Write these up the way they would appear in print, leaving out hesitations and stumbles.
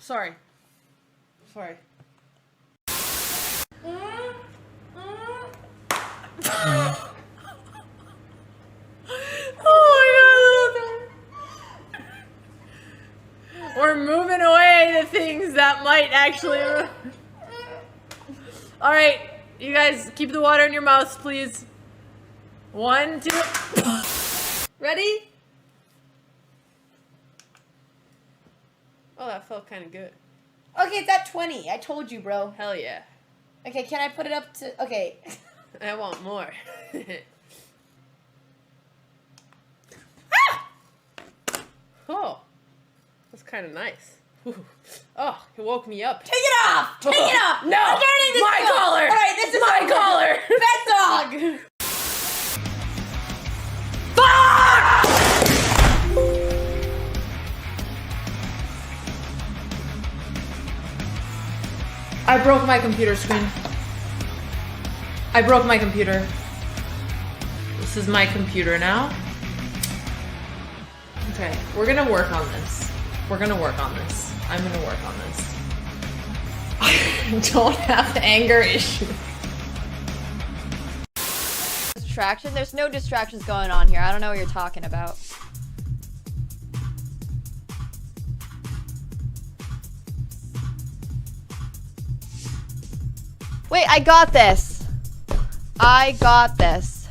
Sorry. Sorry. Oh my god. We're moving away the things that might actually... Alright, you guys keep the water in your mouths, please. 1, 2... Ready? Oh, that felt kind of good. Okay, it's at 20. I told you, bro. Hell yeah. Okay, can I put it up to... Okay. I want more. Ah! Oh, that's kind of nice. Ooh. Oh, it woke me up. Take it off! Take it off! No! I'm turning this My off. collar! Alright, this is my collar! Pet dog! I broke my computer screen. I broke my computer. This is my computer now. Okay, we're gonna work on this. We're gonna work on this. I'm gonna work on this. I don't have anger issues. Distraction? There's no distractions going on here. I don't know what you're talking about. Wait, I got this. I got this.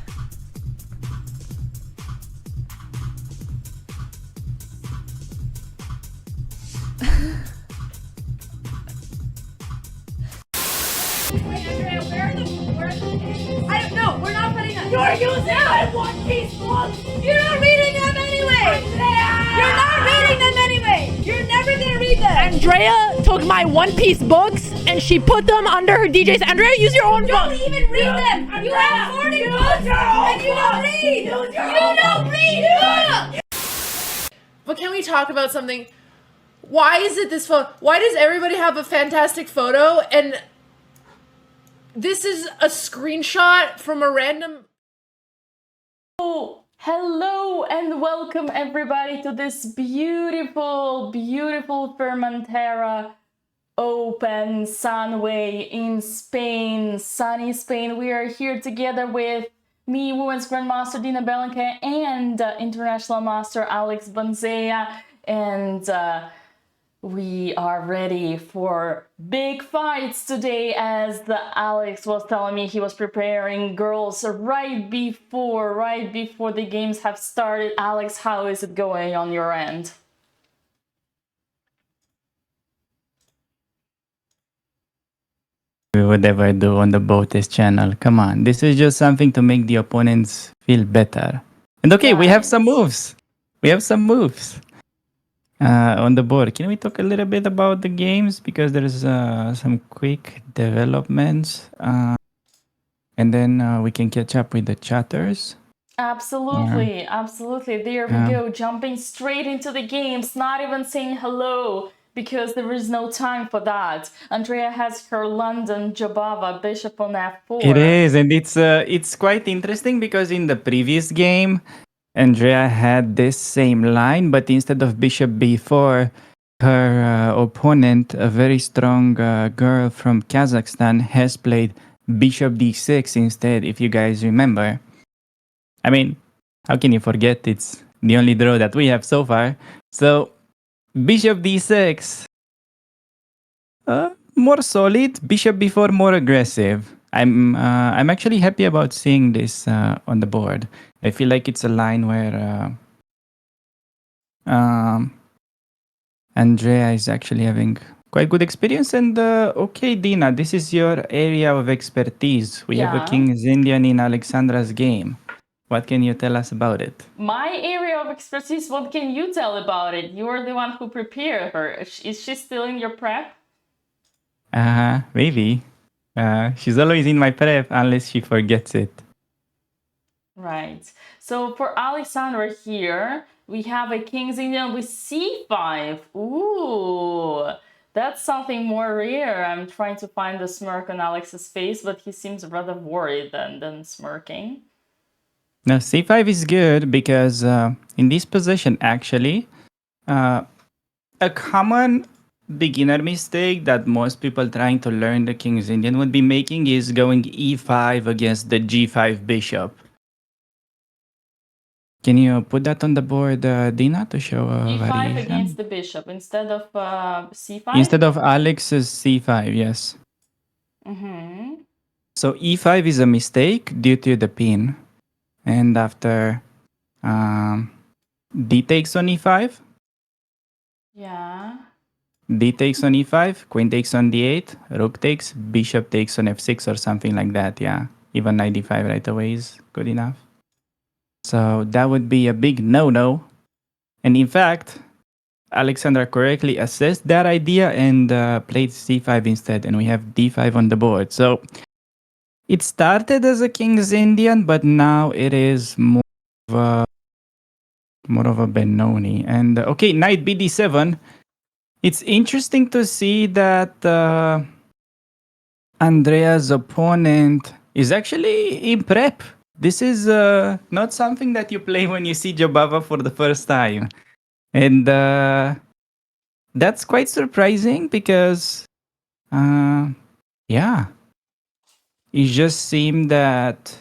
I don't know. We're not putting them. You're using my One Piece books. You're not reading them anyway. You're not reading them anyway. You're never gonna read them. Andrea took my One Piece books and she put them under her DJs. Andrea, use your own Don't books. even read them. You have 40 books and you don't read. You don't read. But can we talk about something? Why is it this photo? Why does everybody have a fantastic photo and this is a screenshot from a random... Oh, hello and welcome everybody to this beautiful, beautiful Fermentera Open Sunway in Spain, sunny Spain. We are here together with me, Women's Grandmaster Dina Belenke, and International Master Alex Bonzea, and we are ready for big fights today, as Alex was telling me he was preparing girls right before the games have started. Alex, how is it going on your end? We would ever do on the Botez channel. Come on, this is just something to make the opponents feel better. And okay, we have some moves. We have some moves on the board. Can we talk a little bit about the games? Because there's some quick developments. And then we can catch up with the chatters. Absolutely, absolutely. There we go, jumping straight into the games, not even saying hello, because there is no time for that. Andrea has her London Jabava Bishop on F4. It is, and it's quite interesting because in the previous game, Andrea had this same line, but instead of Bishop B4, her opponent, a very strong girl from Kazakhstan, has played Bishop D6 instead, if you guys remember. I mean, how can you forget? It's the only draw that we have so far. So, Bishop D6, more solid. Bishop B4, more aggressive. I'm actually happy about seeing this on the board. I feel like it's a line where Andrea is actually having quite good experience. And okay, Dina, this is your area of expertise. We have a King's Indian in Alexandra's game. What can you tell us about it? My area of expertise, what can you tell about it? You're the one who prepared her. Is she still in your prep? Maybe. She's always in my prep unless she forgets it. Right. So for Alexandra here, we have a King's Indian with C5. Ooh, that's something more rare. I'm trying to find the smirk on Alex's face, but he seems rather worried than smirking. Now, C5 is good because in this position, actually, a common beginner mistake that most people trying to learn the King's Indian would be making is going e5 against the g5 bishop. Can you put that on the board, Dina, to show a E5 variation? against the bishop instead of C5? Instead of Alex's c5, yes. Mm-hmm. So e5 is a mistake due to the pin. And after d takes on e5, Yeah. d takes on e5, queen takes on d8, rook takes, bishop takes on f6 or something like that, yeah. Even knight d5 right away is good enough. So that would be a big no-no. And in fact, Alexandra correctly assessed that idea and played c5 instead, and we have d5 on the board. So it started as a King's Indian, but now it is more of a Benoni. And okay, knight bd7. It's interesting to see that Andrea's opponent is actually in prep. This is not something that you play when you see Jobava for the first time. And that's quite surprising because, yeah, it just seemed that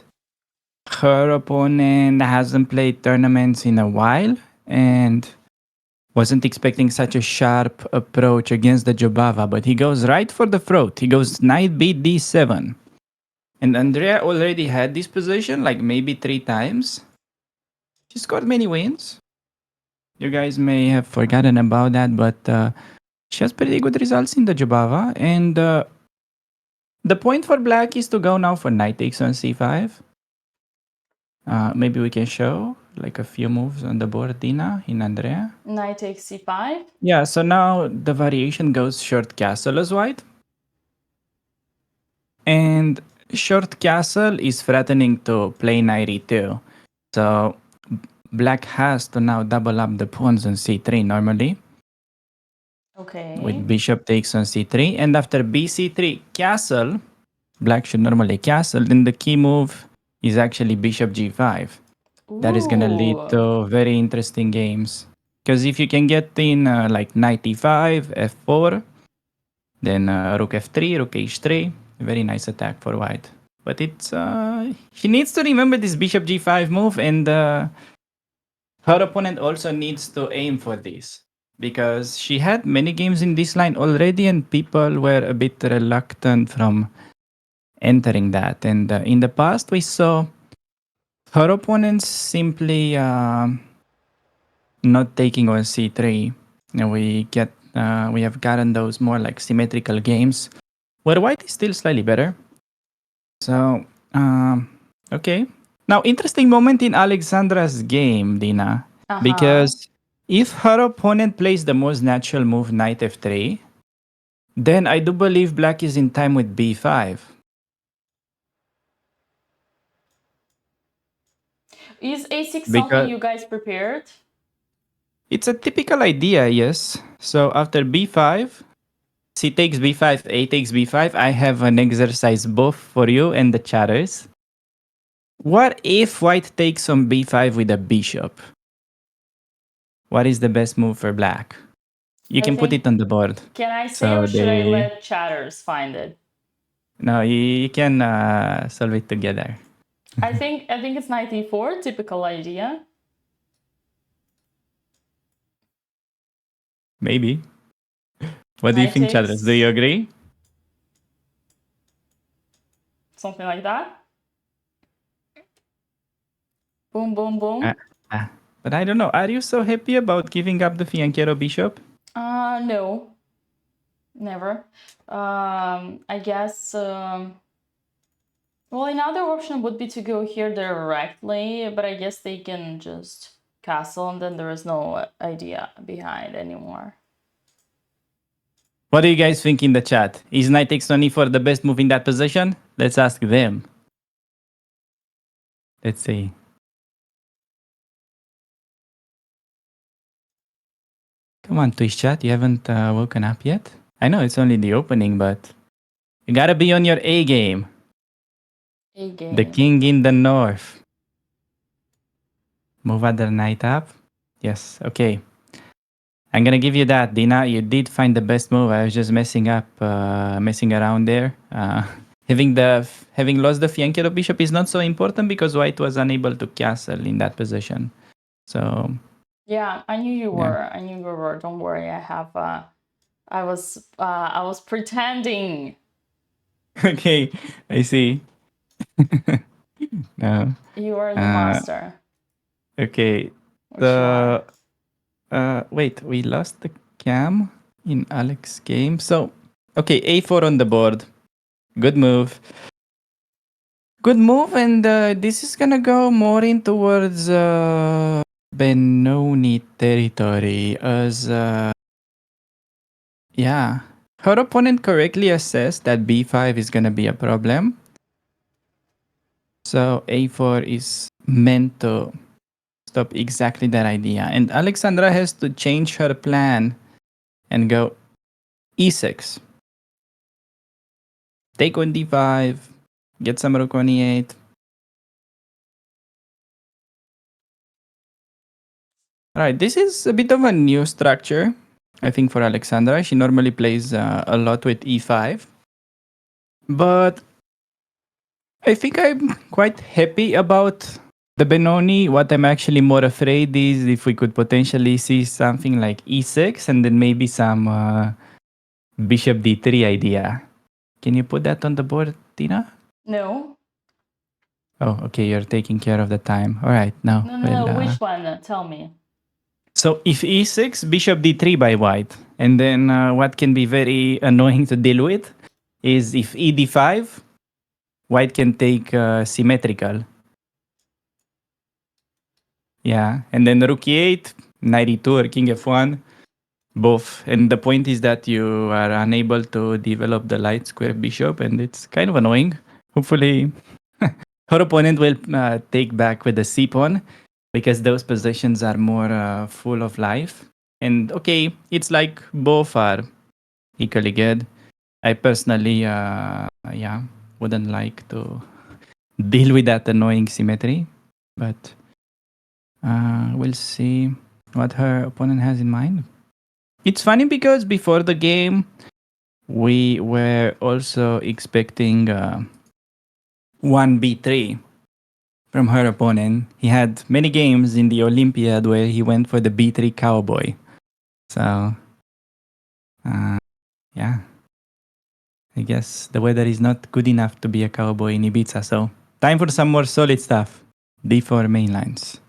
her opponent hasn't played tournaments in a while and wasn't expecting such a sharp approach against the Jobava, but he goes right for the throat. He goes knight b d7. And Andrea already had this position like maybe 3 times. She scored many wins. You guys may have forgotten about that, but she has pretty good results in the Jobava. And the point for black is to go now for knight takes on c5. Maybe we can show like a few moves on the board, Dina, in Andrea. Knight takes c5. Yeah, so now the variation goes short castle as white. And short castle is threatening to play knight e2. So black has to now double up the pawns on c3 normally. Okay. With bishop takes on c3. And after bc3 castle, black should normally castle. Then the key move is actually bishop g5. That is going to lead Ooh. to very interesting games. Because if you can get in like knight e5, f4, then rook f3, rook h3, very nice attack for white. But it's she needs to remember this bishop g5 move, and her opponent also needs to aim for this. Because she had many games in this line already, and people were a bit reluctant from entering that. And in the past, we saw her opponents simply not taking on c3. And we have gotten those more like symmetrical games where white is still slightly better. So okay. Now, interesting moment in Alexandra's game, Dina, because if her opponent plays the most natural move, knight f3, then I do believe black is in time with b5. Is a6 something Because you guys prepared? it's a typical idea, yes. So after b5, c takes b5, a takes b5. I have an exercise both for you and the chatters. What if white takes on b5 with a bishop? What is the best move for black? You can put it on the board. Can I say, or should I let chatters find it? No, you can solve it together. I think it's knight e4, typical idea. Maybe. What do you think, chatters? Do you agree? Something like that. Boom, boom, boom. But I don't know. Are you so happy about giving up the Fianchetto bishop? No. Never. I guess, well, another option would be to go here directly, but I guess they can just castle and then there is no idea behind anymore. What do you guys think in the chat? Is knight takes on e4 the best move in that position? Let's ask them. Let's see. Come on, Twitch chat. You haven't woken up yet? I know it's only the opening, but you gotta be on your A game. A game. The king in the north. Move other knight up. Yes, okay. I'm gonna give you that, Dina. You did find the best move. I was just messing around there. Having lost the flanker bishop is not so important because white was unable to castle in that position. So Yeah, I knew you Yeah. were. I knew you were. Don't worry. I was pretending. okay, I see. No. You are the Uh, master. Okay. Which you are. Wait, we lost the cam in Alex's game. So, okay, a4 on the board. Good move. Good move, and this is gonna go more in towards Benoni territory as yeah. Her opponent correctly assessed that b5 is gonna be a problem. So a4 is meant to stop exactly that idea. And Alexandra has to change her plan and go e6. Take on d5, get some rook on e8. Alright, this is a bit of a new structure, I think, for Alexandra. She normally plays a lot with e5. But I think I'm quite happy about the Benoni. What I'm actually more afraid is if we could potentially see something like e6 and then maybe some bishop d3 idea. Can you put that on the board, Tina? No. Oh, okay, you're taking care of the time. All right, now. No. Which one? Tell me. So if e6, bishop d3 by white. And then what can be very annoying to deal with is if e d5, white can take symmetrical. Yeah, and then rook e8, knight e2 or king f1, both. And the point is that you are unable to develop the light square bishop, and it's kind of annoying. Hopefully, her opponent will take back with the c pawn because those positions are more full of life. And okay, it's like both are equally good. I personally, wouldn't like to deal with that annoying symmetry, but we'll see what her opponent has in mind. It's funny because before the game, we were also expecting 1b3 from her opponent. He had many games in the Olympiad where he went for the b3 cowboy. So, yeah. I guess the weather is not good enough to be a cowboy in Ibiza. So, time for some more solid stuff. d4 main lines.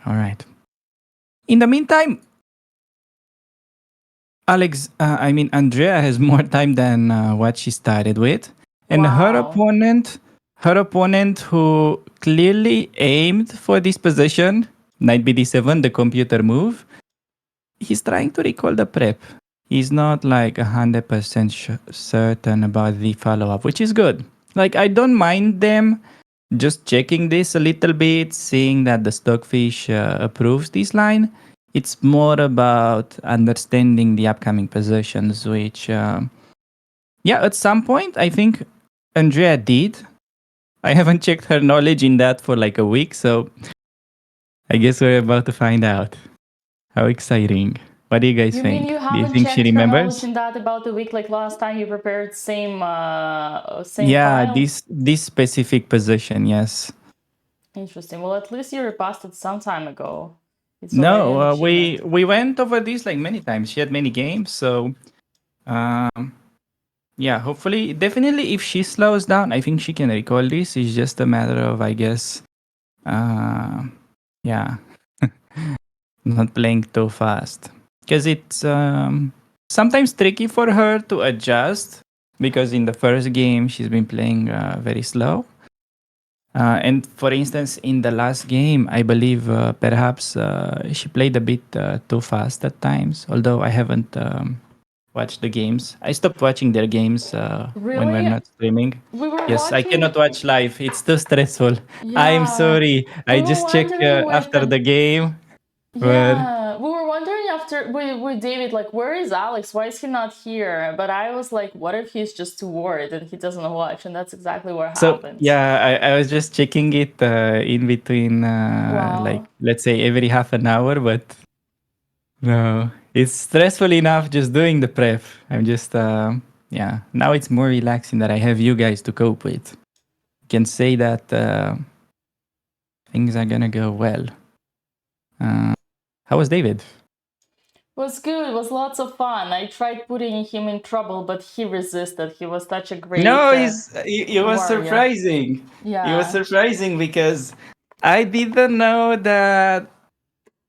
All right. In the meantime, Andrea has more time than what she started with. And Wow. her opponent who clearly aimed for this position, knight bd7, the computer move, he's trying to recall the prep. He's not like 100% certain about the follow-up, which is good. Like, I don't mind them just checking this a little bit, seeing that the stockfish approves this line. It's more about understanding the upcoming positions, which, at some point, I think Andrea did. I haven't checked her knowledge in that for like a week, so I guess we're about to find out. How exciting. What do you guys You think? mean you Do you haven't think she checked her knowledge remembers? in that about the week, like last time you prepared same Yeah, file? this specific position, yes. Interesting. Well, at least you repassed it some time ago. It's already No, an achievement. we went over this like many times. She had many games, so yeah. Hopefully, definitely, if she slows down, I think she can recall this. It's just a matter of, I guess, yeah, not playing too fast because it's sometimes tricky for her to adjust because in the first game she's been playing very slow. And for instance, in the last game, I believe perhaps she played a bit too fast at times. Although I haven't watched the games, I stopped watching their games when we're Really? not streaming. We were Yes, I watching. cannot watch live. It's too stressful. I'm Yeah. sorry. We I were just check wondering with after the game. But Yeah, we were wondering after with David, like, where is Alex? Why is he not here? But I was like, what if he's just too worried that he doesn't watch? And that's exactly what so happened. yeah, I was just checking it in between, like Wow. let's say every half an hour, but No, it's stressful enough just doing the prep. I'm just, yeah. Now it's more relaxing that I have you guys to cope with. Can say that things are gonna go well. How was David? Was good. Was lots of fun. I tried putting him in trouble, but he resisted. He was such a great No, he was warrior. surprising. He was Yeah. surprising because I didn't know that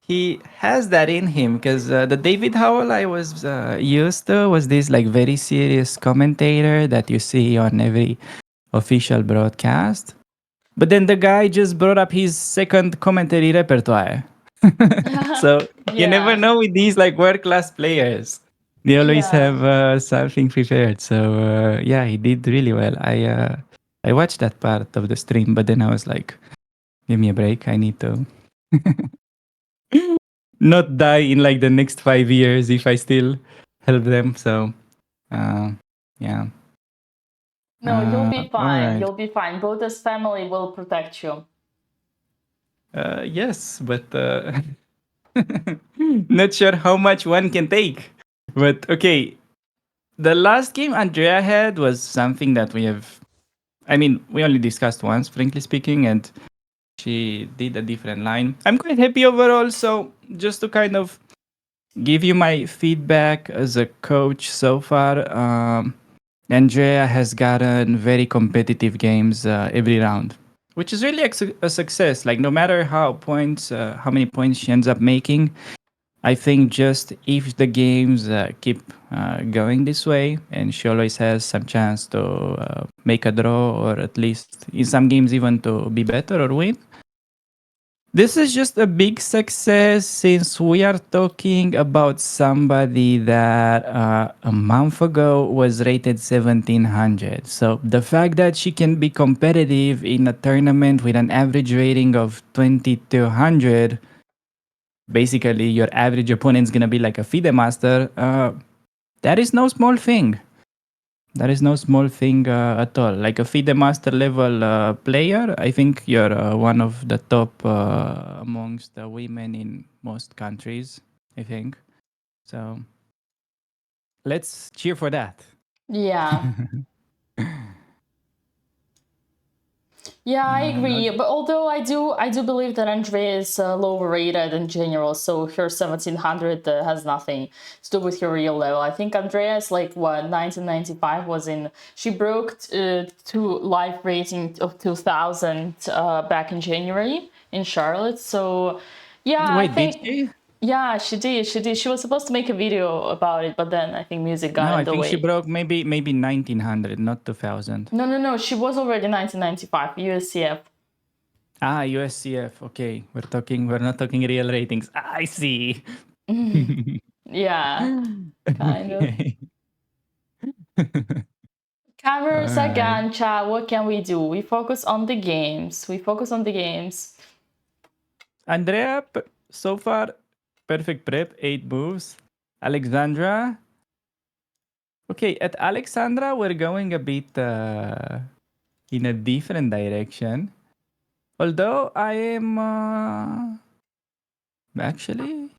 he has that in him. Because the David Howell I was used to was this like very serious commentator that you see on every official broadcast. But then the guy just brought up his second commentary repertoire. So you never Yeah. know with these like world class players. They always Yeah. have something prepared. So yeah, he did really well. I watched that part of the stream, but then I was like, give me a break. I need to not die in like the next 5 years if I still help them. So yeah. No, you'll be All fine. right. You'll be fine. Botez family will protect you. Yes, but not sure how much one can take. But okay, the last game Andrea had was something that we have. I mean, we only discussed once, frankly speaking, and she did a different line. I'm quite happy overall. So, just to kind of give you my feedback as a coach so far, Andrea has gotten very competitive games every round, which is really a success. Like, no matter how many points she ends up making, I think just if the games keep going this way, and she always has some chance to make a draw, or at least in some games even to be better or win. This is just a big success since we are talking about somebody that a month ago was rated 1700. So the fact that she can be competitive in a tournament with an average rating of 2200, basically your average opponent's gonna be like a FIDE master, that is no small thing. That is no small thing at all. Like a FIDE master level player, I think you're one of the top amongst the women in most countries, I think. So let's cheer for that. Yeah. Yeah, I agree. But although I do believe that Andrea is lower rated in general, so her 1700 has nothing to do with her real level. I think Andrea is like what 1995 was in. She broke to live rating of 2000 back in January in Charlotte. So yeah, I Wait, did think she? yeah, she did. She did. She was supposed to make a video about it, but then I think music got No, in I the think she way. broke maybe 1900, not 2000. No, no, no. She was already 1995 USCF. Ah, USCF. Okay, we're not talking real ratings. I see. Yeah, kind of. Okay. All Cameras right. again, chat. What can we do? We focus on the games. We focus on the games. Andrea, so far, perfect prep, 8 moves. Alexandra. Okay, at Alexandra, we're going a bit in a different direction. Although I am actually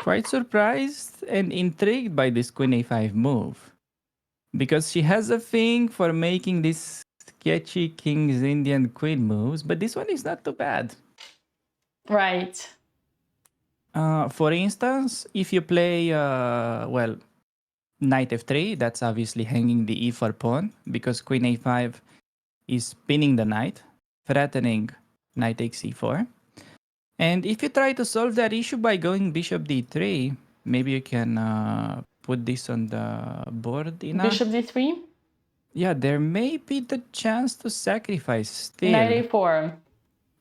quite surprised and intrigued by this Queen A5 move. Because she has a thing for making these sketchy King's Indian Queen moves, but this one is not too bad. Right. For instance, if you play, well, Knight f3, that's obviously hanging the e4 pawn because Queen a5 is pinning the knight, threatening Knight takes e4. And if you try to solve that issue by going Bishop d3, maybe you can put this on the board enough. Bishop d3. Yeah, there may be the chance to sacrifice still. Knight a4.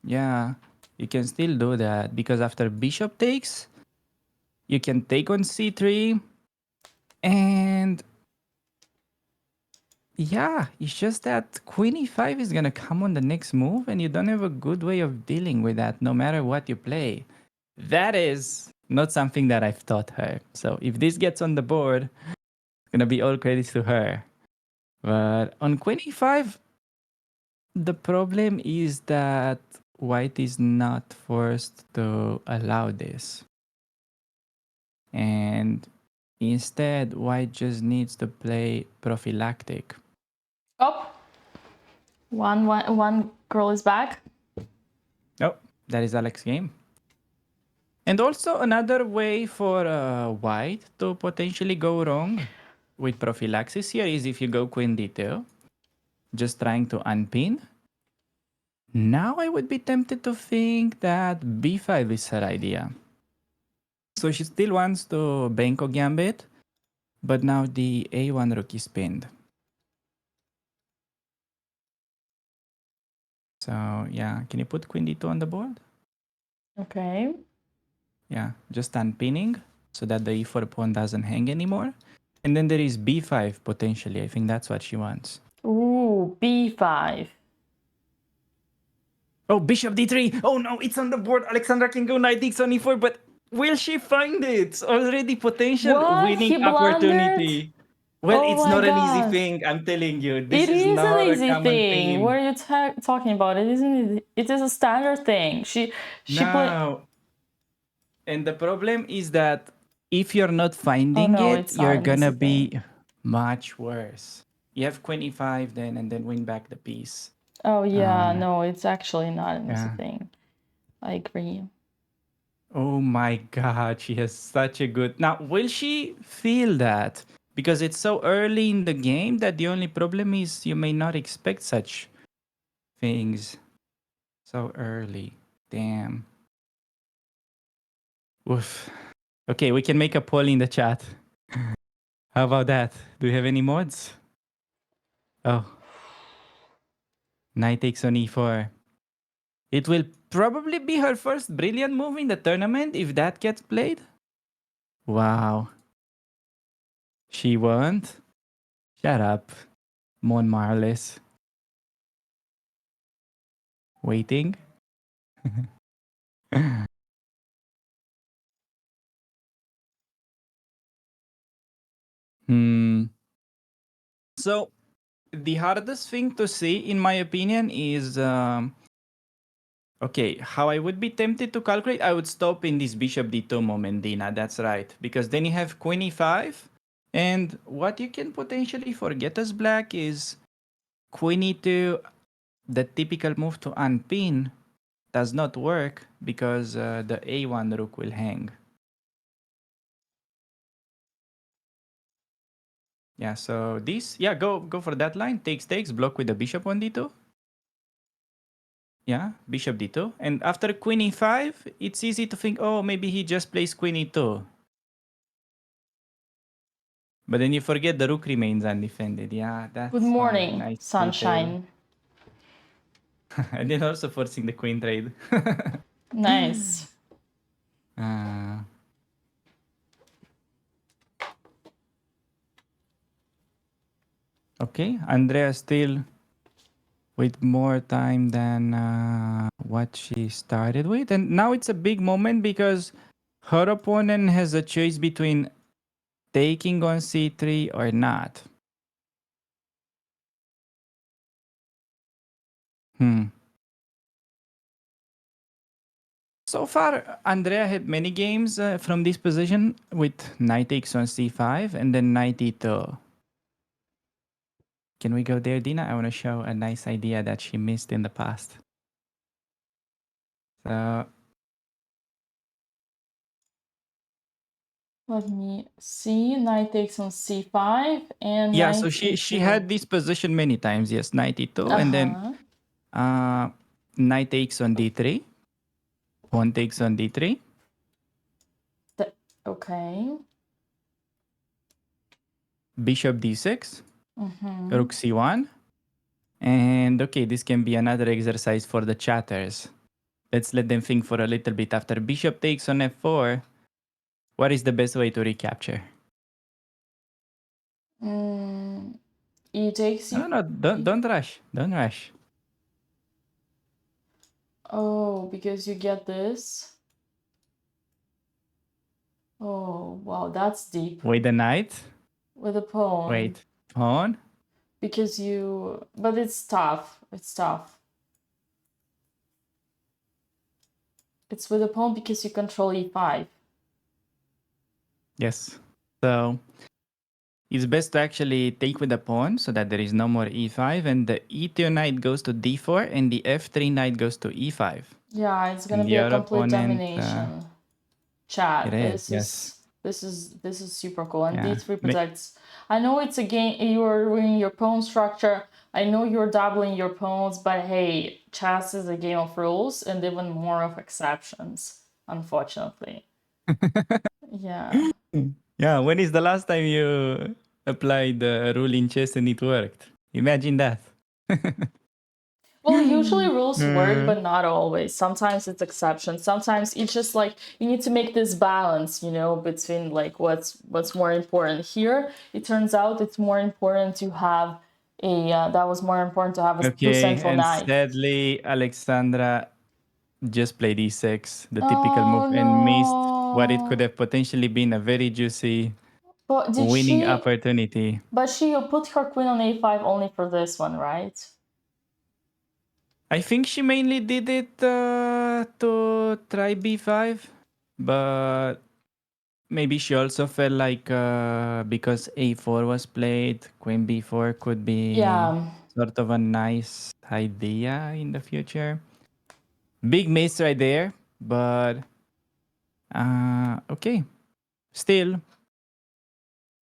Yeah, you can still do that because after bishop takes, you can take on c3 and yeah, it's just that queen e5 is gonna come on the next move and you don't have a good way of dealing with that no matter what you play. That is not something that I've taught her. So if this gets on the board, it's gonna be all credits to her. But on queen e5, the problem is that white is not forced to allow this. And instead, white just needs to play prophylactic. Oh, one girl is back. Oh, that is Alex's game. And also another way for white to potentially go wrong with prophylaxis here is if you go queen d2, just trying to unpin. Now I would be tempted to think that b5 is her idea. So she still wants to Benko gambit, but now the a1 rook is pinned. So yeah, can you put queen d2 on the board? Okay. Yeah, just unpinning so that the e4 pawn doesn't hang anymore. And then there is b5 potentially. I think that's what she wants. Ooh, b5. Oh, bishop d3. Oh no, it's on the board. Alexandra can go knight takes on e4, but will she find it? Already potential What? winning He blundered? opportunity. Well, Oh it's my not an easy gosh. thing. I'm telling you, this It is is an not a easy common thing. What thing. are you talking about? It isn't. It is a standard thing. She played. No. And the problem is that if you're not Oh finding no, it, it's not you're an easy gonna thing. be much worse. You have queen e5 then, and then win back the piece. Oh yeah, no, it's actually not an easy Yeah. thing. I agree. Oh my god, she has such a good... Now, will she feel that? Because it's so early in the game that the only problem is you may not expect such things so early. Damn. Oof. Okay, we can make a poll in the chat. How about that? Do you have any mods? Oh. Knight takes on e4. It will probably be her first brilliant move in the tournament if that gets played. Wow. She won't? Shut up. Mon Marles. Waiting. So, the hardest thing to see, in my opinion, is... okay, how I would be tempted to calculate, I would stop in this bishop d2 moment, Dina. That's right. Because then you have queen e5. And what you can potentially forget as black is queen e2, the typical move to unpin, does not work because the a1 rook will hang. Yeah, so this, yeah, go for that line. Takes, block with the bishop on d2. Yeah, bishop d2. And after queen e5, it's easy to think, oh, maybe he just plays queen e2. But then you forget the rook remains undefended. Yeah, that's Good morning, nice detail. sunshine. And then also forcing the queen trade. Nice. Okay, Andrea still with more time than what she started with. And now it's a big moment because her opponent has a choice between taking on c3 or not. So far, Andrea had many games from this position with knight takes on c5 and then knight e2. Can we go there, Dina? I want to show a nice idea that she missed in the past. So Let me see. Knight takes on c5 and yeah, knight so e2. she had this position many times. Yes, knight e2 and then knight takes on d3. Pawn takes on d3. Okay. Bishop d6. Rook c1. And okay, this can be another exercise for the chatters. Let's let them think for a little bit. After bishop takes on f4, what is the best way to recapture? E takes you. No, don't rush. Don't rush. Oh, because you get this. Oh, wow, that's deep. Wait the knight. With a pawn. Wait, pawn. Because you... But it's tough. It's tough. It's with a pawn because you control e5. Yes. So it's best to actually take with the pawn so that there is no more e5, and the e2 knight goes to d4, and the f3 knight goes to e5. Yeah, it's gonna And be a your complete opponent, domination. it Chat. is, yes. This is super cool. And Yeah. d3 protects. I know it's a game. You're ruining your pawn structure. I know you're doubling your pawns, but hey, chess is a game of rules and even more of exceptions. Unfortunately. Yeah. Yeah, when is the last time you applied the rule in chess and it worked? Imagine that. Well, usually rules work, Uh, but not always. Sometimes it's exceptions. Sometimes it's just like you need to make this balance, you know, between like what's more important. Here, it turns out it's more important to have a that was more important to have a two okay, central and knight. sadly, Alexandra just played e6, the typical move, Oh and missed what it could no! have potentially been a very juicy But did winning she? opportunity. But she put her queen on a5 only for this one, right? I think she mainly did it to try b5, but maybe she also felt like because a4 was played, queen b4 could be Yeah. sort of a nice idea in the future. Big miss right there, but okay. Still,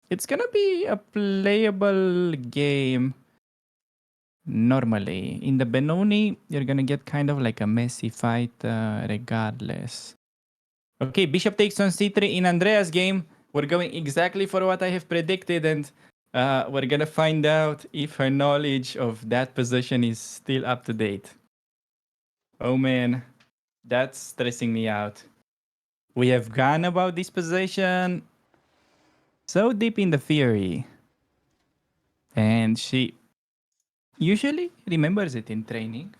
it's gonna be a playable game normally. In the Benoni, you're gonna get kind of like a messy fight regardless. Okay, bishop takes on c3 in Andrea's game. We're going exactly for what I have predicted, and we're gonna find out if her knowledge of that position is still up to date. Oh man, that's stressing me out. We have gone about this position so deep in the theory, and she usually remembers it in training.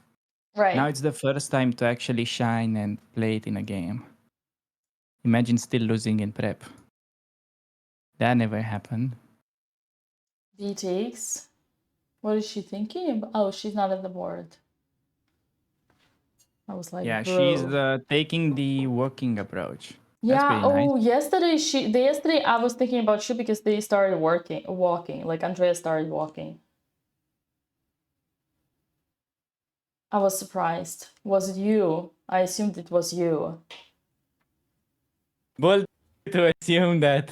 Now Right. it's the first time to actually shine and play it in a game. Imagine still losing in prep. That never happened. B takes. What is she thinking? Oh, she's not at the board. I was like, Yeah, she's bro. taking the walking approach. That's Yeah. pretty nice. Oh, yesterday I was thinking about you because they started walking. Like Andrea started walking. I was surprised. Was it you? I assumed it was you. Bold to assume that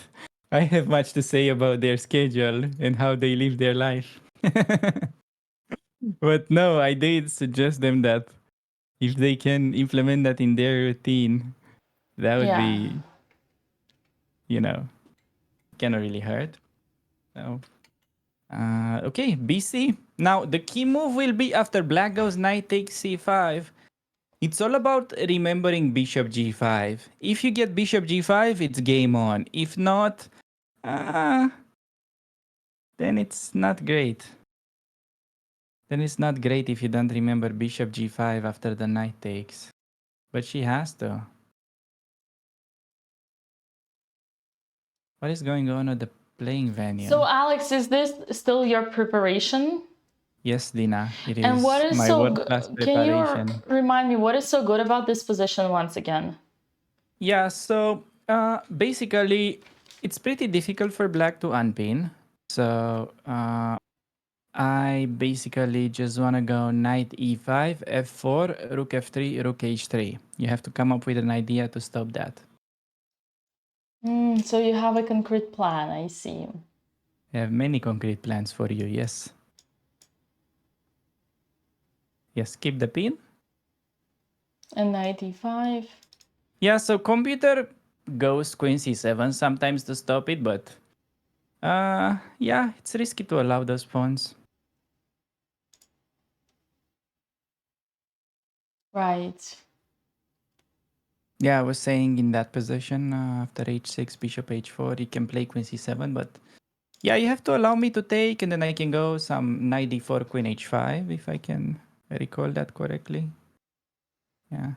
I have much to say about their schedule and how they live their life. But no, I did suggest them that if they can implement that in their routine, that would Yeah. be, you know, cannot really hurt. So, okay, BC. Now, the key move will be after black goes knight takes c5. It's all about remembering bishop g5. If you get bishop g5, it's game on. If not, then it's not great. Then it's not great if you don't remember bishop g5 after the knight takes. But she has to. What is going on at the playing venue? So Alex, is this still your preparation? Yes, Dina, it And what is is my so world-class can you preparation. remind me what is so good about this position once again? Yeah, so basically, it's pretty difficult for black to unpin. So I basically just want to go knight e5, f4, rook f3, rook h3. You have to come up with an idea to stop that. So you have a concrete plan, I see. I have many concrete plans for you, yes. Yes, keep the pin. And knight e5. Yeah, so computer goes queen c7 sometimes to stop it, but yeah, it's risky to allow those pawns. Right. Yeah, I was saying in that position, after h6, bishop h4, you can play queen c7, but yeah, you have to allow me to take, and then I can go some knight d4, queen h5, if I can recall that correctly. Yeah.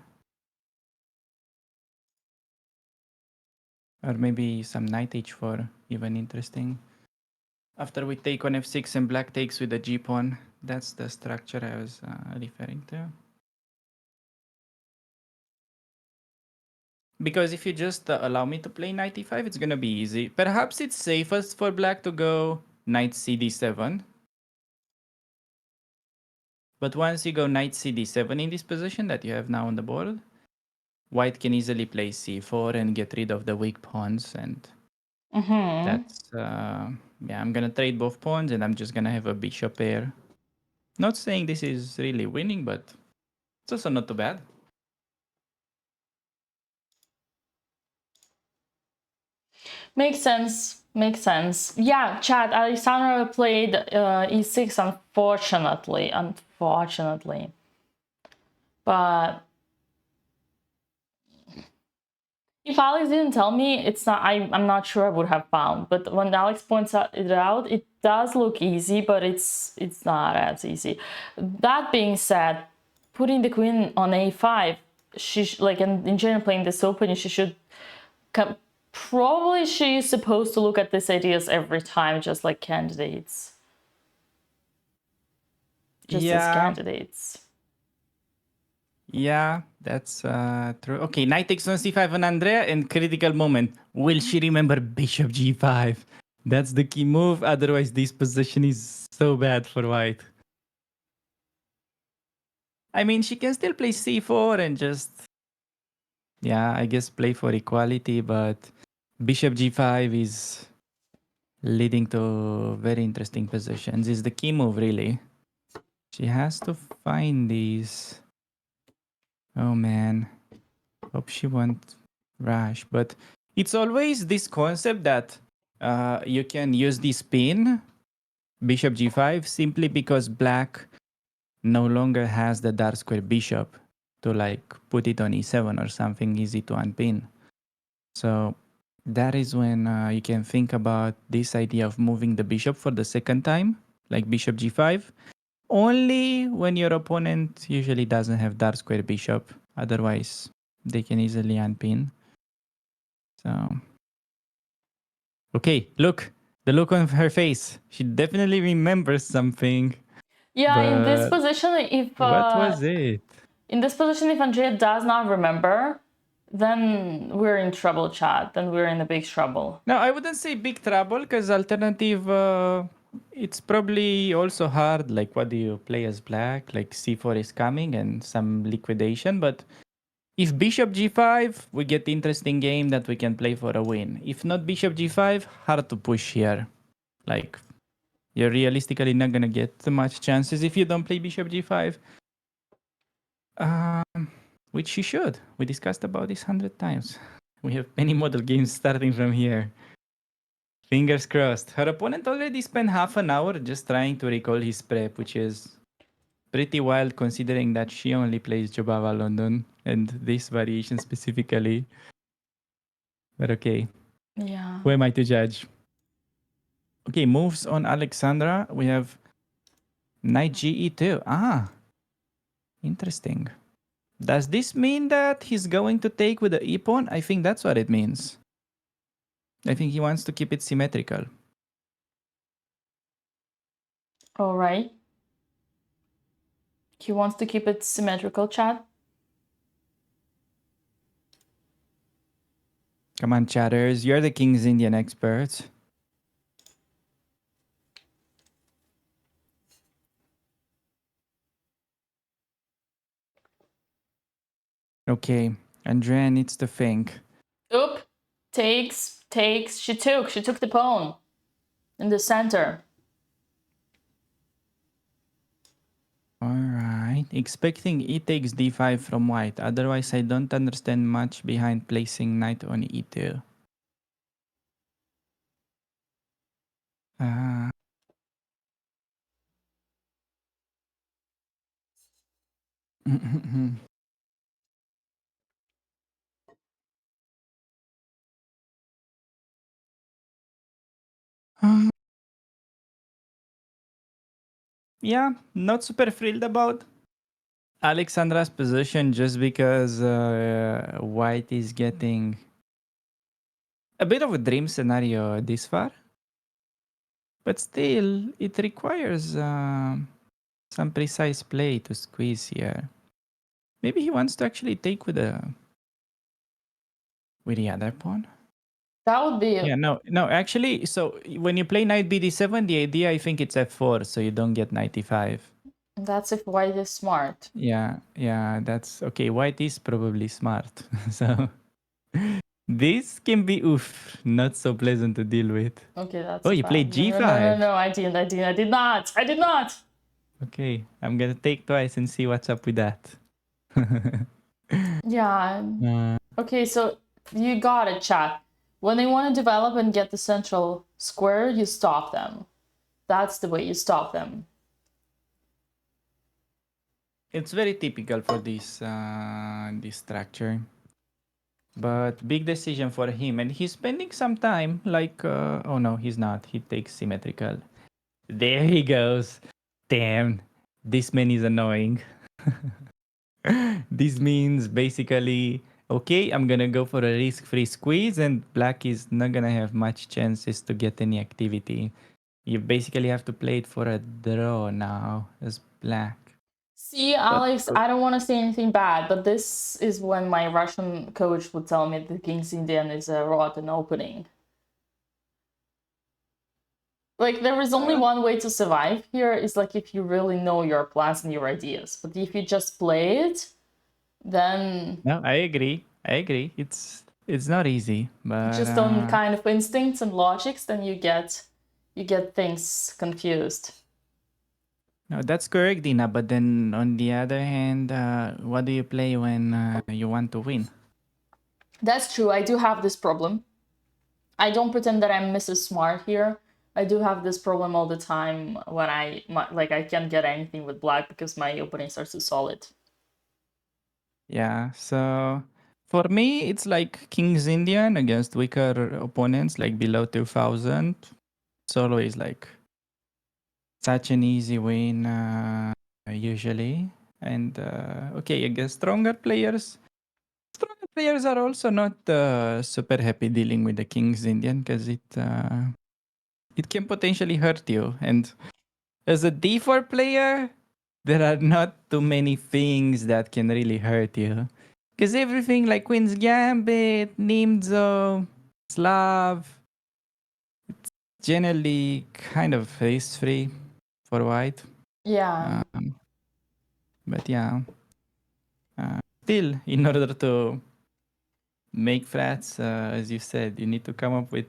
Or maybe some knight h4, even interesting. After we take on f6 and black takes with the g pawn, that's the structure I was referring to. because if you just allow me to play knight e5, it's gonna be easy. Perhaps it's safest for black to go knight cd7. But once you go knight cd7 in this position that you have now on the board, white can easily play c4 and get rid of the weak pawns, and that's yeah, I'm gonna trade both pawns and I'm just gonna have a bishop pair. Not saying this is really winning, but it's also not too bad. Makes sense. Makes sense. Yeah, chat. Alexandra played e6, unfortunately. But if Alex didn't tell me, it's not. I'm not sure I would have found. But when Alex points it out, it does look easy, but it's not as easy. That being said, putting the queen on a5, like in general playing this open, she should come. Probably she is supposed to look at these ideas every time, just like candidates. Just as candidates. Yeah, that's true. Okay, knight takes on c5 on Andrea, and critical moment. Will she remember bishop g5? That's the key move. Otherwise, this position is so bad for white. I mean, she can still play c4 and just, yeah, I guess play for equality, but bishop g5 is leading to very interesting positions. Is the key move, really. She has to find these. Oh, man. Hope she won't rush. But it's always this concept that you can use this pin, bishop g5, simply because black no longer has the dark square bishop to like put it on e7 or something easy to unpin. So that is when you can think about this idea of moving the bishop for the second time, like bishop g5, only when your opponent usually doesn't have dark square bishop. Otherwise, they can easily unpin. So, okay, look, the look on her face. She definitely remembers something. Yeah, in this But position, if what was it? in this position, if Andrea does not remember, then we're in trouble, chat. Then we're in a big trouble. No, I wouldn't say big trouble, because alternative, it's probably also hard. Like, what do you play as black? Like, c4 is coming and some liquidation. But if bishop g5, we get interesting game that we can play for a win. If not bishop g5, hard to push here. Like, you're realistically not gonna get much chances if you don't play bishop g5. Which you should. We discussed about this 100 times. We have many model games starting from here. Fingers crossed. Her opponent already spent half an hour just trying to recall his prep, which is pretty wild considering that she only plays Jobava London and this variation specifically. But okay. Yeah. Who am I to judge? Okay, moves on Alexandra. We have knight ge2. Ah, interesting. Does this mean that he's going to take with the e-pawn? I think that's what it means. I think he wants to keep it symmetrical. All right. He wants to keep it symmetrical, chat. Come on, chatters. You're the King's Indian experts. Okay, Andrea needs to think. Oop. Takes. She took the pawn in the center. Alright, expecting e takes d5 from white. Otherwise, I don't understand much behind placing knight on e2. Yeah, not super thrilled about Alexandra's position just because white is getting a bit of a dream scenario this far. But still, it requires some precise play to squeeze here. Maybe he wants to actually take with a with the other pawn. That would be Yeah, no. Actually, so when you play knight bd7, the idea I think it's f4, so you don't get knight e5. that's if white is smart. Yeah, that's okay. White is probably smart, so this can be not so pleasant to deal with. Okay, that's Oh, a you fact. played No, g5. no, I did not. Okay, I'm gonna take twice and see what's up with that. Yeah. Uh, Okay, so you got it, chat. When they want to develop and get the central square, you stop them. That's the way you stop them. it's very typical for this structure, but big decision for him, and he's spending some time. Like, oh no, he's not. He takes symmetrical. There he goes. Damn, this man is annoying. This means basically, okay, I'm gonna go for a risk-free squeeze, and black is not gonna have much chances to get any activity. You basically have to play it for a draw now as black. See, Alex, I don't want to say anything bad, but this is when my Russian coach would tell me the King's Indian is a rotten opening. Like, there is only one way to survive here, is like if you really know your plans and your ideas. But if you just play it, then No, I agree. It's not easy, but just on kind of instincts and logics, then you get things confused. no, that's correct, Dina. But then on the other hand, what do you play when you want to win? That's true. I do have this problem. I don't pretend that I'm Mrs. Smart here. I do have this problem all the time when I can't get anything with black because my openings are too solid. Yeah, so for me, it's like King's Indian against weaker opponents, like below 2000. It's always like such an easy win, usually. And okay, against stronger players are also not super happy dealing with the King's Indian because it can potentially hurt you. And as a d4 player, there are not too many things that can really hurt you. Because everything like Queen's Gambit, Nimzo, Slav, it's generally kind of risk free for white. Yeah. But yeah, still, in order to make frats, as you said, you need to come up with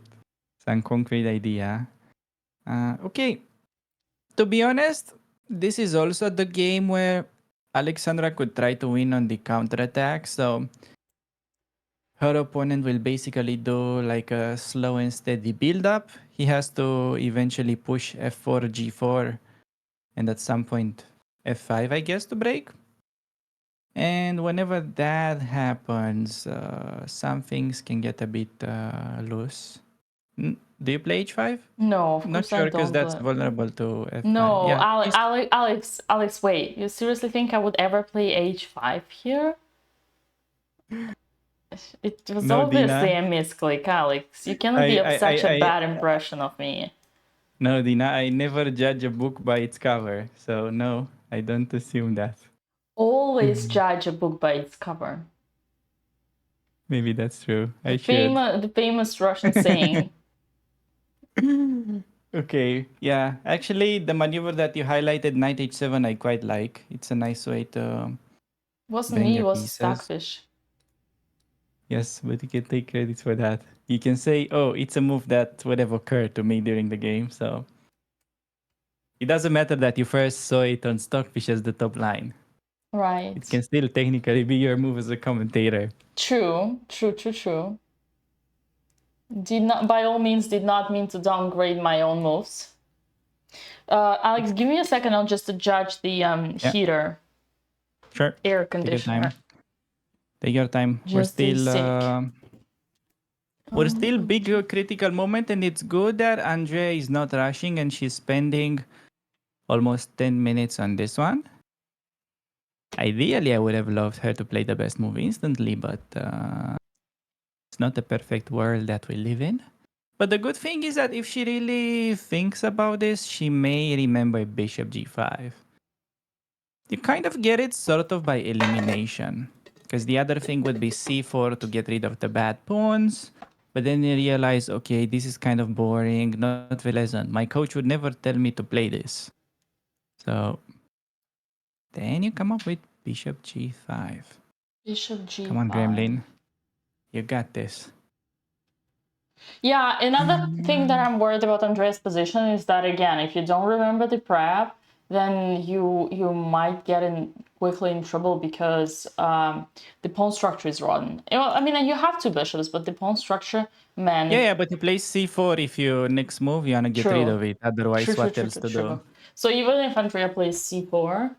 some concrete idea. Okay, to be honest, this is also the game where Alexandra could try to win on the counterattack. So her opponent will basically do like a slow and steady build up. He has to eventually push f4, g4, and at some point f5, I guess, to break. And whenever that happens, some things can get a bit loose. Do you play h5? No, of Not course I sure because don't. that's vulnerable to f5. No, Yeah, Alex, wait. You seriously think I would ever play h5 here? It was No, obviously Dina. a misclick, Alex. You cannot be of such a bad impression of me. No, Dina, I never judge a book by its cover. So no, I don't assume that. Always judge a book by its cover. Maybe that's true. I should. The famous Russian saying. Okay, yeah. Actually, the maneuver that you highlighted, knight h7, I quite like. It's a nice way to Wasn't bend me, it your was pieces. Stockfish. Yes, but you can take credits for that. You can say, oh, it's a move that would have occurred to me during the game, so... It doesn't matter that you first saw it on Stockfish as the top line. Right. It can still technically be your move as a commentator. True. By all means, did not mean to downgrade my own moves. Alex, give me a second. I'll just judge the heater. Sure. Air conditioner. Take your time. Just We're still big critical moment, and it's good that Andrea is not rushing and she's spending almost 10 minutes on this one. Ideally, I would have loved her to play the best move instantly, but it's not the perfect world that we live in. But the good thing is that if she really thinks about this, she may remember bishop g5. You kind of get it sort of by elimination. Because the other thing would be c4 to get rid of the bad pawns. But then you realize, okay, this is kind of boring, not pleasant. My coach would never tell me to play this. So then you come up with bishop g5. Bishop g5. Come on, Gremlin. You got this. Yeah, another thing that I'm worried about Andrea's position is that, again, if you don't remember the prep, then you might get quickly in trouble because the pawn structure is rotten. Well, I mean, you have two bishops, but the pawn structure, man. Yeah, but you play c4 if you next move you wanna get rid of it. Otherwise, what else to do? So even if Andrea plays c4,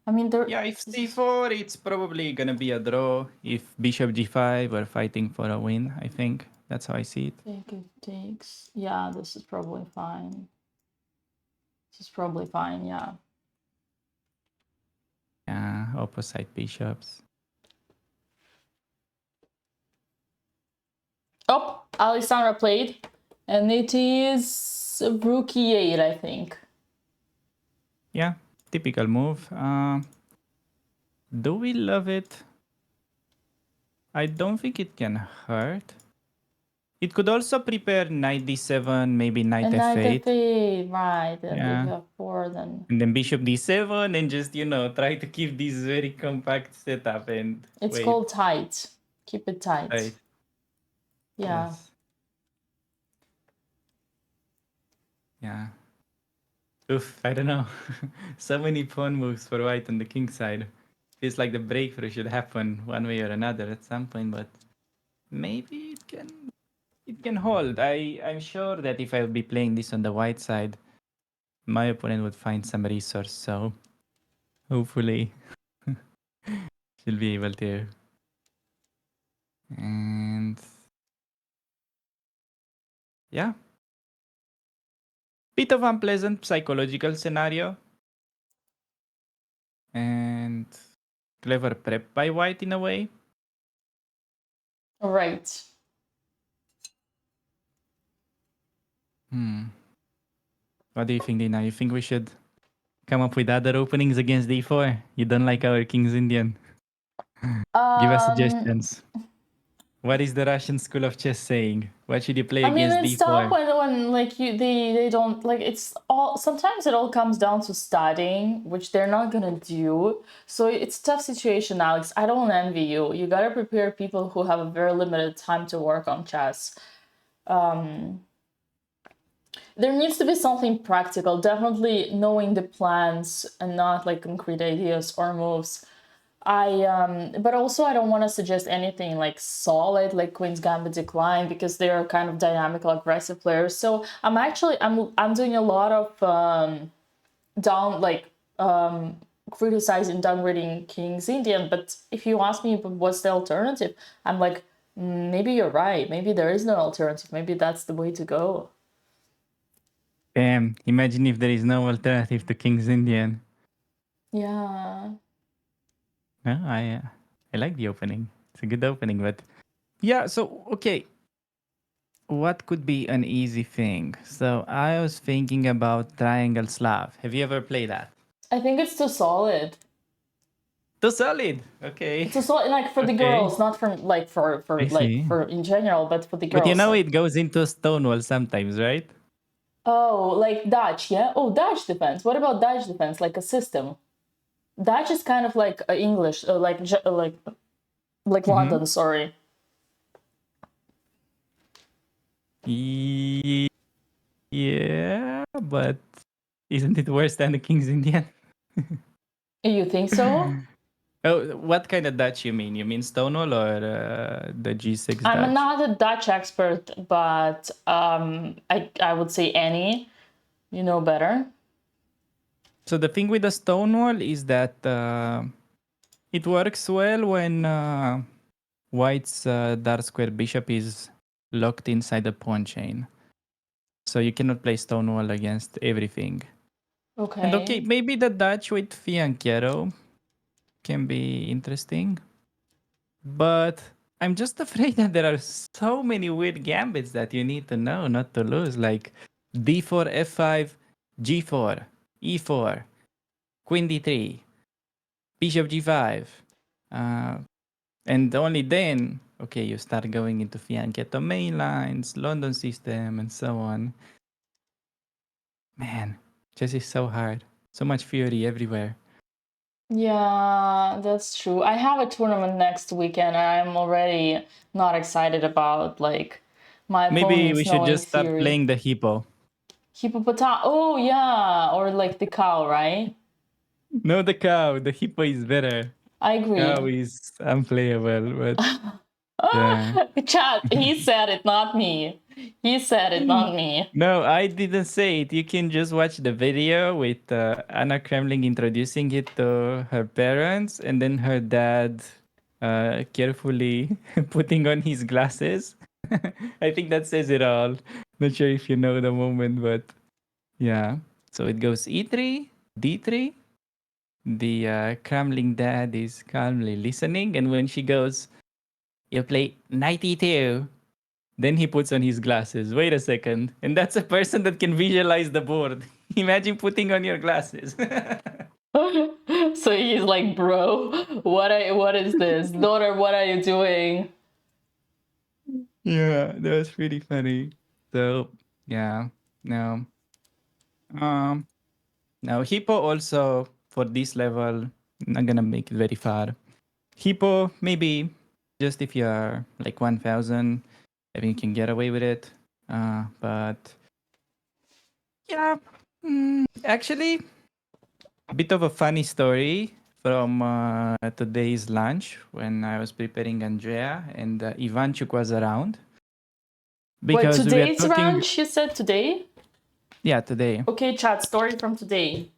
I mean, Yeah, if c4, it's probably gonna be a draw. If bishop g5, we're fighting for a win, I think. That's how I see it. Take it takes. Yeah, this is probably fine. This is probably fine, yeah. Yeah, opposite bishops. Oh, Alessandra played, and it is rook e8, I think. Yeah, typical move. Do we love it? I don't think it can hurt. It could also prepare knight d7, maybe knight f8. Knight f8, right. And Yeah. if you have 4, then... And then bishop d7 and just, try to keep this very compact setup and It's wait. called tight. Keep it tight. Right. Yeah. Yes. Yeah. Oof, I don't know. So many pawn moves for white on the king side. Feels like the breakthrough should happen one way or another at some point, but maybe it can hold. I'm sure that if I'll be playing this on the white side, my opponent would find some resource, so hopefully she'll be able to. And yeah. Bit of unpleasant psychological scenario. And clever prep by white in a way. Right. What do you think, Dina? You think we should come up with other openings against d4? You don't like our King's Indian? Give us suggestions. What is the Russian school of chess saying? What should you play against it's d4? tough when like they don't like it's all. Sometimes it all comes down to studying, which they're not gonna do. So it's a tough situation, Alex. I don't envy you. You gotta prepare people who have a very limited time to work on chess. There needs to be something practical. Definitely knowing the plans and not like concrete ideas or moves. But also I don't want to suggest anything like solid, like Queen's Gambit Decline, because they are kind of dynamical, aggressive players. So I'm doing a lot of criticizing, downgrading King's Indian. But if you ask me what's the alternative, I'm like, maybe you're right. Maybe there is no alternative. Maybe that's the way to go. Damn! Imagine if there is no alternative to King's Indian. Yeah. No, I like the opening. It's a good opening, but yeah. So okay, what could be an easy thing? So I was thinking about Triangle Slav. Have you ever played that? I think it's too solid. Too solid. Okay. It's too solid, like for the girls, not for in general, but for the girls. But it goes into Stonewall sometimes, right? Oh, like Dutch, yeah? Oh, Dutch defense. What about Dutch defense, like a system? Dutch is kind of like English, like London, sorry. Yeah, but isn't it worse than the King's Indian? You think so? Oh, what kind of Dutch you mean? You mean Stonewall or the G6 Dutch? I'm not a Dutch expert, but I would say any. You know better. So the thing with the Stonewall is that it works well when White's dark square bishop is locked inside the pawn chain. So you cannot play Stonewall against everything. Okay. And okay, maybe the Dutch with Fianchetto can be interesting. But I'm just afraid that there are so many weird gambits that you need to know not to lose. Like d4, f5, g4, e4, queen d3, bishop g5. And only then, okay, you start going into fianchetto main lines, London system, and so on. Man, chess is so hard. So much fury everywhere. Yeah, that's true. I have a tournament next weekend, and I'm already not excited about like my Maybe we opponents should knowing just start theory. playing the hippo. Hippopotam. Oh yeah, or like the cow, right? No, the cow. The hippo is better. I agree. Cow is unplayable, but yeah. Chat, he said it, not me. He said it, not me. No, I didn't say it. You can just watch the video with Anna Kremling introducing it to her parents and then her dad carefully putting on his glasses. I think that says it all. Not sure if you know the moment, but yeah. So it goes E3, D3. The Kremling dad is calmly listening, and when she goes, you play knight E2. Then he puts on his glasses. Wait a second. And that's a person that can visualize the board. Imagine putting on your glasses. So he's like, bro, what is this? Daughter, what are you doing? Yeah, that was pretty funny. So, yeah. No. Um now Hippo also for this level, not gonna make it very far. Hippo, maybe just if you're like 1000, I think you can get away with it. But yeah, actually, bit of a funny story from today's lunch when I was preparing Andrea and Ivanchuk was around Wait, because we were today's talking. ranch, you said today? Yeah, today. Okay, chat, story from today.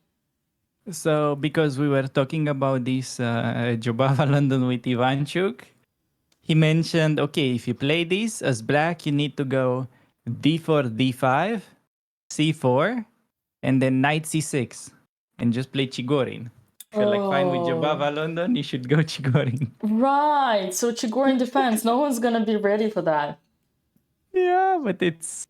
So because we were talking about this Jobava London with Ivanchuk, he mentioned, okay, if you play this as black, you need to go d4, d5, c4, and then knight c6, and just play Chigorin. If you're like fine with Jobava London, you should go Chigorin. Right, so Chigorin defense, no one's gonna be ready for that. Yeah, but it's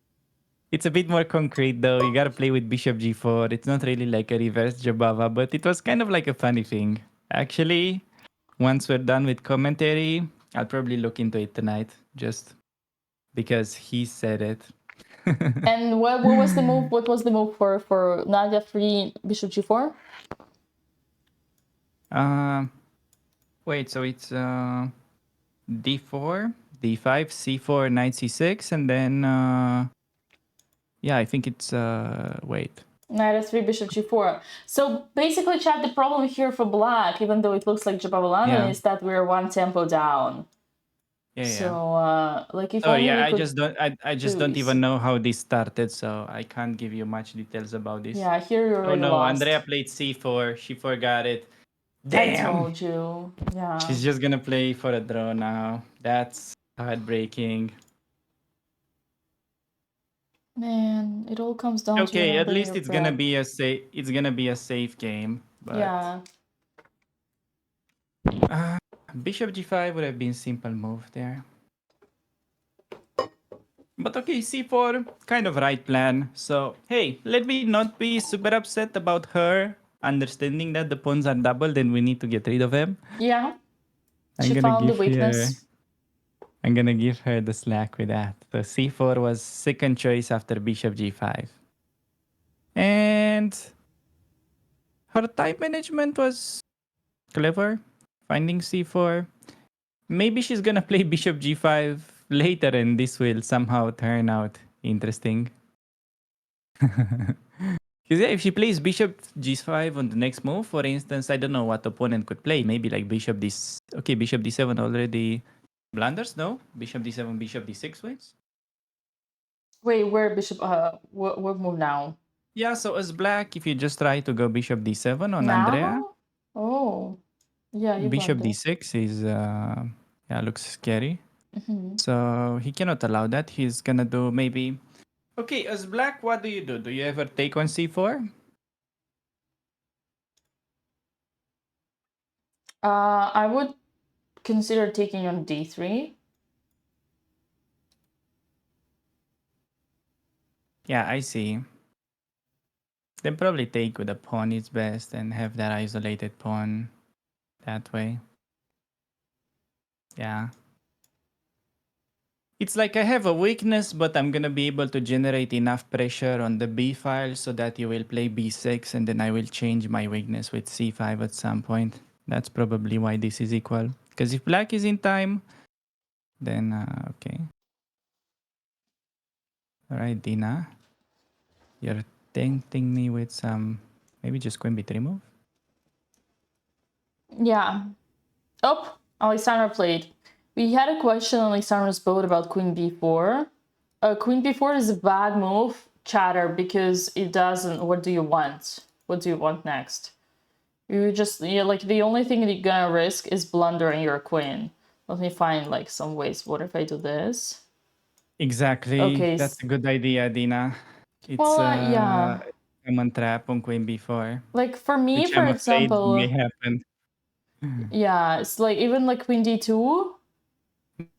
a bit more concrete though. You gotta play with Bishop G4. It's not really like a reverse Jabava, but it was kind of like a funny thing. Actually, once we're done with commentary, I'll probably look into it tonight just because he said it. And what was the move? What was the move for Nadia 3 Bishop G4? Wait, so it's D4, D5, C4, knight C6, and then yeah, I think it's wait. Knight f3 Bishop G4. So basically, chat, the problem here for black, even though it looks like Jabavalana, Yeah. is that we're one tempo down. Yeah, So like if oh only yeah, we I could just don't do don't this. even know how this started, so I can't give you much details about this. Yeah, here you're Oh already no, lost. Andrea played C4. She forgot it. I Damn. told you. Yeah. She's just gonna play for a draw now. That's heartbreaking. Man, it all comes down to Okay, at remembering least your it's gonna prep. be a safe. It's gonna be a safe game. But Yeah. Bishop G5 would have been simple move there. But okay, C4, kind of right plan. So hey, let me not be super upset about her understanding that the pawns are doubled and we need to get rid of them. Yeah. I'm She gonna found the give her. weakness. I'm gonna give her the slack with that. So C4 was second choice after Bishop G5. And her time management was clever. Finding C4. Maybe she's gonna play Bishop G5 later and this will somehow turn out interesting. Because yeah, if she plays Bishop G5 on the next move, for instance, I don't know what opponent could play. Maybe like Bishop D. Okay, Bishop D7 already blunders. No, Bishop D7, Bishop D6 wins. Wait, where Bishop? What move now? Yeah, so as black, if you just try to go Bishop D7 on Andrea, Now? Oh, yeah, you Bishop blunder. D6 is yeah, looks scary. Mm-hmm. So he cannot allow that. He's gonna do maybe. Okay, as black, what do you do? Do you ever take on C4? I would consider taking on D3. Yeah, I see. Then probably take with a pawn is best and have that isolated pawn that way. Yeah. It's like I have a weakness, but I'm gonna be able to generate enough pressure on the B file so that you will play B6, and then I will change my weakness with C5 at some point. That's probably why this is equal. Because if black is in time, then okay. Alright, Dina. You're tempting me with some... Maybe just queen b3 move? Yeah. Oh, Alexandra played. We had a question on Alexandra's boat about queen b4. Queen b4 is a bad move, chatter, because it doesn't... What do you want? What do you want next? Like, the only thing that you're gonna risk is blundering your queen. Let me find, like, some ways. What if I do this? Exactly. Okay. That's a good idea, Dina. It's Well, yeah. a common trap on queen b4, Like, for me, which for I'm afraid may example, happen. yeah, it's like, even like queen d2,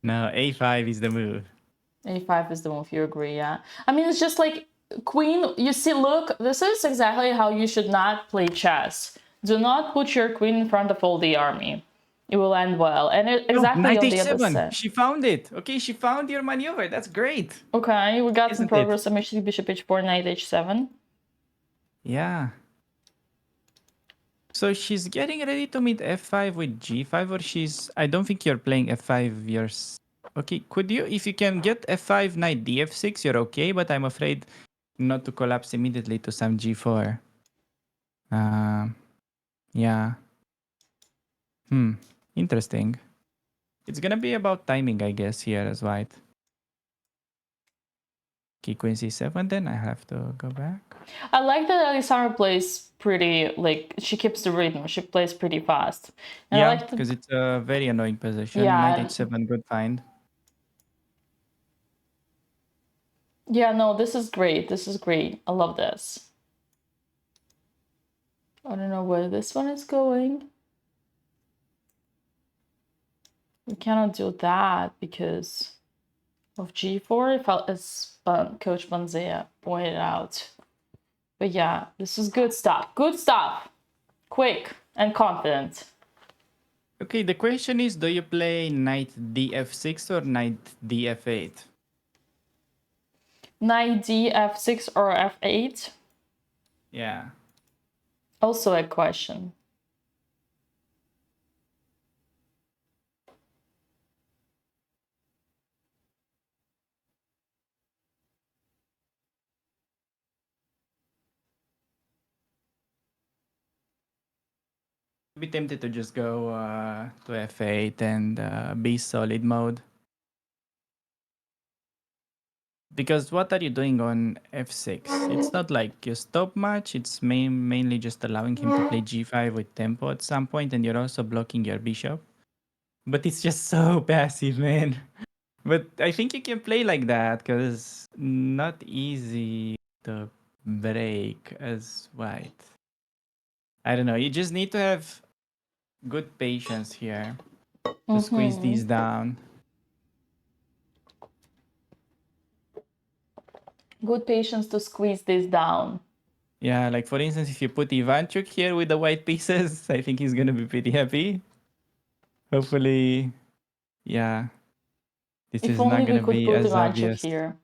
No, a5 is the move. a5 is the move, you agree, yeah. I mean, it's just like, queen, you see, look, this is exactly how you should not play chess. Do not put your queen in front of all the army. It will end well. And exactly Knight on the other h7. side. She found it. Okay, she found your maneuver. That's great. Okay, we got some Isn't it? progress. I'm actually bishop h4, knight h7. Yeah. So she's getting ready to meet f5 with g5, or she's... I don't think you're playing f5 yours. Okay, could you... If you can get f5, knight df6, you're okay, but I'm afraid not to collapse immediately to some g4. Yeah. Interesting. It's gonna be about timing, I guess, here as white. Okay, queen c7, then I have to go back. I like that Alexandra plays pretty, like, she keeps the rhythm. She plays pretty fast. And I Yeah, like because it's a very annoying position. Yeah. Knight h7, good find. Yeah, no, this is great. This is great. I love this. I don't know where this one is going. We cannot do that because of g4, as Coach Banzea pointed out. But yeah, this is good stuff. Good stuff. Quick and confident. Okay, the question is, do you play knight df6 or knight df8? Knight d f6 or f8? Yeah. Also a question. I'd be tempted to just go to f8 and be solid mode. Because what are you doing on f6? It's not like you stop much. It's mainly just allowing him to play g5 with tempo at some point, and you're also blocking your bishop. But it's just so passive, man. But I think you can play like that because not easy to break as white. I don't know. You just need to have good patience here to squeeze these down. Good patience to squeeze this down. Yeah, like for instance, if you put Ivanchuk here with the white pieces, I think he's gonna be pretty happy. Hopefully, yeah. This If is only not we gonna could be put as Ivanchuk obvious. here.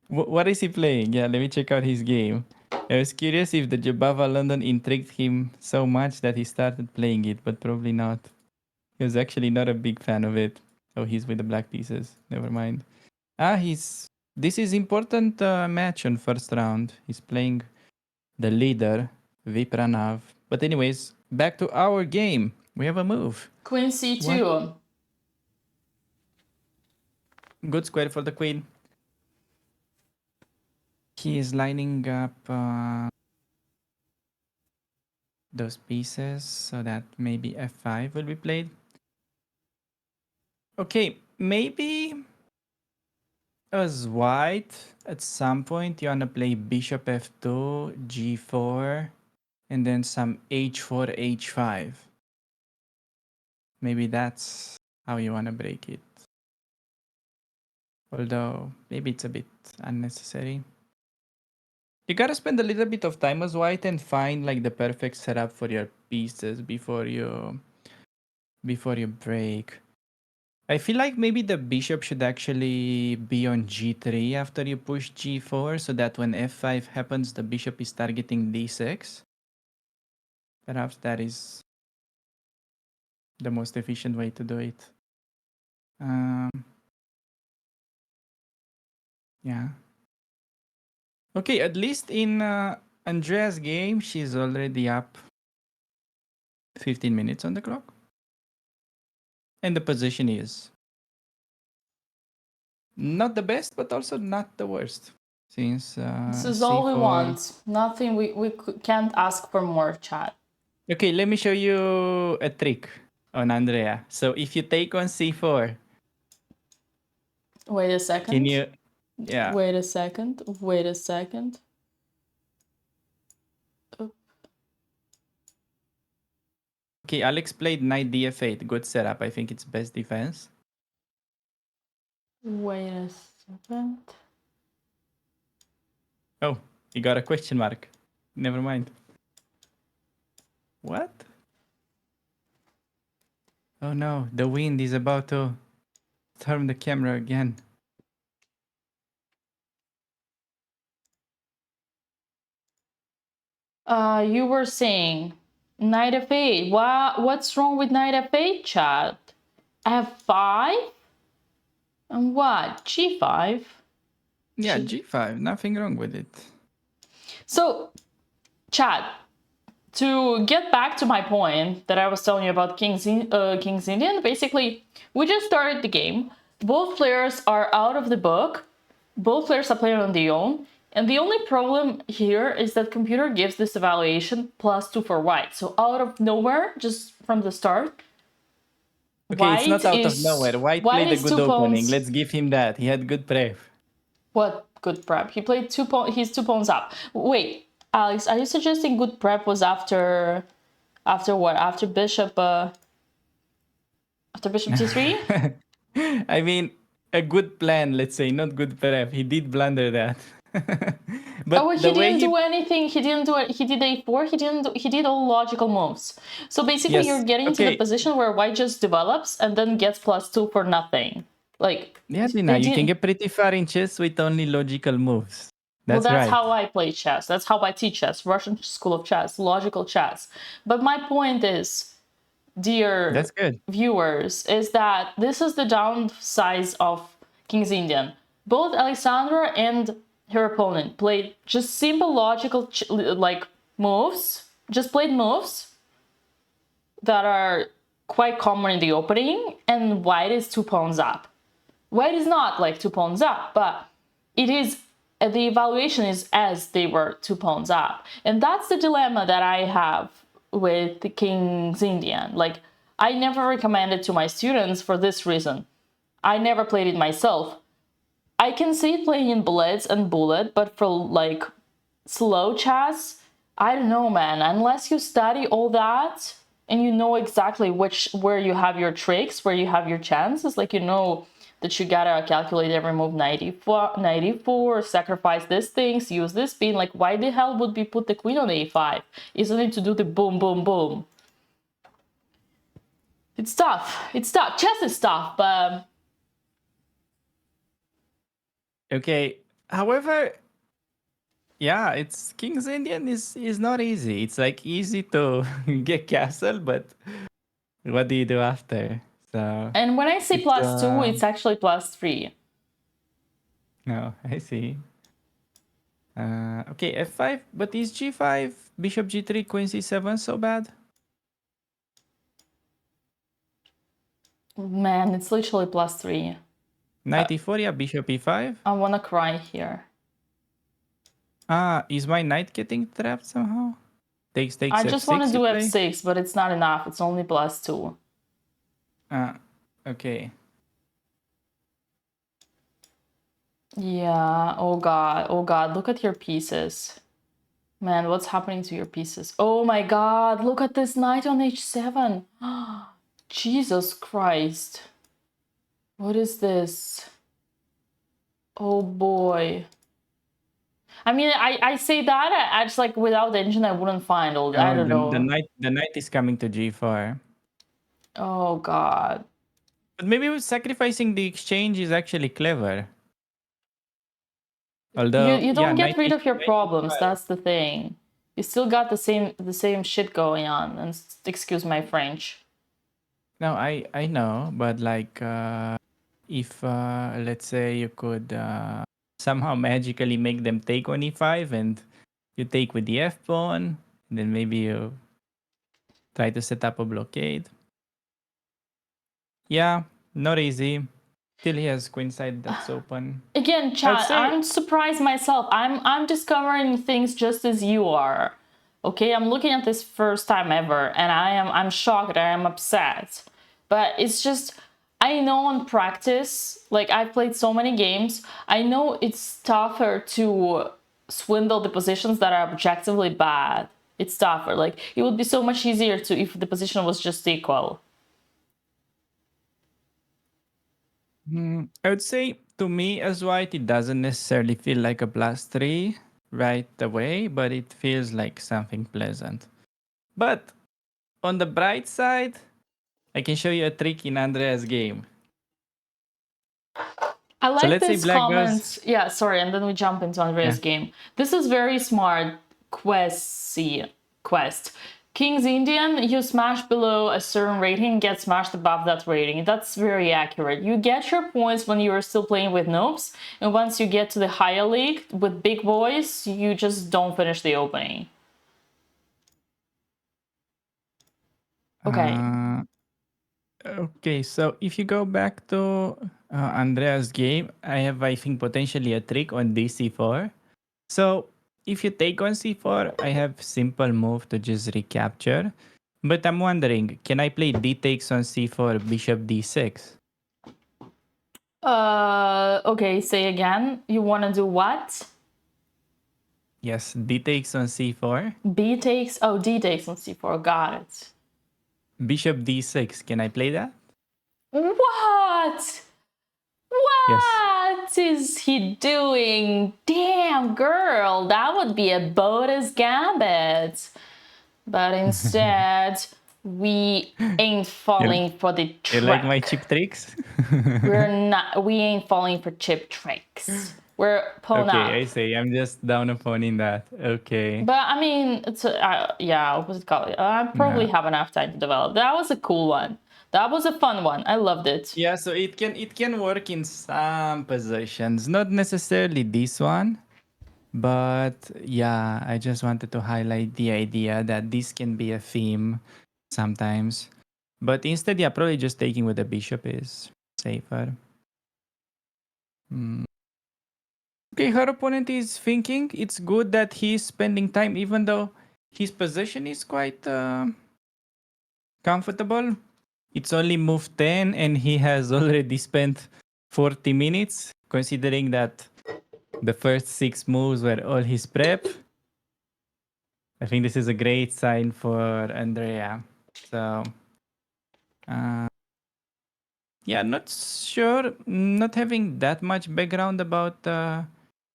What is he playing? Yeah, let me check out his game. I was curious if the Jabava London intrigued him so much that he started playing it, but probably not. He was actually not a big fan of it. Oh, he's with the black pieces. Never mind. This is important match on first round. He's playing the leader, Vipranav. But anyways, back to our game. We have a move. Queen c2. What? Good square for the queen. He is lining up those pieces so that maybe f5 will be played. Okay, maybe as white at some point you wanna play bishop f2, g4, and then some h4, h5. Maybe that's how you wanna break it. Although maybe it's a bit unnecessary. You gotta spend a little bit of time as white and find like the perfect setup for your pieces before you before you break. I feel like maybe the bishop should actually be on g3 after you push g4, so that when f5 happens, the bishop is targeting d6. Perhaps that is the most efficient way to do it. Yeah. Okay, at least in Andrea's game, she's already up 15 minutes on the clock. And the position is not the best, but also not the worst. Since This is all we C4. want. Nothing, we can't ask for more, chat. Okay, let me show you a trick on Andrea. So if you take on c4, Wait a second. can you... Yeah. Wait a second. Wait a second. Okay, Alex played knight df8. Good setup. I think it's best defense. Wait a second. Oh, he got a question mark. Never mind. What? Oh no, the wind is about to turn the camera again. You were saying knight f8. What's wrong with knight f8, chat? f5? And what? g5? Yeah, g5. Nothing wrong with it. So, chat, to get back to my point that I was telling you about King's Indian, basically, we just started the game. Both players are out of the book. Both players are playing on their own. And the only problem here is that computer gives this evaluation +2 for white. So out of nowhere, just from the start, Okay, it's not out of nowhere. White played a is good 2 opening. pawns. Let's give him that. He had good prep. What good prep? He played he's 2 pawns up. Wait, Alex, are you suggesting good prep was after what? After bishop d3? I mean, a good plan, let's say, not good prep. He did blunder that. But Oh, he the way didn't do anything. He didn't do it. He did a4. He did all logical moves. So basically, Yes, you're getting to the okay. position where white just develops and then gets +2 for nothing. Like, Yeah, they Dina, you can didn't- get pretty far in chess with only logical moves. well, That's that's right. how I play chess. That's how I teach chess. Russian School of Chess, logical chess. But my point is, dear That's good. viewers, is that this is the downside of King's Indian. Both Alexandra and her opponent played just simple logical moves, just played moves that are quite common in the opening, and white is 2 pawns up. White is not like 2 pawns up, but it is, the evaluation is as they were 2 pawns up. And that's the dilemma that I have with the King's Indian. Like, I never recommend it to my students for this reason. I never played it myself. I can see it playing in blitz and bullet, but for like slow chess, I don't know, man. Unless you study all that and you know exactly where you have your tricks, where you have your chances, like you know that you gotta calculate every move 94, sacrifice these things, use this pin. Like, why the hell would we put the queen on a5? Isn't it to do the boom, boom, boom? It's tough. It's tough. Chess is tough, but Okay. However, yeah, it's King's Indian is not easy. It's like easy to get castle, but what do you do after? So and when I say +2, it's actually +3. no, I see. Okay, f5, but is g5, bishop g3, queen c7 so bad? Man, it's literally +3. Knight e4, yeah, bishop e5. I wanna cry here. Is my knight getting trapped somehow? Takes I just f6, want to do you play? f6, but it's not enough. It's only +2. Okay. Yeah, oh god, look at your pieces. Man, what's happening to your pieces? Oh my god, look at this knight on h7. Jesus Christ. What is this? Oh boy. I mean, I say that, I just like without the engine I wouldn't find all that. I don't know. The knight is coming to g4. Oh God. But maybe sacrificing the exchange is actually clever. Although, You yeah, don't get rid of your 95. problems. That's the thing. You still got the same shit going on. And excuse my French. No, I know, but like, if let's say you could somehow magically make them take on e5 and you take with the f pawn, then maybe you try to set up a blockade. Yeah, not easy. Still he has queenside that's open. Again, I would chat, say I'm surprised myself. I'm discovering things just as you are. Okay, I'm looking at this first time ever and I'm shocked, I am upset. But it's just I know on practice, like I've played so many games, I know it's tougher to swindle the positions that are objectively bad. It's tougher. Like it would be so much easier to if the position was just equal. I would say to me as white, it doesn't necessarily feel like a +3 right away, but it feels like something pleasant. But on the bright side, I can show you a trick in Andrea's game. I So like let's say this black goes. comment. Yeah, sorry, and then we jump into Andrea's Yeah. game. This is very smart quest. King's Indian, you smash below a certain rating, get smashed above that rating. That's very accurate. You get your points when you are still playing with noobs, and once you get to the higher league with big boys, you just don't finish the opening. Okay. Okay, so if you go back to Andrea's game, I have, I think, potentially a trick on DC4. So if you take on C4, I have simple move to just recapture. But I'm wondering, can I play D takes on C4, bishop D6? Okay, say again. You want to do what? Yes, D takes on C4, B takes, oh, D takes on C4, got it. bishop D6. Can I play that? What? Yes. What is he doing? Damn, girl, that would be a Botez gambit. But instead, we ain't falling for the You like my trick. cheap tricks? We ain't falling for cheap tricks. We're pawn Okay, I up. say I'm just down upon in that. Okay. But I mean, it's yeah, what's it called? I probably Yeah. have enough time to develop. That was a cool one. That was a fun one. I loved it. Yeah, so it can work in some positions, not necessarily this one, but yeah, I just wanted to highlight the idea that this can be a theme sometimes. But instead, yeah, probably just taking with the bishop is safer. Okay, her opponent is thinking it's good that he's spending time, even though his position is quite comfortable. It's only move 10 and he has already spent 40 minutes, considering that the first 6 moves were all his prep. I think this is a great sign for Andrea. So, yeah, not sure, not having that much background about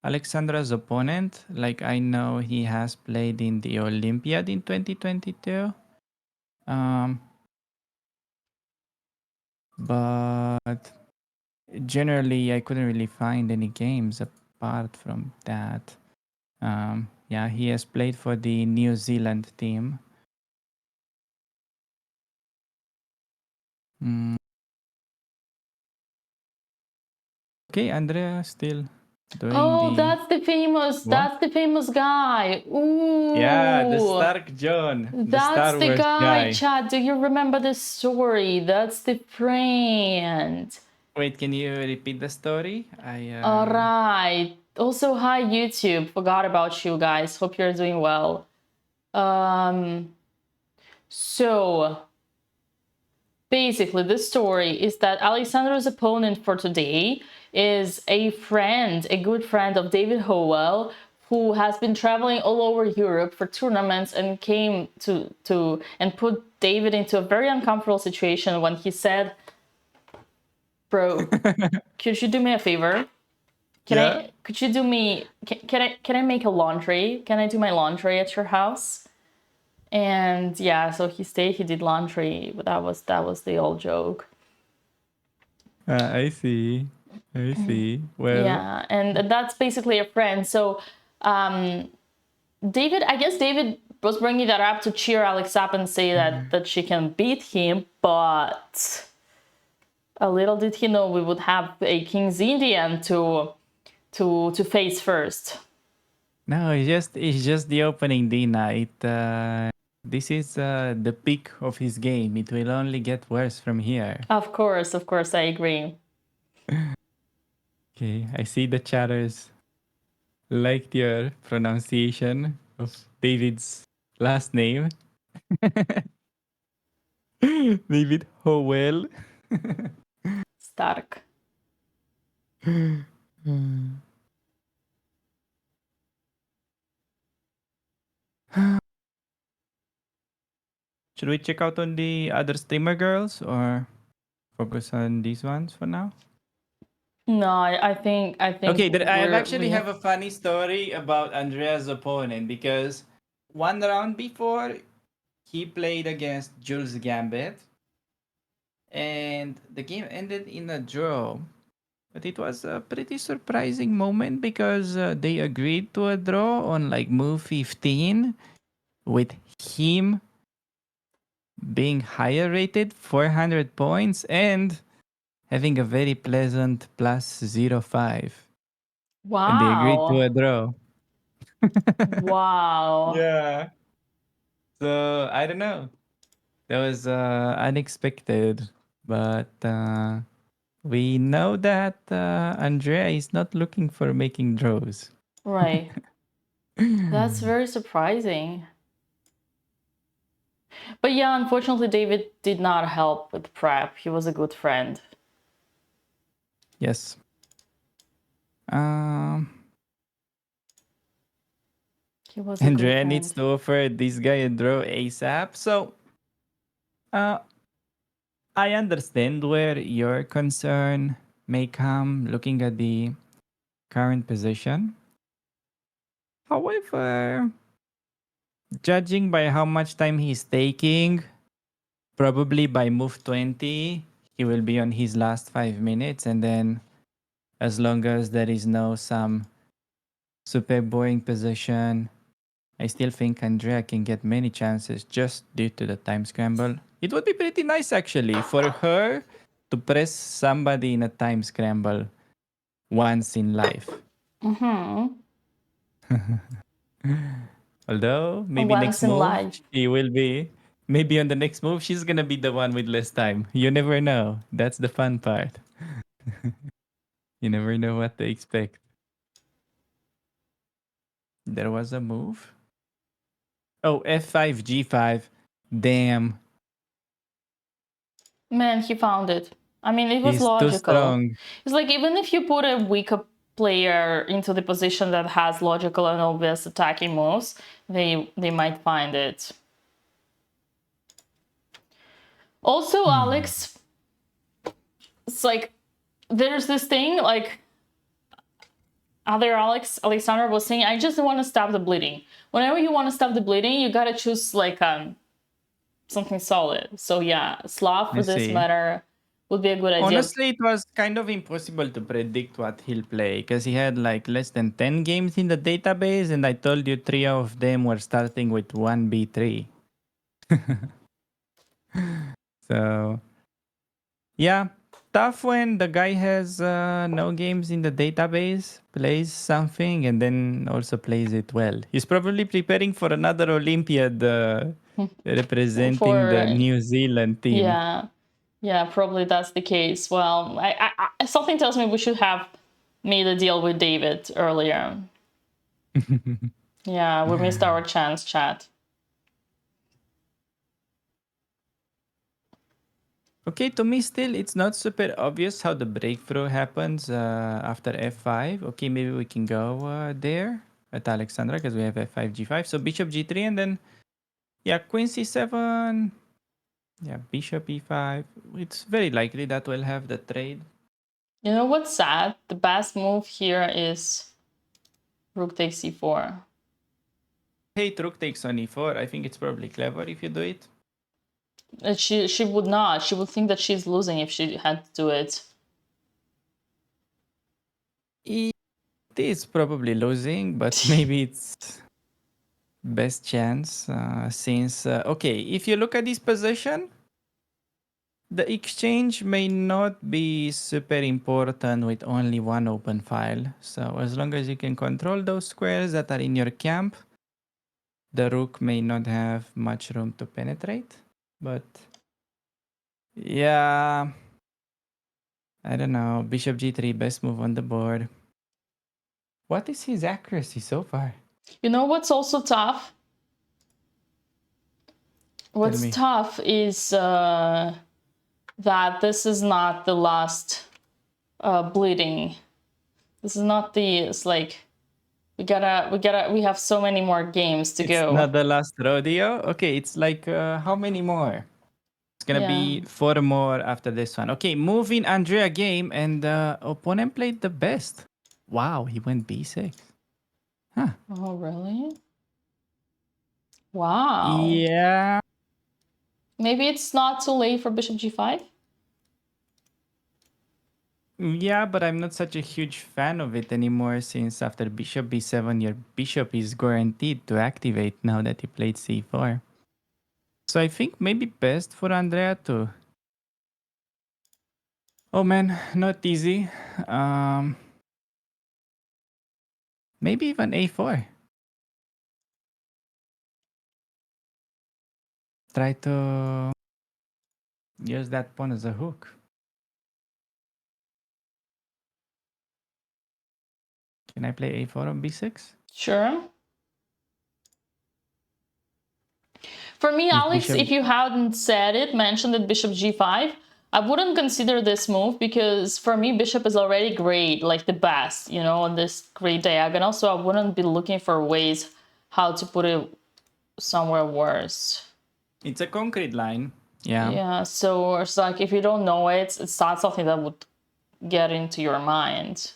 Alexandra's opponent. Like, I know he has played in the Olympiad in 2022. But generally, I couldn't really find any games apart from that. Yeah, he has played for the New Zealand team. Okay, Andrea still doing Oh, the what? that's the famous guy. Yeah, the Ooh. Stark John, the That's Star the Wars guy, guy. Chad. Do you remember the story? That's the friend. Wait, can you repeat the story? All right. Also, hi YouTube. Forgot about you guys. Hope you're doing well. So basically, the story is that Alexandra's opponent for today is a friend, a good friend of David Howell, who has been traveling all over Europe for tournaments and came to and put David into a very uncomfortable situation when he said, "Bro, could you do me a favor? Yeah. Could you do me? Can I make a laundry? Can I do my laundry at your house?" And yeah, so he stayed, he did laundry, but that was the old joke. I see. I see. Well, Yeah, and that's basically a friend. So David, I guess David was bringing that up to cheer Alex up and say that she can beat him, but a little did he know we would have a King's Indian to face first. no, it's just the opening, Dina. This is the peak of his game. It will only get worse from here. Of course, I agree. Okay, I see the chatters liked your pronunciation of David's last name. David Howell. Stark. Should we check out on the other streamer girls or focus on these ones for now? No, I think Okay, I we actually have a funny story about Andrea's opponent because one round before he played against Jules Gambit and the game ended in a draw. But it was a pretty surprising moment because they agreed to a draw on like move 15 with him being higher rated, 400 points, and having a very pleasant plus 0.5. And they agreed to a Wow. draw. Wow. Yeah. So I don't know. That was unexpected. But we know that Andrea is not looking for making draws. Right. That's very surprising. But yeah, unfortunately, David did not help with prep. He was a good friend. Yes. He was a good Andrea friend. needs to offer this guy a draw ASAP. So I understand where your concern may come looking at the current position. However, judging by how much time he's taking, probably by move 20, he will be on his last 5 minutes. And then, as long as there is no some super boring position, I still think Andrea can get many chances just due to the time scramble. It would be pretty nice actually for her to press somebody in a time scramble once in life. Although maybe Once next in move life. she will be, maybe on the next move she's gonna be the one with less time. You never know. That's the fun part. You never know what to expect. There was a move. Oh, F5, G5. Damn. Man, he found it. I mean, it was He's too logical. strong. It's like even if you put a weaker player into the position that has logical and obvious attacking moves, they might find it. Also, Alex, it's like there's this thing like Alexander was saying, I just want to stop the bleeding. Whenever you want to stop the bleeding, you gotta choose like something solid. So yeah, Slav for this matter would be a good idea. Honestly, it was kind of impossible to predict what he'll play because he had like less than 10 games in the database, and I told you 3 of them were starting with 1B3. So, yeah, tough when the guy has no games in the database, plays something, and then also plays it well. He's probably preparing for another Olympiad representing the New Zealand team. Yeah, probably that's the case. Well, I something tells me we should have made a deal with David earlier. Yeah, we missed our chance, chat. Okay, to me still, it's not super obvious how the breakthrough happens after f5. Okay, maybe we can go there at Alexandra because we have f5, g5. So bishop g3 and then, yeah, queen c7. Yeah, bishop e5. It's very likely that we'll have the trade. You know what's sad? The best move here is rook takes c4. hate rook takes on e4. I think it's probably clever if you do it. She would not. She would think that she's losing if she had to do it. It is probably losing, but maybe it's best chance since okay, if you look at this position, the exchange may not be super important with only one open file. So as long as you can control those squares that are in your camp, the rook may not have much room to penetrate. But yeah, I don't know. Bishop g3, best move on the board. What is his accuracy so far? You know what's also tough? What's tough is that this is not the last bleeding. This is not the. It's like we have so many more games to go. It's not the last rodeo. Okay, it's like how many more? It's gonna be 4 more after this one. Okay, moving Andrea game, and opponent played the best. Wow, he went b6. Huh. Oh really? Wow. Yeah. Maybe it's not too late for bishop g5. Yeah, but I'm not such a huge fan of it anymore since after bishop b7, your bishop is guaranteed to activate now that he played c4. So I think maybe best for Andrea to... Oh man, not easy. Maybe even a4. Try to use that pawn as a hook. Can I play a4 on b6? Sure. For me, Alex, if you hadn't said it, mentioned it, bishop g5, I wouldn't consider this move because for me, bishop is already great, like the best, you know, on this great diagonal. So I wouldn't be looking for ways how to put it somewhere worse. It's a concrete line. Yeah. Yeah, so it's like if you don't know it, it's not something that would get into your mind.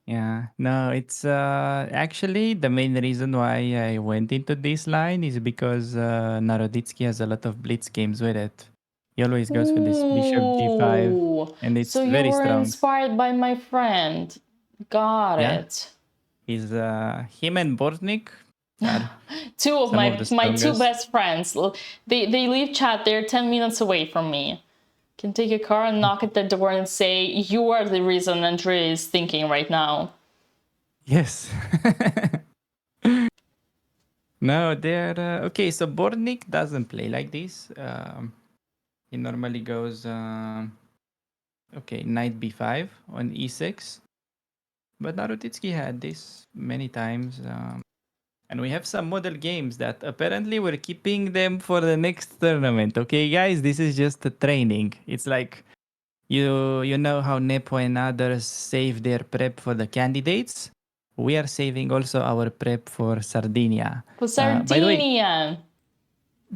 Yeah, no, it's actually the main reason why I went into this line is because Naroditsky has a lot of blitz games with it. He always goes for this bishop g5, and it's so very you were strong. inspired by my friend. Got it. He's him and Bortnik are two of my two strongest. best friends. They leave chat. They're 10 minutes away from me. Can take a car and knock at the door and say, you are the reason Andrea is thinking right now. Yes. No, they're okay. So Bortnik doesn't play like this. He normally goes okay, knight b5 on e6. But Narutitsky had this many times. And we have some model games that apparently we're keeping them for the next tournament. Okay, guys, this is just a training. It's like you know how Nepo and others save their prep for the candidates. We are saving also our prep for Sardinia. For Sardinia. By the way,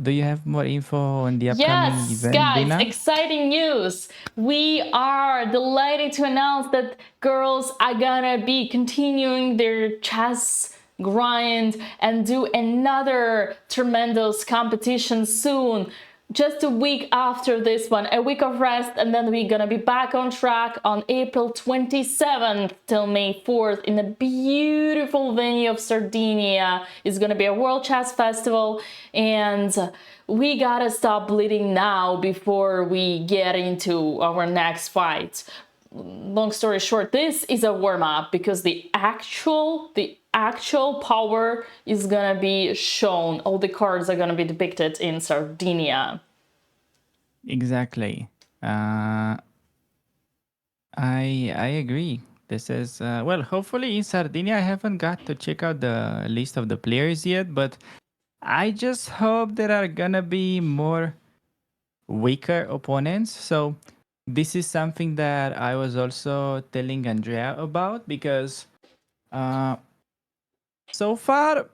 do you have more info on the upcoming event? Yes, guys, Dina? exciting news. We are delighted to announce that girls are gonna be continuing their chess grind and do another tremendous competition soon. Just a week after this one, a week of rest, and then we're gonna be back on track on April 27th till May 4th in a beautiful venue of Sardinia. It's gonna be a World Chess Festival, and we gotta stop bleeding now before we get into our next fight. Long story short, this is a warm-up because the actual power is gonna be shown. All the cards are gonna be depicted in Sardinia. Exactly. I agree. This is well, hopefully in Sardinia I haven't got to check out the list of the players yet, but I just hope there are gonna be more weaker opponents. So this is something that I was also telling Andrea about because so far,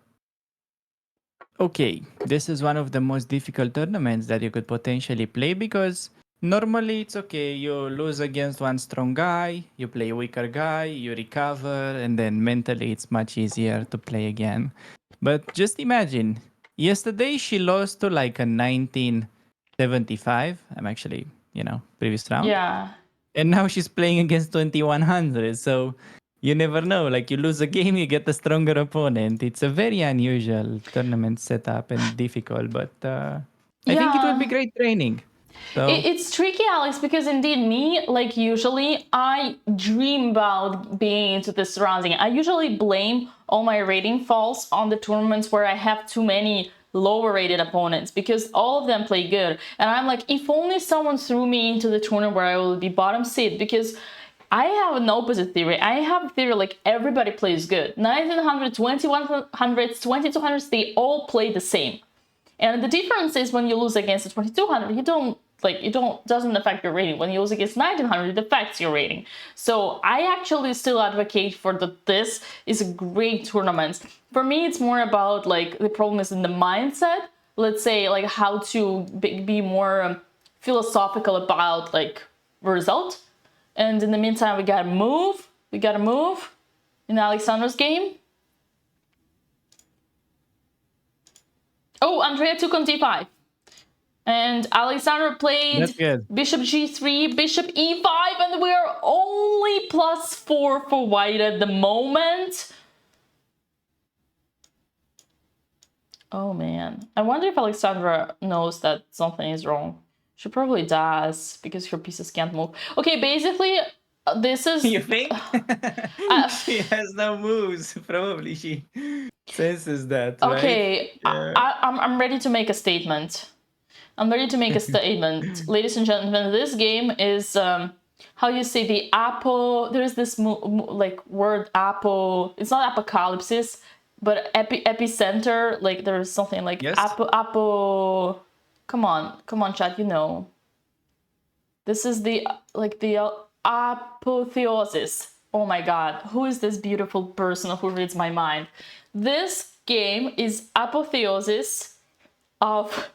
okay, this is one of the most difficult tournaments that you could potentially play because normally it's okay, you lose against one strong guy, you play a weaker guy, you recover, and then mentally it's much easier to play again. But just imagine, yesterday she lost to like a 1975. I'm actually, previous round. Yeah. And now she's playing against 2100. So you never know. Like you lose a game, you get a stronger opponent. It's a very unusual tournament setup and difficult, but I think it would be Yeah. great training. So It's tricky, Alex, because indeed me, like usually, I dream about being into this surrounding. I usually blame all my rating falls on the tournaments where I have too many lower rated opponents because all of them play good. And I'm like, if only someone threw me into the tournament where I will be bottom seed, because I have an opposite theory. I have a theory like everybody plays good. 1900, 2100s, 2200s, they all play the same. And the difference is when you lose against the 2200, doesn't affect your rating. When you lose against 1900, it affects your rating. So I actually still advocate for this is a great tournament. For me, it's more about like the problem is in the mindset. Let's say like how to be more philosophical about like result. And in the meantime, we gotta move. In Alexander's game. Oh, Andrea took on d5. And Alexander played that's good. bishop g3, bishop e5, and we're only +4 for white at the moment. Oh man. I wonder if Alexandra knows that something is wrong. She probably does, because her pieces can't move. Okay, basically, this is... You think? She has no moves. Probably she senses that, right? Okay, I'm ready to make a statement. Ladies and gentlemen, this game is, how you say the apo, there's this like word apo, it's not apocalypse, but epicenter, like there's something like Yes. come on chat, you know. This is the apotheosis. Oh my god, who is this beautiful person who reads my mind? This game is apotheosis of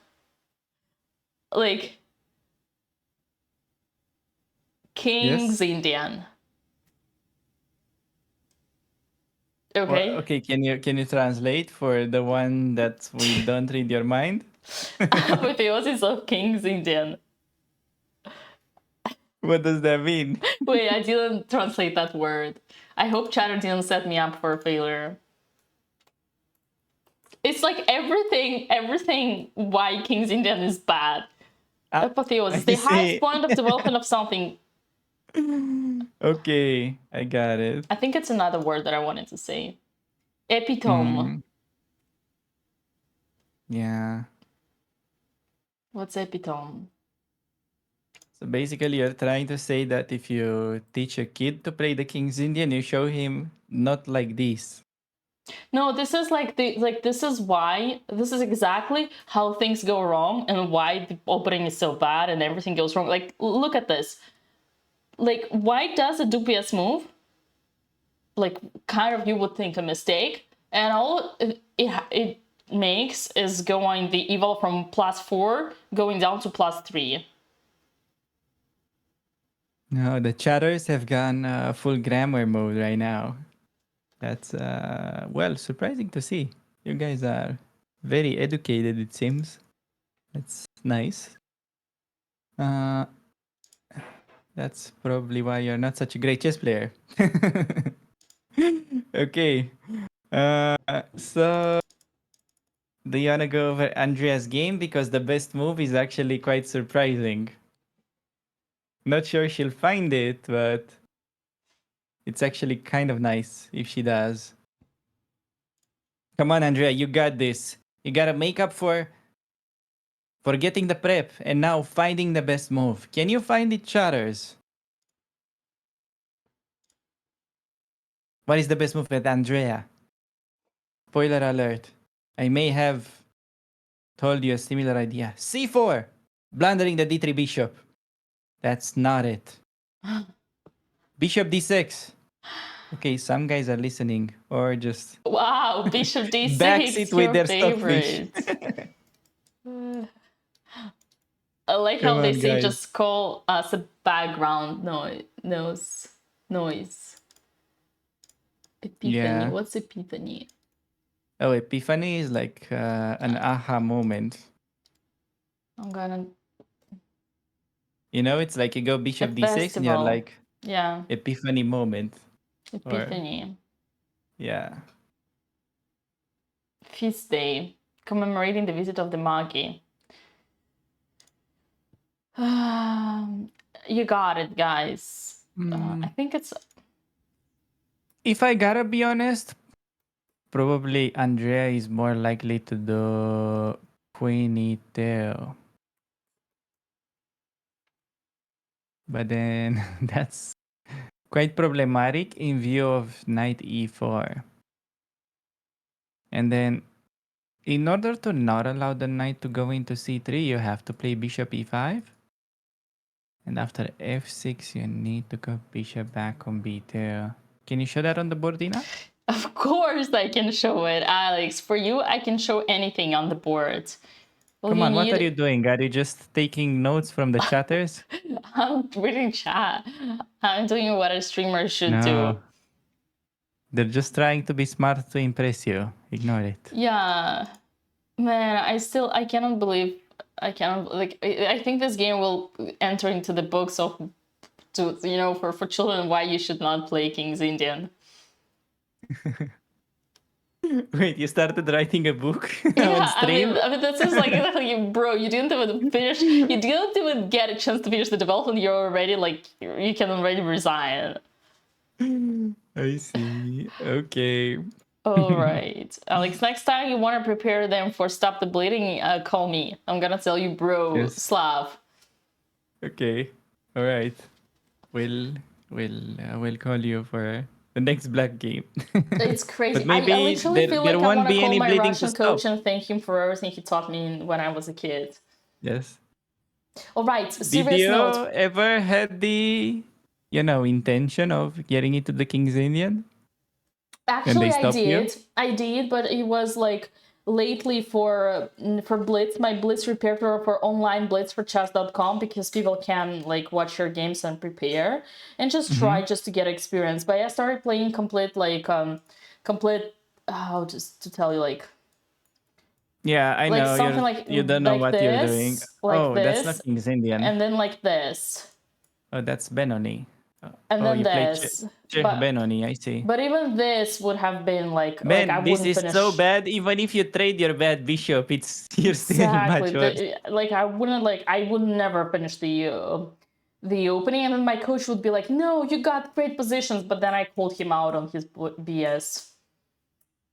like King's Indian. Okay. Well, okay, can you translate for the one that we don't read your mind? Apotheosis of King's Indian. What does that mean? Wait, I didn't translate that word. I hope Chatter didn't set me up for failure. It's like everything why King's Indian is bad. Apotheosis, the highest point of development of something. Okay, I got it. I think it's another word that I wanted to say. Epitome. Yeah. What's epitome? So basically, you're trying to say that if you teach a kid to play the King's Indian, you show him not like this. No, this is this is exactly how things go wrong and why the opening is so bad and everything goes wrong. Like, look at this. Like, white does a dubious move. Like, kind of you would think a mistake. And all it makes is going the eval from +4 going down to +3. No, the chatters have gone full grammar mode right now. That's, well, surprising to see. You guys are very educated, it seems. That's nice. That's probably why you're not such a great chess player. Okay. So do you wanna go over Andrea's game? Because the best move is actually quite surprising. Not sure she'll find it, but it's actually kind of nice if she does. Come on, Andrea, you got this. You gotta make up for getting the prep and now finding the best move. Can you find it, chatters? What is the best move with Andrea? Spoiler alert. I may have told you a similar idea. C4! Blundering the d3 bishop. That's not it. Bishop d6. Okay, some guys are listening or just Wow, bishop d6. backseat with their favorite. stockfish. I like Come how they on, say guys. just call us a background noise. Epiphany. Yeah. What's epiphany? Oh, epiphany is like an aha moment. I'm gonna You know, it's like you go bishop d6 and you're festival. like Yeah, epiphany moment. Or Epiphany. yeah. Feast day. Commemorating the visit of the Magi. You got it, guys. I think it's... If I gotta be honest, probably Andrea is more likely to do Queenie Tail. But then that's quite problematic in view of knight e4. And then in order to not allow the knight to go into c3, you have to play bishop e5. And after f6, you need to go bishop back on b2. Can you show that on the board, Dina? Of course I can show it, Alex. For you, I can show anything on the board. Well, Come on, what are you doing? Are you just taking notes from the chatters? I'm reading chat. I'm doing what a streamer should No. do. They're just trying to be smart to impress you. Ignore it. Yeah. Man, I cannot believe, I think this game will enter into the books of, for children, why you should not play King's Indian. Wait, you started writing a book Yeah, on stream? I mean, this is like, bro, you didn't even finish, you didn't even get a chance to finish the development, you're already, you can already resign. I see. Okay. All right. Alex, next time you want to prepare them for Stop the Bleeding, call me. I'm gonna tell you, bro, Yes. Slav. Okay. All right. We'll call you for the next black game. It's crazy. But maybe I literally feel like I won't want to be call any my bleeding Russian to coach stop. and thank him for everything he taught me when I was a kid. Yes. All right, Did serious you note. ever had the, intention of getting into the King's Indian? Actually, I stopped you? did. I did, but it was like lately for Blitz, my Blitz repertoire for online Blitz for chess.com, because people can like watch your games and prepare and just try just to get experience. But I started playing just to tell you, like Yeah, I know. something like You don't know what you're doing. this, like Oh, that's not this, King's Indian. and then like this, Oh, that's Benoni. and Oh, then you played this. Chef Benoni, I see. But even this would have been like I Man, this wouldn't is finish. so bad. Even if you trade your bad bishop, you're still much Exactly. worse. I would never finish the opening, and then my coach would be like, "No, you got great positions," but then I called him out on his BS.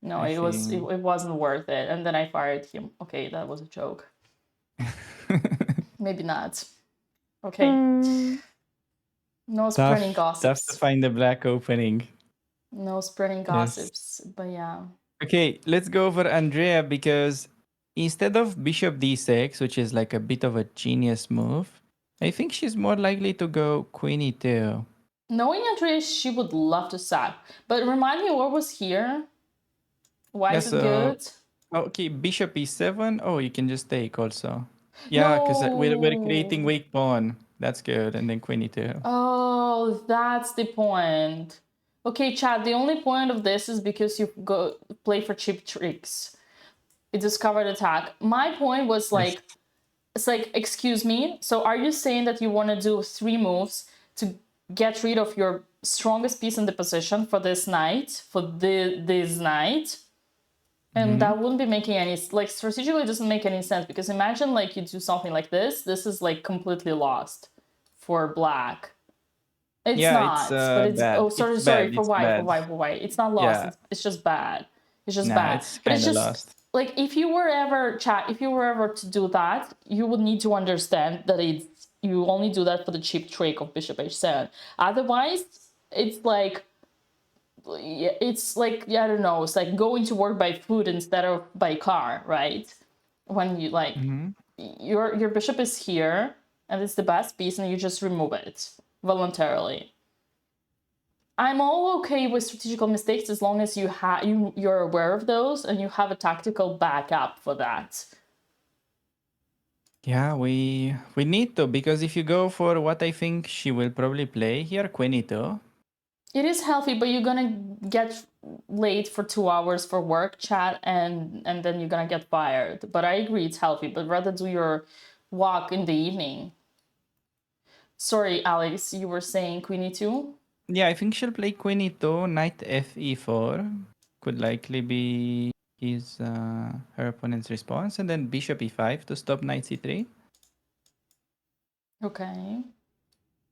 No, I it wasn't worth it, and then I fired him. Okay, that was a joke. Maybe not. Okay. No sprinting Tough gossips. to find the black opening. No sprinting gossips. But yeah. Okay, let's go over Andrea, because instead of bishop d6, which is like a bit of a genius move, I think she's more likely to go queen e2. Knowing Andrea, she would love to sack. But remind me, what was here? Why is it good? Okay, bishop e7. Oh, you can just take also. Yeah, because we're creating weak pawn. That's good. And then queen e2. Oh, that's the point. Okay, chat, the only point of this is because you go play for cheap tricks. It discovered attack. My point was like, it's like, excuse me, so are you saying that you want to do 3 moves to get rid of your strongest piece in the position for this knight, for this knight? And that wouldn't be making any, like, strategically it doesn't make any sense, because imagine like you do something like this is like completely lost for black. It's not, but it's bad. oh sorry, It's sorry, bad. for It's white, bad. for white. It's not lost. Yeah. It's just bad. It's just Nah, bad. it's But it's kinda just lost. like if you were ever to do that, you would need to understand that you only do that for the cheap trick of bishop h7. Otherwise, it's like I don't know, it's like going to work by foot instead of by car, right? When you like your bishop is here and it's the best piece and you just remove it voluntarily. I'm all okay with strategical mistakes as long as you're aware of those and you have a tactical backup for that. Yeah, we need to, because if you go for what I think she will probably play here, queen e2. It is healthy, but you're gonna get late for 2 hours for work, chat, and then you're gonna get fired. But I agree, it's healthy, but rather do your walk in the evening. Sorry, Alex, you were saying queen e2? Yeah, I think she'll play queen e2, knight fe4. Could likely be her opponent's response, and then bishop e5 to stop knight c3. Okay.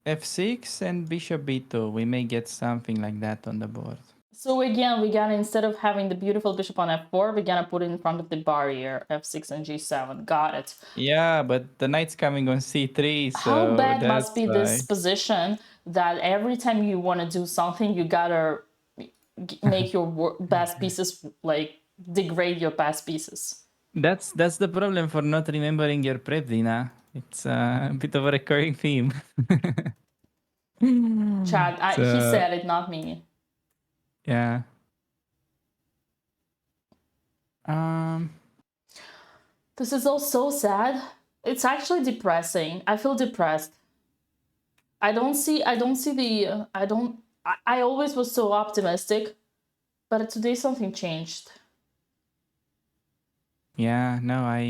f6 and bishop b2. We may get something like that on the board. So again, we gotta, instead of having the beautiful bishop on f4, we're gonna put it in front of the barrier, f6 and g7. Got it. Yeah, but the knight's coming on c3, so How bad that's must be why. this position that every time you want to do something, you gotta make your best pieces, like degrade your best pieces. That's the problem for not remembering your prep, Dina. It's a bit of a recurring theme. Chad, he So, said it, not me. yeah. This is all so sad. It's actually depressing. I feel depressed. I always was so optimistic, but today something changed. Yeah, no, I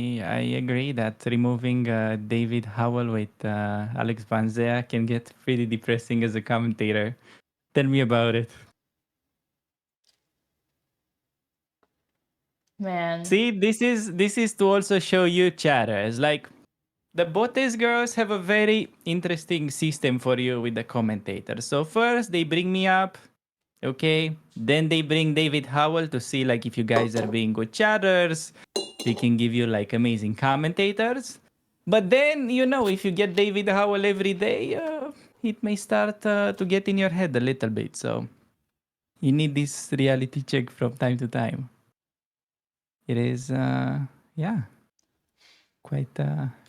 agree that removing David Howell with Alex Banzea can get pretty depressing as a commentator. Tell me about it. Man. See, this is to also show you chatters. Like, the Botes girls have a very interesting system for you with the commentators. So first they bring me up, okay? Then they bring David Howell to see like if you guys are being good chatters. They can give you like amazing commentators. But then, you know, if you get David Howell every day, it may start to get in your head a little bit. So you need this reality check from time to time. It is, yeah, quite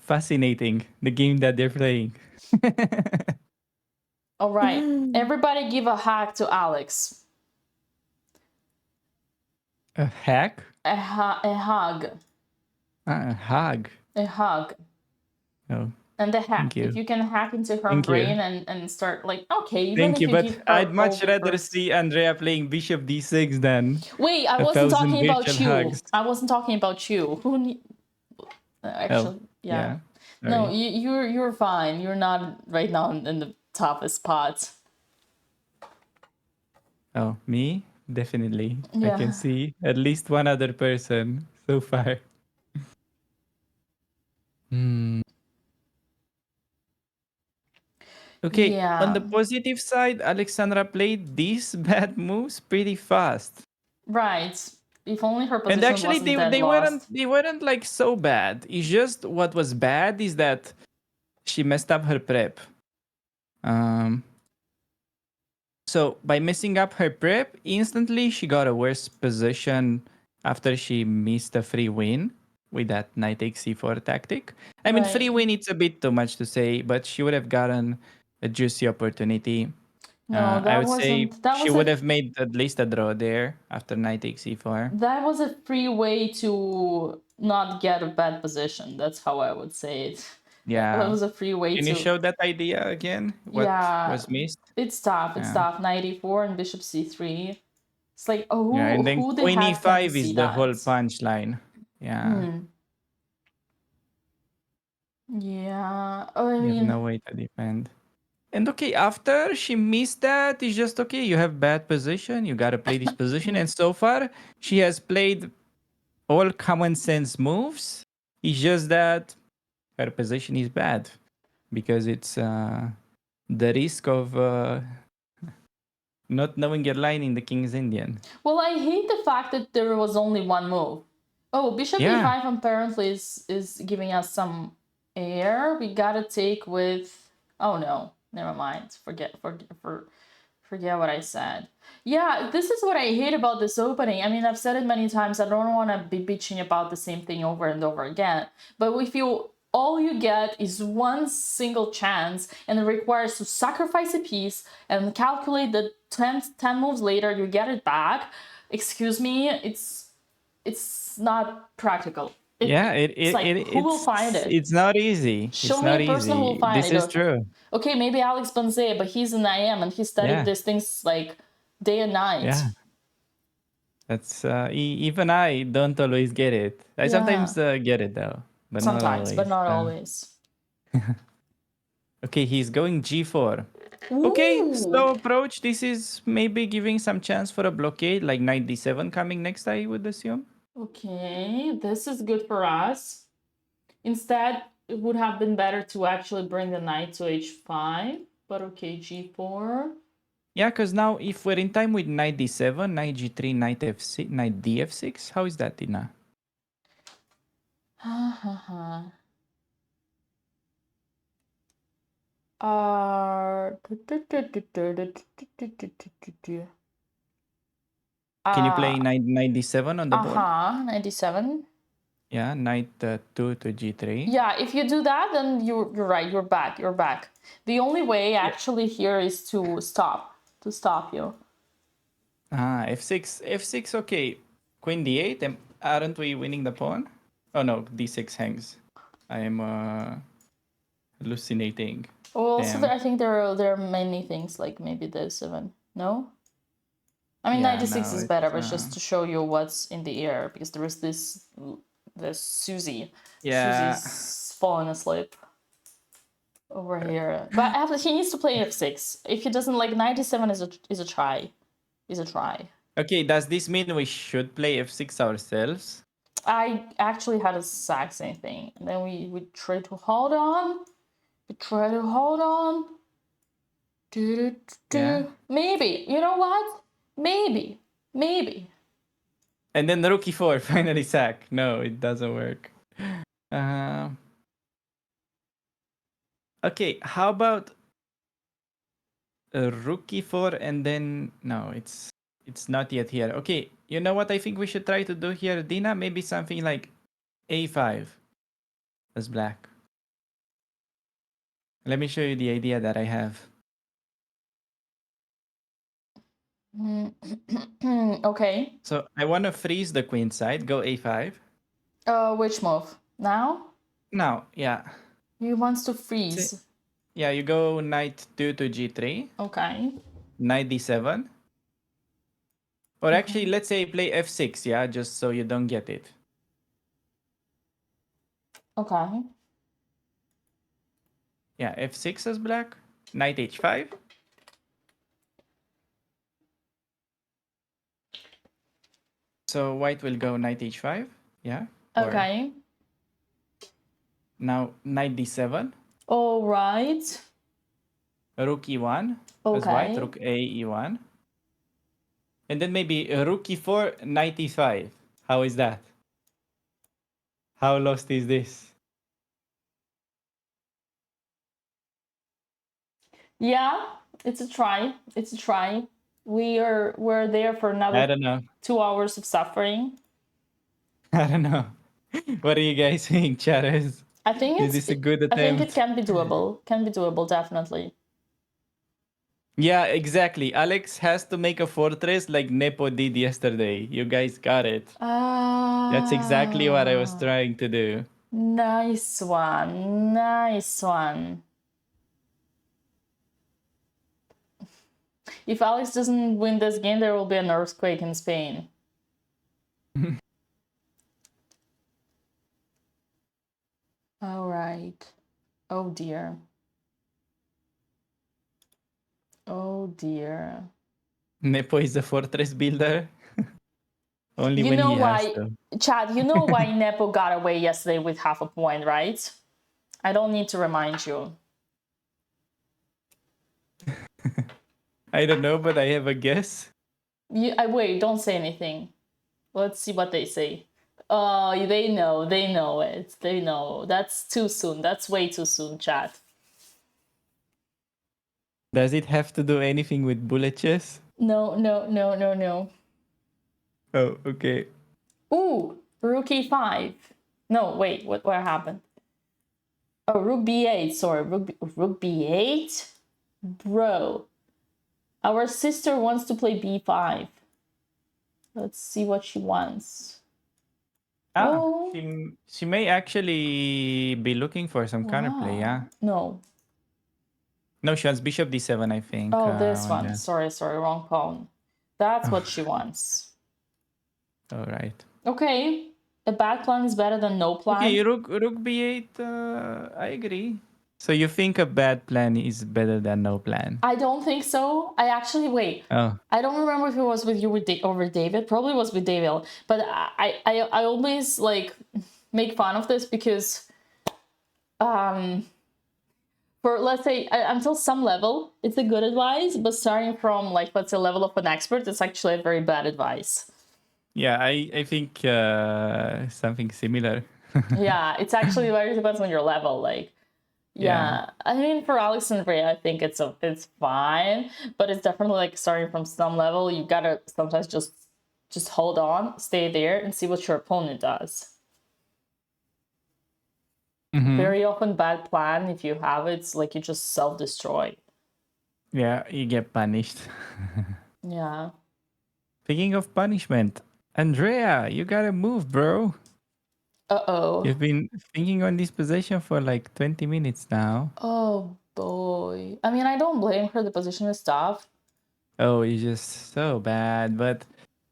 fascinating, the game that they're playing. All right, everybody give a hack to Alex. A hack? A hug. A hug. A hug. Oh, And the hack. thank you. If you can hack into her Thank brain you. and start like, okay, even Thank if you, you but give her I'd much all the rather first- see Andrea playing Bishop d6 than Wait, I a wasn't thousand talking about virtual you. hugs. I wasn't talking about you. Actually, yeah. No, Sorry. you're fine. You're not right now in the toughest spot. Oh, me? Definitely. Yeah. I can see at least one other person so far. Okay, on the Yeah. positive side, Alexandra played these bad moves pretty fast. Right. If only her position And actually wasn't that they weren't like so bad. It's just what was bad is that she messed up her prep. So by messing up her prep, instantly she got a worse position after she missed a free win with that knight takes c4 tactic. I mean, free Right. win, it's a bit too much to say, but she would have gotten a juicy opportunity. No, I that would say wasn't. That she was would a. have made at least a draw there after knight takes c4. That was a free way to not get a bad position. That's how I would say it. Yeah. That was a free way Can to. you show that idea again? What was missed? It's tough. It's Yeah. tough. Knight e4 and bishop c3. It's like, oh, Yeah, and then who the queen heck can e5 see is the that? whole punchline. Yeah. Yeah, I You have mean, no way to defend. And okay, after she missed that, it's just okay. You have bad position. You gotta play this position. And so far, she has played all common sense moves. It's just that her position is bad because it's the risk of not knowing your line in the King's Indian. well, I hate the fact that there was only one move. Oh, bishop Yeah. e5 apparently is giving us some air. We gotta take with. Oh no, never mind. Forget what I said. Yeah, this is what I hate about this opening. I mean, I've said it many times. I don't want to be bitching about the same thing over and over again. But if you all you get is one single chance and it requires to sacrifice a piece and calculate the 10 moves later you get it back. Excuse me, it's not practical. It's like, who will find it? It's not easy. Show it's me not a person easy. who will find this it. is true. Okay, maybe Alex Banzea, but he's an IM and he studied Yeah. these things like day and night. Yeah. That's even I don't always get it. I sometimes Yeah. get it though, but not Sometimes, but always. not always. Okay, he's going g4. Okay, Ooh. slow approach. This is maybe giving some chance for a blockade, like knight d7 coming next, I would assume. Okay, this is good for us. Instead, it would have been better to actually bring the knight to h5, but okay, g4. Yeah, because now if we're in time with knight d7, knight g3, knight f6, knight df6, how is that, Tina? Ha ha ha. Uh, Can you play knight d7 on the board? 97. Yeah, knight 2 to g3. Yeah, if you do that, then you're right. You're back. You're back. The only way Yeah. actually here is to stop you. Ah, f6, f6, okay. Queen d8, aren't we winning the pawn? Oh no, d6 hangs. I am hallucinating. Well, also Damn. I think there are many things like maybe this even no. I mean, Yeah, 96 no, is better, but just to show you what's in the air because there is this Susie. yeah. Susie's falling asleep over here. But after he needs to play f6. If he doesn't like 97 is a try. Is a try. Okay, does this mean we should play f6 ourselves? I actually had a exact same thing. And then we try to hold on. We try to hold on. Yeah. Maybe. You know what? Maybe. Maybe. And then the rook e4 finally sack. No, it doesn't work. Okay, how about a rook e4 and then no, it's not yet here. Okay, you know what I think we should try to do here, Dina? Maybe something like a5 as black. Let me show you the idea that I have. Okay. So I want to freeze the queen side, go a5. Which move? Now? Now, yeah. He wants to freeze. Yeah, you go knight 2 to g3, Okay. knight d7. Or actually, let's say play f6, yeah, just so you don't get it. Okay. Yeah, f6 as black, knight h5. So white will go knight h5, yeah. Or Okay. now knight d7, All right. rook e1 as white, Okay. rook a e1. And then maybe rook e4, knight e5. How is that? How lost is this? Yeah, it's a try. It's a try. We're there for I another don't know. 2 hours of suffering. I don't know. What are you guys saying, chatters? I think Is it's this a good I think it attempt? can be doable. Can be doable, definitely. Yeah, exactly. Alex has to make a fortress like Nepo did yesterday. You guys got it. That's exactly what I was trying to do. Nice one. Nice one. If Alex doesn't win this game, there will be an earthquake in Spain. All right. Oh dear. Oh dear. Nepo is a fortress builder. Only You when know he has why, to. Chad, you know why Nepo got away yesterday with half a point, right? I don't need to remind you. I don't know, but I have a guess. Wait, don't say anything. Let's see what they say. Oh, they know it. They know. That's too soon. That's way too soon, Chad. Does it have to do anything with bullet chess? No, no, no, no, no. Oh, okay. Ooh, rook e5. No, wait, what happened? Oh, rook b8, sorry, rook b8? Bro, our sister wants to play b5. Let's see what she wants. Oh. She may actually be looking for some counterplay, yeah. No. No, she wants bishop d7, I think. Oh, this on one. that. Sorry, wrong pawn. That's what she wants. All right. Okay, a bad plan is better than no plan. Okay, rook b8. I agree. So you think a bad plan is better than no plan? I don't think so. I actually wait. Oh, I don't remember if it was with you or with David. Probably was with David. But I always like make fun of this because for let's say until some level it's a good advice, but starting from like let's say level of an expert, it's actually a very bad advice. yeah. I think something similar. Yeah, it's actually very depends on your level. Like yeah, I mean for Alexandria, I think it's fine, but it's definitely like starting from some level. You gotta sometimes just hold on, stay there, and see what your opponent does. Very often, bad plan if you have it, it's like you just self destroy. Yeah, you get punished. Yeah. Speaking of punishment, Andrea, you gotta move, bro. Uh-oh. You've been thinking on this position for like 20 minutes now. Oh boy. I mean, I don't blame her. The position is tough. Oh, it's just so bad. But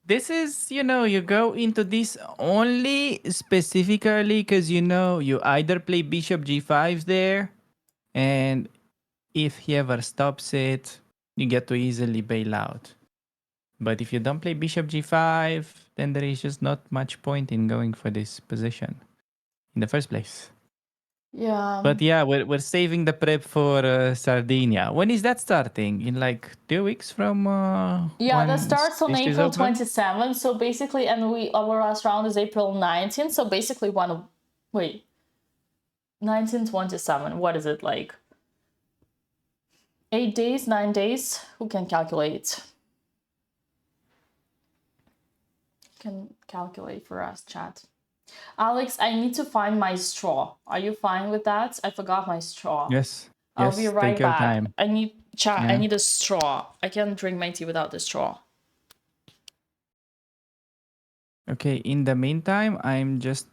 this is, you go into this only specifically because, you either play bishop g5 there, and if he ever stops it, you get to easily bail out. But if you don't play bishop g5, then there is just not much point in going for this position in the first place. Yeah. But yeah, we're saving the prep for Sardinia. When is that starting? In like 2 weeks from Yeah, that when starts on this is April open? 27th. So basically, and our last round is April 19th. So basically, 1927. What is it like? 8 days, 9 days? Who can calculate? Can calculate for us, chat. Alex, I need to find my straw. Are you fine with that? I forgot my straw. Yes. I'll be Yes. right Take your back. time. I need chat. I Yeah. need a straw. I can't drink my tea without the straw. Okay. In the meantime, I'm just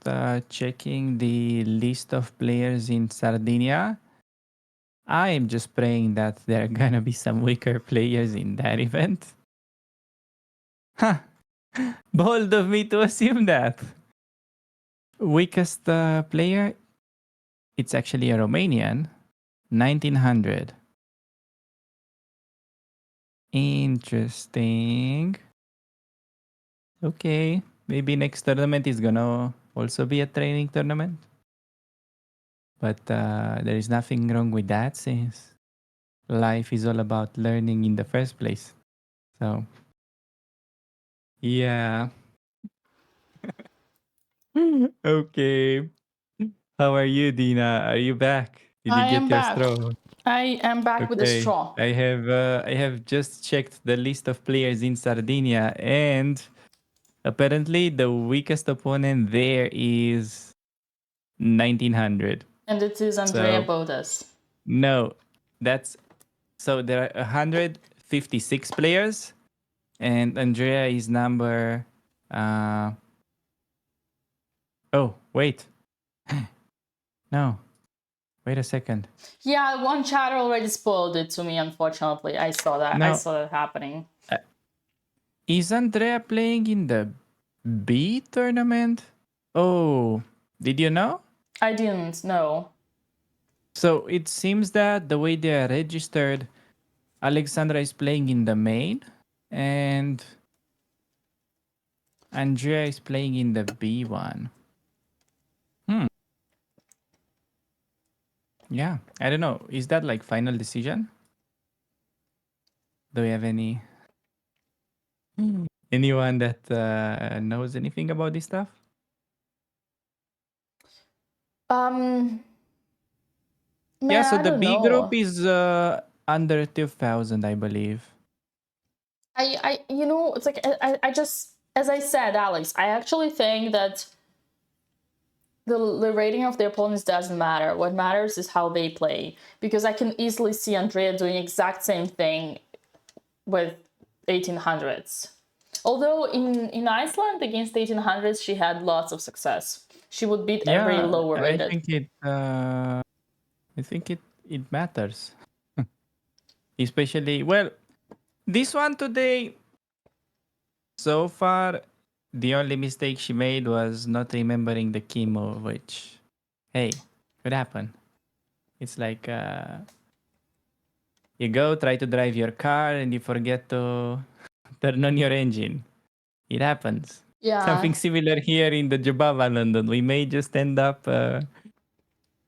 checking the list of players in Sardinia. I am just praying that there are gonna be some weaker players in that event. Huh. Bold of me to assume that. Weakest player, it's actually a Romanian, 1900. Interesting. Okay, maybe next tournament is gonna also be a training tournament. But there is nothing wrong with that since life is all about learning in the first place. So, yeah. Okay. How are you, Dina? Are you back? Did you I get am your back. straw? I am back with a Okay. straw. I have just checked the list of players in Sardinia, and apparently the weakest opponent there is 1900. And it is Andrea So Bodas. no, that's so there are 156 players, and Andrea is number. Oh wait, no, wait a second. Yeah, one chatter already spoiled it to me, unfortunately. I saw that. I No, saw that happening. is Andrea playing in the B tournament? Oh, did you know? I didn't know. So it seems that the way they are registered, Alexandra is playing in the main, and Andrea is playing in the B one. Yeah, I don't know. Is that like final decision? Do we have anyone that knows anything about this stuff? Man, Yeah, so I the don't B group know. is under 2,000, I believe. It's like I just, as I said, Alex, I actually think that the rating of the opponents doesn't matter. What matters is how they play. Because I can easily see Andrea doing exact same thing with 1800s. Although in Iceland against 1800s, she had lots of success. She would beat every Yeah, lower I rated. think it matters. Especially, well, this one today, so far, the only mistake she made was not remembering the key move, which, hey, could happen. It's like you go try to drive your car and you forget to turn on your engine. It happens. Yeah. Something similar here in the Jabava, London. We may just end up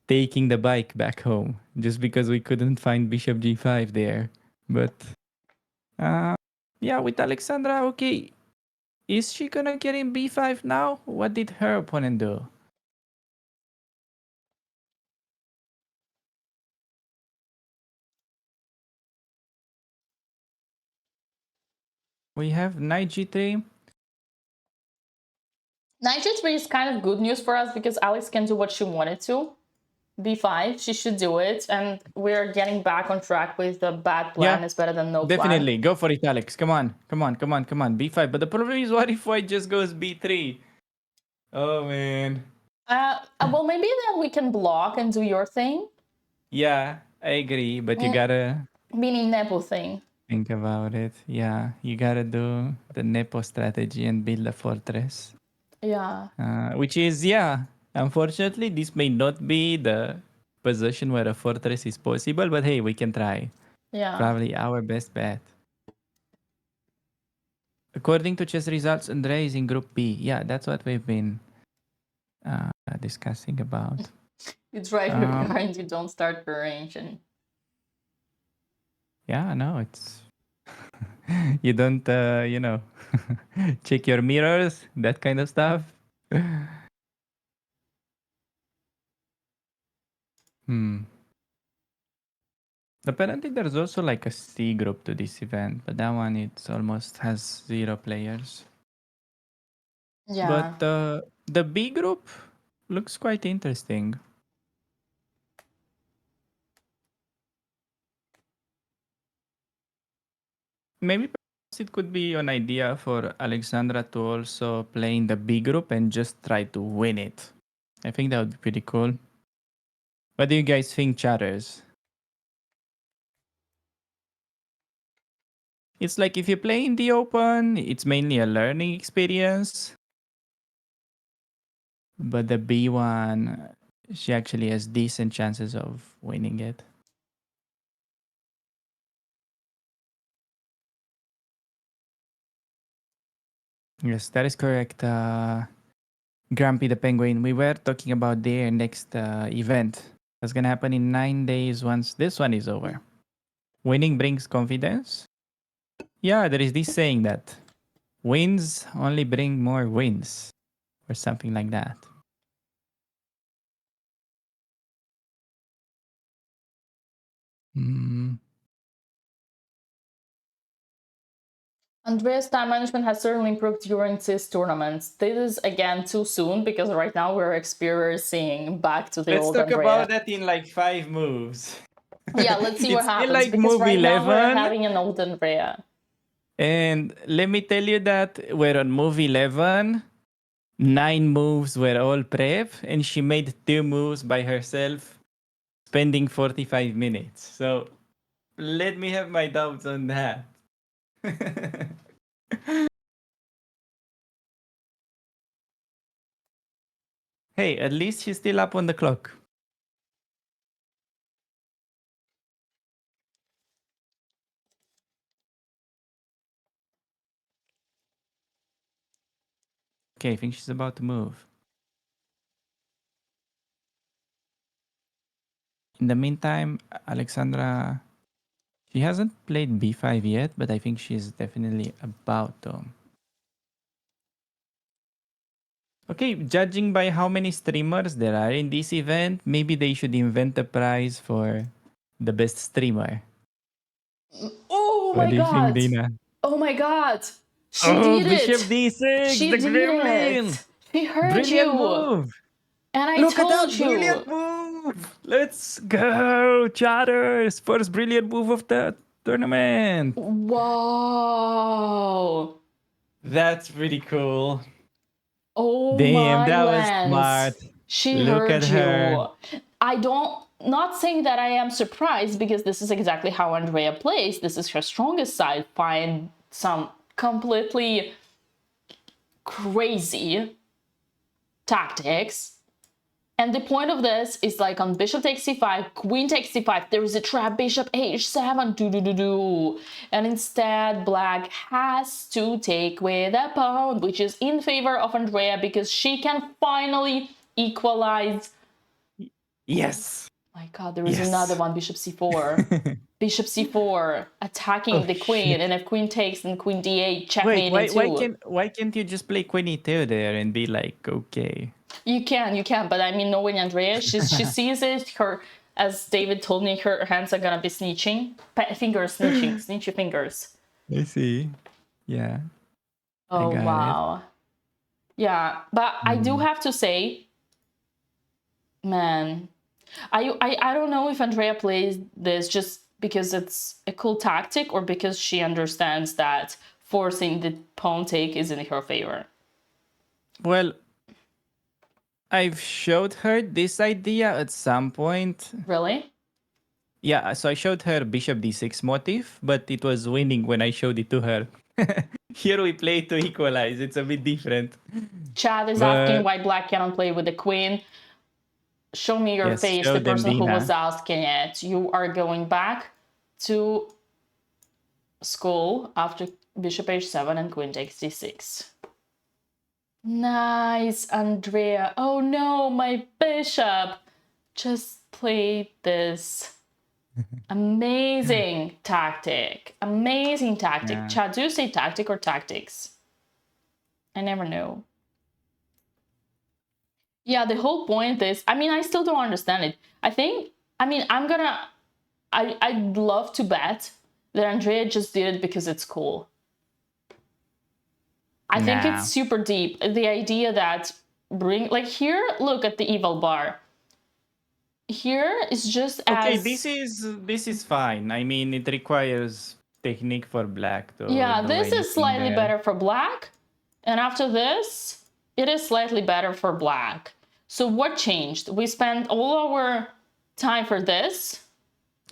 taking the bike back home just because we couldn't find Bishop G5 there. But yeah, with Alexandra, okay. Is she gonna get in B5 now? What did her opponent do? We have knight G3. Knight G3 is kind of good news for us because Alex can do what she wanted to. B5, she should do it, and we're getting back on track with the bad plan is better than no Definitely. plan. Go for it, Alex. Come on. Come on. Come on. Come on. B5. But the problem is, what if white just goes B3? Oh, man. Well, maybe then we can block and do your thing. Yeah, I agree. But you gotta Meaning Nepo thing. think about it. Yeah, you gotta do the Nepo strategy and build a fortress. Yeah. Which is, yeah, unfortunately, this may not be the position where a fortress is possible, but hey, we can try. Yeah. Probably our best bet. According to chess results, Andre is in Group B. Yeah, that's what we've been discussing about. You drive your car and you don't start the range. And yeah, no, it's... you don't, check your mirrors, that kind of stuff. Apparently, there's also like a C group to this event, but that one it almost has 0 players. yeah. But the B group looks quite interesting. Maybe perhaps it could be an idea for Alexandra to also play in the B group and just try to win it. I think that would be pretty cool. What do you guys think, chatters? It's like if you play in the open, it's mainly a learning experience. But the B one, she actually has decent chances of winning it. Yes, that is correct. Grumpy the Penguin. We were talking about their next event. That's gonna happen in 9 days once this one is over. Winning brings confidence. Yeah, there is this saying that wins only bring more wins, or something like that. Andrea's time management has certainly improved during this tournament. This is again too soon because right now we're experiencing back to the old Andrea. Let's talk about that in like 5 moves. Yeah, let's see what It's still happens like because move right now we're 11. having an old Andrea. And let me tell you that we're on move 11. 9 moves were all prep, and she made 2 moves by herself, spending 45 minutes. So let me have my doubts on that. Hey, at least she's still up on the clock. Okay, I think she's about to move. In the meantime, Alexandra, she hasn't played b5 yet, but I think she's definitely about to. Okay, judging by how many streamers there are in this event, maybe they should invent a prize for the best streamer. Oh What my do you think, god! Dina? Oh my god! She did Bishop it! D6, She the did gremlin! it! She heard Brilliant you! move! And I Look at told that you! brilliant move! Let's go, chatters! First brilliant move of the tournament! Whoa! That's pretty cool. Oh Damn, my that was lands. smart. She Look heard at you. her. Not saying that I am surprised because this is exactly how Andrea plays. This is her strongest side. Find some completely crazy tactics. And the point of this is like on bishop takes c5, queen takes c5, there is a trap, bishop h7, do. And instead, black has to take with a pawn, which is in favor of Andrea because she can finally equalize. Yes. My god, there is another one, bishop c4. Bishop c4, attacking the queen, shit. and if queen takes, then queen d8, checkmate. Wait, why can't you just play queen e2 there and be like, okay? You can, but I mean, knowing Andrea, she sees it. As David told me, her hands are gonna be snitching, snitchy fingers. I see. Yeah. Oh got wow. Yeah, but I do have to say, man, I don't know if Andrea plays this just because it's a cool tactic or because she understands that forcing the pawn take is in her favor. Well, I've showed her this idea at some point. Really? Yeah, so I showed her bishop d6 motif, but it was winning when I showed it to her. Here we play to equalize. It's a bit different. Chad is asking why black cannot play with the queen. Show me your face, show the them, person who Dina. was asking it. You are going back to school after bishop h7 and queen takes d6. Nice, Andrea. Oh no, my bishop just played this. Amazing tactic. Amazing tactic. Yeah. Chad, do you say tactic or tactics? I never know. Yeah, the whole point is, I mean, I still don't understand it. I'd love to bet that Andrea just did it because it's cool. I think it's super deep. The idea that here, look at the evil bar. Here is just Okay, as... this is fine. I mean, it requires technique for black to Yeah, do this is anything slightly there. better for black. And after this, it is slightly better for black. So what changed? We spent all our time for this.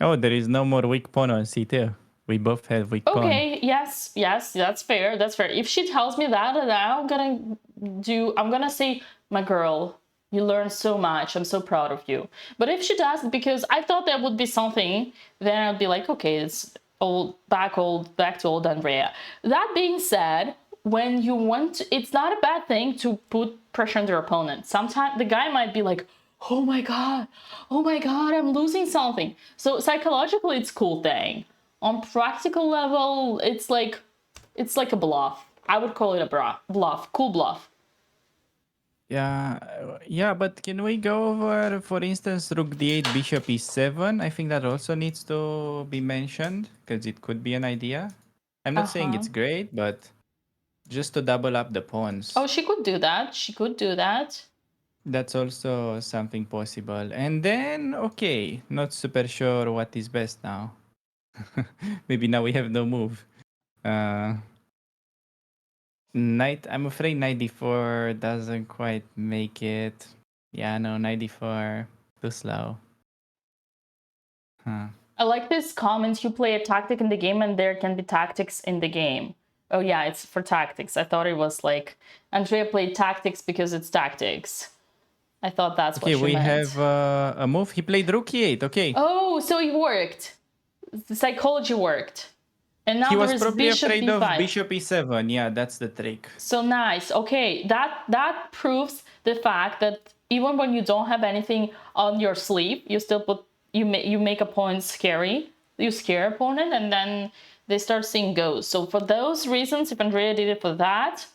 Oh, there is no more weak pawn on c2. We both have weak pawn. Okay, yes, that's fair. That's fair. If she tells me that, then I'm gonna say, my girl, you learned so much. I'm so proud of you. But if she does, because I thought that would be something, then I'd be like, okay, it's back to old Andrea. That being said, when you want to, it's not a bad thing to put pressure on their opponent. Sometimes the guy might be like, oh my god, I'm losing something. So psychologically, it's a cool thing. On practical level, it's like a bluff. I would call it a bluff, cool bluff. Yeah, but can we go over, for instance, rook d8, bishop e7? I think that also needs to be mentioned because it could be an idea. I'm not saying it's great, but just to double up the pawns. Oh, she could do that. That's also something possible. And then, okay, not super sure what is best now. Maybe now we have no move. I'm afraid knight d4 doesn't quite make it. Yeah, no, knight d4, too slow. Huh. I like this comment, you play a tactic in the game and there can be tactics in the game. Oh yeah, it's for tactics. I thought it was like, Andrea played tactics because it's tactics. I thought that's what she meant. Okay, we have a move. He played rook e8, okay. Oh, so it worked. The psychology worked. And now He was there is probably bishop afraid b5. of bishop e7. Yeah, that's the trick. So nice. Okay, that proves the fact that even when you don't have anything on your sleeve, you still you make opponents scary. You scare opponent, and then they start seeing ghosts. So for those reasons, if Andrea did it for that,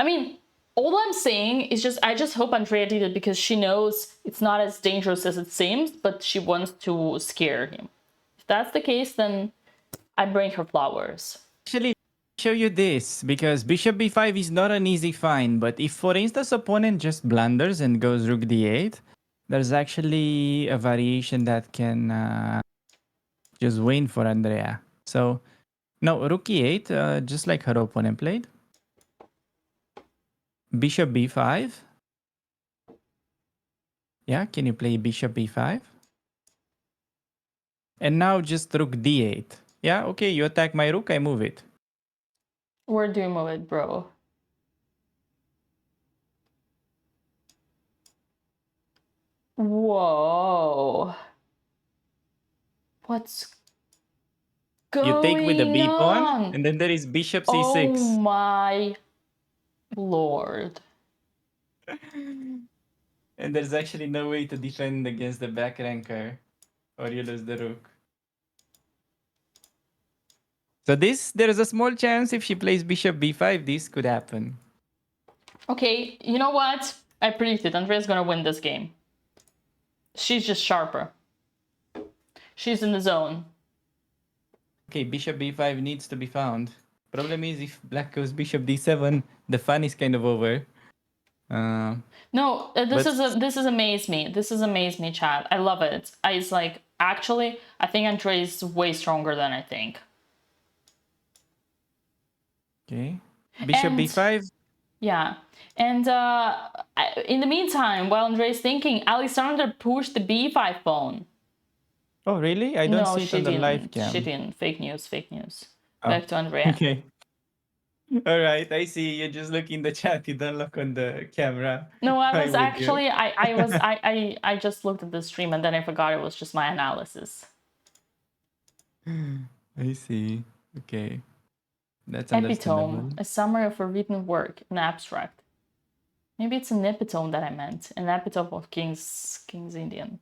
I mean, all I'm saying is I just hope Andrea did it because she knows it's not as dangerous as it seems, but she wants to scare him. If that's the case, then I bring her flowers. Actually, show you this because bishop b5 is not an easy find, but if for instance opponent just blunders and goes rook d8, there's actually a variation that can just win for Andrea. So no, rook e8, just like her opponent played. Bishop b5. Yeah, can you play bishop b5? And now just rook d8. Yeah, okay, you attack my rook, I move it. Where do you move it, bro? Whoa. What's You take with the going b pawn, on? and then there is bishop Oh c6. my lord. And there's actually no way to defend against the back ranker, or you lose the rook. So there's a small chance if she plays bishop b5, this could happen. Okay, you know what? I predicted Andrea's gonna win this game. She's just sharper. She's in the zone. Okay, bishop b5 needs to be found. Problem is, if black goes bishop d7, the fun is kind of over. No, But- this is amaze me. This is amaze me, chat. I love it. It's like, actually, I think Andrea is way stronger than I think. Okay, bishop And- b5. Yeah, and in the meantime, while Andrea is thinking, Alexandra pushed the b5 pawn. Oh, really? I don't No, see it she on the live didn't. cam. She didn't. Fake news. Fake news. Oh, Back to Andrea. Okay. All right, I see. You just look in the chat. You don't look on the camera. No, I I'm was with you. actually I just looked at the stream and then I forgot it was just my analysis. I see. Okay. That's Epitome, understandable. a summary of a written work, an abstract. Maybe it's an epitome that I meant, an epitome of King's Indian.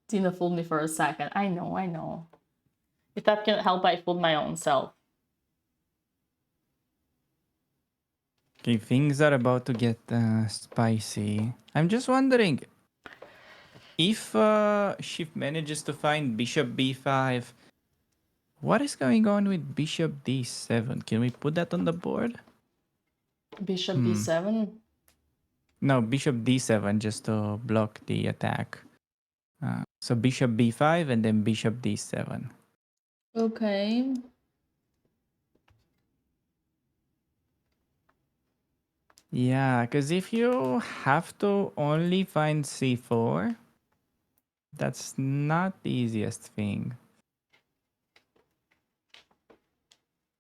Tina fooled me for a second. I know. If that can help, I fooled my own self. Okay, things are about to get spicy. I'm just wondering if she manages to find bishop b5. What is going on with bishop d7? Can we put that on the board? Bishop b7. No, bishop d7 just to block the attack. So bishop b5 and then bishop d7. Okay. Yeah, because if you have to only find c4, that's not the easiest thing.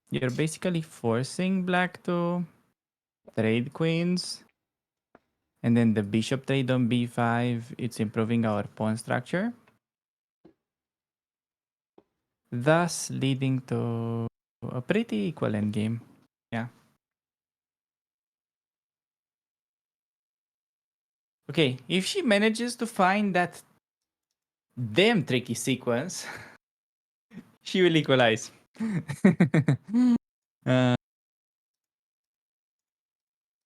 You're basically forcing black to trade queens. And then the bishop trade on b5, it's improving our pawn structure. Thus leading to a pretty equal endgame. Yeah. Okay, if she manages to find that damn tricky sequence, she will equalize.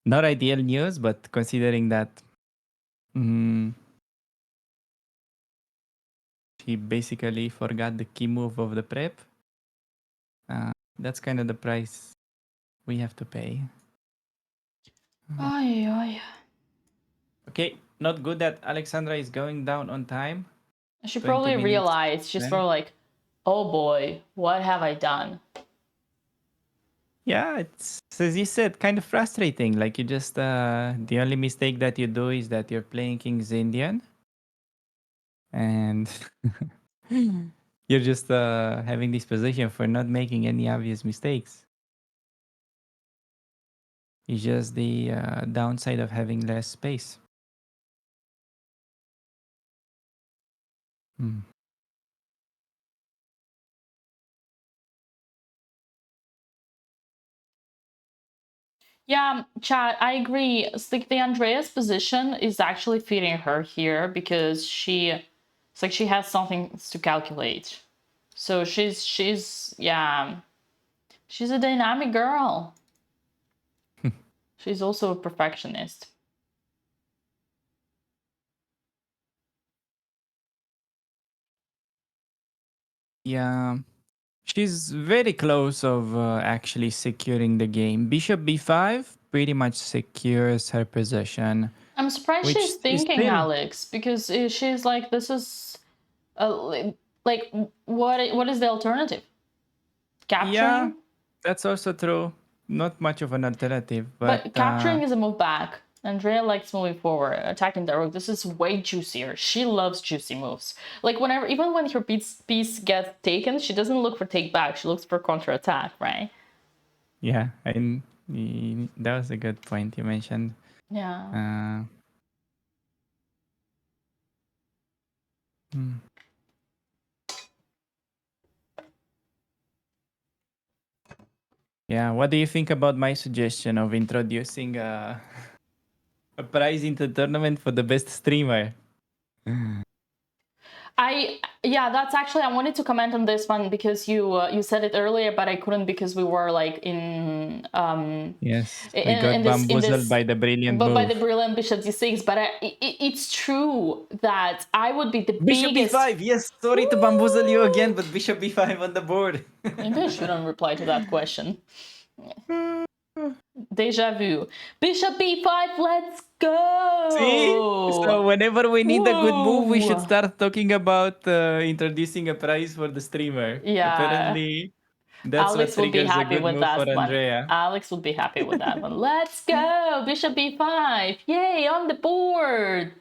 Not ideal news, but considering that she basically forgot the key move of the prep, that's kind of the price we have to pay. Ay. Okay, not good that Alexandra is going down on time. She 20 probably minutes realized, she's then. probably like, oh boy, what have I done? Yeah, it's, as you said, kind of frustrating. Like you just, the only mistake that you do is that you're playing King's Indian. And you're just having this position for not making any obvious mistakes. It's just the downside of having less space. Yeah, chat, I agree. It's like the Andrea's position is actually fitting her here because it's like she has something to calculate. So she's a dynamic girl. She's also a perfectionist. Yeah, she's very close of actually securing the game. Bishop b5 pretty much secures her possession. I'm surprised Which she's is thinking, still- Alex, because she's like, this is like what is the alternative? Capturing? Yeah, that's also true. Not much of an alternative, But capturing is a move back. Andrea likes moving forward, attacking the rook. This is way juicier. She loves juicy moves. Like whenever, even when her piece gets taken, she doesn't look for take back. She looks for counter attack, right? yeah, and That was a good point you mentioned. Yeah. Hmm. Yeah, what do you think about my suggestion of introducing a prize into the tournament for the best streamer? That's actually, I wanted to comment on this one because you said it earlier, but I couldn't because we were like in Yes, we got in bamboozled this by the brilliant but by the move. brilliant bishop d6. But it's true that I would be the Bishop biggest. b5. Yes, sorry to bamboozle you again, but bishop b5 on the board. Maybe I shouldn't reply to that question. Deja vu. Bishop b5. Let's go. See? So whenever we need a good move, we should Whoa. start talking about introducing a prize for the streamer. Yeah. Apparently, that's Alex what would be triggers a happy good with move for that one. Andrea. Alex would be happy with that one. Let's go! Bishop b5. Yay, on the board.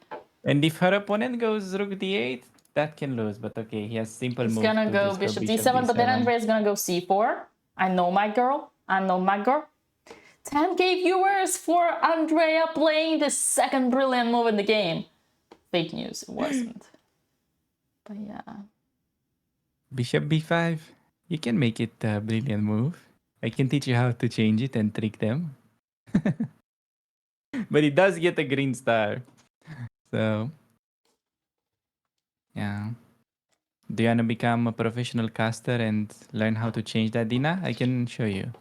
And if her opponent goes rook d8, that can lose. But okay, he has simple He's move gonna to go just go bishop bishop d7, but then d7. Andrea's gonna go c4. I know my girl. 10K viewers for Andrea playing the second brilliant move in the game. Fake news, it wasn't. But yeah. Bishop b5. You can make it a brilliant move. I can teach you how to change it and trick them. But it does get a green star. So, yeah. Do you want to become a professional caster and learn how to change that, Dina? I can show you.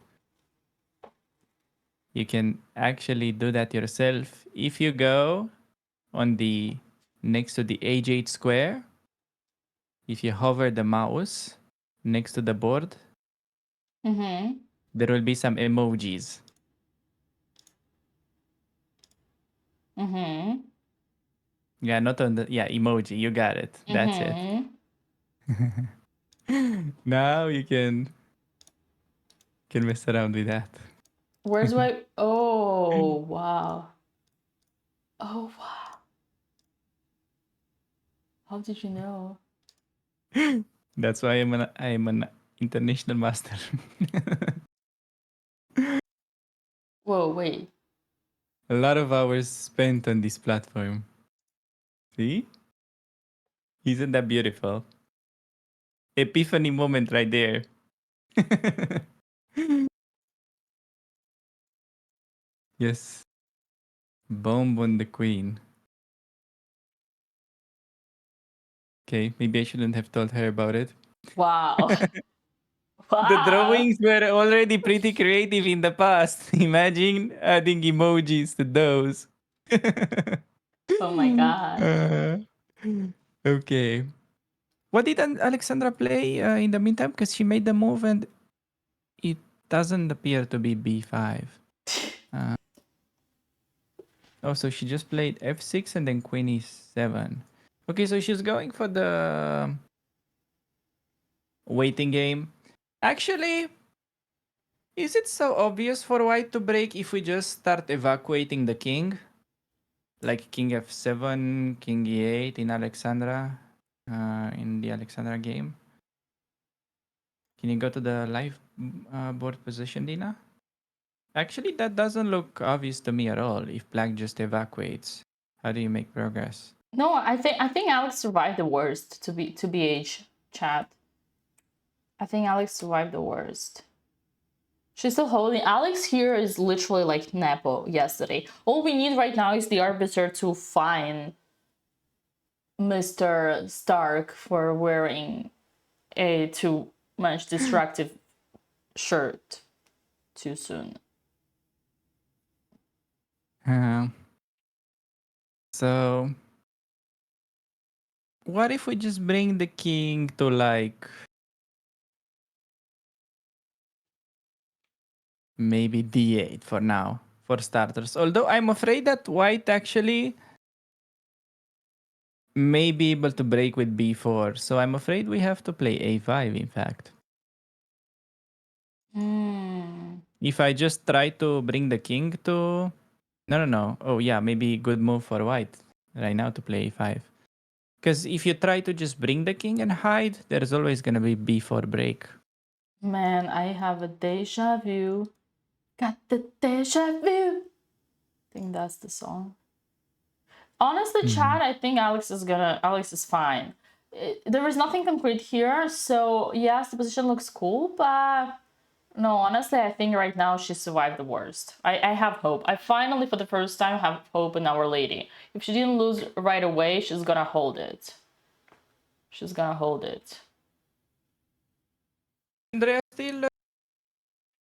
You can actually do that yourself if you go on the next to the H8 square. If you hover the mouse next to the board, there will be some emojis. Yeah, not on the emoji. You got it. That's it. Now you can mess around with that. Where's my... Oh, wow. Oh, wow. How did you know? That's why I'm an international master. Whoa, wait. A lot of hours spent on this platform. See? Isn't that beautiful? Epiphany moment right there. Yes. Bomb on the queen. Okay, maybe I shouldn't have told her about it. Wow. Wow. The drawings were already pretty creative in the past. Imagine adding emojis to those. Oh my god. Okay. What did Alexandra play in the meantime? Because she made the move and it doesn't appear to be b5. Oh, so she just played f6 and then queen e7. Okay, so she's going for the waiting game. Actually, is it so obvious for white to break if we just start evacuating the king? Like king f7, king e8 in Alexandra, in the Alexandra game. Can you go to the live board position, Dina? Actually, that doesn't look obvious to me at all. If black just evacuates, how do you make progress? No, I think Alex survived the worst to BH chat. I think Alex survived the worst. She's still holding. Alex here is literally like Nepo yesterday. All we need right now is the arbiter to find Mr. Stark for wearing a too much destructive shirt too soon. So, what if we just bring the king to like maybe d8 for now, for starters? Although I'm afraid that white actually may be able to break with b4. So I'm afraid we have to play a5, in fact. If I just try to bring the king to... No. Oh, yeah, maybe good move for white right now to play a5. Because if you try to just bring the king and hide, there's always going to be b4 break. Man, I have a deja vu. Got the deja vu. I think that's the song. Honestly, chat, I think Alex is fine. There is nothing concrete here, so yes, the position looks cool, but no, honestly, I think right now she survived the worst. I have hope. I finally, for the first time, have hope in Our Lady. If she didn't lose right away, she's gonna hold it. She's gonna hold it. Andrea still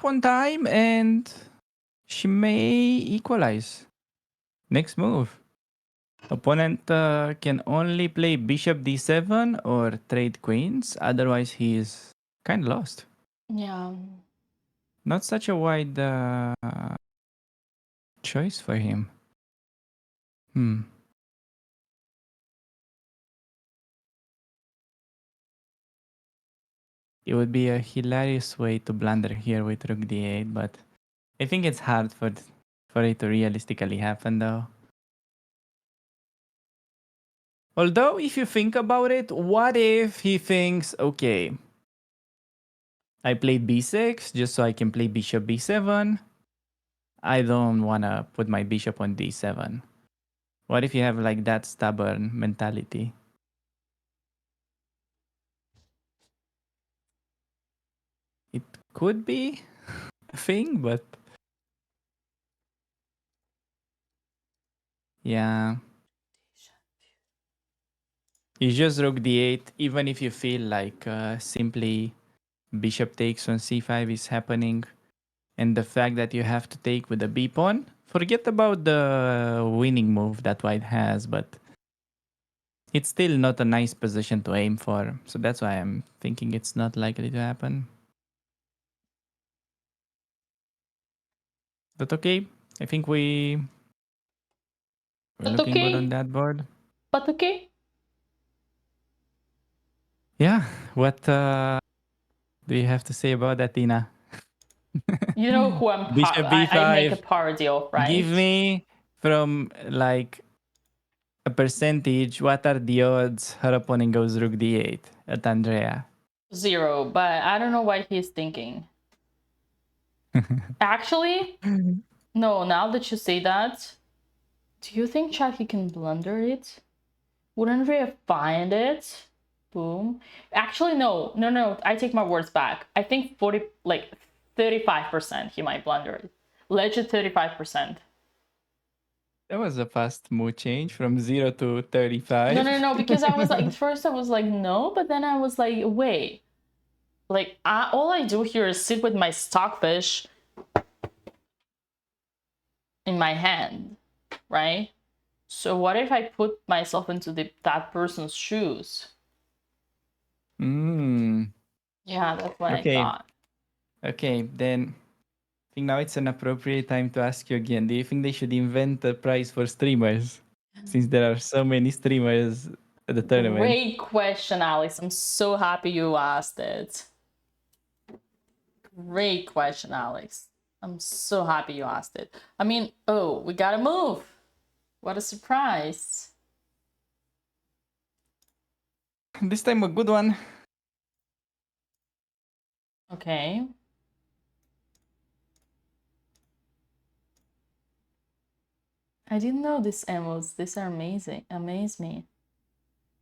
on time, and she may equalize. Next move. Opponent can only play bishop d7 or trade queens. Otherwise, he's kind of lost. Yeah. Not such a wide choice for him. It would be a hilarious way to blunder here with rook d8, but I think it's hard for it to realistically happen, though. Although, if you think about it, what if he thinks, okay, I played b6 just so I can play bishop b7. I don't want to put my bishop on d7. What if you have like that stubborn mentality? It could be a thing, but yeah. You just rook d8, even if you feel like simply bishop takes on c5 is happening, and the fact that you have to take with the b pawn. Forget about the winning move that white has, but it's still not a nice position to aim for. So that's why I'm thinking it's not likely to happen. But okay, I think we're looking good on that board. But okay. Yeah, what do you have to say about that, Tina? You know who Bishop I make a b5. parody of, right? Give me from like a percentage, what are the odds her opponent goes rook d8 at Andrea? 0, but I don't know what he's thinking. Actually, no, now that you say that, do you think chat he can blunder it? Would Andrea find it? Boom. Actually, no, I take my words back. I think 35% he might blunder it. Legit 35%. That was a fast mood change from 0 to 35. No, because I was like, at first I was like, no, but then I was like, wait. Like, all I do here is sit with my stockfish in my hand, right? So what if I put myself into that person's shoes? Yeah, that's what I thought. Okay, then I think now it's an appropriate time to ask you again. Do you think they should invent a prize for streamers? Since there are so many streamers at the tournament. Great question, Alex. I'm so happy you asked it. Great question, Alex. I'm so happy you asked it. I mean, oh, we gotta move. What a surprise. This time a good one. Okay. I didn't know these emos. These are amazing. Amaze me.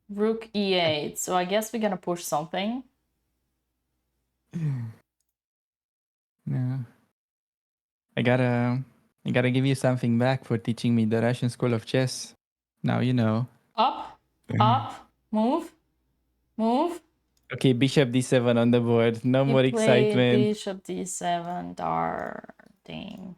Rook e8. So I guess we're gonna push something. Yeah. I gotta give you something back for teaching me the Russian school of chess. Now you know. Up, move. Okay, bishop d7 on the board. No more excitement. Bishop d7, darting.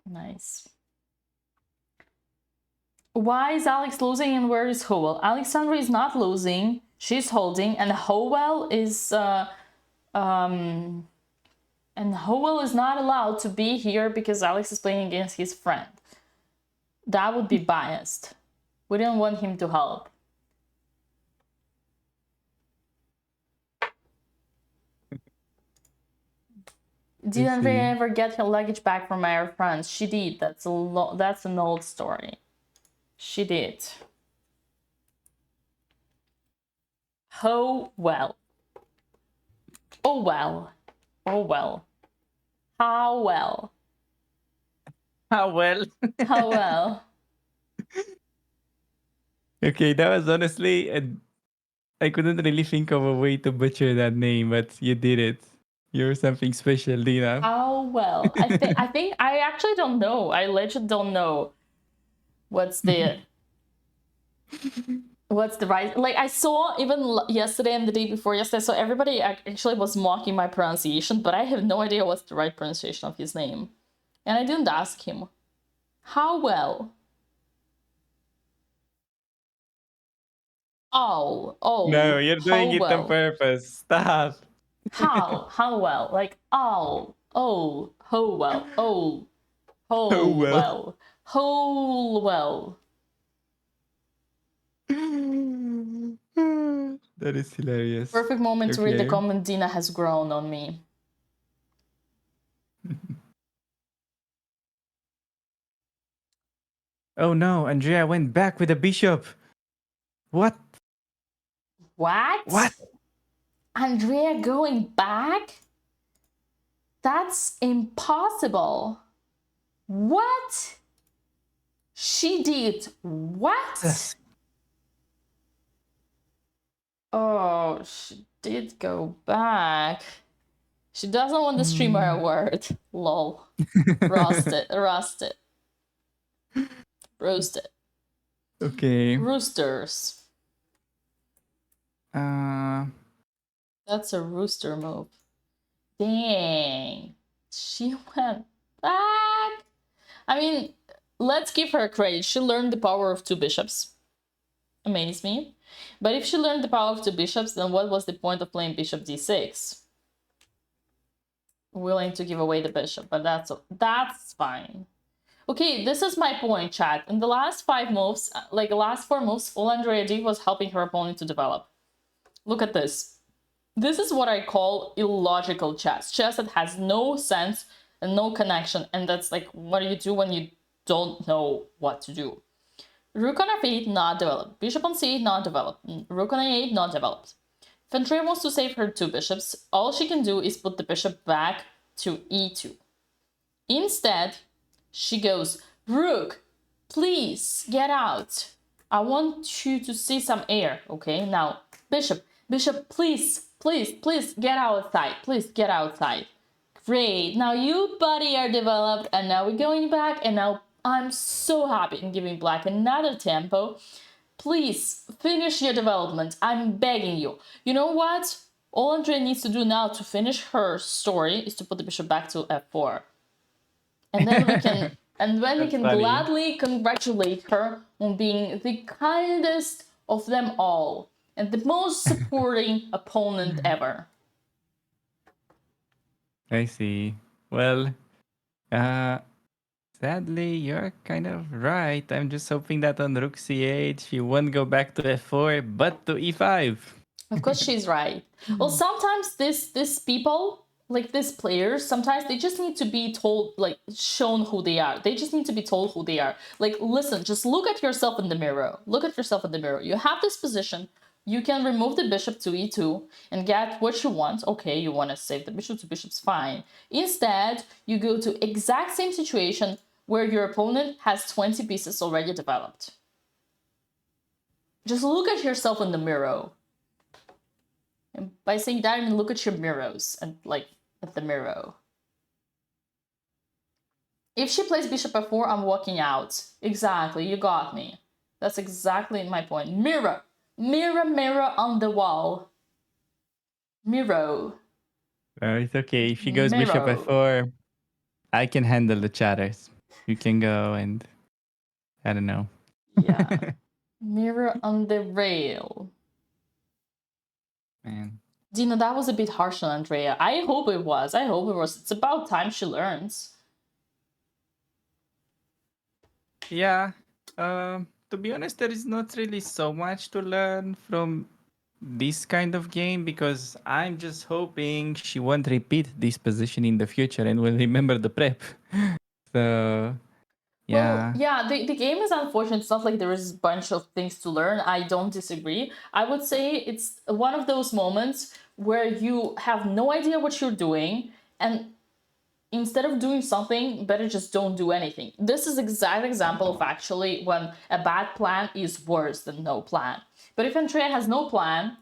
Nice. Why is Alex losing and where is Howell? Alexandra is not losing. She's holding, and Howell is not allowed to be here because Alex is playing against his friend. That would be biased. We didn't want him to help. Did Andrea ever get her luggage back from Air France? She did. That's an old story. She did. Oh well. Oh well. Oh well. How well. How well. How well. Okay, that was honestly, I couldn't really think of a way to butcher that name, but you did it. You're something special, Dina. How well. I think I actually don't know. I legit don't know what's the right, like I saw even yesterday and the day before yesterday, so everybody actually was mocking my pronunciation, but I have no idea what's the right pronunciation of his name, and I didn't ask him. How well. No, you're doing how it on well. purpose. Stop. How well, like how well, Oh whole well. well, whole well. That is hilarious. Perfect moment to read the Okay. comment. Dina has grown on me. Oh no, Andrea went back with the bishop. What? What? Andrea going back? That's impossible. What? She did what? Yes. Oh, she did go back. She doesn't want the streamer award. Lol. Roasted. Okay. Roosters. Uh, That's a rooster move. Dang. She went back. I mean, let's give her credit. She learned the power of two bishops. Amazes me. But if she learned the power of two bishops, then what was the point of playing bishop d6? Willing to give away the bishop, but that's fine. Okay, this is my point, chat. In the last 5 moves, like the last 4 moves, all Andrea did was helping her opponent to develop. Look at this. This is what I call illogical chess. Chess that has no sense and no connection, and that's like, what do you do when you don't know what to do? Rook on f8, not developed. Bishop on c8, not developed. Rook on a8, not developed. If Andrea wants to save her 2 bishops, all she can do is put the bishop back to e2. Instead, she goes, Rook, please get out. I want you to see some air. Okay, now, bishop, please get outside. Please get outside. Great, now you, buddy, are developed, and now we're going back, and now I'm so happy in giving black another tempo. Please finish your development. I'm begging you. You know what? All Andrea needs to do now to finish her story is to put the bishop back to f4. And then we can gladly congratulate her on being the kindest of them all and the most supporting opponent ever. I see. Well, sadly, you're kind of right. I'm just hoping that on rook c8, she won't go back to f4, but to e5. Of course, she's right. Well, sometimes this people, like these players, sometimes they just need to be told, like, shown who they are. They just need to be told who they are. Like, listen, just look at yourself in the mirror. Look at yourself in the mirror. You have this position. You can remove the bishop to e2 and get what you want. Okay, you want to save the bishop to bishops, fine. Instead, you go to exact same situation where your opponent has 20 pieces already developed. Just look at yourself in the mirror. And by saying that, I mean look at your mirrors and like at the mirror. If she plays bishop f4, I'm walking out. Exactly, you got me. That's exactly my point. Mirror. Mirror, mirror on the wall. Mirror. It's okay. If she goes bishop f4, I can handle the chatters. You can go and I don't know. Yeah. Mirror on the rail. Man. Dina, that was a bit harsh on Andrea. I hope it was. It's about time she learns. Yeah. To be honest, there is not really so much to learn from this kind of game because I'm just hoping she won't repeat this position in the future and will remember the prep. So Yeah. Well, yeah, the game is unfortunate. It's not like there is a bunch of things to learn. I don't disagree. I would say it's one of those moments where you have no idea what you're doing, and instead of doing something, better just don't do anything. This is exact example of actually when a bad plan is worse than no plan. But if Andrea has no plan,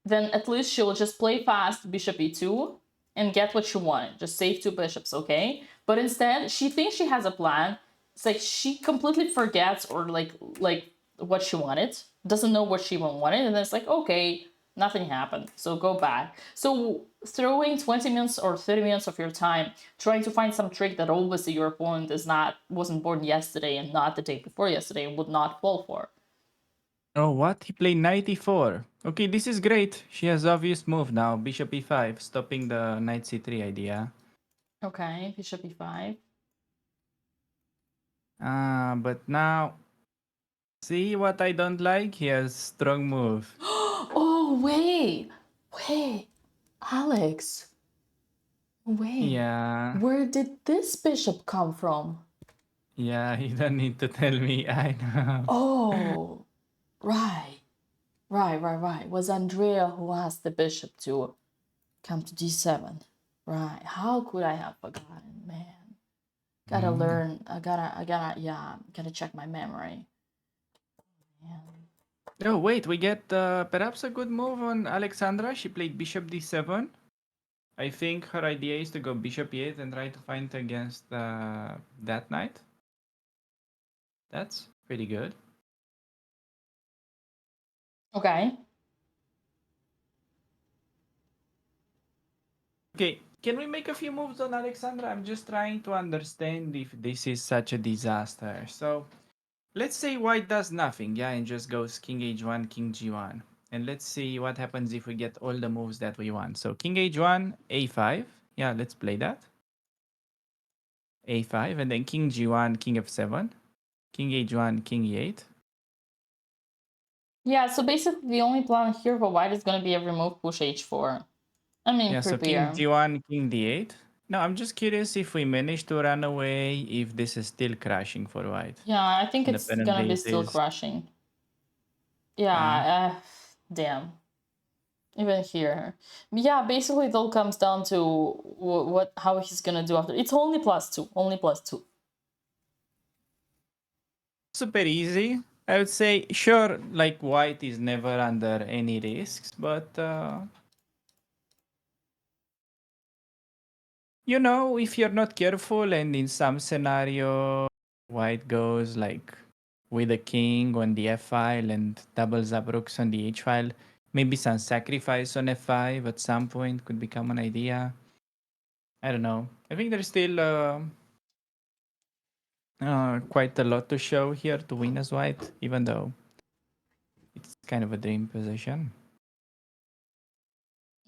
then at least she'll just play fast bishop e2 and get what she wanted. Just save 2 bishops, okay? But instead, she thinks she has a plan. It's like she completely forgets or like what she wanted, doesn't know what she even wanted, and then it's like, okay, nothing happened, so go back. So throwing 20 minutes or 30 minutes of your time trying to find some trick that obviously your opponent wasn't born yesterday and not the day before yesterday would not fall for. Oh, what? He played knight e4. Okay, this is great. She has obvious move now. Bishop e5, stopping the knight c3 idea. Okay, bishop e5. But now... See what I don't like? He has strong move. Oh, wait, Alex, wait, Yeah. where did this bishop come from? Yeah, you don't need to tell me. I know. Oh, right. Was Andrea who asked the bishop to come to d7? Right. How could I have forgotten, man? Gotta learn. Gotta check my memory. Man. Oh, wait, we get perhaps a good move on Alexandra. She played bishop d7. I think her idea is to go bishop e8 and try to fight against that knight. That's pretty good. Okay. Okay, can we make a few moves on Alexandra? I'm just trying to understand if this is such a disaster. So, let's say white does nothing, yeah, and just goes king h1, king g1. And let's see what happens if we get all the moves that we want. So king h1, a5. Yeah, let's play that. a5, and then king g1, king f7. King h1, king e8. Yeah, so basically the only plan here for white is gonna be a remove push h4. I mean, Yeah, so king prepare. g1, king d8. No, I'm just curious if we manage to run away, if this is still crashing for white. Yeah, I think it's Independent gonna be still basis. crushing. Yeah. Yeah, damn. Even here. Yeah, basically it all comes down to how he's gonna do after. It's only +2, only +2. Super easy. I would say, sure, like white is never under any risks, but you know, if you're not careful and in some scenario white goes like with a king on the f file and doubles up rooks on the h file, maybe some sacrifice on f5 at some point could become an idea. I don't know. I think there's still quite a lot to show here to win as white, even though it's kind of a dream position.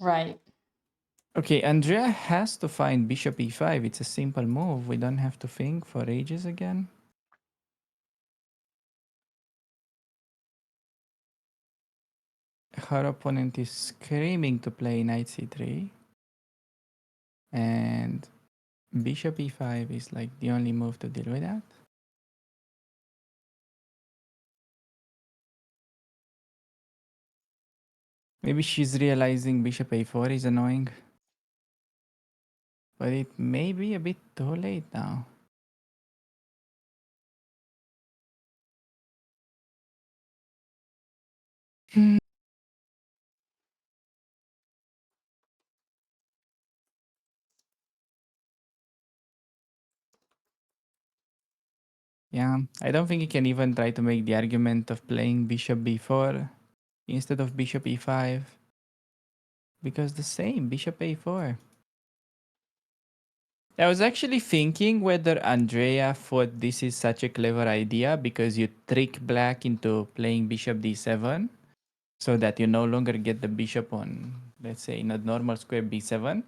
Right. Okay, Andrea has to find bishop e5. It's a simple move. We don't have to think for ages again. Her opponent is screaming to play knight c3. And bishop e5 is like the only move to deal with that. Maybe she's realizing bishop a4 is annoying. But it may be a bit too late now. Yeah, I don't think you can even try to make the argument of playing bishop b4 instead of bishop e5. Because the same, bishop a4. I was actually thinking whether Andrea thought this is such a clever idea because you trick black into playing bishop d7 so that you no longer get the bishop on, let's say, in a normal square b7.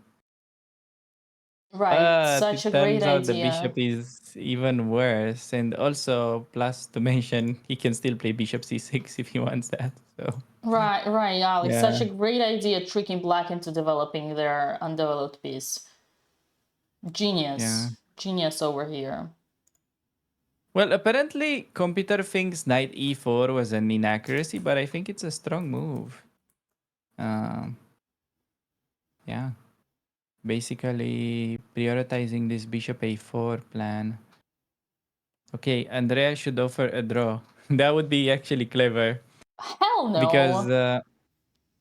Right. But Such it a great turns out the idea. bishop is even worse. And also, plus to mention, he can still play bishop c6 if he wants that. So Right, Alex. yeah. Such a great idea tricking black into developing their undeveloped piece. Yeah. Genius. Genius over here. Well, apparently, computer thinks knight e4 was an inaccuracy, but I think it's a strong move. Um, yeah. Basically, prioritizing this bishop a4 plan. Okay, Andrea should offer a draw. That would be actually clever. Hell Because no.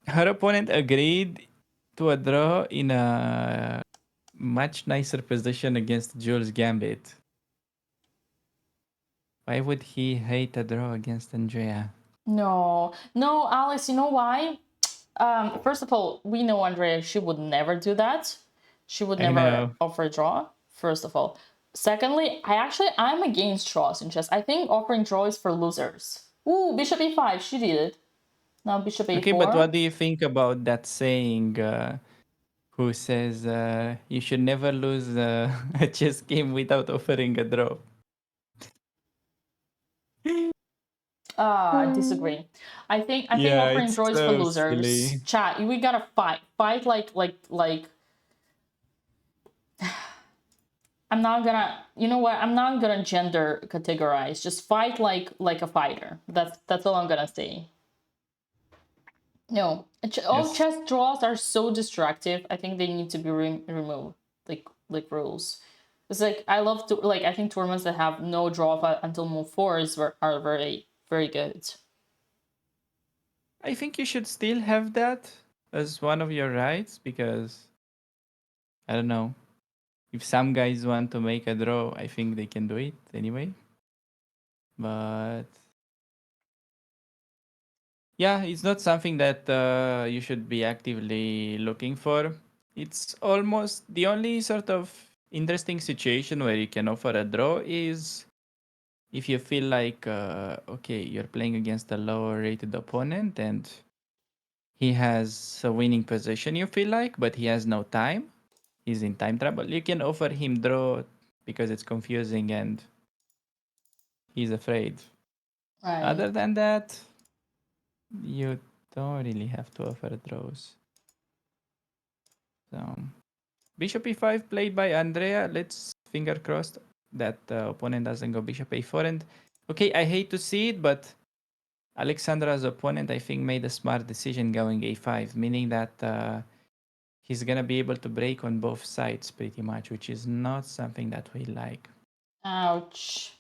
her opponent agreed to a draw in a much nicer position against Jules Gambit. Why would he hate a draw against Andrea? No, no, Alex, you know why? First of all, we know Andrea, she would never do that. She would I never know. offer a draw, first of all. Secondly, I'm against draws in chess. I think offering draw is for losers. Ooh, bishop e5, she did it. Now bishop Okay, but a4. what do you think about that saying who says you should never lose a chess game without offering a draw? I disagree. I think Yeah, offering it's draw is for so losers. silly. Chat, we gotta fight. Fight like I'm not gonna, you know what? I'm not gonna gender categorize. Just fight like a fighter. That's all I'm gonna say. No, all Yes. chess draws are so destructive. I think they need to be removed, like rules. It's like I love to like I think tournaments that have no draw until move fours are very good. I think you should still have that as one of your rights because I don't know. If some guys want to make a draw, I think they can do it anyway. But yeah, it's not something that you should be actively looking for. It's almost the only sort of interesting situation where you can offer a draw is if you feel like, okay, you're playing against a lower rated opponent and he has a winning position, you feel like, but he has no time. He's in time trouble. You can offer him draw because it's confusing and he's afraid. Right. Other than that, you don't really have to offer draws. So, bishop e5 played by Andrea. Let's finger crossed that the opponent doesn't go bishop a4. And okay, I hate to see it, but Alexandra's opponent, I think, made a smart decision going a5, meaning that he's gonna be able to break on both sides pretty much, which is not something that we like. Ouch.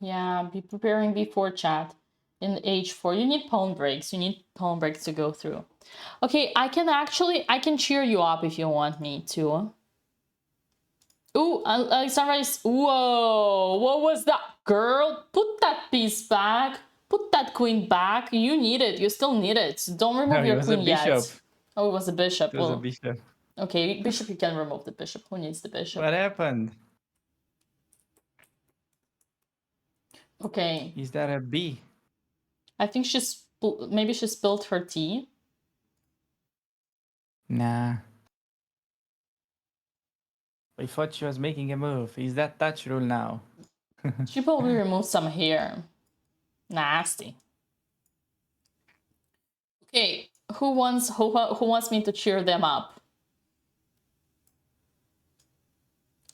Yeah, be preparing before chat. In h4, you need pawn breaks. You need pawn breaks to go through. Okay, I can cheer you up if you want me to. Ooh, Alexandra is, whoa, what was that? Girl, put that piece back. Put that queen back. You need it. You still need it. Don't remove No, it your was a queen bishop. yet. Oh, it was a bishop. It was a Well, bishop. okay, bishop, you can remove the bishop. Who needs the bishop? What happened? Okay, Is that a B? I think maybe she spilled her tea. Nah. I thought she was making a move. Is that touch rule now? She probably removed some hair. Nasty. Okay, who wants me to cheer them up?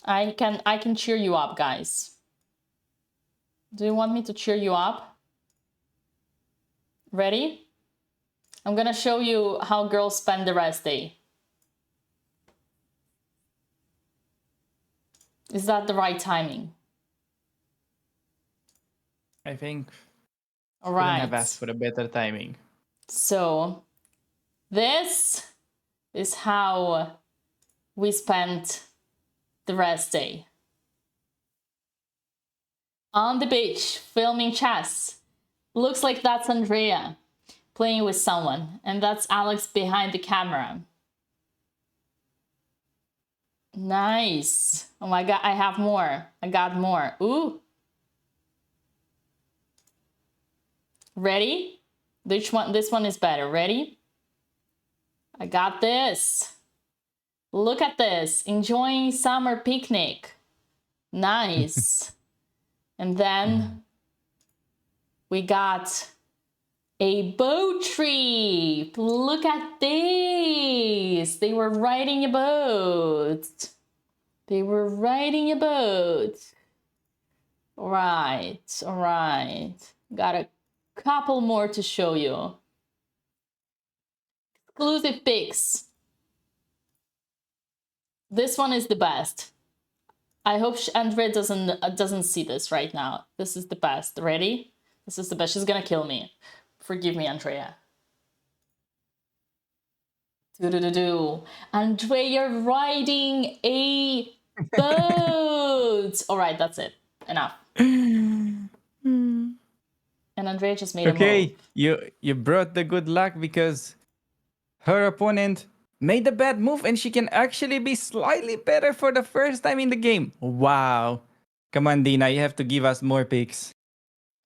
I can cheer you up, guys. Do you want me to cheer you up? Ready? I'm gonna show you how girls spend the rest day. Is that the right timing? I think All couldn't have right. asked for a better timing. So this is how we spent the rest day. On the beach, filming chess. Looks like that's Andrea playing with someone, and that's Alex behind the camera. Nice. Oh my god, I have more. I got more. Ooh. Ready? Which one? This one is better. Ready? I got this. Look at this. Enjoying summer picnic. Nice. And then we got a boat trip. Look at this. They were riding a boat. They were riding a boat. Right, right. Got a couple more to show you. Exclusive pics. This one is the best. I hope Andrea doesn't see this right now. This is the best. Ready? This is the best. She's gonna kill me. Forgive me, Andrea. Do-do-do-do. Andrea riding a boat. All right, that's it. Enough. And Andrea just made a move. you brought the good luck because her opponent made a bad move and she can actually be slightly better for the first time in the game. Wow. Come on, Dina, you have to give us more picks.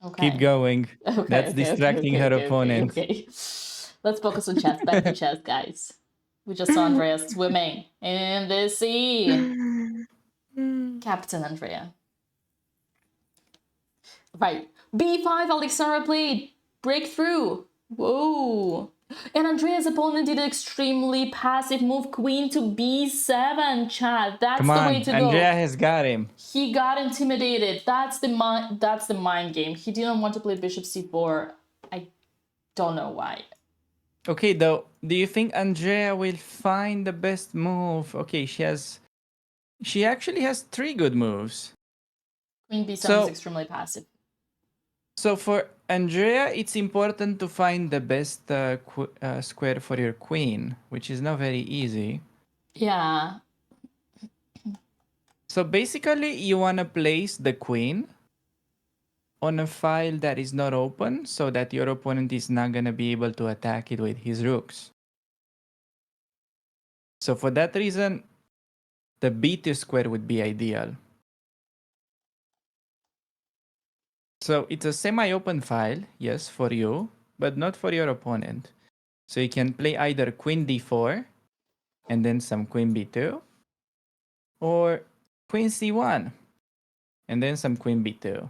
Okay. Keep going. Okay, That's distracting her opponent. Okay. Let's focus on chess. Back to chess, guys. We just saw Andrea swimming in the sea. Captain Andrea. Right. B5, Alexandra played. Breakthrough. Whoa. And Andrea's opponent did an extremely passive move, queen to b7, chat. That's Come the on, way to go. Andrea has got him. He got intimidated. That's the mind game. He didn't want to play bishop c4. I don't know why. Okay, though, do you think Andrea will find the best move? Okay, she actually has 3 good moves. Queen b7 is extremely passive. So for Andrea, it's important to find the best square for your queen, which is not very easy. Yeah. So basically, you want to place the queen on a file that is not open so that your opponent is not going to be able to attack it with his rooks. So for that reason, the b2 square would be ideal. So it's a semi-open file, yes, for you, but not for your opponent. So you can play either queen d4 and then some queen b2, or queen c1 and then some queen b2.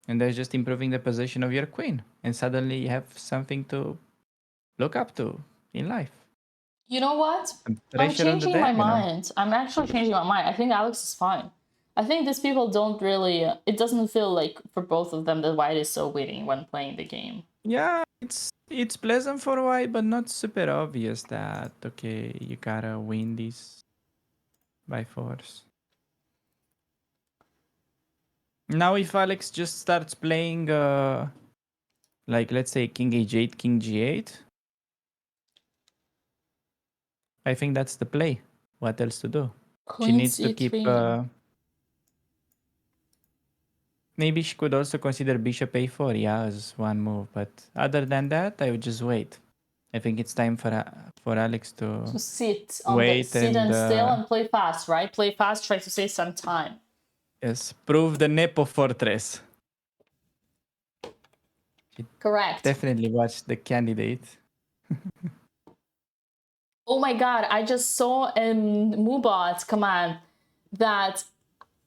And that's just improving the position of your queen. And suddenly you have something to look up to in life. You know what? I'm changing my mind. I'm actually changing my mind. I think Alex is fine. I think these people don't really... it doesn't feel like for both of them that white is so winning when playing the game. Yeah, it's pleasant for white, but not super obvious that, okay, you gotta win this by force. Now if Alex just starts playing, like let's say king h8, king g8, I think that's the play. What else to do? Queen she needs to keep... C3. maybe she could also consider bishop a4, yeah, as one move. But other than that, I would just wait. I think it's time for Alex to sit on the sit and still and play fast, right? Play fast, try to save some time. Yes, prove the Nepo fortress. Correct. Definitely watch the candidate. Oh my god, I just saw in Mubot command that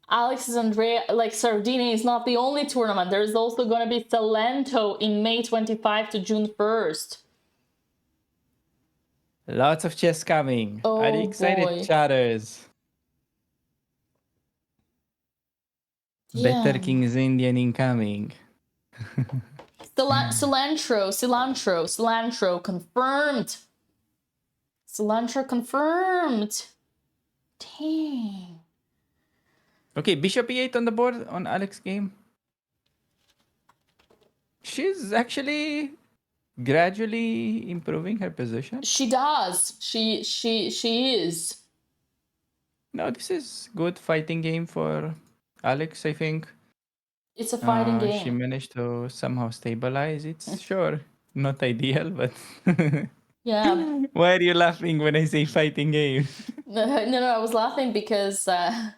Alex's Andrea, like Sardinia is not the only tournament. There's also going to be Salento in May 25 to June 1st. Lots of chess coming. Oh, are you excited, boy. chatters? Yeah. Better King's Indian incoming. Cilantro confirmed. Cilantro confirmed. Dang. Okay, bishop e8 on the board on Alex's game. She's actually gradually improving her position. She does. She is. No, this is good fighting game for Alex, I think. It's a fighting game. She managed to somehow stabilize. It's sure not ideal, but yeah. Why are you laughing when I say fighting game? No, I was laughing because I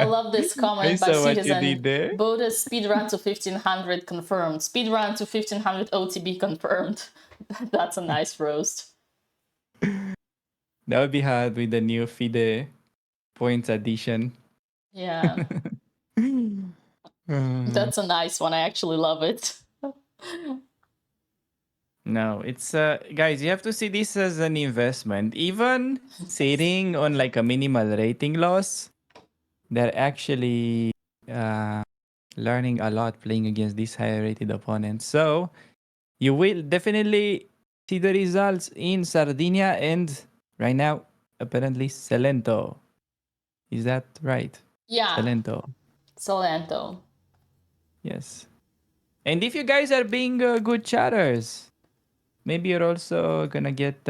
love this comment by Citizen. Botez speedrun to 1500 confirmed. Speedrun to 1500 OTB confirmed. That's a nice roast. That would be hard with the new FIDE points addition. Yeah. That's a nice one. I actually love it. No, it's guys, you have to see this as an investment. Even sitting on like a minimal rating loss, they're actually learning a lot playing against these higher rated opponents. So you will definitely see the results in Sardinia and right now, apparently Salento. Is that right? Yeah, Salento. Salento. Yes. And if you guys are being good chatters, maybe you're also gonna get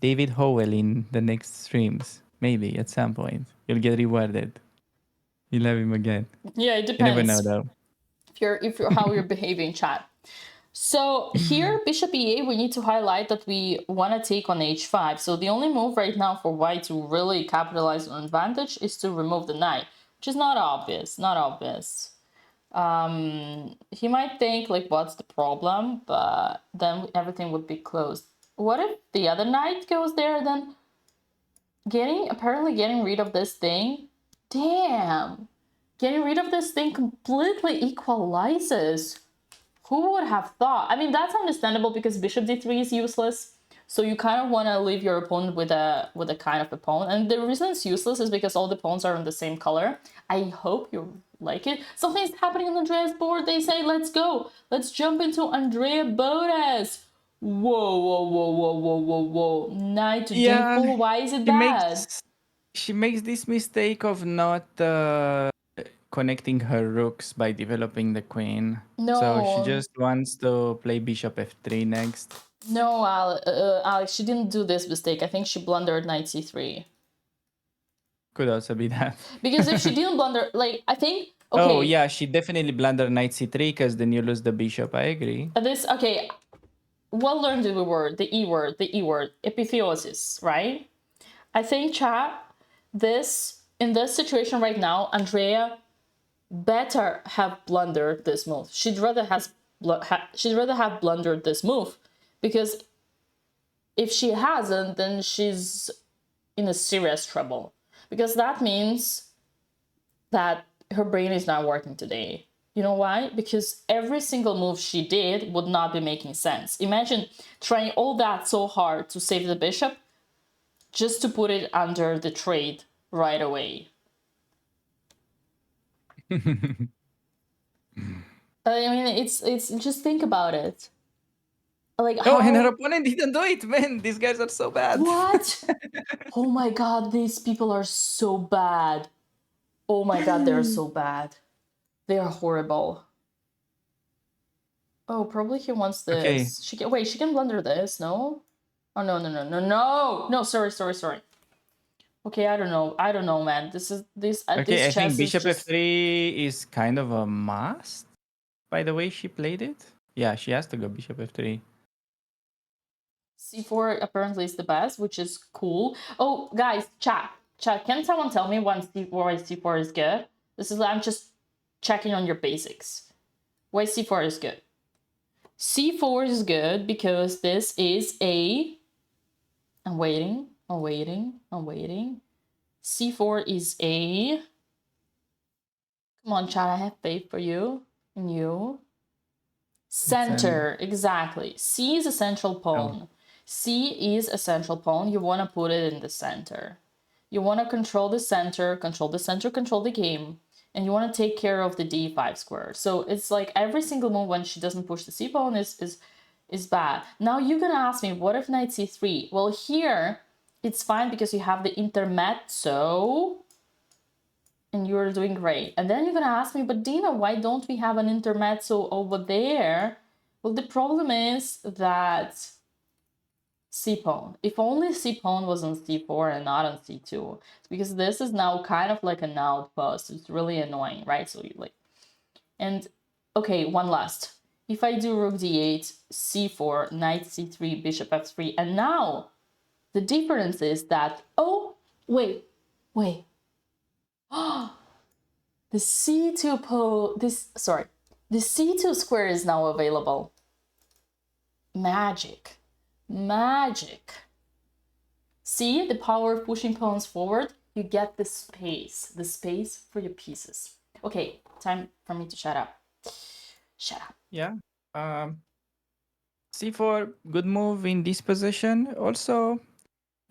David Howell in the next streams. Maybe at some point you'll get rewarded. You'll have him again. Yeah, it You never know depends though. if you're how you're behaving, chat. So here, bishop e8, we need to highlight that we want to take on h5. So the only move right now for white to really capitalize on advantage is to remove the knight, which is not obvious, not obvious. He might think like, what's the problem? But then everything would be closed. What if the other knight goes there then? Apparently getting rid of this thing. Damn. Getting rid of this thing completely equalizes. Who would have thought? I mean, that's understandable because bishop d3 is useless. So you kind of want to leave your opponent with a kind of a pawn. And the reason it's useless is because all the pawns are in the same color. I hope you like it. Something's happening on Andrea's board. They say, let's go. Let's jump into Andrea Botez. Whoa, whoa, whoa, whoa, whoa, whoa, whoa. Knight to d4. Why is it she bad? makes this mistake of not connecting her rooks by developing the queen. So she No, just wants to play bishop f3 next. no, Alex, she didn't do this mistake. I think she blundered knight c3. Could also be that. Because if she didn't blunder, like, I think, okay. Oh yeah, she definitely blundered knight c3 because then you lose the bishop. I agree. Okay, what learned the word, the E word, epitheosis, right? I think, chat, in this situation right now, Andrea better have blundered this move. She'd rather have blundered this move, because if she hasn't, then she's in a serious trouble, because that means that her brain is not working today. You know why? Because every single move she did would not be making sense. Imagine trying all that so hard to save the bishop just to put it under the trade right away. I mean, it's just think about it. Like, Oh, how... and her opponent didn't do it, man. These guys are so bad. What? Oh my god, these people are so bad. Oh my god, they're so bad. They are horrible. Oh, probably he wants this. Okay. She can blunder this, no? Oh, no, sorry. Okay, I don't know, man. Okay, this I chess think is bishop just... f3 is kind of a must by the way she played it. Yeah, she has to go bishop f3. C4 apparently is the best, which is cool. Oh, guys, chat, can someone tell me why C4 is good? I'm just checking on your basics. Why C4 is good? C4 is good because this is a... I'm waiting. C4 is a... Come on, chat, I have faith for you. And you. Center, exactly. C is a central pawn. Oh. C is a central pawn. You want to put it in the center. You want to control the center, control the game. And you want to take care of the d5 square. So it's like every single move when she doesn't push the c pawn is bad. Now you're going to ask me, what if knight c3? Well, here it's fine because you have the intermezzo. And you're doing great. And then you're gonna ask me, but Dina, why don't we have an intermezzo over there? Well, the problem is that c-pawn. If only c-pawn was on c4 and not on c2, it's because this is now kind of like an outpost. It's really annoying, right? So you like, and okay, one last. If I do rook d8, c4, knight c3, bishop f3, and now the difference is that, oh, wait. The c2 the c2 square is now available. Magic. See the power of pushing pawns forward? You get the space for your pieces. Okay, time for me to shut up. Yeah. C4, good move in this position. Also,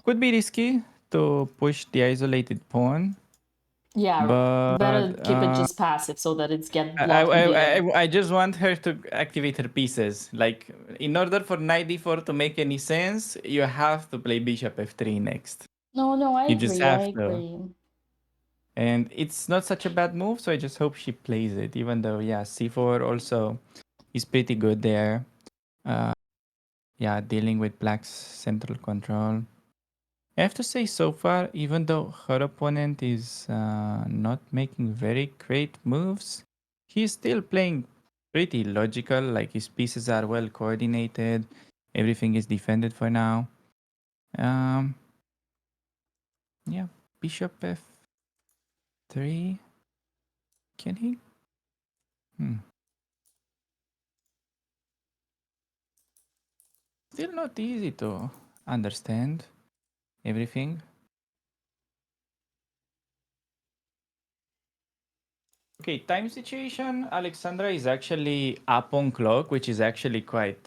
could be risky to push the isolated pawn. Yeah, But better keep it just passive so that it's get blocked immediately. I just want her to activate her pieces. Like, in order for knight d4 to make any sense, you have to play bishop f3 next. No, I You just agree, I have to. agree. And it's not such a bad move, so I just hope she plays it. Even though, yeah, c4 also is pretty good there. Yeah, dealing with black's central control. I have to say, so far, even though her opponent is not making very great moves, he's still playing pretty logical. Like, his pieces are well coordinated. Everything is defended for now. Yeah, bishop f3. Can he? Still not easy to understand everything. Okay, time situation. Alexandra is actually up on clock, which is actually quite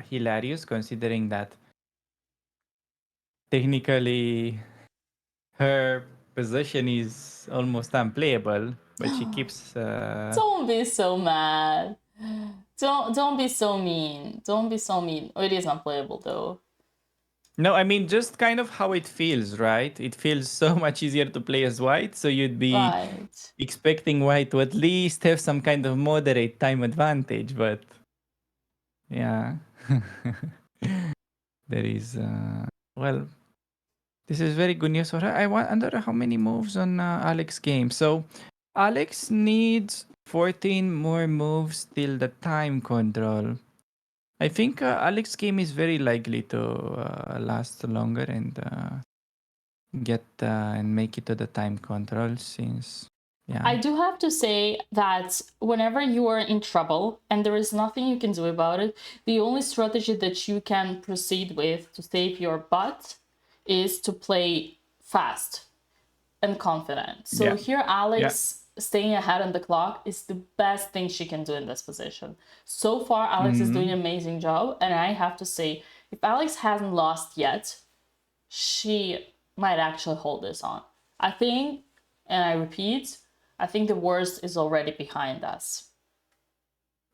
hilarious considering that technically her position is almost unplayable, but she keeps. Don't be so mad. Don't be so mean. Don't be so mean. Oh, it is unplayable though. No, I mean just kind of how it feels, right? It feels so much easier to play as white, so you'd be Right. expecting white to at least have some kind of moderate time advantage, but yeah. There is well, this is very good news for her. I wonder how many moves on Alex game. So Alex needs 14 more moves till the time control. I think Alex game is very likely to last longer and get and make it to the time control since I do have to say that whenever you are in trouble and there is nothing you can do about it, the only strategy that you can proceed with to save your butt is to play fast and confident. So yeah. here, Alex staying ahead on the clock is the best thing she can do in this position. So far, Alex is doing an amazing job. And I have to say, if Alex hasn't lost yet, she might actually hold this on. I think, and I repeat, I think the worst is already behind us.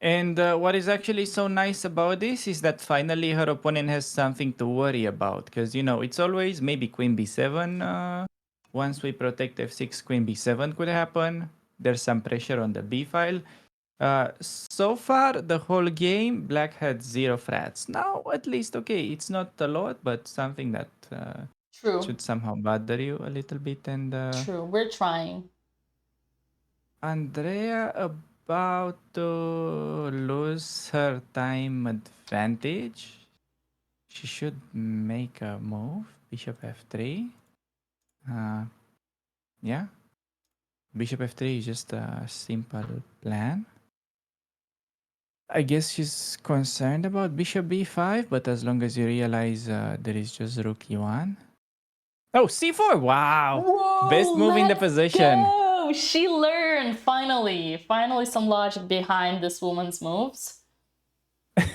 And what is actually so nice about this is that finally her opponent has something to worry about. Because, you know, it's always maybe queen b7. Once we protect f6, queen b7 could happen. There's some pressure on the b file. So far, the whole game, black had 0 frats. Now, at least, okay, it's not a lot, but something that True, should somehow bother you a little bit. And true. We're trying. Andrea about to lose her time advantage. She should make a move. Bishop f3. Yeah. Bishop f3 is just a simple plan. I guess she's concerned about bishop b5, but as long as you realize there is just rook e1. Oh, c4! Wow! Whoa, Best move in the let's position. go! She learned, finally. Finally some logic behind this woman's moves. Man,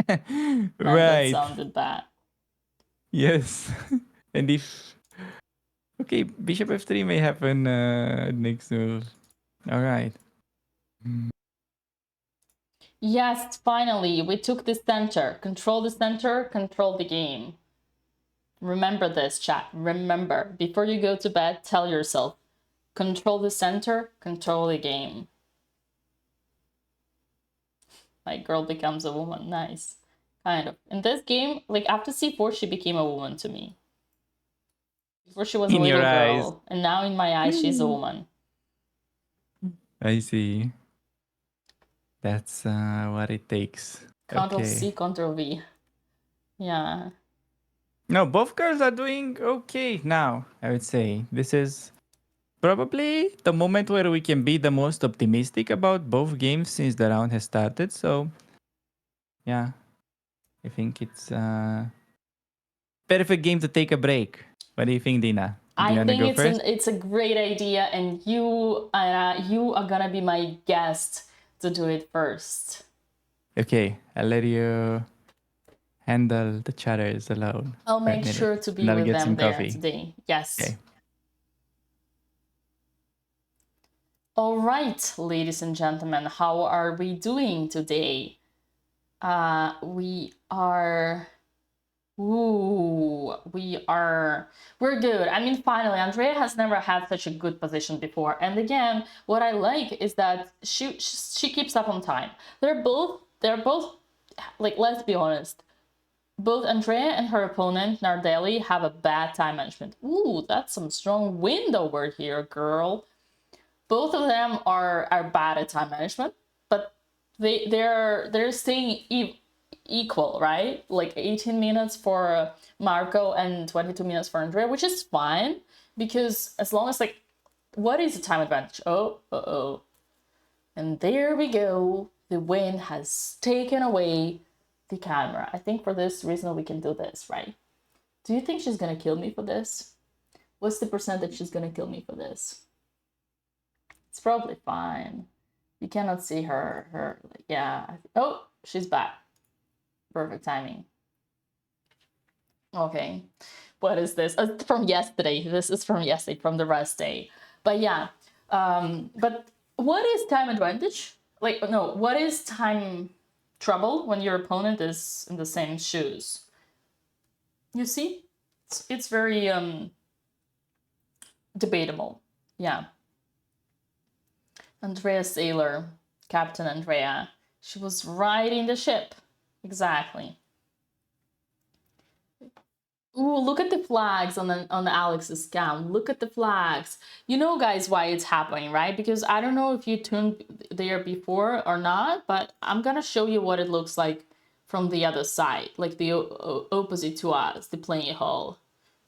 that Right. sounded bad. Yes. And if... Okay, bishop f3 may happen next move. Alright. Yes, finally, we took the center. Control the center, control the game. Remember this, chat. Remember, before you go to bed, tell yourself, control the center, control the game. Like, girl becomes a woman. Nice. Kind of. In this game, like, after c4, she became a woman to me. Before she was a In your little eyes. girl, and now in my eyes, she's a woman. I see. That's what it takes. Control Okay. C, Control V. Yeah. No, both girls are doing okay now, I would say. This is probably the moment where we can be the most optimistic about both games since the round has started. So, yeah, I think it's perfect game to take a break. What do you think, Dina? Do you I want to think go first? it's a great idea, and you are gonna be my guest to do it first. Okay, I'll let you handle the chatters alone. I'll for a make minute, sure to be and I'll with get them some there coffee. today. Yes. Okay. All right, ladies and gentlemen, how are we doing today? We're good. I mean, finally, Andrea has never had such a good position before. And again, what I like is that she keeps up on time. They're both like, let's be honest, both Andrea and her opponent Nardelli have a bad time management. Ooh, that's some strong wind over here, girl. Both of them are bad at time management, but they're staying equal, right? Like 18 minutes for Marco and 22 minutes for Andrea, which is fine, because as long as, like, what is the time advantage? Oh. And there we go. The wind has taken away the camera. I think for this reason we can do this, right? Do you think she's gonna kill me for this? What's the percentage she's gonna kill me for this? It's probably fine. You cannot see her, yeah. Oh, she's back. Perfect timing. Okay, what is this? From yesterday. This is from yesterday, from the rest day. But yeah, but what is time advantage? Like, no, what is time trouble when your opponent is in the same shoes? You see, it's very debatable. Yeah. Andrea Sailor, Captain Andrea, she was riding the ship. Exactly. Ooh, look at the flags on Alex's account. Look at the flags. You know, guys, why it's happening, right? Because I don't know if you tuned there before or not, but I'm gonna show you what it looks like from the other side, like the opposite to us, the playing hall.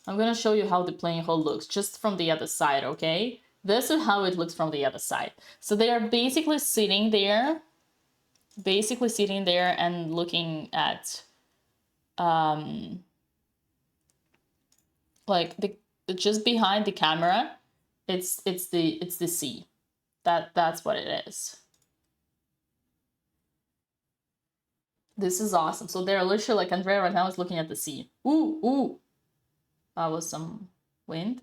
I'm gonna show you how the playing hall looks just from the other side, okay? This is how it looks from the other side. So they are basically sitting there and looking at like the just behind the camera, it's the sea. That's what it is. This is awesome. So they're literally, like, Andrea right now is looking at the sea. Ooh. That was some wind.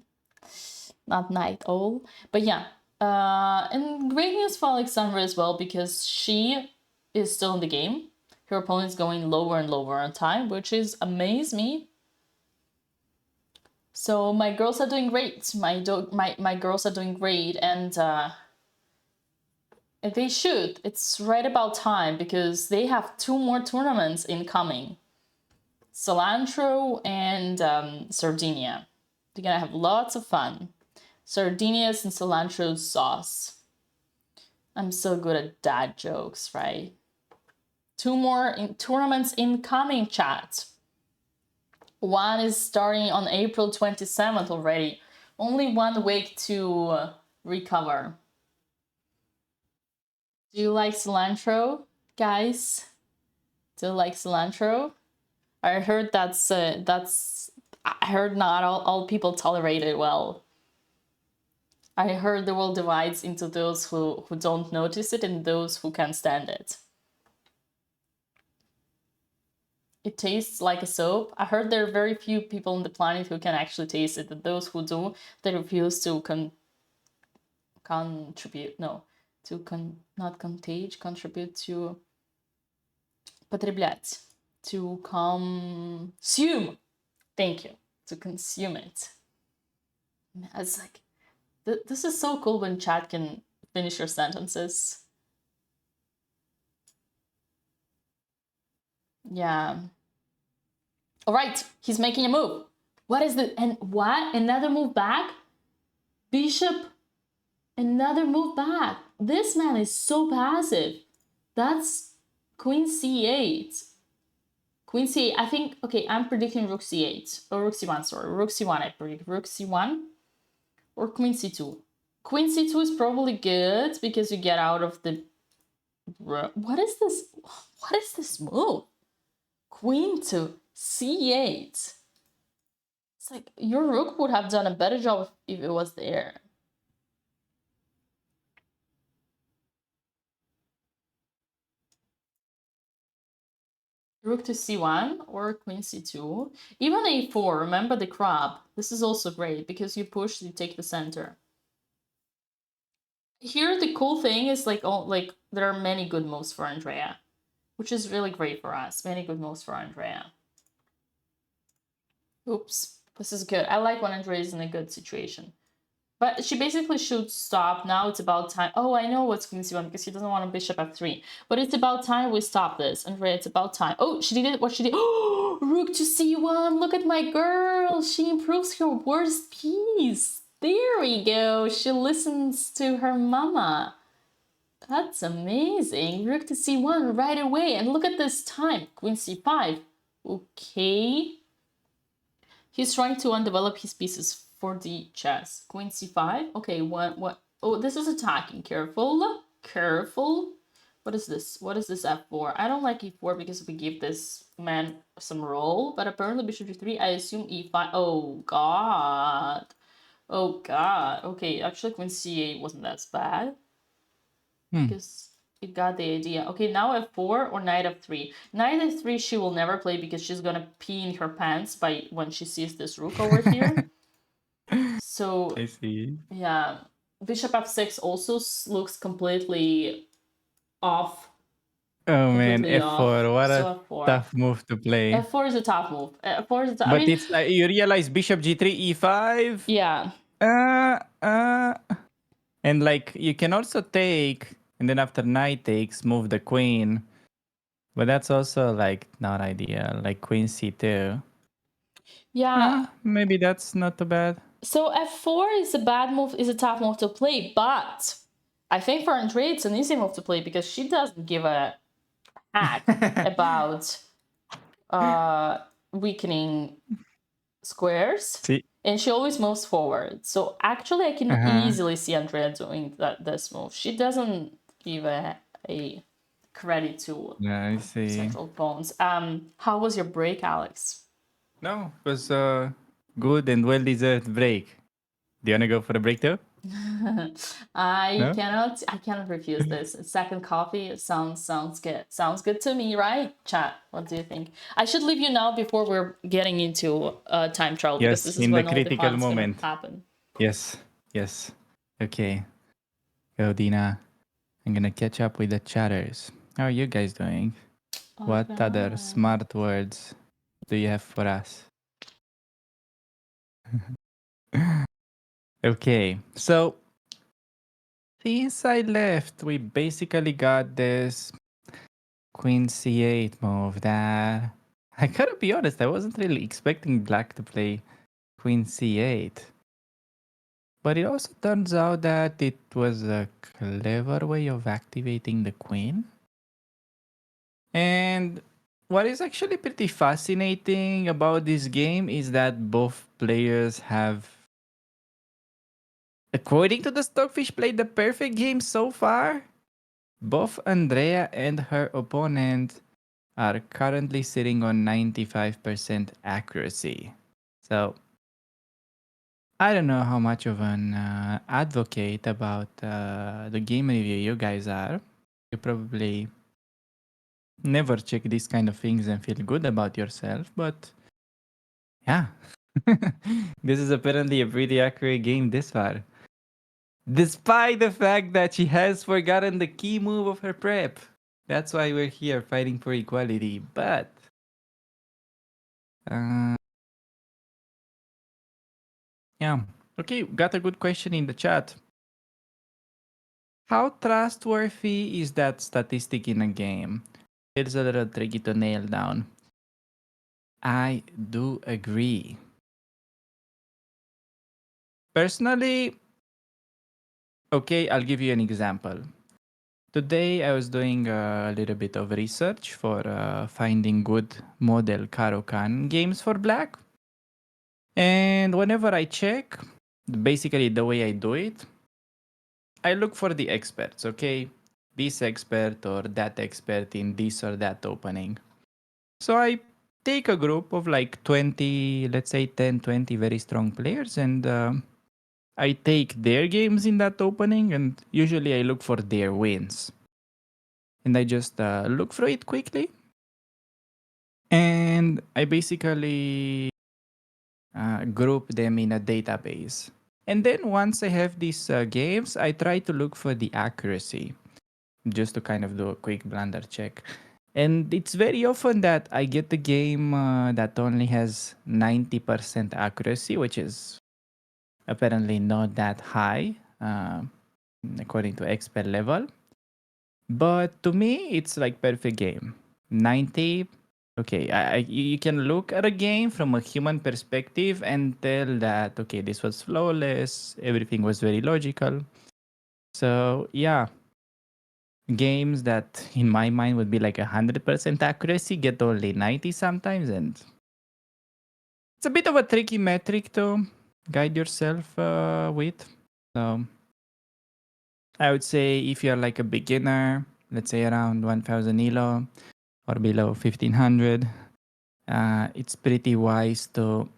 Not night owl. But yeah. And great news for Alexandra as well, because she is still in the game. Her opponent's going lower and lower on time, which is amaze me. So my girls are doing great. My girls are doing great, and they should. It's right about time, because they have 2 more tournaments incoming. Cilantro and Sardinia. They're gonna have lots of fun. Sardinia's and cilantro sauce. I'm so good at dad jokes, right? 2 more tournaments incoming, chat. One is starting on April 27th already. Only 1 week to recover. Do you like cilantro, guys? Do you like cilantro? I heard I heard not all people tolerate it well. I heard the world divides into those who don't notice it and those who can't stand it. It tastes like a soap. I heard there are very few people on the planet who can actually taste it. And those who do, they refuse to contribute to потреблять, to consume. Thank you. To consume it. It's like, this is so cool when chat can finish your sentences. Yeah. All right, he's making a move. What is the, and what? Another move back? Bishop, another move back. This man is so passive. That's Queen C8. Queen C8, I think, okay, I'm predicting Rook C8. Or Rook C1, sorry. Rook C1, I predict. Rook C1 or Queen C2. Queen C2 is probably good because you get out of the... What is this? What is this move? Queen to C8. It's like, your rook would have done a better job if it was there. Rook to C1 or Queen C2. Even A4, remember the crab. This is also great because you push, you take the center. here the cool thing is like, oh, like there are many good moves for Andrea, which is really great for us. Many good moves for Andrea. Oops, this is good. I like when Andrea is in a good situation. But she basically should stop. Now it's about time. Oh, I know what's Queen C1 because he doesn't want a bishop f3. But it's about time we stop this. Andrea, it's about time. Oh, she did it. What she did. Oh, rook to C1. Look at my girl. She improves her worst piece. There we go. She listens to her mama. That's amazing. Rook to C1 right away. And look at this time. Queen C5. Okay. He's trying to undevelop his pieces for the chess. Queen c5. Okay, what? Oh, this is attacking. Careful. Careful. What is this? What is this f4? I don't like e4 because we give this man some role, but apparently bishop g3, I assume e5. Oh, God. Oh, God. Okay, actually queen c8 wasn't that bad. Because it got the idea. Okay, now f4 or knight f3. Knight f3 she will never play because she's gonna pee in her pants by when she sees this rook over here. So I see. yeah, bishop f6 also looks completely off. Oh man, Completely off. f4. What a So f4. tough move to play. F4 is a tough move. F4 is a I But mean, it's like you realize bishop g3 e5. yeah. Uh, uh, and like you can also take, and then after knight takes, move the queen. But that's also like not ideal. Like queen c2. Yeah. Maybe that's not too bad. So f4 is a bad move, is a tough move to play, but I think for Andrea it's an easy move to play because she doesn't give a hack about weakening squares. See? And she always moves forward. So actually I can easily see Andrea doing this move. She doesn't give a credit to Yeah, I see. central pawns. How was your break, Alex? No, it was a good and well-deserved break. Do you want to go for a break too? I No? cannot refuse this. Second coffee sounds good. Sounds good to me, right? Chat, what do you think? I should leave you now before we're getting into time trial because Yes, this is in the when all the critical fun's moment. gonna happen. Yes, yes. Okay. Go, Dina. I'm gonna catch up with the chatters. How are you guys doing? What other smart words do you have for us? Okay, so since I left, we basically got this Queen c8 move that I gotta be honest, I wasn't really expecting black to play Queen c8. But it also turns out that it was a clever way of activating the queen. And what is actually pretty fascinating about this game is that both players have, according to the Stockfish, played the perfect game so far. Both Andrea and her opponent are currently sitting on 95% accuracy. So I don't know how much of an advocate about the game review you guys are. You probably never check these kind of things and feel good about yourself, but yeah. This is apparently a pretty accurate game this far. Despite the fact that she has forgotten the key move of her prep. That's why we're here fighting for equality, but yeah. Okay, got a good question in the chat. How trustworthy is that statistic in a game? It's a little tricky to nail down. I do agree. Personally, okay, I'll give you an example. Today I was doing a little bit of research for finding good model Caro-Kann games for black. And whenever I check, basically the way I do it, I look for the experts, okay? This expert or that expert in this or that opening. So I take a group of like 20, let's say 10, 20 very strong players, and I take their games in that opening, and usually I look for their wins. And I just look through it quickly. And I basically group them in a database. And then once I have these games, I try to look for the accuracy, just to kind of do a quick blunder check. And it's very often that I get the game that only has 90% accuracy, which is apparently not that high according to expert level. But to me, it's like perfect game. 90. Okay, you can look at a game from a human perspective and tell that, okay, this was flawless, everything was very logical. So, yeah, games that in my mind would be like 100% accuracy get only 90 sometimes, and it's a bit of a tricky metric to guide yourself with. So, I would say if you're like a beginner, let's say around 1000 elo or below 1500, it's pretty wise to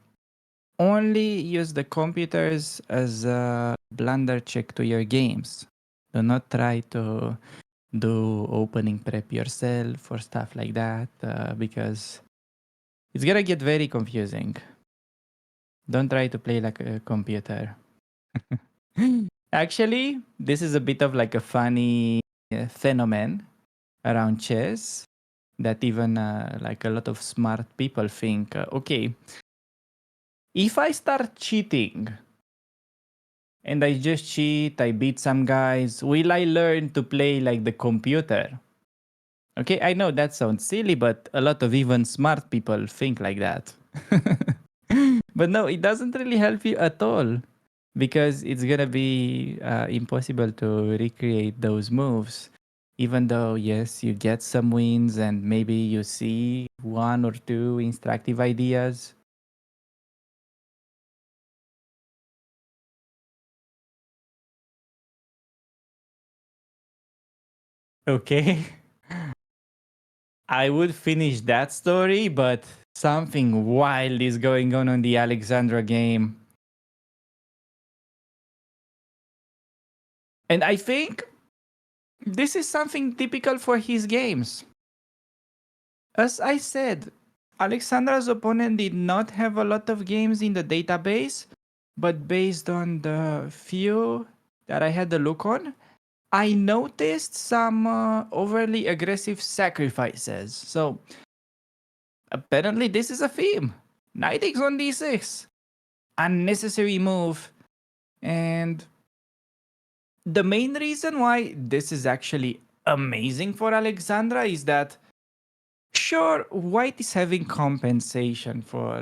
only use the computers as a blunder check to your games. Do not try to do opening prep yourself or stuff like that because it's gonna get very confusing. Don't try to play like a computer. Actually, this is a bit of like a funny phenomenon around chess that even like a lot of smart people think, okay, if I start cheating and I just cheat, I beat some guys, will I learn to play like the computer? Okay, I know that sounds silly, but a lot of even smart people think like that. But no, it doesn't really help you at all because it's gonna be impossible to recreate those moves. Even though, yes, you get some wins and maybe you see one or two instructive ideas. Okay. I would finish that story, but something wild is going on the Alexandra game. And I think this is something typical for his games. As I said, Alexandra's opponent did not have a lot of games in the database, but based on the few that I had a look on, I noticed some overly aggressive sacrifices. So apparently this is a theme. Knight takes on d6. Unnecessary move. And the main reason why this is actually amazing for Alexandra is that sure, white is having compensation for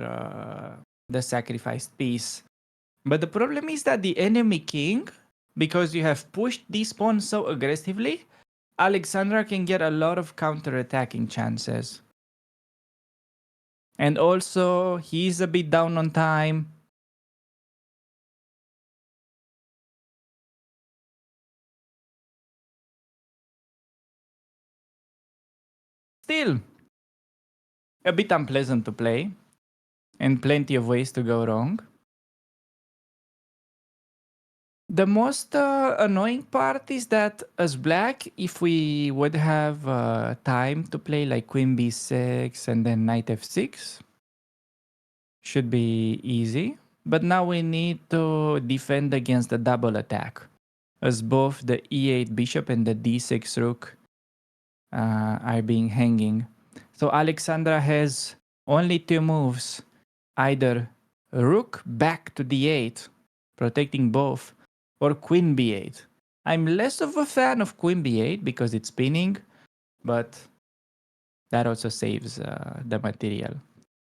the sacrificed piece. But the problem is that the enemy king, because you have pushed this pawn so aggressively, Alexandra can get a lot of counter-attacking chances. And also, he's a bit down on time. Still, a bit unpleasant to play, and plenty of ways to go wrong. The most annoying part is that as black, if we would have time to play like queen b6 and then knight f6, should be easy. But now we need to defend against the double attack, as both the e8 bishop and the d6 rook are being hanging. So Alexandra has only two moves, either rook back to d8, protecting both, or queen b8. I'm less of a fan of queen b8 because it's spinning, but that also saves the material.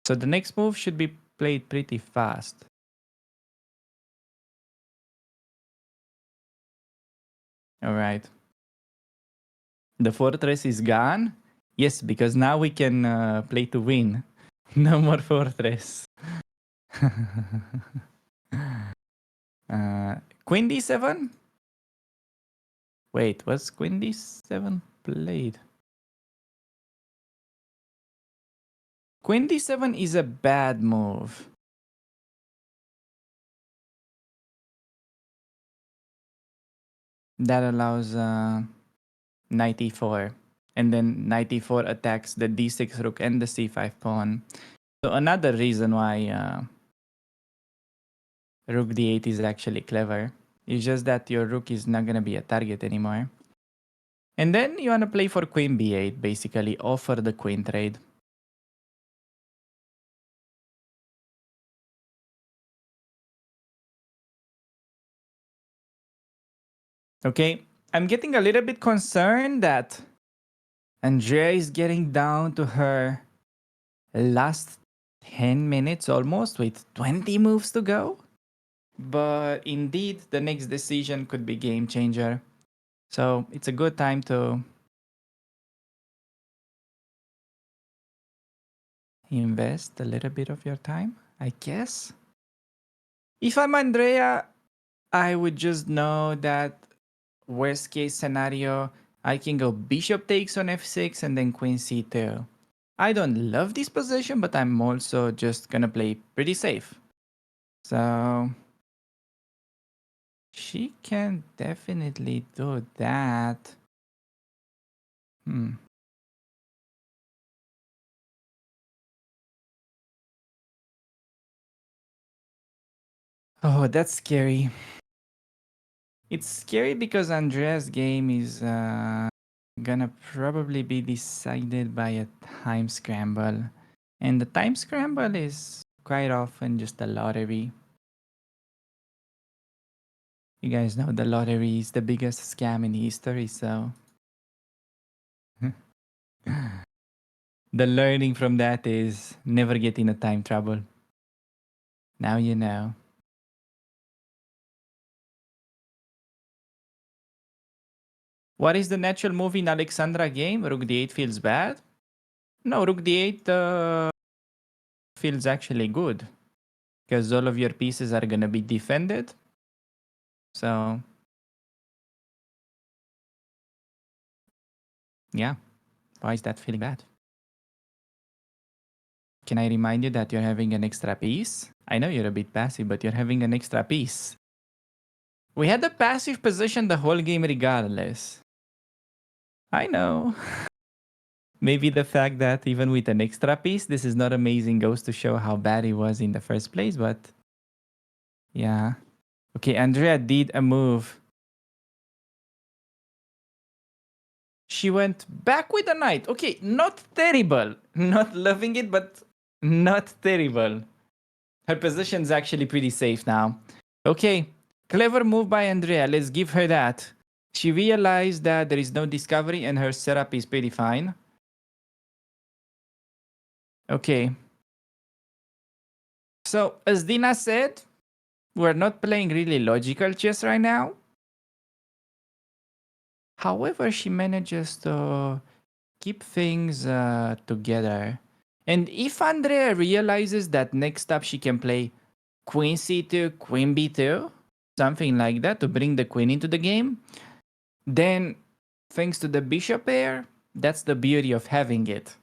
So the next move should be played pretty fast. All right. The fortress is gone. Yes, because now we can play to win. No more fortress. Queen d7? Wait, was queen d7 played? Queen d7 is a bad move. That allows knight e4. And then knight e4 attacks the d6 rook and the c5 pawn. So another reason why rook d8 is actually clever. It's just that your rook is not gonna be a target anymore. And then you wanna play for queen b8, basically offer the queen trade. Okay, I'm getting a little bit concerned that Andrea is getting down to her last 10 minutes almost with 20 moves to go. But indeed, the next decision could be game changer. So it's a good time to invest a little bit of your time, I guess. If I'm Andrea, I would just know that worst case scenario, I can go bishop takes on f6 and then queen c2. I don't love this position, but I'm also just gonna play pretty safe. So she can definitely do that. Oh, that's scary. It's scary because Andrea's game is gonna probably be decided by a time scramble. And the time scramble is quite often just a lottery. You guys know the lottery is the biggest scam in history, so the learning from that is never get in a time trouble. Now you know. What is the natural move in Alexandra game? Rook d8 feels bad? No, Rook d8 feels actually good. Because all of your pieces are gonna be defended. So yeah, why is that feeling bad? Can I remind you that you're having an extra piece? I know you're a bit passive, but you're having an extra piece. We had the passive position the whole game regardless. I know. Maybe the fact that even with an extra piece, this is not amazing goes to show how bad it was in the first place, but yeah. Okay, Andrea did a move. She went back with the knight. Okay, not terrible. Not loving it, but not terrible. Her position's actually pretty safe now. Okay, clever move by Andrea. Let's give her that. She realized that there is no discovery and her setup is pretty fine. Okay. So, as Dina said, we're not playing really logical chess right now. However, she manages to keep things together. And if Andrea realizes that next up she can play queen c2, queen b2, something like that to bring the queen into the game, then thanks to the bishop pair, that's the beauty of having it.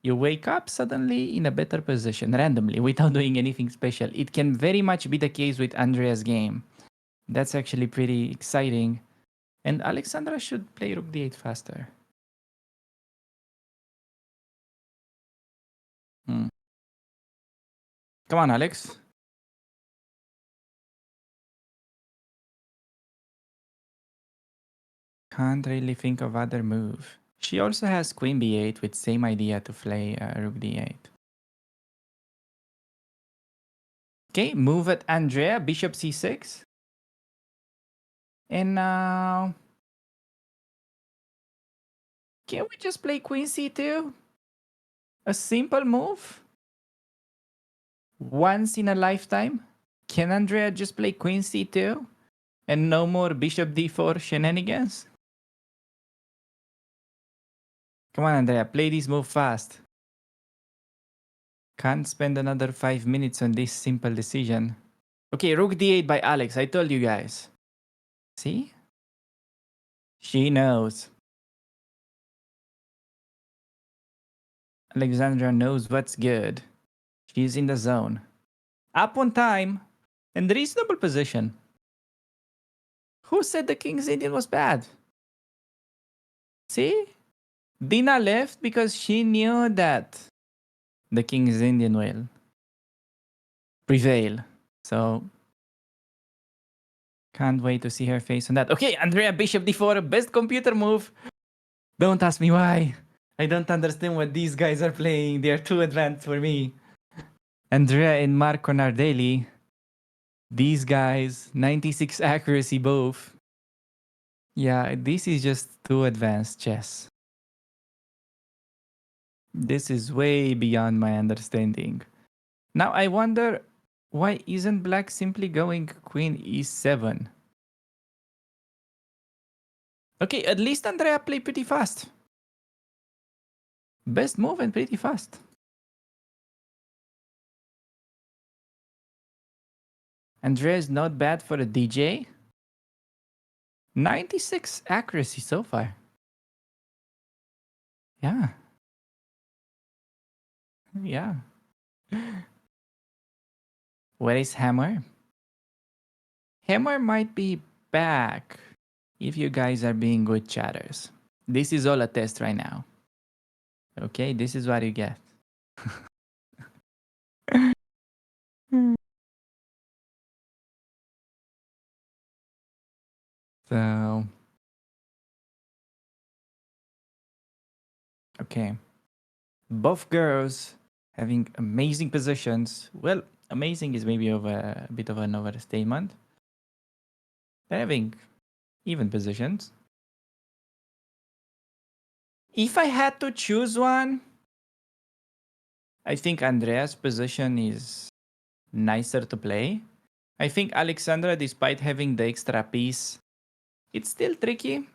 You wake up suddenly in a better position randomly without doing anything special. It can very much be the case with Andrea's game. That's actually pretty exciting. And Alexandra should play rook d8 faster. Come on, Alex. Can't really think of other move. She also has queen b8 with same idea to play rook d8. Okay, move at Andrea, bishop c6. And now... can we just play queen c2? A simple move? Once in a lifetime? Can Andrea just play queen c2? And no more bishop d4 shenanigans? Come on, Andrea, play this move fast. Can't spend another 5 minutes on this simple decision. Okay, rook d8 by Alex. I told you guys. See? She knows. Alexandra knows what's good. She's in the zone. Up on time and reasonable position. Who said the King's Indian was bad? See? Dina left because she knew that the King's Indian will prevail. So can't wait to see her face on that. Okay, Andrea, bishop d4, best computer move. Don't ask me why. I don't understand what these guys are playing. They are too advanced for me. Andrea and Marco Nardelli. These guys, 96 accuracy both. Yeah, this is just too advanced chess. This is way beyond my understanding. Now I wonder, why isn't black simply going queen e7? Okay, at least Andrea played pretty fast. Best move and pretty fast. Andrea is not bad for a DJ. 96 accuracy so far. Yeah. Yeah. Where is Hammer? Hammer might be back if you guys are being good chatters. This is all a test right now. Okay, this is what you get. So, okay. Both girls having amazing positions. Well, amazing is maybe a bit of an overstatement. They're having even positions. If I had to choose one, I think Andrea's position is nicer to play. I think Alexandra, despite having the extra piece, it's still tricky.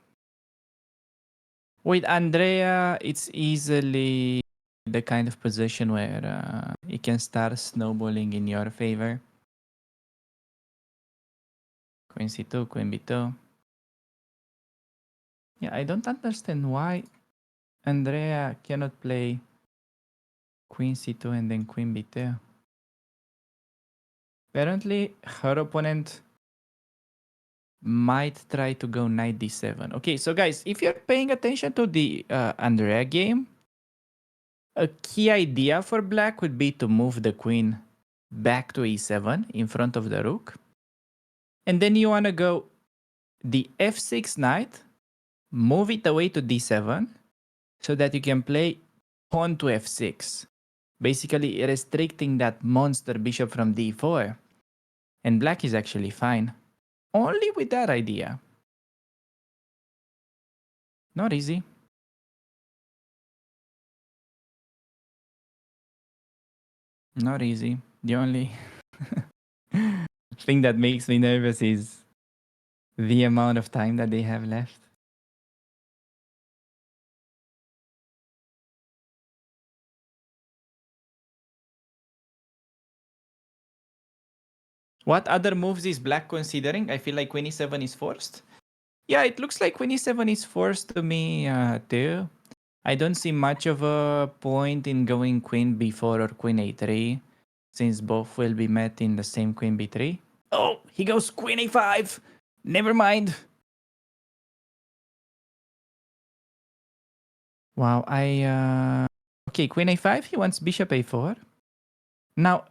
With Andrea, it's easily the kind of position where it can start snowballing in your favor. Queen c2, queen b2. Yeah, I don't understand why Andrea cannot play queen c2 and then queen b2. Apparently, her opponent might try to go knight d7. Okay, so guys, if you're paying attention to the Andrea game, a key idea for black would be to move the queen back to e7 in front of the rook. And then you want to go the f6 knight, move it away to d7, so that you can play pawn to f6. Basically restricting that monster bishop from d4. And black is actually fine. Only with that idea. Not easy. Not easy. The only thing that makes me nervous is the amount of time that they have left. What other moves is black considering? I feel like queen e7 is forced. Yeah, it looks like queen e7 is forced to me too. I don't see much of a point in going queen b4 or queen a3, since both will be met in the same queen b3. Oh, he goes queen a5. Never mind. Wow, okay, queen a5, he wants bishop a4. Now,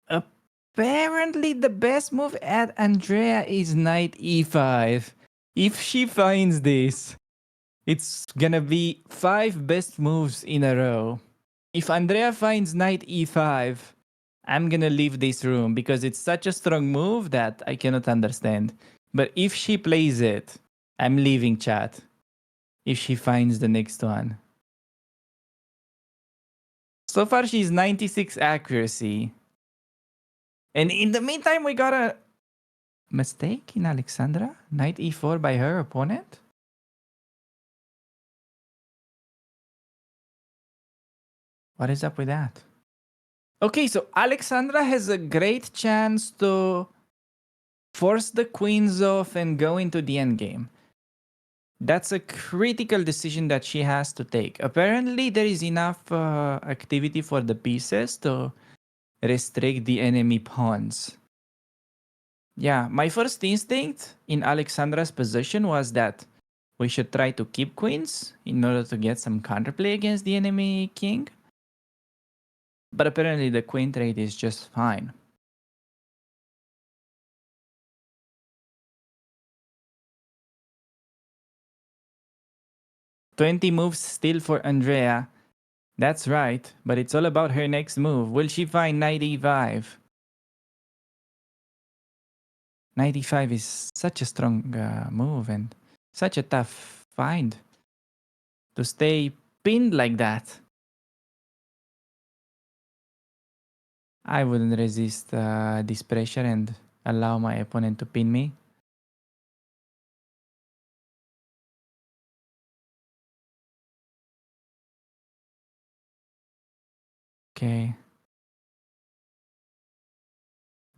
apparently the best move at Andrea is knight e5. If she finds this, it's gonna be 5 best moves in a row. If Andrea finds knight e5, I'm gonna leave this room because it's such a strong move that I cannot understand. But if she plays it, I'm leaving chat. If she finds the next one. So far, she's 96 accuracy. And in the meantime, we got a mistake in Alexandra. Knight e4 by her opponent. What is up with that? Okay, so Alexandra has a great chance to force the queens off and go into the endgame. That's a critical decision that she has to take. Apparently, there is enough activity for the pieces to restrict the enemy pawns. Yeah, my first instinct in Alexandra's position was that we should try to keep queens in order to get some counterplay against the enemy king. But apparently the queen trade is just fine. 20 moves still for Andrea. That's right, but it's all about her next move. Will she find 95? 95 is such a strong move and such a tough find to stay pinned like that. I wouldn't resist this pressure and allow my opponent to pin me. Okay.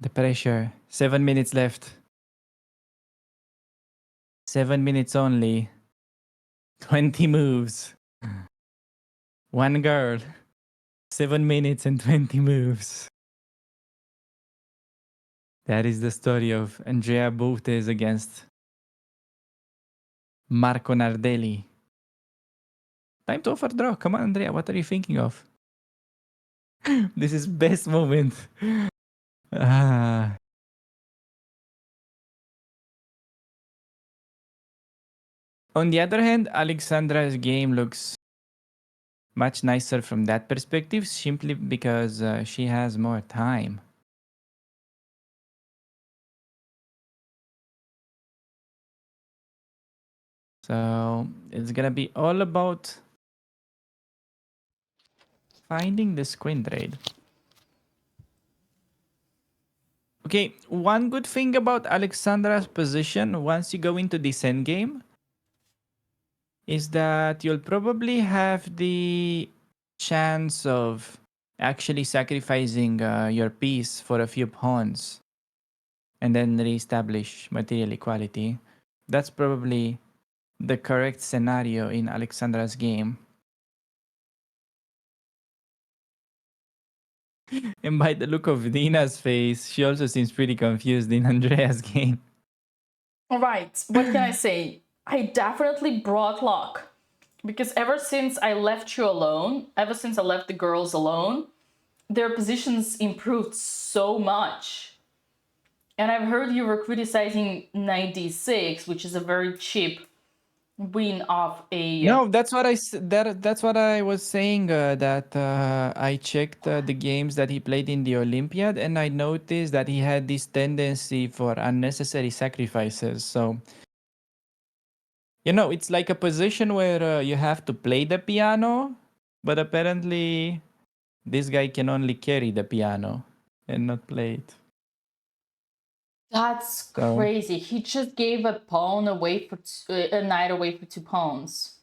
The pressure. 7 minutes left. 7 minutes only. 20 moves. One girl. 7 minutes and 20 moves. That is the story of Andrea Botez against Marco Nardelli. Time to offer draw. Come on, Andrea. What are you thinking of? This is best moment. Ah. On the other hand, Alexandra's game looks much nicer from that perspective, simply because she has more time. So it's gonna be all about finding this queen trade. Okay, one good thing about Alexandra's position once you go into this endgame is that you'll probably have the chance of actually sacrificing your piece for a few pawns and then reestablish material equality. That's probably the correct scenario in Alexandra's game. And by the look of Dina's face, she also seems pretty confused in Andrea's game. All right, what can I say? I definitely brought luck. Because ever since I left you alone, ever since I left the girls alone, their positions improved so much. And I've heard you were criticizing 96, which is a very cheap win of a... No, that's what that's what I was saying. That I checked the games that he played in the Olympiad, and I noticed that he had this tendency for unnecessary sacrifices. So, you know, it's like a position where you have to play the piano, but apparently this guy can only carry the piano and not play it. That's So- crazy. He just gave a pawn away for a knight away for 2 pawns.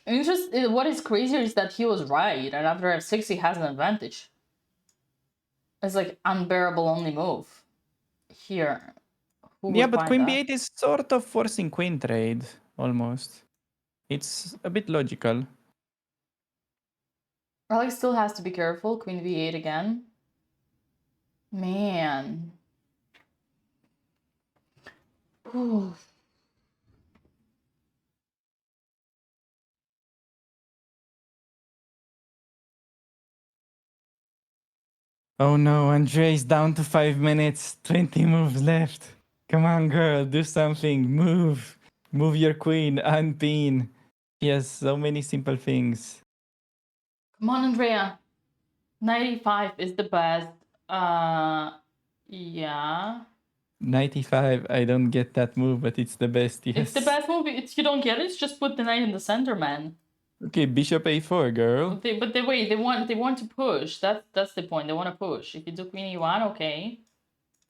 What is crazier is that he was right, and after f6 he has an advantage. It's like unbearable only move. Here. Who Yeah, would but find queen that? b8 is sort of forcing queen trade, almost. It's a bit logical. Alex still has to be careful. Queen v8 again. Man. Ooh. Oh no, Andre is down to 5 minutes, 20 moves left. Come on, girl, do something. Move. Move your queen, unpin. She has so many simple things. Come on, Andrea. 95 is the best. Yeah. 95, I don't get that move, but it's the best, yes. It's the best move. You don't get it. It's just put the knight in the center, man. Okay, bishop a4, girl. But they want to push. That's the point. They want to push. If you do queen e1, okay.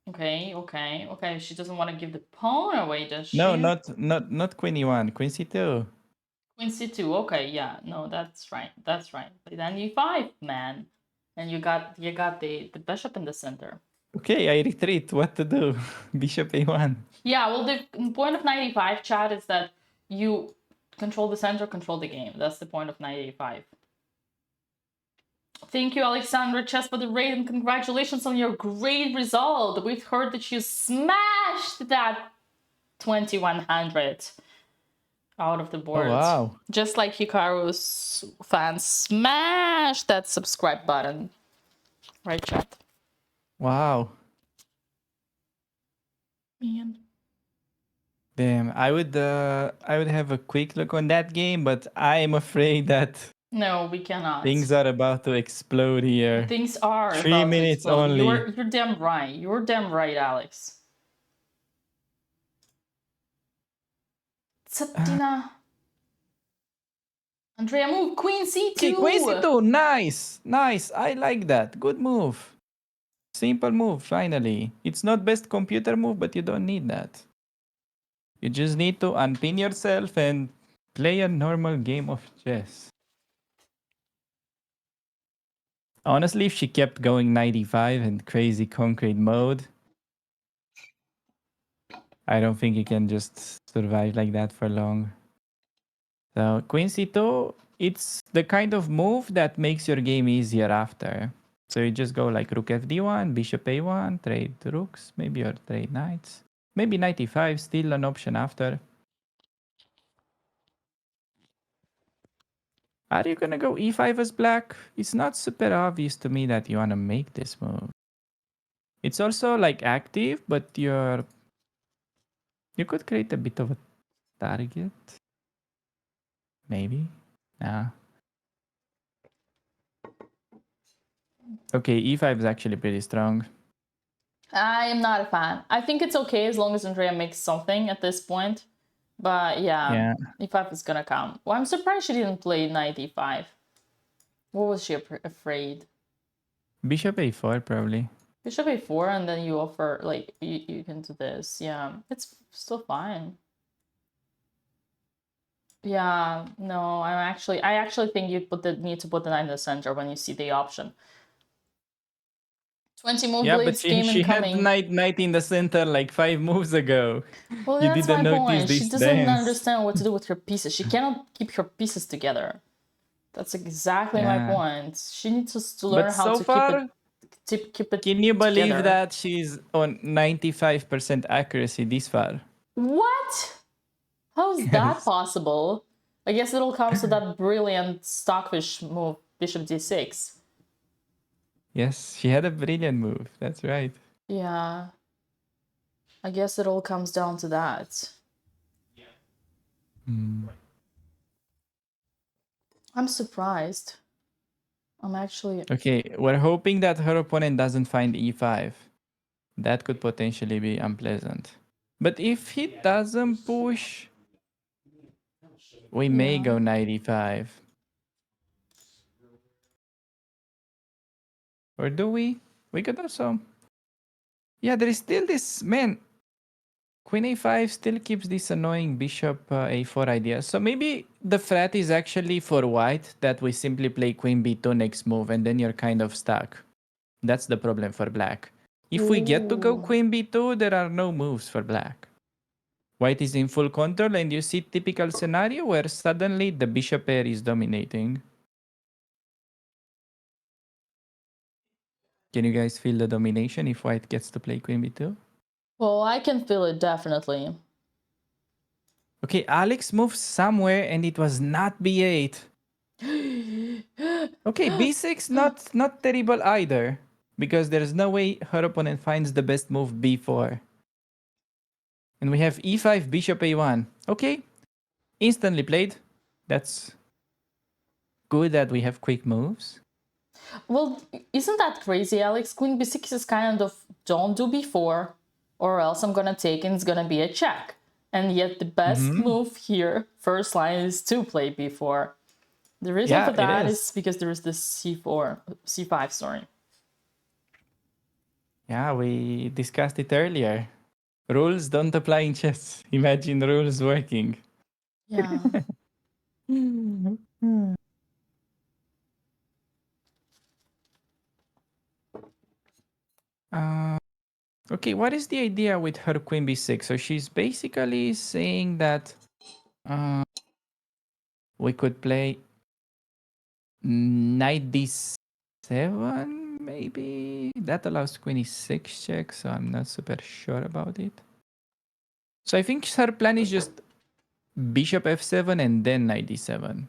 Okay. She doesn't want to give the pawn away, does she? No, not queen e1, queen c2. Queen c2. Okay, yeah. No, that's right. But then e5, man. And you got the bishop in the center. Okay, I retreat. What to do? Bishop a1. Yeah, well, the point of 95, chat, is that you control the center, control the game. That's the point of 95. Thank you, Alexandra Chess, for the raid, and congratulations on your great result. We've heard that you smashed that 2100 out of the board. Oh, wow. Just like Hikaru's fans smash that subscribe button. Right, chat? Wow. Man. Damn, I would have a quick look on that game, but I'm afraid that No, we cannot. things are about to explode here. Things are 3 about to minutes explode. only. You're damn right. You're damn right, Alex. Septina. Andrea, move. Queen C2. Okay, Queen C2, nice, nice. I like that. Good move. Simple move, finally. It's not best computer move, but you don't need that. You just need to unpin yourself and play a normal game of chess. Honestly, if she kept going 95 and crazy concrete mode, I don't think you can just survive like that for long. So Queen C2, it's the kind of move that makes your game easier after. So you just go like Rook FD1, Bishop A1, trade rooks, maybe, or trade knights. Maybe 95, still an option after. Are you gonna go E5 as black? It's not super obvious to me that you wanna make this move. It's also like active, but you could create a bit of a target. Maybe. Nah. Okay, E5 is actually pretty strong. I am not a fan. I think it's okay as long as Andrea makes something at this point. But yeah, E5 is gonna come. Well, I'm surprised she didn't play knight E5. What was she afraid? Bishop A4 probably. Bishop A4 and then you offer, like, you can do this. Yeah, it's still fine. Yeah, no, I actually think you need to put the knight in the center when you see the option. 20 move blades game she incoming. had knight in the center like 5 moves ago. Well, You that's didn't my notice point. this She doesn't dance. understand what to do with her pieces. She cannot keep her pieces together. That's exactly my point. She needs to learn how to keep it can you believe together. that she's on 95% accuracy this far? What? How is that possible? I guess it all comes to that brilliant stockfish move, Bishop D6. Yes, she had a brilliant move. That's right. Yeah. I guess it all comes down to that. I'm surprised. I'm actually... Okay, we're hoping that her opponent doesn't find E5. That could potentially be unpleasant. But if he doesn't push, we may go knight E5. Or do we? We could also... Yeah, there is still this... Man, Queen A5 still keeps this annoying Bishop A4 idea. So maybe the threat is actually for white that we simply play Queen B2 next move and then you're kind of stuck. That's the problem for black. If we get to go Queen B2, there are no moves for black. White is in full control and you see typical scenario where suddenly the bishop pair is dominating. Can you guys feel the domination if white gets to play Queen B2? Well, I can feel it, definitely. Okay, Alex moves somewhere and it was not B8. Okay, B6 not terrible either. Because there's no way her opponent finds the best move B4. And we have E5, Bishop A1. Okay, instantly played. That's good that we have quick moves. Well, isn't that crazy, Alex? Queen B6 is kind of, don't do B4, or else I'm gonna take and it's gonna be a check. And yet the best move here, first line, is to play B4. The reason for that is because there is this C5, sorry. Yeah, we discussed it earlier. Rules don't apply in chess. Imagine rules working. Yeah. Okay, what is the idea with her Queen B6? So she's basically saying that we could play Knight D7, maybe? That allows Queen E6 check, so I'm not super sure about it. So I think her plan is just Bishop F7 and then Knight D7.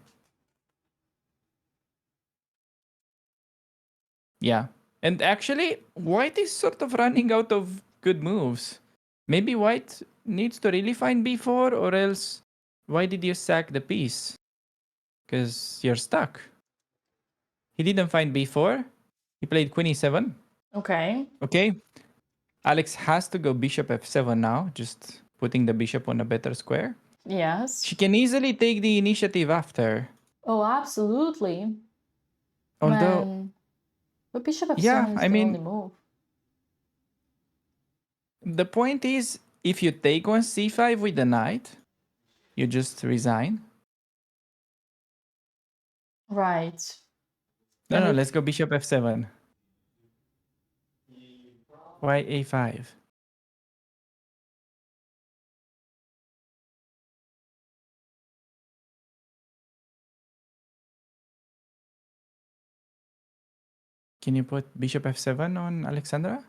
Yeah. And actually, white is sort of running out of good moves. Maybe white needs to really find b4, or else why did you sack the piece? Because you're stuck. He didn't find b4. He played queen e7. Okay. Okay. Alex has to go bishop f7 now, just putting the bishop on a better square. Yes. She can easily take the initiative after. Oh, absolutely. Although, Man. But bishop yeah, f7 is I the only mean, move. the point is, if you take on c5 with the knight, you just resign. Right. No, And no, if let's go bishop f7. Why a5? Can you put bishop f7 on Alexandra?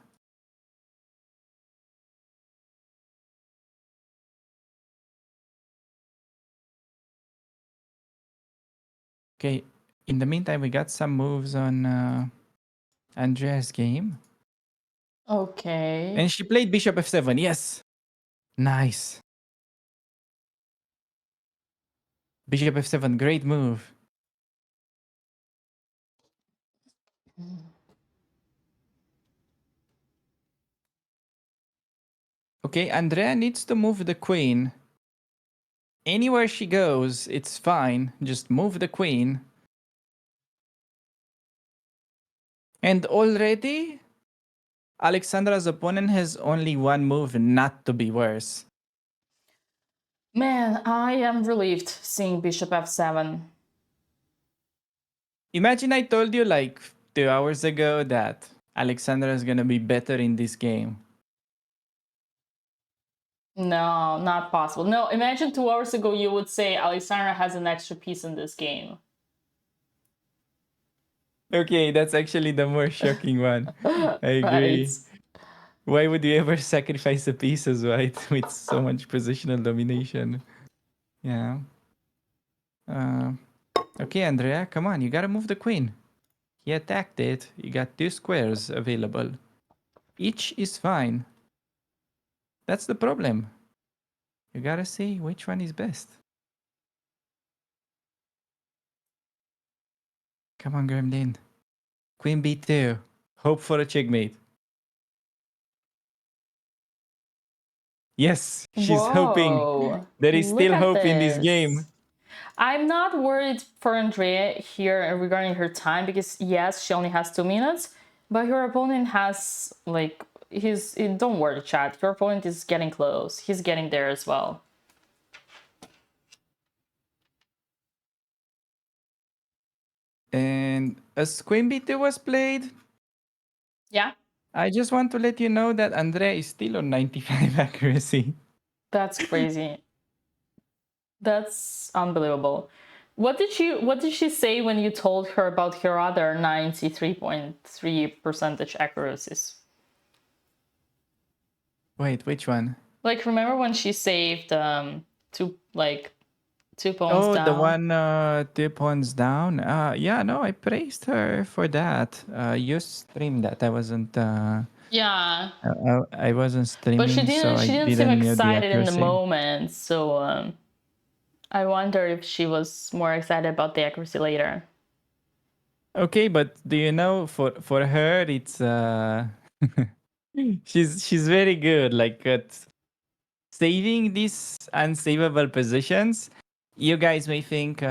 Okay, in the meantime, we got some moves on Andrea's game. Okay. And she played bishop f7, yes! Nice. Bishop f7, great move. Okay, Andrea needs to move the queen. Anywhere she goes, it's fine. Just move the queen. And already, Alexandra's opponent has only one move not to be worse. Man, I am relieved seeing bishop f7. Imagine I told you like 2 hours ago that Alexandra is gonna be better in this game. No, not possible. No, imagine 2 hours ago you would say Alexandra has an extra piece in this game. Okay, that's actually the more shocking one. I agree. Right. Why would you ever sacrifice the pieces, right? With so much positional domination. Yeah. Okay, Andrea, come on. You gotta move the queen. He attacked it. You got 2 squares available. Each is fine. That's the problem. You gotta see which one is best. Come on, Gremlin. Queen b2. Hope for a checkmate. Yes, she's hoping. Whoa. There is Look still at hope in this this. game. I'm not worried for Andrea here regarding her time because yes, she only has 2 minutes, but her opponent has like don't worry, chat. Your opponent is getting close. He's getting there as well. And as Queen b2 was played, Yeah, I just want to let you know that Andrea is still on 95 accuracy. that's crazy. That's unbelievable. What did she say when you told her about her other 93.3% accuracies? Wait, which one? Like, remember when she saved two pawns Oh, down? the one 2 pawns down. Yeah, no, I praised her for that. You streamed that. I wasn't. Yeah, I wasn't streaming, but she so I didn't seem didn't know the excited in the accuracy. moment. So I wonder if she was more excited about the accuracy later. Okay, but do you know for her it's she's very good like at saving these unsavable positions. You guys may think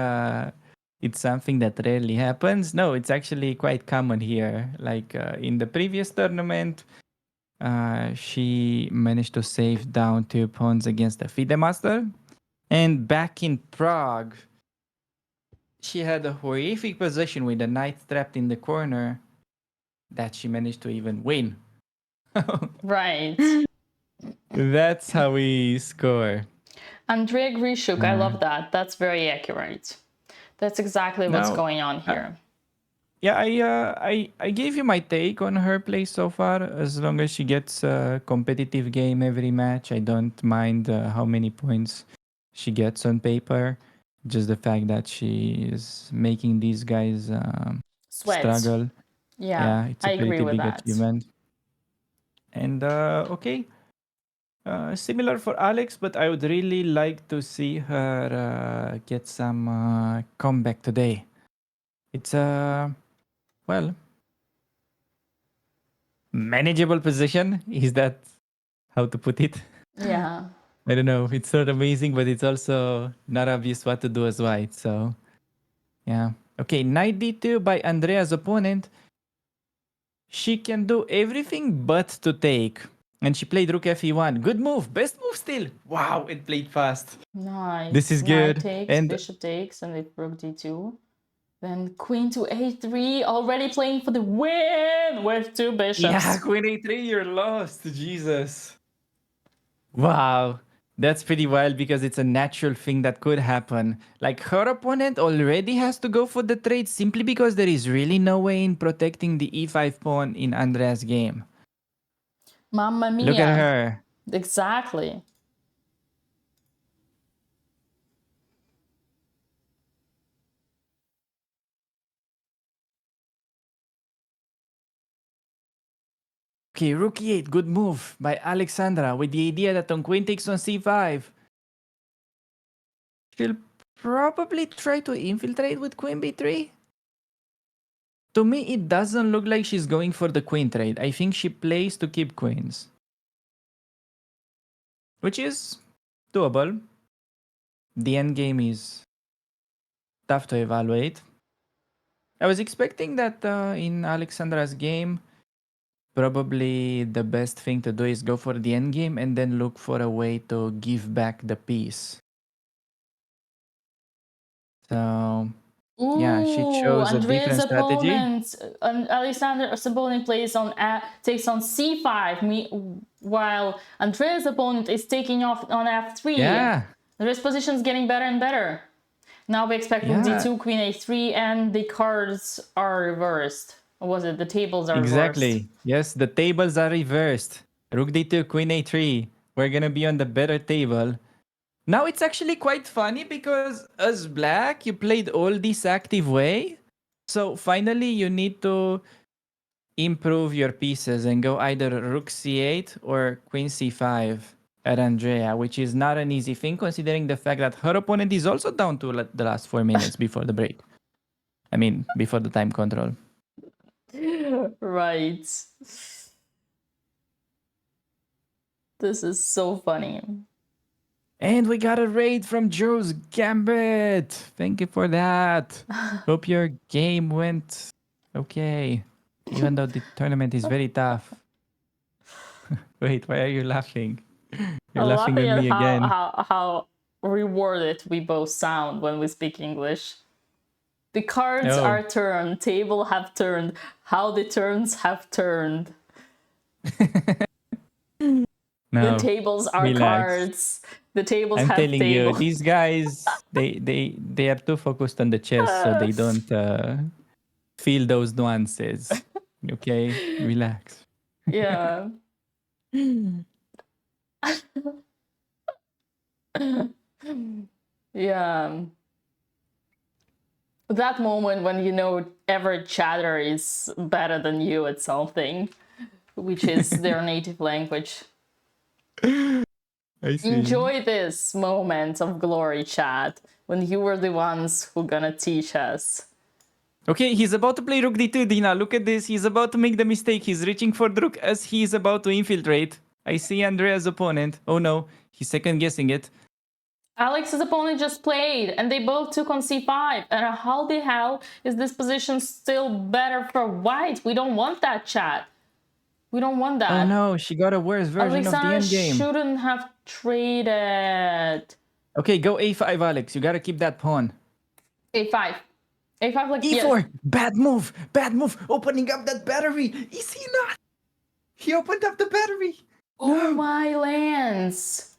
it's something that rarely happens. No, it's actually quite common here. Like in the previous tournament, she managed to save down 2 pawns against the FIDE master. And back in Prague, she had a horrific position with the knight trapped in the corner that she managed to even win. Right. That's how we score. Andrea Grishuk, I love that. That's very accurate. That's exactly what's Now, going on here. yeah, I gave you my take on her play so far. As long as she gets a competitive game every match, I don't mind how many points she gets on paper. Just the fact that she is making these guys Sweat. struggle. Yeah, Yeah, it's I a agree pretty with big that. achievement. And okay, Similar for Alex, but I would really like to see her get some comeback today. It's well, manageable position. Is that how to put it? Yeah. I don't know. It's not amazing, but it's also not obvious what to do as white. So, yeah. Okay, knight d2 by Andrea's opponent. She can do everything but to take. And she played rook fe1. Good move. Best move still. Wow, it played fast. Nice. This is Knight good. takes, And bishop takes, and with rook d2. Then queen to a3, already playing for the win with two bishops. yeah, queen a3, you're lost. Jesus. Wow. That's pretty wild because it's a natural thing that could happen. Like her opponent already has to go for the trade simply because there is really no way in protecting the e5 pawn in Andrea's game. Mamma mia. Look at her. Exactly. Okay, rook e8, good move by Alexandra with the idea that on queen takes on c5. She'll probably try to infiltrate with queen b3. To me, it doesn't look like she's going for the queen trade. I think she plays to keep queens. Which is doable. The endgame is tough to evaluate. I was expecting that in Alexandra's game, probably the best thing to do is go for the endgame and then look for a way to give back the piece. So, yeah, she Ooh, chose a Andrea's different strategy. opponent, Alexander's opponent plays on takes on c5, while Andrea's opponent is taking off on f3. Yeah. Andrea's position is getting better and better. Now we expect rook Yeah. d2, queen a3, and the cards are reversed. Or was it the tables are Exactly. reversed? Yes, the tables are reversed. Rook d2, queen a3. We're gonna be on the better table. Now it's actually quite funny because as black, you played all this active way. So finally you need to improve your pieces and go either rook c8 or queen c5 at Andrea, which is not an easy thing considering the fact that her opponent is also down to the last 4 minutes before the break. I mean, before the time control. Right. This is so funny. And we got a raid from Joe's Gambit. Thank you for that. Hope your game went okay, even though the tournament is very tough. Wait, why are you laughing? You're I'm laughing laughing at me at again. how rewarded we both sound when we speak English. The cards Oh. are turned, table have turned, how the turns have turned. No, The tables are relax. cards. The tables I'm have telling you, tables. these guys, they are too focused on the chess, so they don't feel those nuances. Okay, relax. Yeah. Yeah. That moment when you know every chatter is better than you at something, which is their native language. I see. Enjoy this moment of glory, chat, when you were the ones who gonna teach us. Okay, he's about to play rook d2, Dina. Look at this. He's about to make the mistake. He's reaching for the rook as he's about to infiltrate. I see Andrea's opponent. Oh no, he's second guessing it. Alex's opponent just played, and they both took on c5. And how the hell is this position still better for white? We don't want that, chat. We don't want that. Oh no, she got a worse version Alexander of the endgame. shouldn't have traded. Okay, go a5, Alex. You gotta keep that pawn. a5. a5 like e4. yes. Bad move. Bad move. Opening up that battery. Is he not? He opened up the battery. Oh my lands.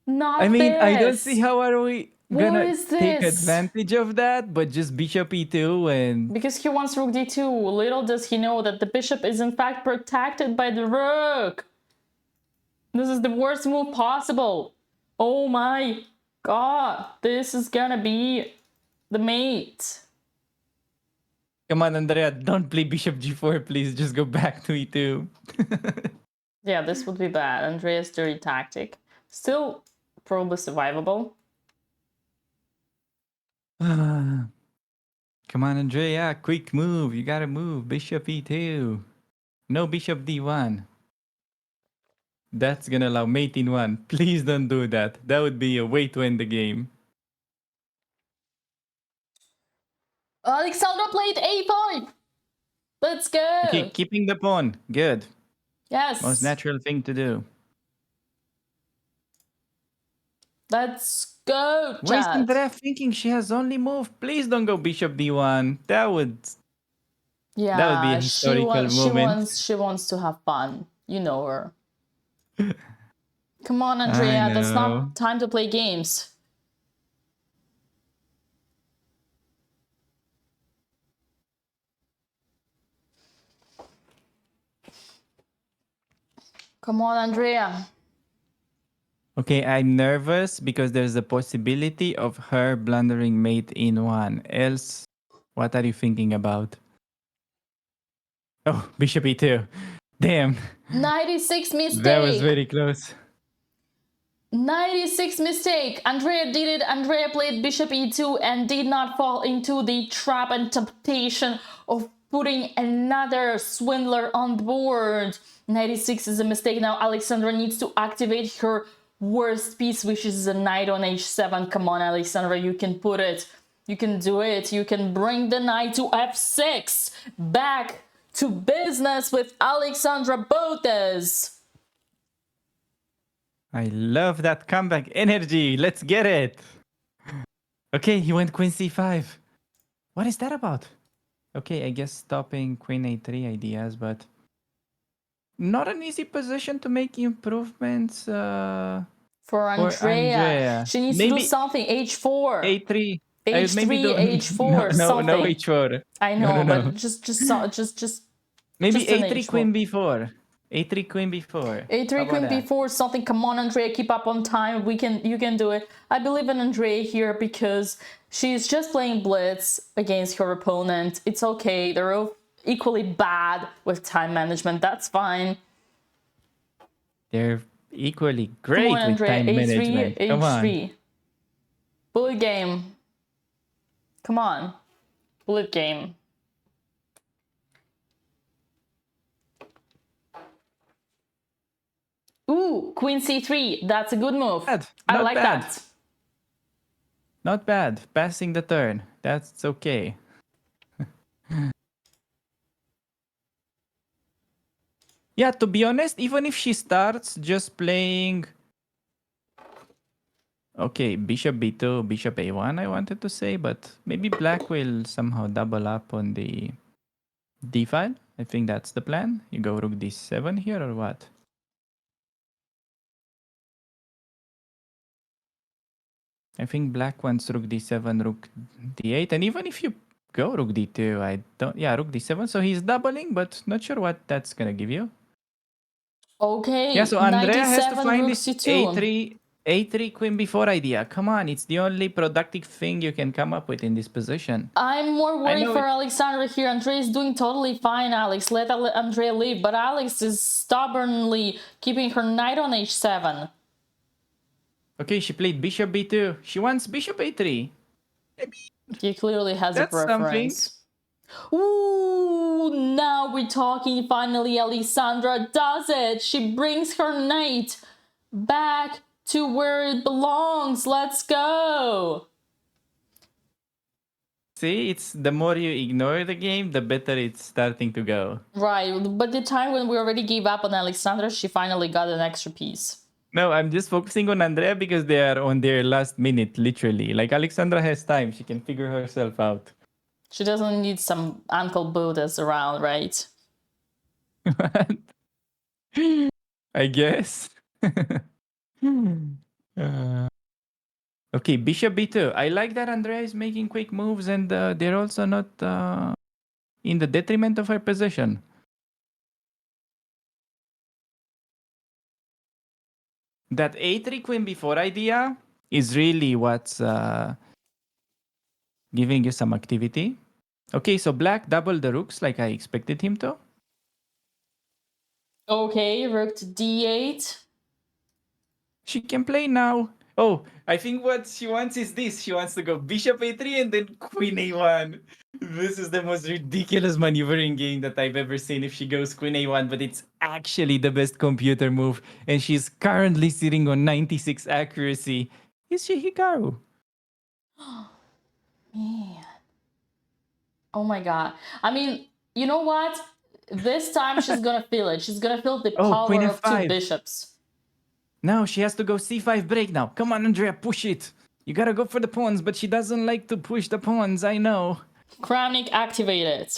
Not I mean, this. I don't see how are we gonna is take this? advantage of that, but just bishop e2 and... Because he wants rook d2. Little does he know that the bishop is in fact protected by the rook. This is the worst move possible. Oh my god. This is gonna be the mate. Come on, Andrea, don't play bishop g4, please. Just go back to e2. Yeah, this would be bad. Andrea's dirty tactic. Still probably survivable. Come on, Andrea, quick move. You gotta move. Bishop E2. No bishop D1. That's gonna allow mate in 1. Please don't do that. That would be a way to end the game. Alexandra played A5. Let's go. Okay, keeping the pawn. Good. Yes. Most natural thing to do. Let's go, Why is chat. Andrea thinking she has only moved? Please don't go bishop D1. That would be a historical moment. She wants to have fun. You know her. Come on, I Andrea. That's know. not time to play games. Come on, Andrea. Okay, I'm nervous because there's a possibility of her blundering mate in 1. Else, what are you thinking about? Oh, bishop E2. Damn. 96 mistake. That was very close. 96 mistake. Andrea did it. Andrea played bishop e2 and did not fall into the trap and temptation of putting another swindler on the board. 96 is a mistake. Now Alexandra needs to activate her worst piece, which is a knight on h7. Come on, Alexandra, you can put it. You can do it. You can bring the knight to f6. Back to business with Alexandra Botez. I love that comeback energy. Let's get it. Okay, he went queen c5. What is that about? Okay, I guess stopping queen a3 ideas, but not an easy position to make improvements For Andrea. She needs to do something. H4. A3. H3, H4, no, something. No H4. I know, no. but just maybe just an A3 H4. queen b4. A3 queen b4. A3 queen b4, something. Come on, Andrea, keep up on time. You can do it. I believe in Andrea here because she's just playing blitz against her opponent. It's okay. They're all equally bad with time management. That's fine. They're equally great Come on, with Andrea. time A3, management. Come H3. on. Bullet game. Come on. Bullet game. Ooh, queen c3. That's a good move. I like that. Not bad. Passing the turn. That's okay. Yeah, to be honest, even if she starts just playing... Okay, bishop b2, bishop a1, I wanted to say, but maybe black will somehow double up on the d file. I think that's the plan. You go rook d7 here or what? I think black wants rook d7, rook d8, and even if you go rook d2, I don't... Yeah, rook d7, so he's doubling, but not sure what that's gonna give you. Okay, Yeah, so Andrea has to find rook this c2. A3 queen b4 idea. Come on, it's the only productive thing you can come up with in this position. I'm more worried for Alexandra here. Andrea is doing totally fine, Alex. Let Andrea leave, but Alex is stubbornly keeping her knight on h7. Okay, she played bishop b2. She wants bishop a3. He clearly has a preference. Something. Ooh, now we're talking. Finally, Alexandra does it. She brings her knight back to where it belongs. Let's go. See, it's the more you ignore the game, the better it's starting to go. Right, but the time when we already gave up on Alexandra, she finally got an extra piece. No, I'm just focusing on Andrea because they are on their last minute, literally. Like, Alexandra has time. She can figure herself out. She doesn't need some Uncle Botez around, right? I guess. Okay, bishop b2. I like that Andrea is making quick moves and they're also not in the detriment of her position. That a3 queen b4 idea is really what's giving you some activity. Okay, so black doubled the rooks like I expected him to. Okay, rook to d8. She can play now. Oh, I think what she wants is this. She wants to go bishop a3 and then queen a1. This is the most ridiculous maneuvering game that I've ever seen if she goes queen a1, but it's actually the best computer move, and she's currently sitting on 96 accuracy. Is she Hikaru? Man. Oh my god. I mean, you know what? This time she's gonna feel it. She's gonna feel the Oh, queen power of 2 f5. bishops. No, she has to go c5 break now. Come on, Andrea, push it. You gotta go for the pawns, but she doesn't like to push the pawns, I know. Kramnik activated.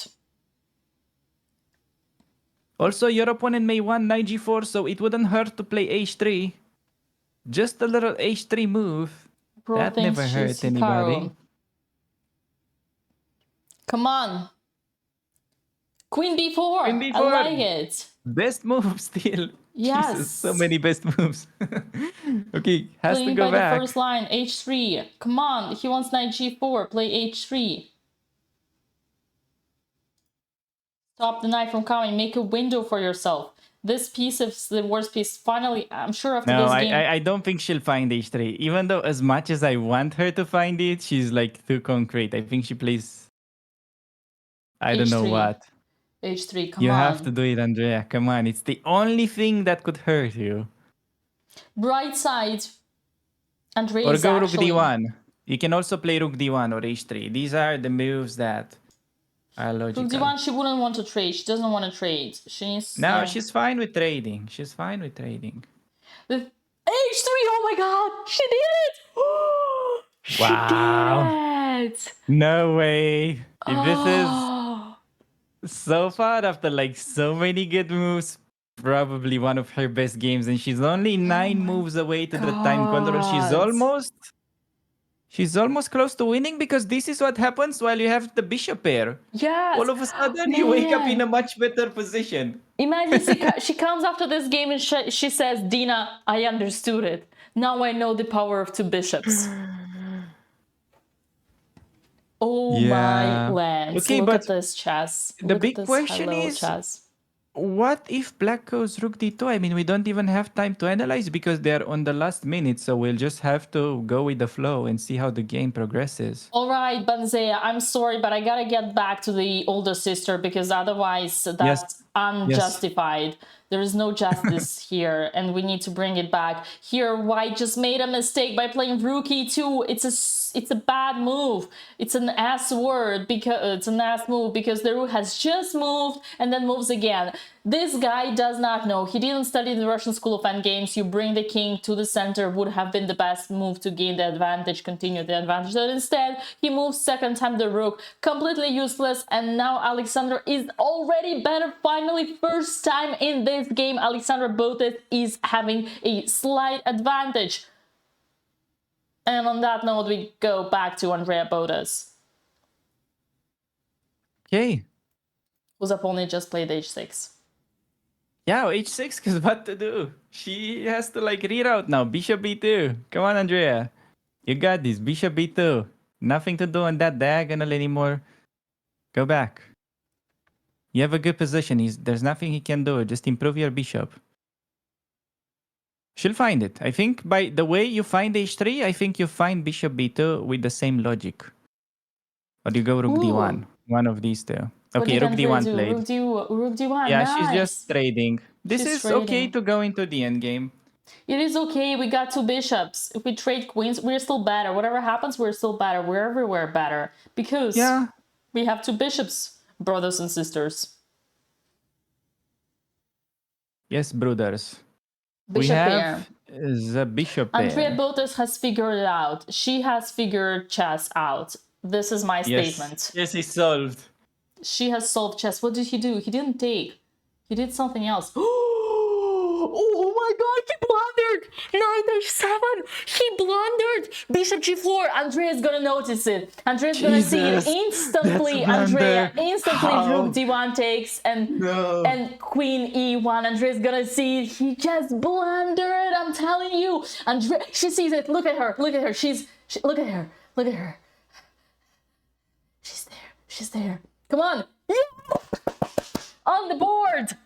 Also, your opponent may want knight g4, so it wouldn't hurt to play h3. Just a little h3 move. Bro That thinks never she's hurt anybody. Hikaru. Come on. Queen b4. Queen I b4. like it. Best move still. Yes. Jesus, so many best moves. Okay, has Playing to go by back. the first line, h3. Come on, he wants knight g4. Play h3. Stop the knight from coming. Make a window for yourself. This piece is the worst piece. Finally, I'm sure after No, this game... I don't think she'll find h3. Even though as much as I want her to find it, she's like too concrete. I think she plays... I don't know H3. what. h3, come You on. have to do it, Andrea. Come on. It's the only thing that could hurt you. Bright side. Andrea Or is go actually... rook d1. You can also play rook d1 or h3. These are the moves that are logical. Rook d1, she wouldn't want to trade. She doesn't want to trade. She needs... No, yeah. she's fine with trading. She's fine with trading. The h3, oh my god! She did it! She Wow. did it! No way. If this is Oh. so far after like so many good moves, probably one of her best games, and she's only 9 moves away to the time control. She's almost close to winning, because this is what happens while you have the bishop pair. Yes! All of a sudden, you wake up in Man. a much better position. Imagine she comes after this game and she says, Dina, I understood it. Now I know the power of 2 bishops. Oh Yeah. my lands. Okay, Look but at this chess. the Look big at this question hello is, chess. what if black goes rook d2? I mean, we don't even have time to analyze because they're on the last minute, so we'll just have to go with the flow and see how the game progresses. All right, Banzea, I'm sorry, but I gotta get back to the older sister because otherwise that's unjustified. There is no justice here, and we need to bring it back. Here, White just made a mistake by playing rook e2. It's a bad move. It's an ass word because it's an ass move because the rook has just moved and then moves again. This guy does not know. He didn't study the Russian School of Endgames. You bring the king to the center would have been the best move to gain the advantage, continue the advantage. But instead, he moves second time the rook, completely useless. And now Alexander is already better. Finally, first time in this game, Alexander Botez is having a slight advantage. And on that note, we go back to Andrea Botez, Okay. whose opponent just played h6. Yeah, h6, because what to do? She has to like reroute now. Bishop b2. Come on, Andrea. You got this. Bishop b2. Nothing to do on that diagonal anymore. Go back. You have a good position. There's nothing he can do. Just improve your bishop. She'll find it. I think by the way you find h3, I think you find bishop b2 with the same logic. Or you go rook d1. One of these two. Okay, rook d1 played. Rook d1, Yeah, nice. she's just trading. This She's is okay trading. to go into the endgame. It is okay, we got 2 bishops. If we trade queens, we're still better. Whatever happens, we're still better. We're everywhere better. Because we have 2 bishops, brothers and sisters. Yes, brothers. Bishop We pair. have the bishop pair. Andrea Botez has figured it out. She has figured chess out. This is my statement. Yes, it's solved. She has solved chess. What did he do? He didn't take. He did something else. Oh my god, he blundered! Knight h7! He blundered! Bishop g4! Andrea's gonna notice it. Andrea's gonna see it instantly. Andrea instantly rook d1 takes and queen e1. Andrea's gonna see it. He just blundered. I'm telling you. Andrea, she sees it. Look at her. Look at her. Look at her. Look at her. She's there. She's there. Come on. Yeah! On the board.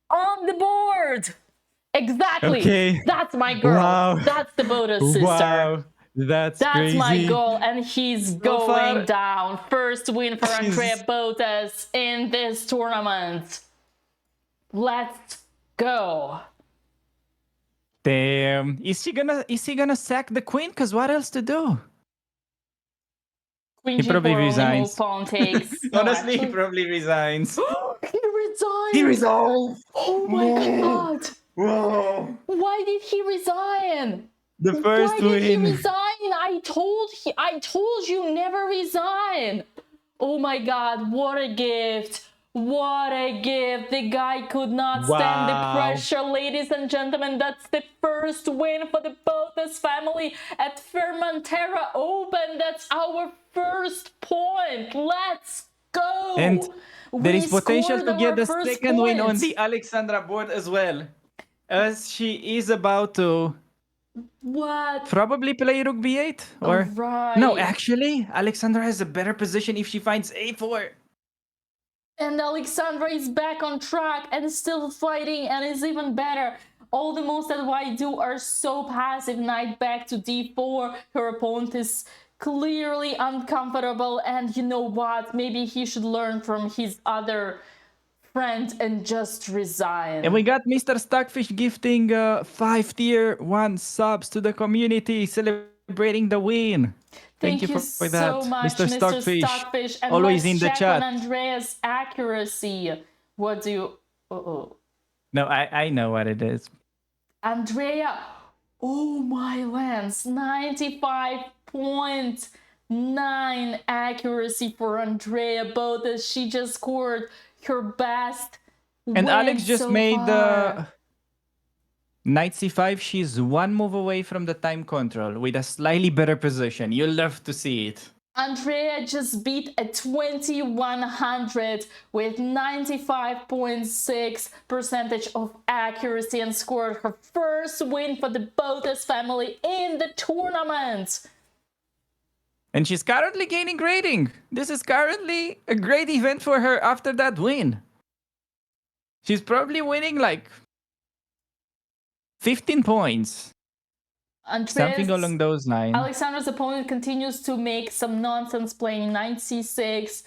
On the board. Exactly. Okay. That's my girl. Wow. That's the Botez sister. Wow. That's crazy. My goal, and he's So going far, down. First win for she's- Andrea Botez in this tournament. Let's go. Damn. Is he gonna sack the queen? Cause what else to do? Queen He G4 probably only resigns. move, pawn takes. No, Honestly, he actually- probably resigns. he resigned. He resigned. Oh my god. Whoa. Why did he resign? The first Why did he win. resign? I told you never resign. Oh my god, what a gift. What a gift. The guy could not stand the Wow. pressure, ladies and gentlemen. That's the first win for the Botez family at Fermentera Open. That's our first point. Let's go. And there is potential scored to get our the first second win on point. the Alexandra board as well. As she is about to What? probably play rook b8 or Right. no, actually Alexandra has a better position if she finds a4. And Alexandra is back on track and still fighting and is even better. All the moves that I do are so passive. Knight back to d4. Her opponent is clearly uncomfortable, and you know what? Maybe he should learn from his other friend and just resign. And we got Mr. Stockfish gifting 5 tier 1 subs to the community, celebrating the win. Thank you for so that, much, Mr. Stockfish. And Always let's in the check chat. on Andrea's accuracy. What do you... Uh-oh. No, I know what it is. Andrea, oh my lands, 95.9 accuracy for Andrea Botez. She just scored her best And win Alex just so made far. Knight c5. She's one move away from the time control with a slightly better position. You'll love to see it. Andrea just beat a 2100 with 95.6% of accuracy and scored her first win for the Botez family in the tournament. And she's currently gaining grading. This is currently a great event for her after that win. She's probably winning like 15 points. Something along those lines. Alexandra's opponent continues to make some nonsense, playing knight c6,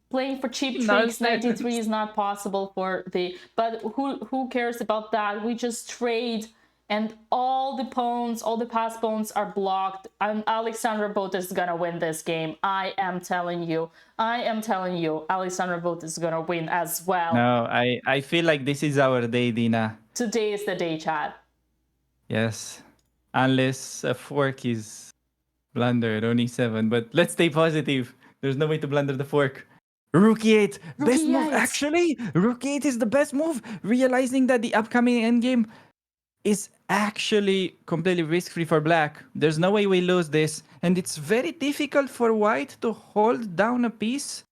playing for cheap tricks. 93 is not possible for the... But who cares about that? We just trade, and all the pawns, all the past pawns are blocked. And Alexandra Botez is gonna win this game. I am telling you. Alexandra Botez is gonna win as well. No, I feel like this is our day, Dina. Today is the day, chat. Yes. Unless a fork is blundered on e7. But let's stay positive. There's no way to blunder the fork. Rook e8. Best move, actually. Rook e8 is the best move. Realizing that the upcoming endgame is actually completely risk-free for black. There's no way we lose this. And it's very difficult for white to hold down a piece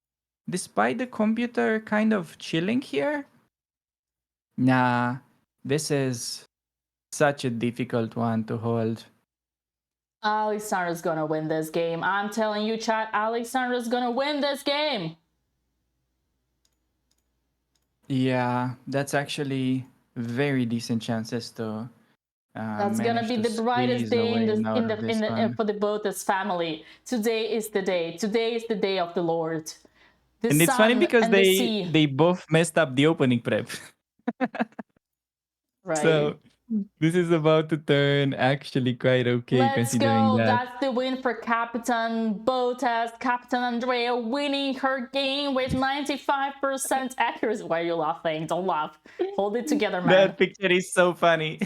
despite the computer kind of chilling here. Nah, this is such a difficult one to hold. Alexandra's gonna win this game. I'm telling you, chat, Alexandra's gonna win this game. Yeah, that's actually very decent chances to. That's gonna be the brightest day for the Botez family. Today is the day. Today is the day of the Lord. The and it's funny sun because and the sea. they both messed up the opening prep. Right. So this is about to turn actually quite okay. Let's considering go. that. That's the win for Captain Botez. Captain Andrea winning her game with 95% accuracy. Why are you laughing? Don't laugh. Hold it together, man. That picture is so funny.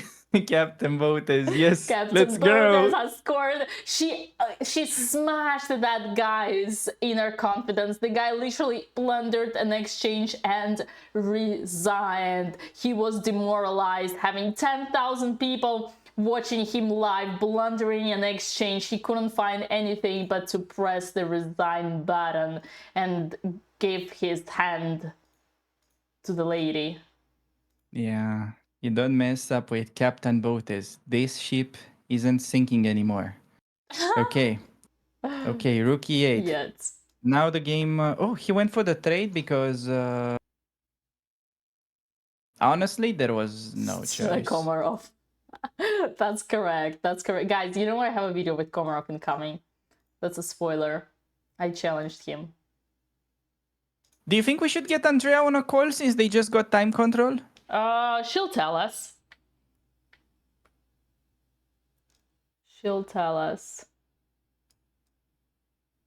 Captain Botez, yes. Captain Let's Botez go. has scored. She smashed that guy's inner confidence. The guy literally blundered an exchange and resigned. He was demoralized, having 10,000 people watching him live, blundering an exchange. He couldn't find anything but to press the resign button and give his hand to the lady. Yeah, you don't mess up with Captain Botez. This ship isn't sinking anymore. Okay. Okay, rook e8. Yet. Now the game... oh, he went for the trade because... Honestly, there was no choice. Komarov. That's correct. That's correct. Guys, you know I have a video with Komarov incoming. That's a spoiler. I challenged him. Do you think we should get Andrea on a call since they just got time control? She'll tell us. She'll tell us.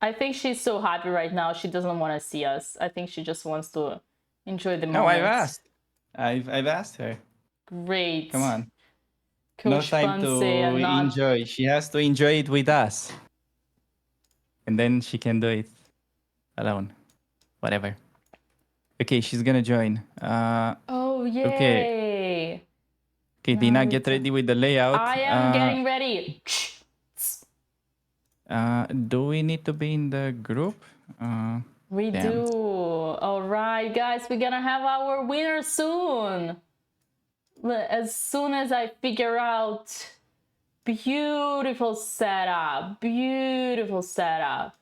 I think she's so happy right now. She doesn't want to see us. I think she just wants to enjoy the moment. No, I've asked. I've asked her. Great. Come on. Coach No time to Fancy and not... enjoy. She has to enjoy it with us. And then she can do it alone. Whatever. Okay, she's gonna join. Oh, yay. Okay. Okay, Dina, get ready with the layout. I am getting ready. Do we need to be in the group? We damn. do. All right, guys, we're gonna have our winner soon. As soon as I figure out. Beautiful setup. Beautiful setup.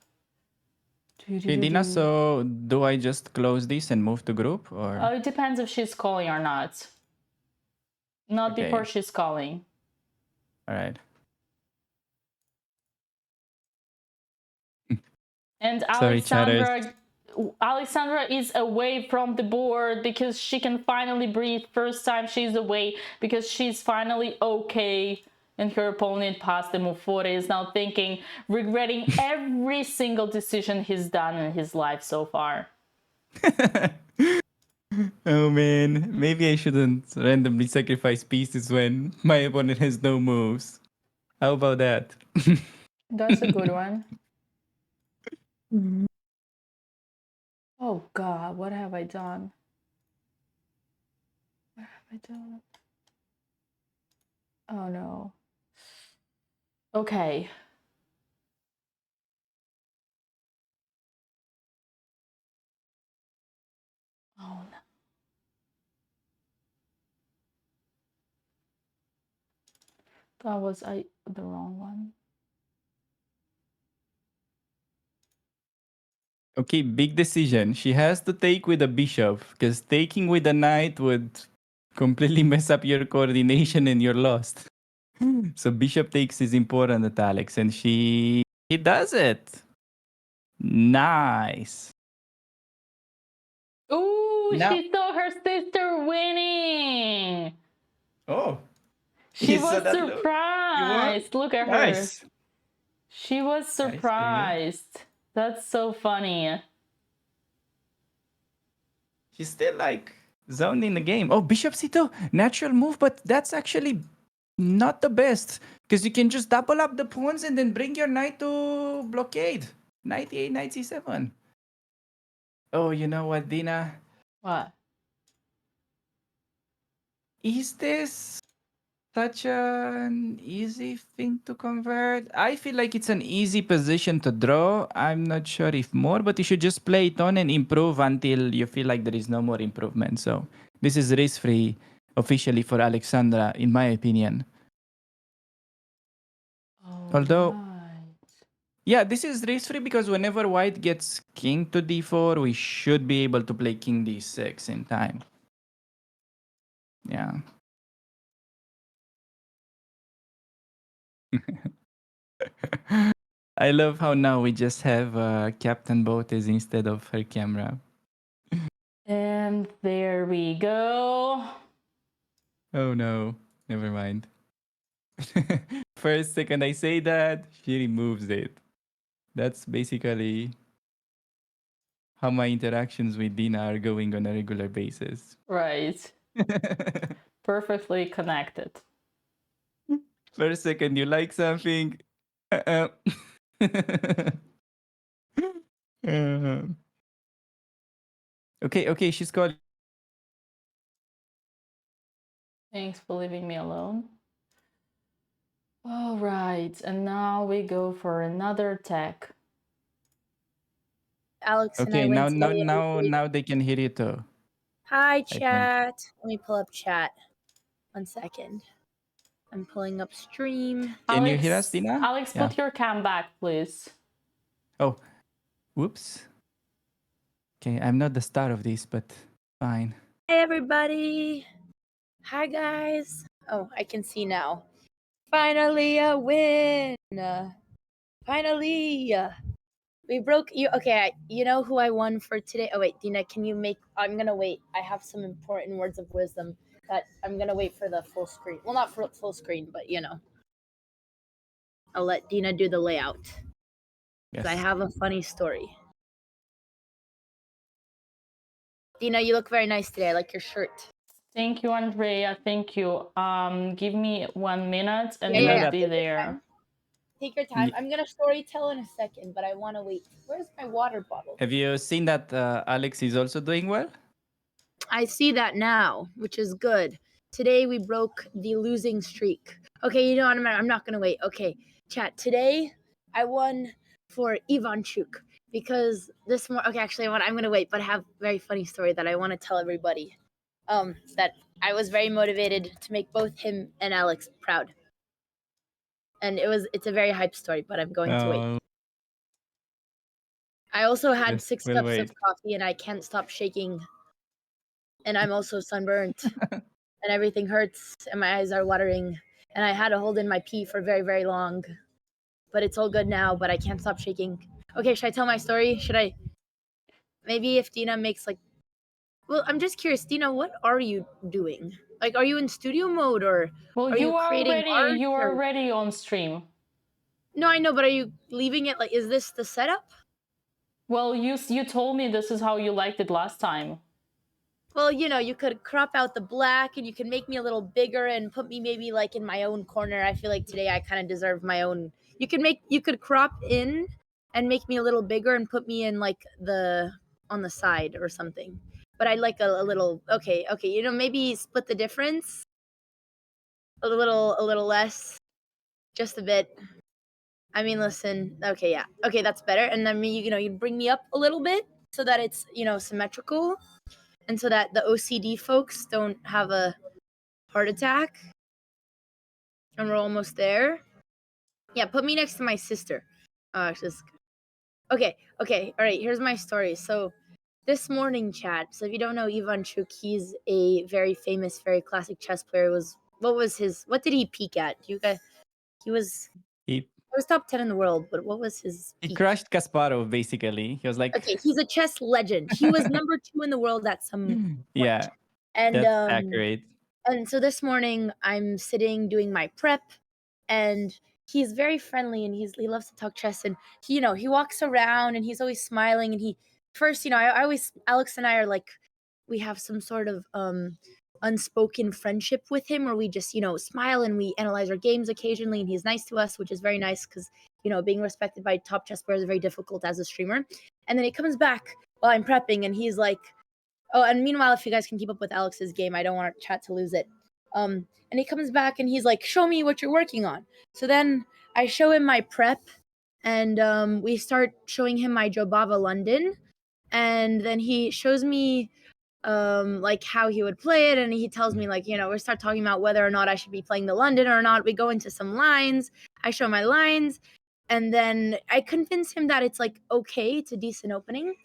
Okay, Dina, so do I just close this and move to group? Or It depends if she's calling or not. Not Okay. before she's calling. All right. And Sorry, chatters. Alexandra is away from the board because she can finally breathe. First time she's away because she's finally okay. And her opponent passed the move forward, is now thinking, regretting every single decision he's done in his life so far. Oh man, maybe I shouldn't randomly sacrifice pieces when my opponent has no moves. How about that? That's a good one. Oh God, what have I done? What have I done? Oh no. Okay. Oh no. That was the wrong one. Okay, big decision. She has to take with a bishop because taking with a knight would completely mess up your coordination and you're lost. So bishop takes is important at Alex, and she does it. Nice. Ooh, Now- she saw her sister winning. Oh, She you saw was that look? surprised. Look at her. Nice. She was Nice to hear. surprised. That's so funny. She's still like zoned in the game. Oh, bishop c2, natural move, but that's actually not the best because you can just double up the pawns and then bring your knight to blockade. Knight e8, knight c7. Oh, you know what, Dina? What? Is this such an easy thing to convert? I feel like it's an easy position to draw. I'm not sure if more, but you should just play it on and improve until you feel like there is no more improvement. So this is risk-free officially for Alexandra, in my opinion. Although, yeah, this is risk-free because whenever white gets king to d4, we should be able to play king d6 in time. Yeah. I love how now we just have Captain Botez instead of her camera. And there we go. Oh no, never mind. First second I say that, she removes it. That's basically how my interactions with Dina are going on a regular basis. Right. Perfectly connected. First second you like something. Uh-uh. Okay, she's calling. Thanks for leaving me alone. All right, and now we go for another tech. Alex and I Okay, went today now they can hear you too. Hi, think. chat. Let me pull up chat. 1 second. I'm pulling up stream. Can you hear us, Dina? Alex, Yeah. put your cam back, please. Oh, whoops. Okay, I'm not the star of this, but fine. Hey, everybody. Hi guys. Oh, I can see now. Finally a win. Finally. We broke you. Okay, you know who I won for today? Oh wait, Dina, can you make? I'm gonna wait. I have some important words of wisdom that I'm gonna wait for the full screen. Well, not for full screen, but you know, I'll let Dina do the layout. 'Cause I Yes. have a funny story. Dina, you look very nice today. I like your shirt. Thank you, Andrea. Thank you. Give me 1 minute and Yeah, we'll yeah. be Take your there. time. Take your time. Ye- I'm gonna story tell in a second, but I want to wait. Where's my water bottle? Have you seen that Alex is also doing well? I see that now, which is good. Today we broke the losing streak. Okay, you know what? I'm not gonna wait. Okay, chat. Today I won for Ivanchuk because this more. Okay, actually, I'm gonna wait, but I have a very funny story that I want to tell everybody. That I was very motivated to make both him and Alex proud, and it's a very hype story, but I'm going to wait. I also had Yes, 6 we'll cups of wait. coffee, and I can't stop shaking, and I'm also sunburnt. And everything hurts and my eyes are watering and I had to hold in my pee for very, very long. But it's all good now, but I can't stop shaking. Okay, should I tell my story? Should I? Maybe if Dina makes like. Well, I'm just curious, Dina, what are you doing? Like, are you in studio mode or Well, are you creating art? you are Or... already on stream. No, I know, but are you leaving it like, is this the setup? Well, you told me this is how you liked it last time. Well, you know, you could crop out the black and you can make me a little bigger and put me maybe like in my own corner. I feel like today I kind of deserve my own. You could crop in and make me a little bigger and put me in like on the side or something. But I like a little, okay, you know, maybe split the difference a little less, just a bit. I mean, listen, okay, yeah. Okay, that's better. And then you know, you bring me up a little bit so that it's, you know, symmetrical. And so that the OCD folks don't have a heart attack. And we're almost there. Yeah, put me next to my sister. Just okay. All right, here's my story. So this morning, chat. So if you don't know Ivan Chuk, he's a very famous, very classic chess player. What did he peak at? You guys, he was top 10 in the world, but what was his He peak? crushed Kasparov, basically. He was like... Okay, he's a chess legend. He was number 2 in the world at some point. Yeah, And that's accurate. And so this morning I'm sitting doing my prep and he's very friendly and he loves to talk chess and he, you know, he walks around and he's always smiling and he first, you know, I always Alex and I are like we have some sort of unspoken friendship with him where we just, you know, smile and we analyze our games occasionally and he's nice to us, which is very nice because, you know, being respected by top chess players is very difficult as a streamer. And then he comes back while I'm prepping and he's like, oh, and meanwhile, if you guys can keep up with Alex's game, I don't want chat to lose it. And he comes back and he's like, show me what you're working on. So then I show him my prep and we start showing him my Jobava London. And then he shows me like how he would play it and he tells me like, you know, we start talking about whether or not I should be playing the London or not. We go into some lines. I show my lines and then I convince him that it's like okay, it's a decent opening.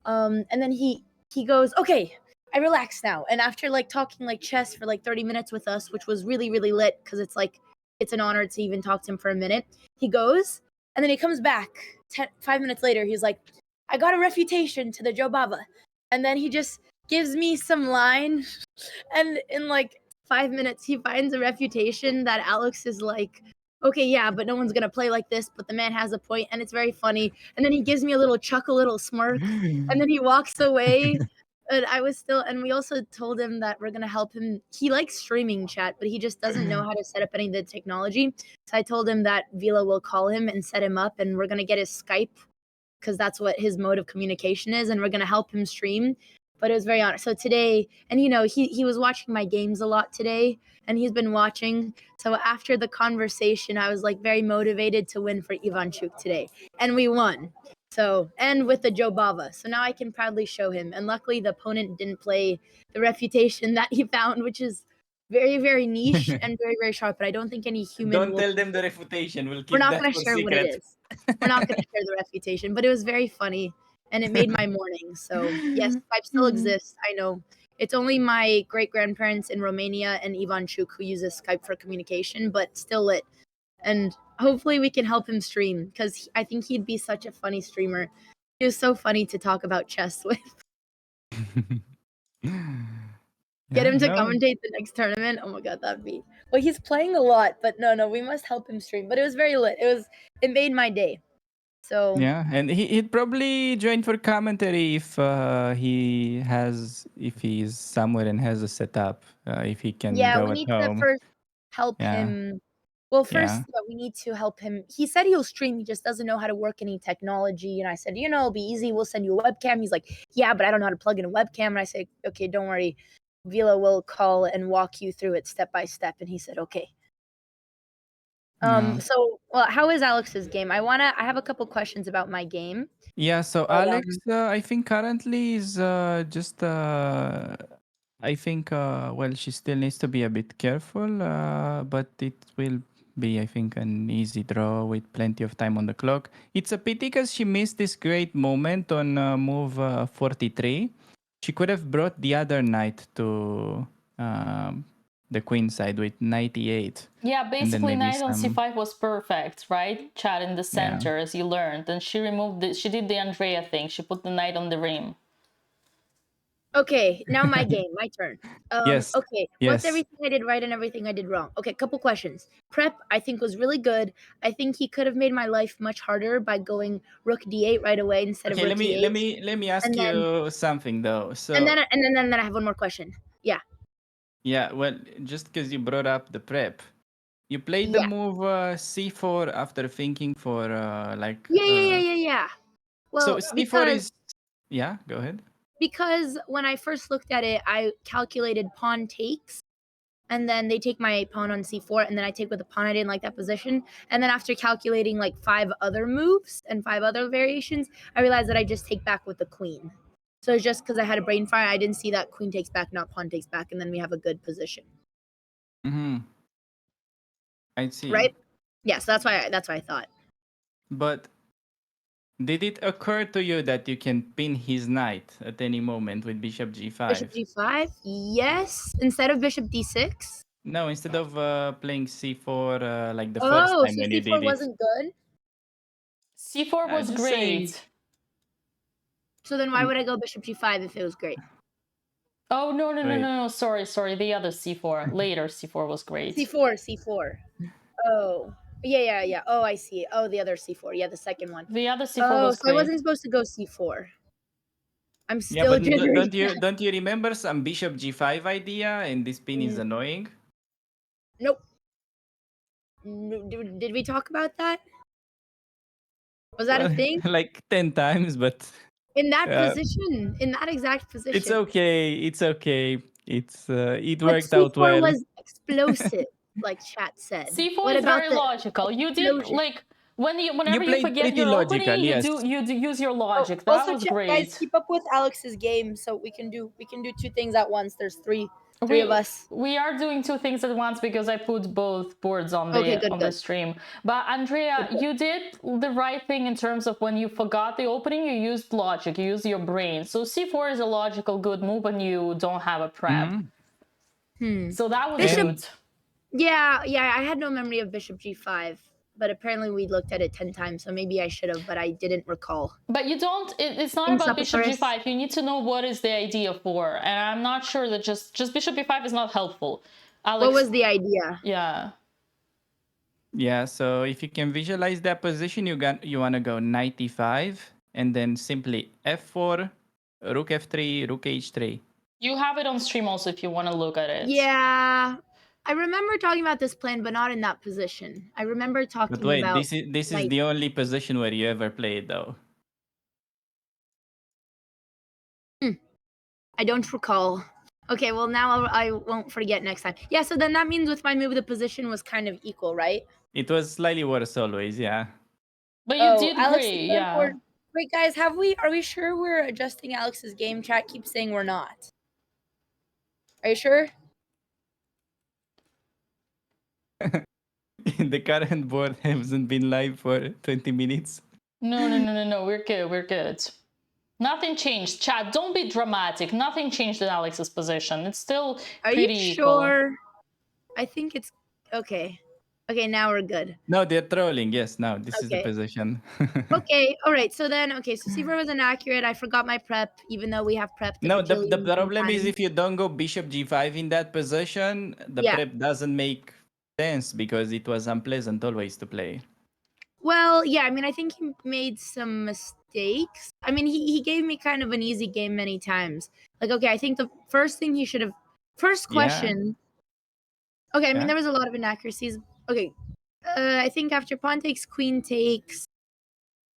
And then he goes, okay, I relax now. And after like talking like chess for like 30 minutes with us, which was really, really lit because it's like, it's an honor to even talk to him for a minute. He goes and then he comes back 5 minutes later. He's like, I got a refutation to the Jobava. And then he just gives me some line. And in like 5 minutes, he finds a refutation that Alex is like, okay, yeah, but no one's going to play like this. But the man has a point and it's very funny. And then he gives me a little chuckle, a little smirk. And then he walks away. And we also told him that we're going to help him. He likes streaming chat, but he just doesn't know how to set up any of the technology. So I told him that Vila will call him and set him up and we're going to get his Skype because that's what his mode of communication is. And we're going to help him stream. But it was very honest. So today, and you know, he was watching my games a lot today and he's been watching. So after the conversation, I was like very motivated to win for Ivanchuk today. And we won. So, and with the Jobava. So now I can proudly show him. And luckily the opponent didn't play the refutation that he found, which is very, very niche and very, very sharp. But I don't think any human Don't tell them the refutation. We'll keep We're not that going to for share what it secret. is. We're not going to share the refutation, but it was very funny and it made my morning. So yes, Skype still exists. I know It's only my great grandparents in Romania and Ivan Chuk who uses Skype for communication, but still lit. And hopefully we can help him stream because I think he'd be such a funny streamer. He was so funny to talk about chess with. Get him to commentate the next tournament. Oh my god, that'd be. Well, he's playing a lot, but no, we must help him stream. But it was very lit. It made my day. So Yeah, and he'd probably join for commentary if if he's somewhere and has a setup. If he can yeah, go we at need to home. first help Yeah. him. Well, first Yeah. we need to help him. He said he'll stream. He just doesn't know how to work any technology. And I said, it'll be easy. We'll send you a webcam. He's like, yeah, but I don't know how to plug in a webcam. And I said, okay, don't worry. Vila will call and walk you through it step by step. And he said, okay. Yeah. So, well, how is Alex's game? I have a couple questions about my game. Yeah, so But, Alex, I think currently is just I think well, she still needs to be a bit careful, but it will be, I think, an easy draw with plenty of time on the clock. It's a pity because she missed this great moment on move 43. She could have brought the other knight to the queen side with 98. Yeah, and then basically maybe knight on some- c5 was perfect, right? Chat in the center, as you learned. And she she did the Andrea thing. She put the knight on the rim. Okay, now my game, my turn. Yes. Okay, Yes. what's everything I did right and everything I did wrong? Okay, couple questions. Prep, I think, was really good. I think he could have made my life much harder by going rook d8 right away instead Okay, of rook e8. let me ask And then- you something though. So And then I have one more question. Yeah. yeah, well, just because you brought up the prep, you played the Yeah. move c4 after thinking for like. Yeah. Well, So c4 is. Yeah, go ahead. because when I first looked at it, I calculated pawn takes, and then they take my pawn on c4, and then I take with the pawn. I didn't like that position. And then after calculating like 5 other moves and 5 other variations, I realized that I just take back with the queen. So it's just because I had a brain fire, I didn't see that queen takes back, not pawn takes back, and then we have a good position. Mm-hmm. I see. Right? Yeah, so that's why I thought. But did it occur to you that you can pin his knight at any moment with bishop g5? Bishop g5? Yes. Instead of bishop d6? No, instead of playing c4 like the first Oh, time so when you c4 did it. wasn't good? c4 was just great. saying. So then why would I go bishop g5 if it was great? Oh, no. Wait. Sorry. The other c4. Later c4 was great. c4. Oh. Yeah. Oh, I see. Oh, the other c4. Yeah, the second one. The other c4 was so great. I wasn't supposed to go c4. I'm Yeah, still but generating. don't you remember some bishop g5 idea and this pin is Mm. annoying? Nope. Did we talk about that? Was that a thing? Like 10 times, but In that position? In that exact position? it's okay. It's okay. It But worked out c4 well. was explosive, like chat said. c4 What is about very the logical. You did explosion? like whenever you played forget pretty your logical, opening, yes. you use your logic. Oh, That also, was chat, great. guys, keep up with Alex's game so we can do 2 things at once. There's three of us. We are doing 2 things at once because I put both boards on the stream. But Andrea, you did the right thing in terms of when you forgot the opening, you used logic, you used your brain. So c4 is a logical good move when you don't have a prep. So that was good. Yeah, I had no memory of bishop g5, but apparently we looked at it 10 times, so maybe I should have, but I didn't recall. But you don't, it's not about bishop g5. You need to know what is the idea for, and I'm not sure that just bishop b5 is not helpful. Alex, what was the idea? Yeah, so if you can visualize that position, you want to go knight e5 and then simply f4, rook f3, rook h3. You have it on stream also if you want to look at it. Yeah, I remember talking about this plan, but not in that position. I remember talking But wait, about this is the only position where you ever played, though. I don't recall. Okay, well now I won't forget next time. Yeah, so then that means with my move, the position was kind of equal, right? It was slightly worse always, yeah. But you did Alex, great, yeah. Wait, guys, are we sure we're adjusting Alex's game? Chat keeps saying we're not. Are you sure? The current board hasn't been live for 20 minutes. No, we're good. Nothing changed. Chat, don't be dramatic. Nothing changed in Alex's position. It's still Are pretty you equal. sure? I think it's okay. Okay, now we're good. No, they're trolling. Yes, now this is the Okay. position. Okay, all right. So then, okay, so C4 was inaccurate. I forgot my prep, even though we have prepped a No, the bajillion problem is times. if you don't go bishop g5 in that position, the Yeah. prep doesn't make sense because it was unpleasant always to play. Well, yeah, I mean, I think he made some mistakes. I mean, he gave me kind of an easy game many times. Like, okay, I think the first thing he should have. First Yeah. question. Okay, I mean, Yeah. there was a lot of inaccuracies. Okay, I think after pawn takes, queen takes,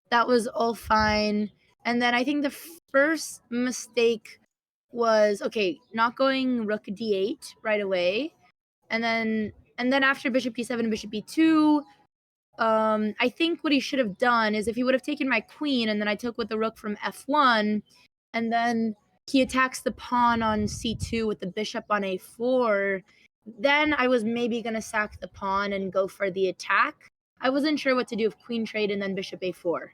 that was all fine. And then I think the first mistake was okay, not going rook d8 right away, and then after bishop d7, bishop b2. I think what he should have done is if he would have taken my queen and then I took with the rook from f1, and then he attacks the pawn on c2 with the bishop on a4, then I was maybe going to sack the pawn and go for the attack. I wasn't sure what to do with queen trade and then bishop a4.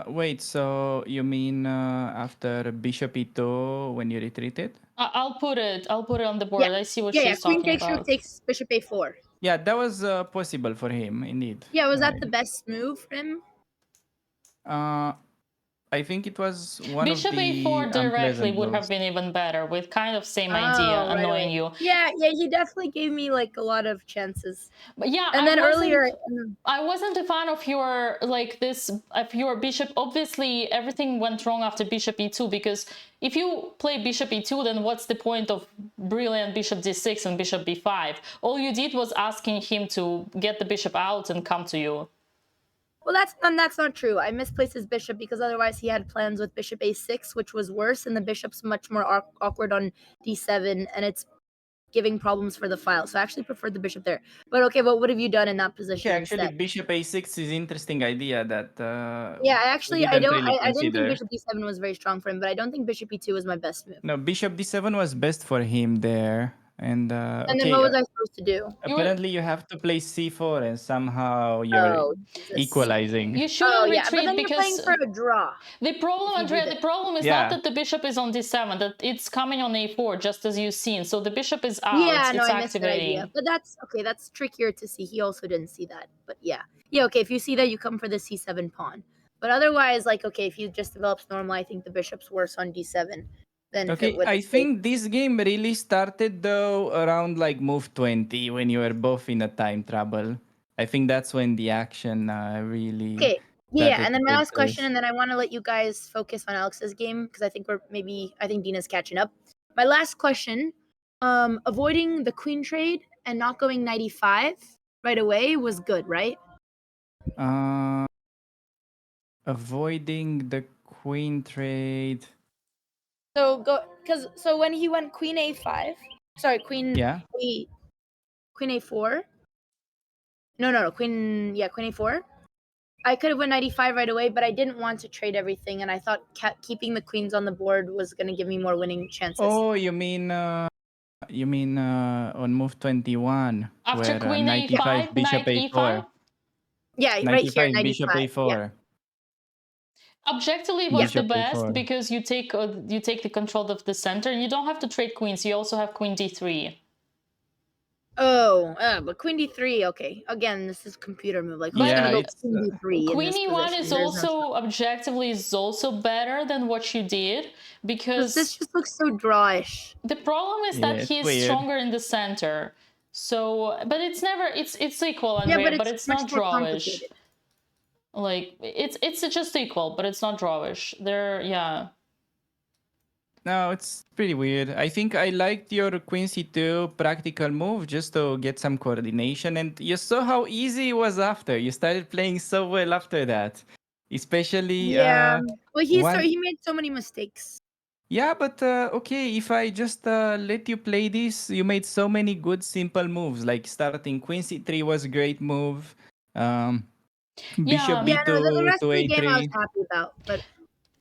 Wait, so you mean after bishop e2 when you retreated? I'll put it on the board. Yeah. I see what Yeah, she's queen talking takes, rook about. takes, bishop a4. Yeah, that was possible for him, indeed. Yeah, was that the best move for him? I think it was one Bishop of the a4 directly unpleasant would have moves. been even better, with kind of same idea, Oh, right annoying away. you. Yeah, he definitely gave me like a lot of chances. But yeah, And then earlier, I wasn't a fan of your bishop. Obviously, everything went wrong after bishop e2, because if you play bishop e2, then what's the point of brilliant bishop d6 and bishop b5? All you did was asking him to get the bishop out and come to you. well, that's not true. I misplaced his bishop because otherwise he had plans with bishop a6, which was worse, and the bishop's much more awkward on d7, and it's giving problems for the file. So I actually preferred the bishop there. But okay, what have you done in that position Yeah, actually, instead? bishop a6 is interesting idea that Yeah, we actually, didn't really I didn't think consider. bishop d7 was very strong for him, but I don't think bishop e2 was my best move. No, bishop d7 was best for him there. And And then what was I supposed to do? apparently you have to play c4 and somehow you're Oh, Jesus. equalizing. You shouldn't Oh, yeah, but retreat then you're playing because for a draw. the problem, if you do Andrea, that. the problem is Yeah. not that the bishop is on d7, that it's coming on a4, just as you've seen. So the bishop is out, Yeah, no, it's I missed that activating. idea. But that's okay. That's trickier to see. He also didn't see that. But yeah. Yeah, okay. If you see that, you come for the c7 pawn. But otherwise, like, okay, if he just develops normal, I think the bishop's worse on d7 than if it Okay, would. I think this game really started though around like move 20 when you were both in a time trouble. I think that's when the action really Okay. Yeah, started and then to my take last question, place. and then I want to let you guys focus on Alex's game because I think I think Dina's catching up. My last question, avoiding the queen trade and not going 95 right away was good, right? Avoiding the queen trade. So so when he went queen a5, sorry, queen Yeah. queen a4. No, queen a4. I could have went 95 right away, but I didn't want to trade everything, and I thought keeping the queens on the board was going to give me more winning chances. Oh, you mean on move 21 After where queen 95 a5, bishop knight a4. e5? Yeah, right 95 here, bishop 95. a4. Yeah. Objectively, was the Bishop best a4. because you take the control of the center, and you don't have to trade queens. You also have queen d3. Oh, but queen d3. Okay, again, this is computer move. Like, who's Yeah, gonna go it's queen d3 in Queen this e1 position? is There's no also objectively is also better than what you did, because this just looks so drawish. the problem is Yeah, that it's he's weird. stronger in the center. So, but it's never it's equal, Andrea, Yeah, but it's not much more drawish. complicated. Like it's just equal, but it's not drawish. Yeah. No, it's pretty weird. I think I liked your queen c2 practical move just to get some coordination, and you saw how easy it was after. You started playing so well after that. Especially Yeah. Well, one... he made so many mistakes. Yeah, but okay, if I just let you play this, you made so many good simple moves, like starting queen c3 was a great move. Bishop Yeah. Yeah, no, the b2 rest to of the game I was a3. happy about, but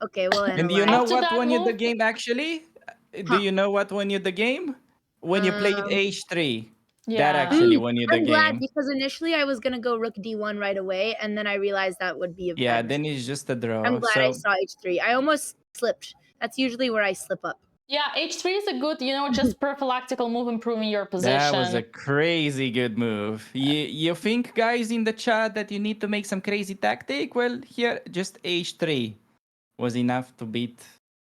okay, we'll And analyze. you know After what that won you the move- game actually? Do Huh. you know what won you the game? When you played h3. That actually Mm, won you the I'm glad game. because initially I was gonna go rook d1 right away, and then I realized that would be a Yeah, bad then mistake. it's just a draw. I'm glad I So saw h3. I almost slipped. That's usually where I slip up. Yeah, h3 is a good, just prophylactical move improving your position. that was a crazy good move. You think, guys, in the chat that you need to make some crazy tactic? Well, here, just h3 was enough to beat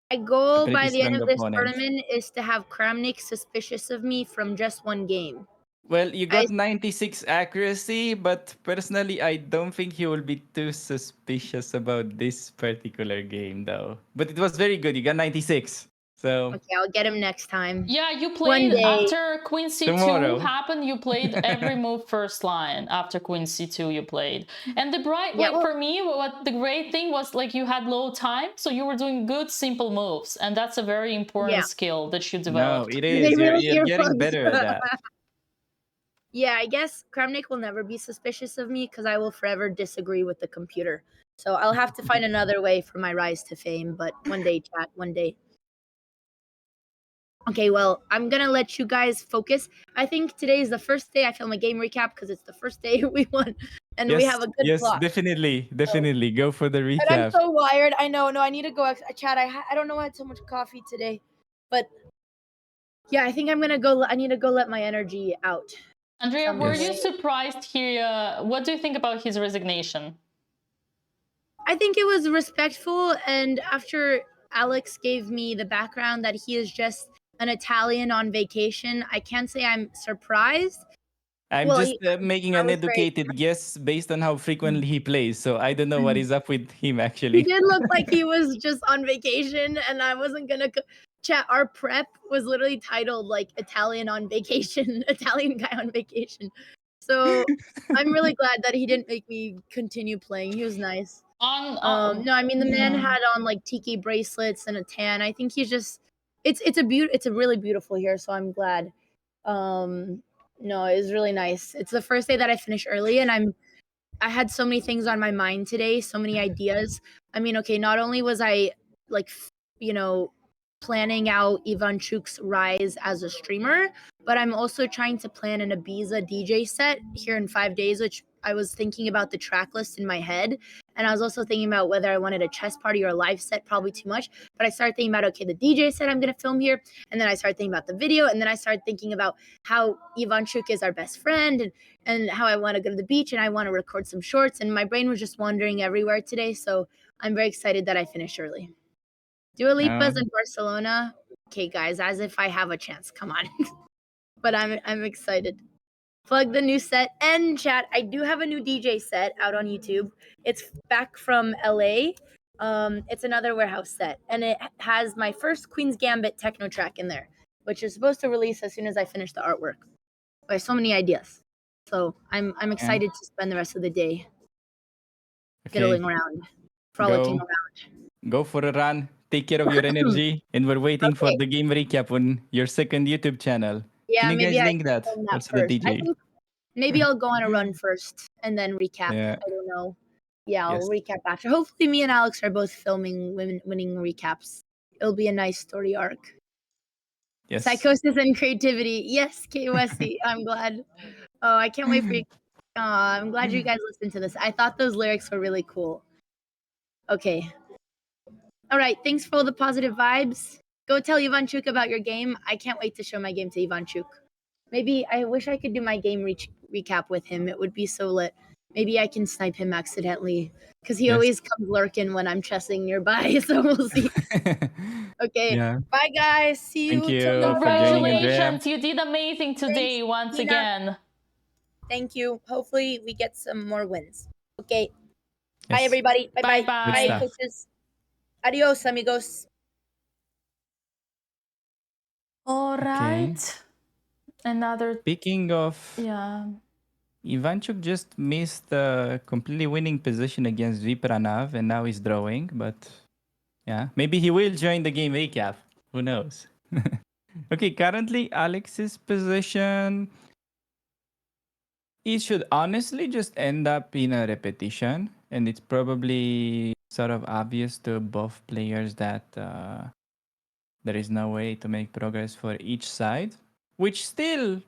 My a goal pretty by the end strong of this opponent. tournament is to have Kramnik suspicious of me from just one game. Well, you got 96 accuracy, but personally, I don't think he will be too suspicious about this particular game, though. But it was very good. You got 96. So Okay, I'll get him next time. Yeah, you One played day. after Queen C2 Tomorrow. happened, you played every move first line after Queen C2 you played. And the bright, Yeah, like for me, what the great thing was like you had low time, so you were doing good simple moves. And that's a very important Yeah. skill that you No, developed. it is. They You're really getting earplugs. better at that. Yeah, I guess Kramnik will never be suspicious of me because I will forever disagree with the computer. So I'll have to find another way for my rise to fame, but one day, chat, one day. Okay, well, I'm gonna let you guys focus. I think today is the first day I film a game recap because it's the first day we won, and we have a good yes, clock. definitely. Go for the And I'm recap. so wired. I know. No, I need to go. Chat. I don't know. I had so much coffee today, but yeah, I think I'm gonna go. I need to go let my energy out. Andrea, were you Yes. surprised here? What do you think about his resignation? I think it was respectful, and after Alex gave me the background that he is just an Italian on vacation, I can't say I'm surprised. I'm Well, just making I an was very. educated guess based on how frequently he plays. So I don't know what is up with him He actually. did look like he was just on vacation, and I wasn't gonna chat. Our prep was literally titled like Italian on vacation, Italian guy on vacation. So I'm really glad that he didn't make me continue playing. He was nice. No, I mean the man had on like tiki bracelets and a tan. I think he's just it's a really beautiful here, so I'm glad. No, it was really nice. It's the first day that I finished early, and I had so many things on my mind today, so many ideas. I mean, okay, not only was I like, planning out Ivanchuk's rise as a streamer, but I'm also trying to plan an Ibiza DJ set here in 5 days, which I was thinking about the track list in my head. And I was also thinking about whether I wanted a chess party or a live set, probably too much. But I started thinking about, okay, the DJ set I'm going to film here. And then I started thinking about the video. And then I started thinking about how Ivanchuk is our best friend and how I want to go to the beach and I want to record some shorts. And my brain was just wandering everywhere today. So I'm very excited that I finished early. Dua Lipa's in Barcelona. Okay, guys, as if I have a chance. Come on. But I'm excited. Plug the new set and chat. I do have a new DJ set out on YouTube. It's back from LA. It's another warehouse set, and it has my first Queen's Gambit techno track in there, which is supposed to release as soon as I finish the artwork. I have so many ideas, so I'm excited to spend the rest of the day fiddling around, frolicking around. Go for a run. Take care of your energy, and we're waiting for the game recap on your second YouTube channel. Yeah, Can you maybe guys I link can that? film that Also first. the I DJ. think maybe I'll go on a run first and then recap. Yeah. I don't know. Yeah, I'll Yes. recap after. Hopefully, me and Alex are both filming winning recaps. It'll be a nice story arc. Yes. Psychosis and creativity. Yes, KOSC. I'm glad. Oh, I can't wait for you. I'm glad you guys listened to this. I thought those lyrics were really cool. Okay. All right. Thanks for all the positive vibes. Go tell Ivanchuk about your game. I can't wait to show my game to Ivanchuk. Maybe I wish I could do my game recap with him. It would be so lit. Maybe I can snipe him accidentally because he always comes lurking when I'm chessing nearby. So we'll see. Okay. Yeah. Bye, guys. See you. Thank you tomorrow. for joining, Andrea. Congratulations, you did amazing today once Nina. again. Thank you. Hopefully, we get some more wins. Okay. Yes. Bye, everybody. Bye-bye. Bye-bye. Good stuff. Coaches. Adios, amigos. All right. Another. Speaking of, Yeah. Ivanchuk just missed a completely winning position against Vipranav, and now he's drawing. But yeah, maybe he will join the game recap. Who knows? Okay, currently Alex's position. It should honestly just end up in a repetition, and it's probably sort of obvious to both players that there is no way to make progress for each side, which still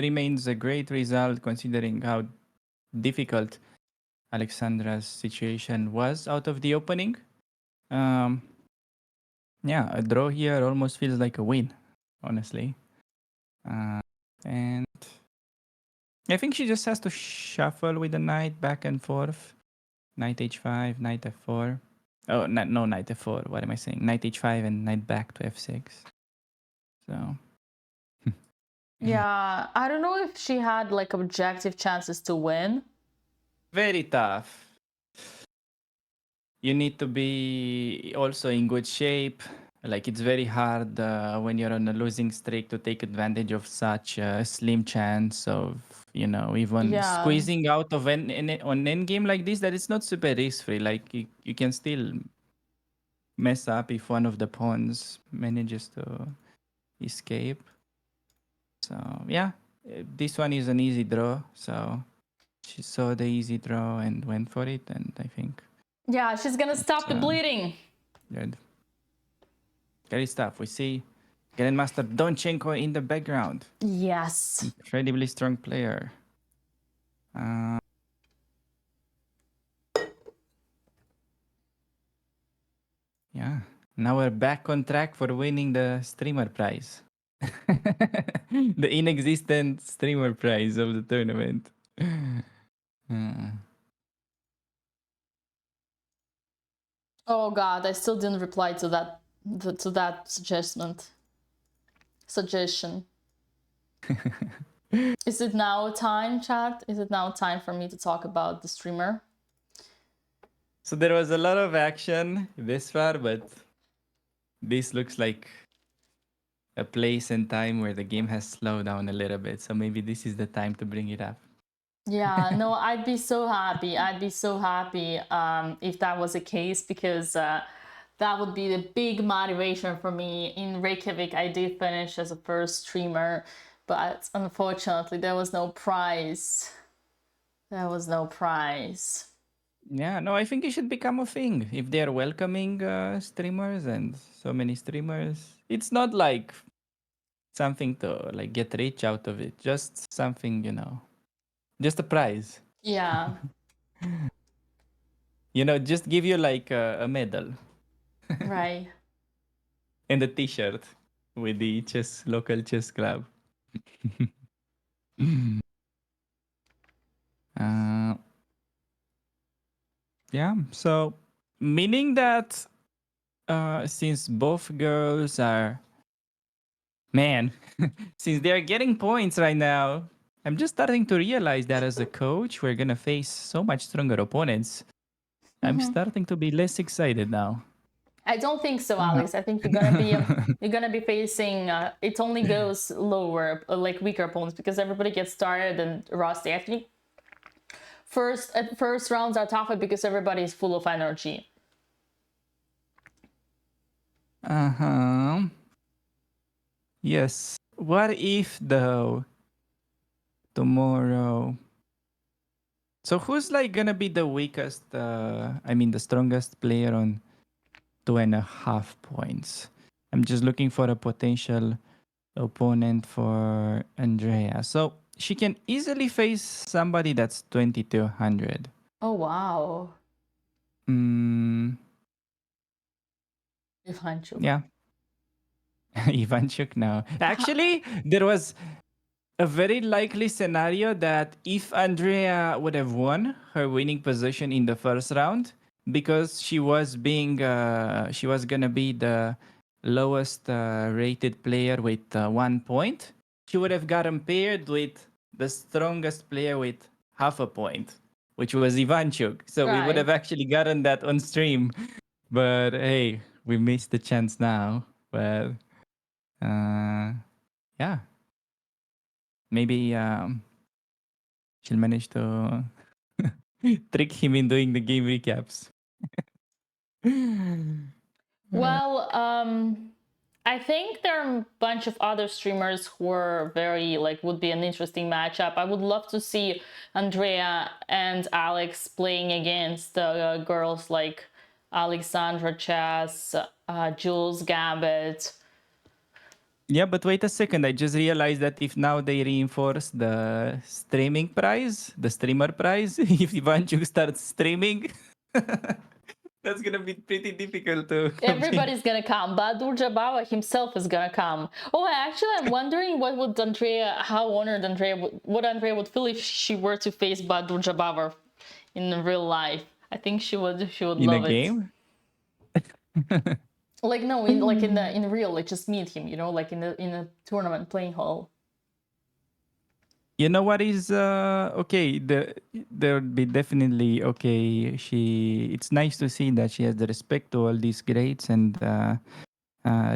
remains a great result considering how difficult Alexandra's situation was out of the opening. Yeah, a draw here almost feels like a win, honestly. And I think she just has to shuffle with the knight back and forth. Knight h5, knight f4. Oh, no, knight f4. What am I saying? Knight h5 and knight back to f6. So. Yeah, I don't know if she had like objective chances to win. Very tough. You need to be also in good shape. Like it's very hard when you're on a losing streak to take advantage of such a slim chance of, even squeezing out of on an end game like this, that it's not super risk free. Like you can still mess up if one of the pawns manages to escape. So yeah, this one is an easy draw. So she saw the easy draw and went for it, and I think. Yeah, she's gonna stop the bleeding. Good. Great stuff. We see Grandmaster Donchenko in the background. Yes. Incredibly strong player. Yeah. Now we're back on track for winning the streamer prize. The inexistent streamer prize of the tournament. Oh god, I still didn't reply to that suggestion. Is it now time, chat? Is it now time for me to talk about the streamer? So there was a lot of action this far, but this looks like a place and time where the game has slowed down a little bit. So maybe this is the time to bring it up. Yeah, no, I'd be so happy. I'd be so happy if that was the case, because that would be the big motivation for me. In Reykjavik, I did finish as a first streamer, but unfortunately, there was no prize. There was no prize. Yeah, no, I think it should become a thing. If they're welcoming streamers and so many streamers, it's not like something to like get rich out of it. Just something, just a prize. Yeah. Just give you like a medal. Right. And a T-shirt with the local chess club. Yeah, so meaning that since both girls are, since they're getting points right now, I'm just starting to realize that as a coach, we're gonna face so much stronger opponents. I'm starting to be less excited now. I don't think so, Alex. I think you're gonna be facing. It only goes lower, like weaker opponents, because everybody gets started and rusty. I think first rounds are tougher because everybody is full of energy. Yes. What if though tomorrow? So who's like gonna be the weakest? The strongest player on 2.5 points. I'm just looking for a potential opponent for Andrea. So she can easily face somebody that's 2200. Oh wow. Ivanchuk. Yeah. Ivanchuk now. Actually, there was a very likely scenario that if Andrea would have won her winning position in the first round, because she was gonna be the lowest rated player with 1 point, she would have gotten paired with the strongest player with half a point, which was Ivanchuk. So we would have actually gotten that on stream. But hey, we missed the chance now. But yeah. Maybe she'll manage to trick him in doing the game recaps. Well, I think there are a bunch of other streamers who are would be an interesting matchup. I would love to see Andrea and Alex playing against girls like Alexandra Chess, Jules Gambit. Yeah, but wait a second. I just realized that if now they reinforce the streaming prize, the streamer prize, if Ivanchuk starts streaming, that's gonna be pretty difficult to complete. Everybody's gonna come. Badur Jabara himself is gonna come. Oh, actually, I'm wondering what would how honored Andrea would feel if she were to face Badur Jabara in real life. I think she would In a love it. game. Like no, in real, like just meet him, like in a tournament playing hall. You know what is okay? There would be definitely okay. It's nice to see that she has the respect to all these greats and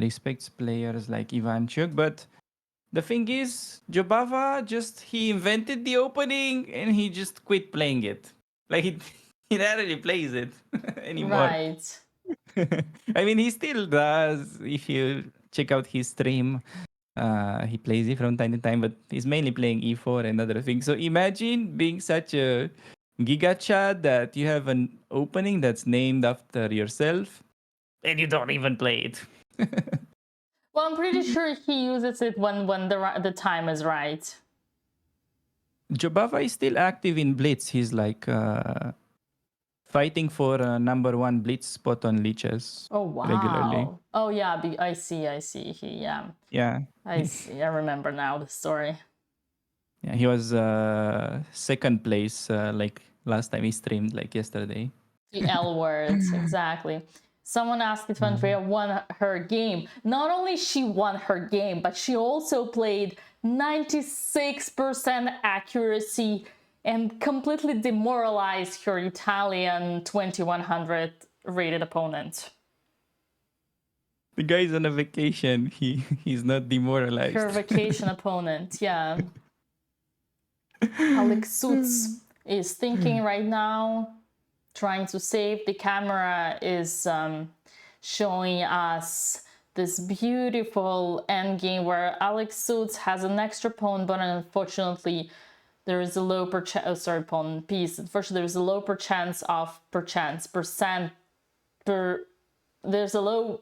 respects players like Ivanchuk. But the thing is, Jobava he invented the opening and he just quit playing it. Like he rarely plays it anymore. Right. I mean, he still does. If you check out his stream, he plays it from time to time, but he's mainly playing E4 and other things. So imagine being such a giga chad that you have an opening that's named after yourself and you don't even play it. Well, I'm pretty sure he uses it when the time is right. Jobava is still active in Blitz. He's like fighting for number one Blitz spot on leeches. Oh wow. Regularly. Oh yeah, I see. Yeah. I see. I remember now the story. Yeah, he was second place like last time he streamed, like yesterday. The L words, exactly. Someone asked if Andrea won her game. Not only she won her game, but she also played 96% accuracy and completely demoralized her Italian 2100 rated opponent. The guy's on a vacation. He's not demoralized. Her vacation opponent, yeah. Alex Suits is thinking right now, trying to save. The camera is showing us this beautiful endgame where Alex Suits has an extra pawn, but unfortunately there is a low pawn piece. Unfortunately, there's a low there's a low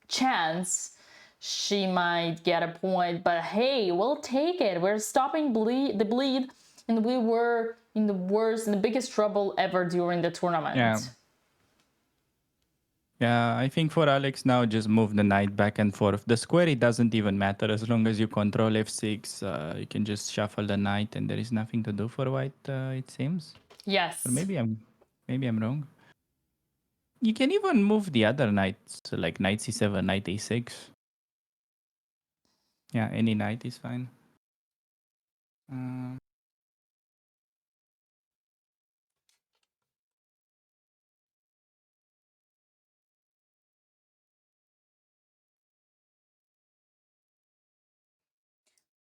chance she might get a point, but hey, we'll take it. We're stopping the bleed, and we were in the biggest trouble ever during the tournament. Yeah. Yeah, I think for Alex now, just move the knight back and forth. The square, it doesn't even matter. As long as you control f6, you can just shuffle the knight and there is nothing to do for white, it seems. Yes. Or maybe I'm wrong. You can even move the other knights, so like knight c7, knight a6. Yeah, any knight is fine.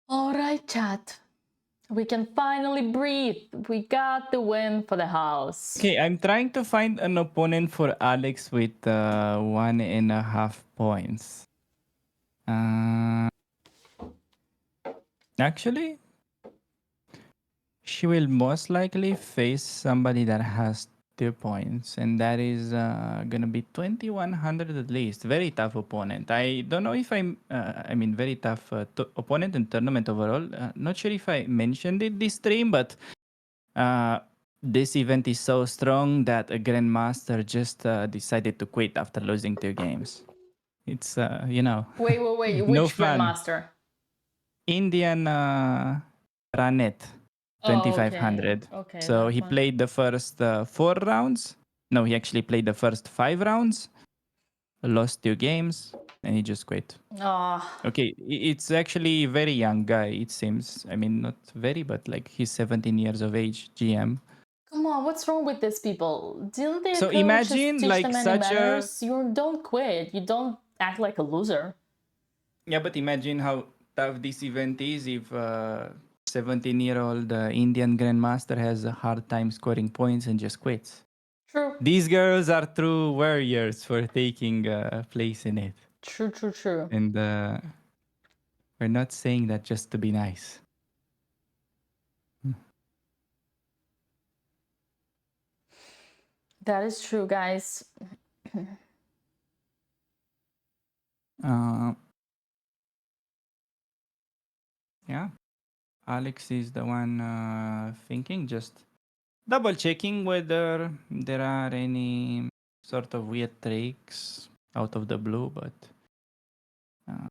All right, chat. We can finally breathe. We got the win for the house. Okay, I'm trying to find an opponent for Alex with 1.5 points. Actually, she will most likely face somebody that has 2 points, and that is gonna be 2100 at least. Very tough opponent. I don't know if I mean, very tough opponent in tournament overall. Not sure if I mentioned it this stream, but this event is so strong that a grandmaster just decided to quit after losing 2 games. It's Wait. no Which fun. grandmaster? Indian Ranet 2500. Okay, So that he one. played the first 4 rounds. No, he actually played the first 5 rounds, lost 2 games, and he just quit. Okay, it's actually a very young guy, it seems. I mean, not very, but like he's 17 years of age, GM. Come on, what's wrong with these people? Didn't they So imagine teach like them any such manners? You don't quit. You don't act like a loser. Yeah, but imagine how tough this event is if 17-year-old Indian grandmaster has a hard time scoring points and just quits. True. These girls are true warriors for taking place in it. True. And we're not saying that just to be nice. That is true, guys. Yeah, Alex is the one thinking, just double checking whether there are any sort of weird tricks out of the blue, but uh,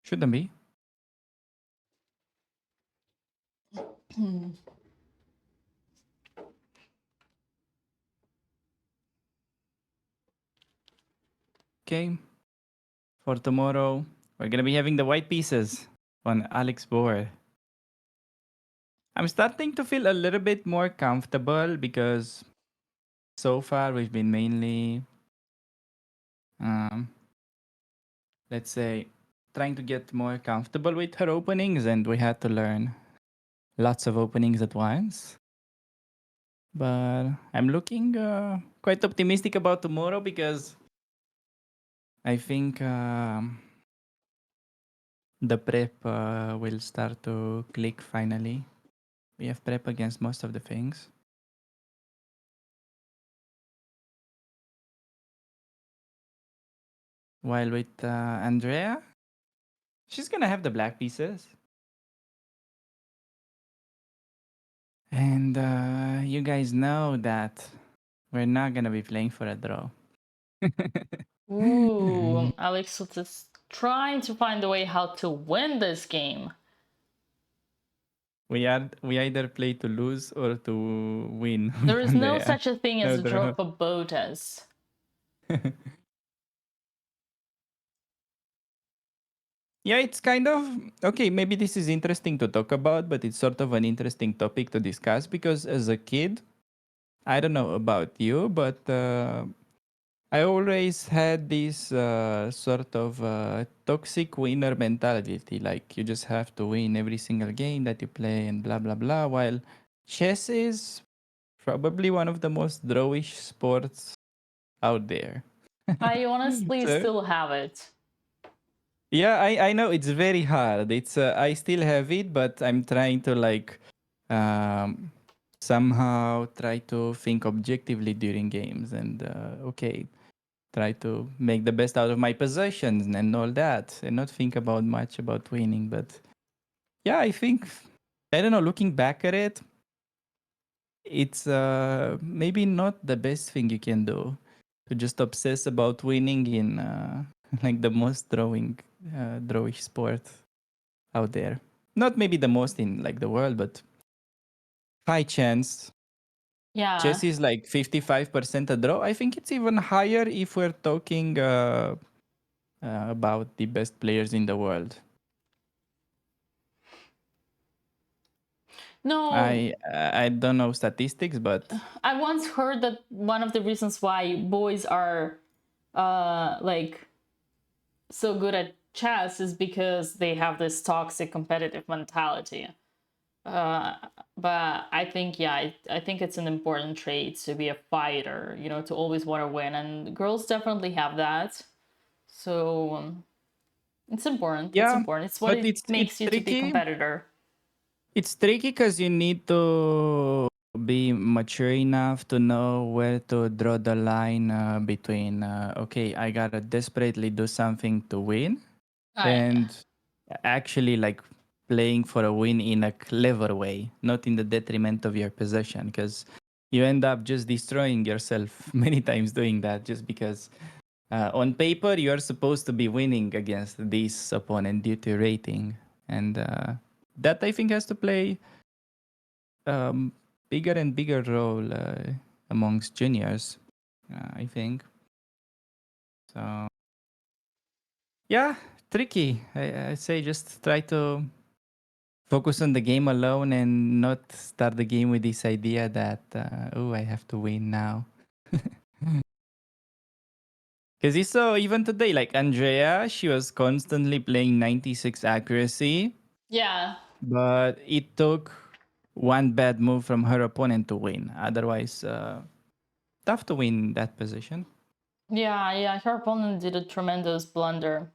shouldn't be. Okay, for tomorrow, we're gonna be having the white pieces on Alex board. I'm starting to feel a little bit more comfortable because so far we've been mainly, um, let's say, trying to get more comfortable with her openings, and we had to learn lots of openings at once. But I'm looking quite optimistic about tomorrow because I think the prep will start to click finally. We have prep against most of the things. While with Andrea, she's gonna have the black pieces. And you guys know that we're not gonna be playing for a draw. Ooh, Alex is trying to find a way how to win this game. We either play to lose or to win. There is no Andrea. such a thing as No a draw draw. for Botez. Yeah, it's kind of okay. Maybe this is interesting to talk about, but it's sort of an interesting topic to discuss because as a kid, I don't know about you, but I always had this sort of toxic winner mentality. Like you just have to win every single game that you play and blah, blah, blah. While chess is probably one of the most drawish sports out there. I honestly So, still have it. yeah, I know it's very hard. It's I still have it, but I'm trying to like um, somehow try to think objectively during games and okay, try to make the best out of my possessions and all that, and not think about much about winning. But yeah, I think I don't know. Looking back at it, it's maybe not the best thing you can do to just obsess about winning in like the most drawish sport out there. Not maybe the most in like the world, but high chance. Yeah. Chess is like 55% a draw. I think it's even higher if we're talking about the best players in the world. No, I don't know statistics, but I once heard that one of the reasons why boys are like so good at chess is because they have this toxic competitive mentality. But I think, yeah, I think it's an important trait to be a fighter, you know, to always want to win. And girls definitely have that. So it's important. It's yeah, important. It's what but it it's makes you to be a tricky. competitor. It's tricky because you need to be mature enough to know where to draw the line between okay, I gotta desperately do something to win, and actually like playing for a win in a clever way, not in the detriment of your possession, because you end up just destroying yourself many times doing that just because on paper you are supposed to be winning against this opponent due to rating, and that I think has to play bigger and bigger role amongst juniors, I think. So yeah, tricky. I say just try to focus on the game alone and not start the game with this idea that oh, I have to win now. Because you saw even today, like Andrea, she was constantly playing 96 accuracy, Yeah. but it took one bad move from her opponent to win. Otherwise, tough to win that position. Yeah. Her opponent did a tremendous blunder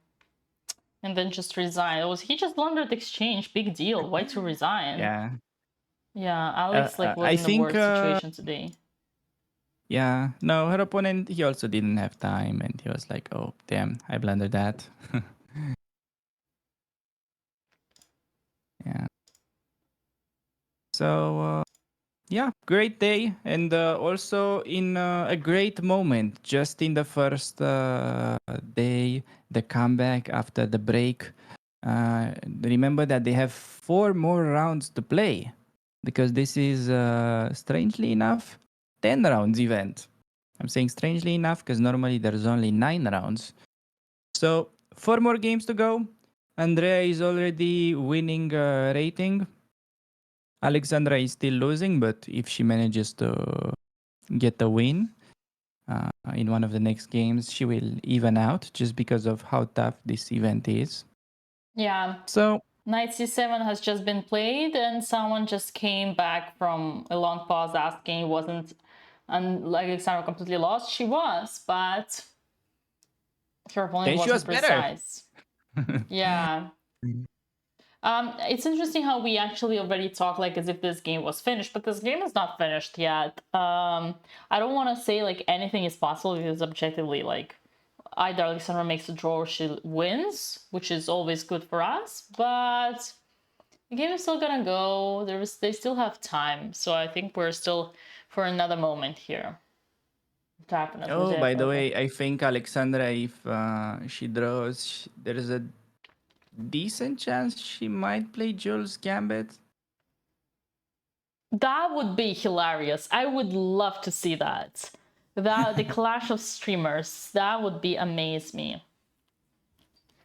and then just resigned. He just blundered the exchange. Big deal. Why to resign? Yeah. Yeah, Alex like was I in the think, worst situation today. yeah, no, her opponent, he also didn't have time and he was like, oh, damn, I blundered that. So yeah, great day, and also in a great moment. Just in the first day, the comeback after the break. Remember that they have 4 more rounds to play, because this is strangely enough 10 rounds event. I'm saying strangely enough because normally there's only 9 rounds. So 4 more games to go. Andrea is already winning rating. Alexandra is still losing, but if she manages to get a win in one of the next games, she will even out just because of how tough this event is. Yeah. So Knight c7 has just been played, and someone just came back from a long pause asking, wasn't Alexandra completely lost? She was, but her opponent then she wasn't was better. precise. Yeah. It's interesting how we actually already talk like as if this game was finished, but this game is not finished yet. I don't want to say like anything is possible because objectively, like either Alexandra makes a draw or she wins, which is always good for us. But the game is still gonna go. They still have time, so I think we're still for another moment here. Definitely. Oh, by the definitely. way, I think Alexandra, if she draws, there is a decent chance she might play Jules Gambit. That would be hilarious. I would love to see that. The clash of streamers. That would be amaze me.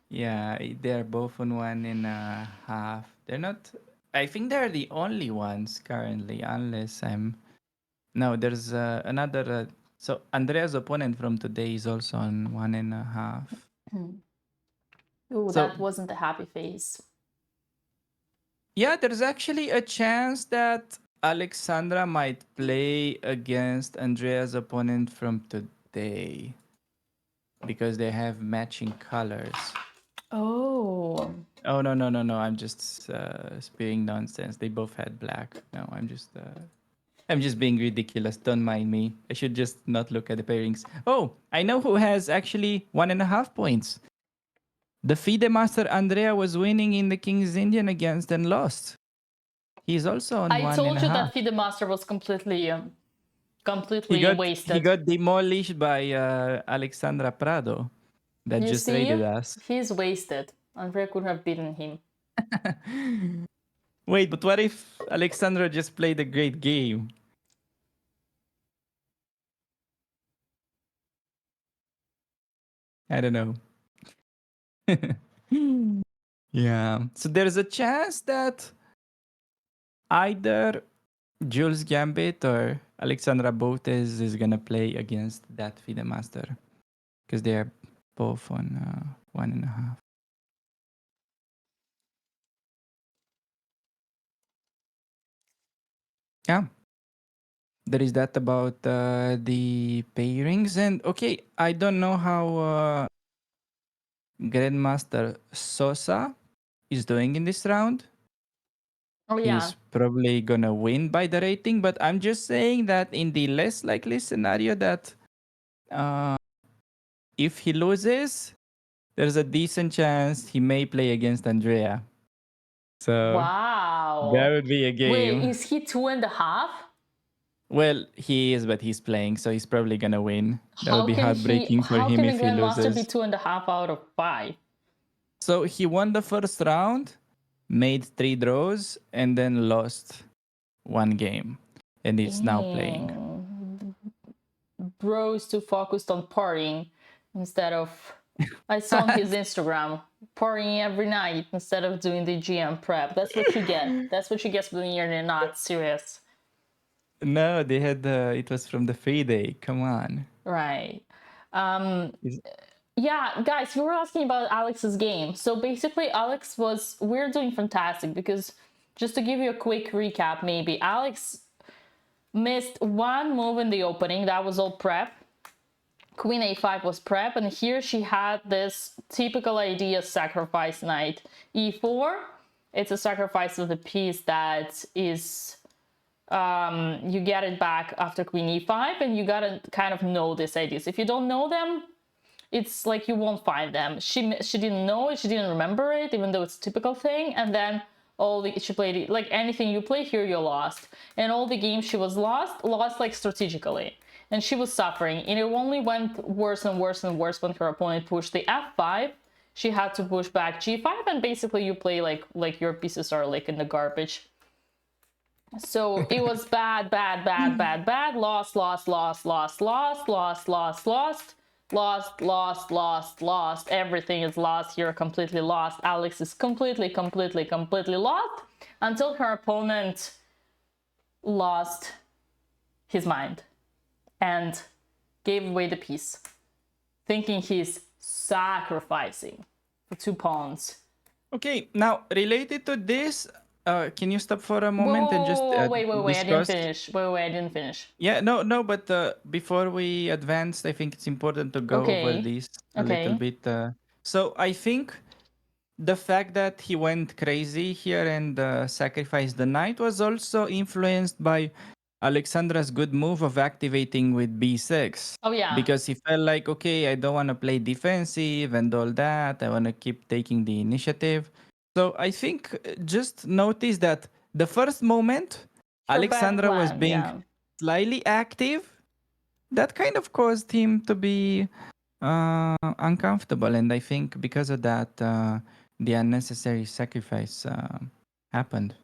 Yeah, they're both on 1.5. They're not. I think they're the only ones currently, unless I'm. No, there's another. So Andrea's opponent from today is also on 1.5. Ooh, So- that wasn't a happy face. Yeah, there's actually a chance that Alexandra might play against Andrea's opponent from today, because they have matching colors. Oh. Oh no! I'm just spewing nonsense. They both had black. No, I'm just being ridiculous. Don't mind me. I should just not look at the pairings. Oh, I know who has actually 1.5 points. The FIDE master Andrea was winning in the King's Indian against and lost. He's also on I 1.5. told you that FIDE Master was completely wasted. He got demolished by Alexandra Prado that You just see? raided us. He's wasted. Andrea could have beaten him. Wait, but what if Alexandra just played a great game? I don't know. Yeah. So there's a chance that either Jules Gambit or Alexandra Botez is gonna play against that FIDE master, because they are both on 1.5. Yeah. There is that about the pairings. And okay, I don't know how Grandmaster Sosa is doing in this round. Oh yeah. He's probably gonna win by the rating, but I'm just saying that in the less likely scenario that if he loses, there's a decent chance he may play against Andrea. So Wow. that would be a game. Wait, is he 2.5? Well, he is, but he's playing, so he's probably gonna win. That would be heartbreaking for How him can if a he Grandmaster be loses. 2.5 out of 5? So he won the first round, made 3 draws, and then lost 1 game. And it's now playing. Bro's too focused on partying instead of... I saw on his Instagram, partying every night instead of doing the GM prep. That's what you get. That's what you get when you're not serious. No, they had it was from the free day. Come on. Right. Yeah, guys, you were asking about Alex's game. So basically, we're doing fantastic because, just to give you a quick recap, maybe, Alex missed 1 move in the opening. That was all prep. Queen a5 was prep, and here she had this typical idea sacrifice knight e4. It's a sacrifice of the piece that is... you get it back after queen e5, and you gotta kind of know these ideas. If you don't know them, it's like you won't find them. She didn't know it, she didn't remember it, even though it's a typical thing. And then she played like anything you play here, you lost, and all the games she was lost like strategically, and she was suffering, and it only went worse and worse and worse when her opponent pushed the f5. She had to push back g5, and basically you play like your pieces are like in the garbage. So it was bad, bad, bad, bad, bad. Lost, lost, lost, lost, lost, lost, lost, lost, lost, lost, lost, lost. Everything is lost. You're completely lost. Alex is completely, completely, completely lost until her opponent lost his mind and gave away the piece, thinking he's sacrificing for 2 pawns. Okay, now related to this, can you stop for a moment and just wait, I didn't discuss? finish. Wait, I didn't finish. Yeah, no, but before we advance, I think it's important to go over Okay. this a little bit. So I think the fact that he went crazy here and sacrificed the knight was also influenced by Alexandra's good move of activating with b6. Oh yeah. Because he felt like, okay, I don't want to play defensive and all that. I want to keep taking the initiative. So I think just notice that the first moment Alexandra was being slightly active, that kind of caused him to be uncomfortable. And I think because of that, the unnecessary sacrifice happened.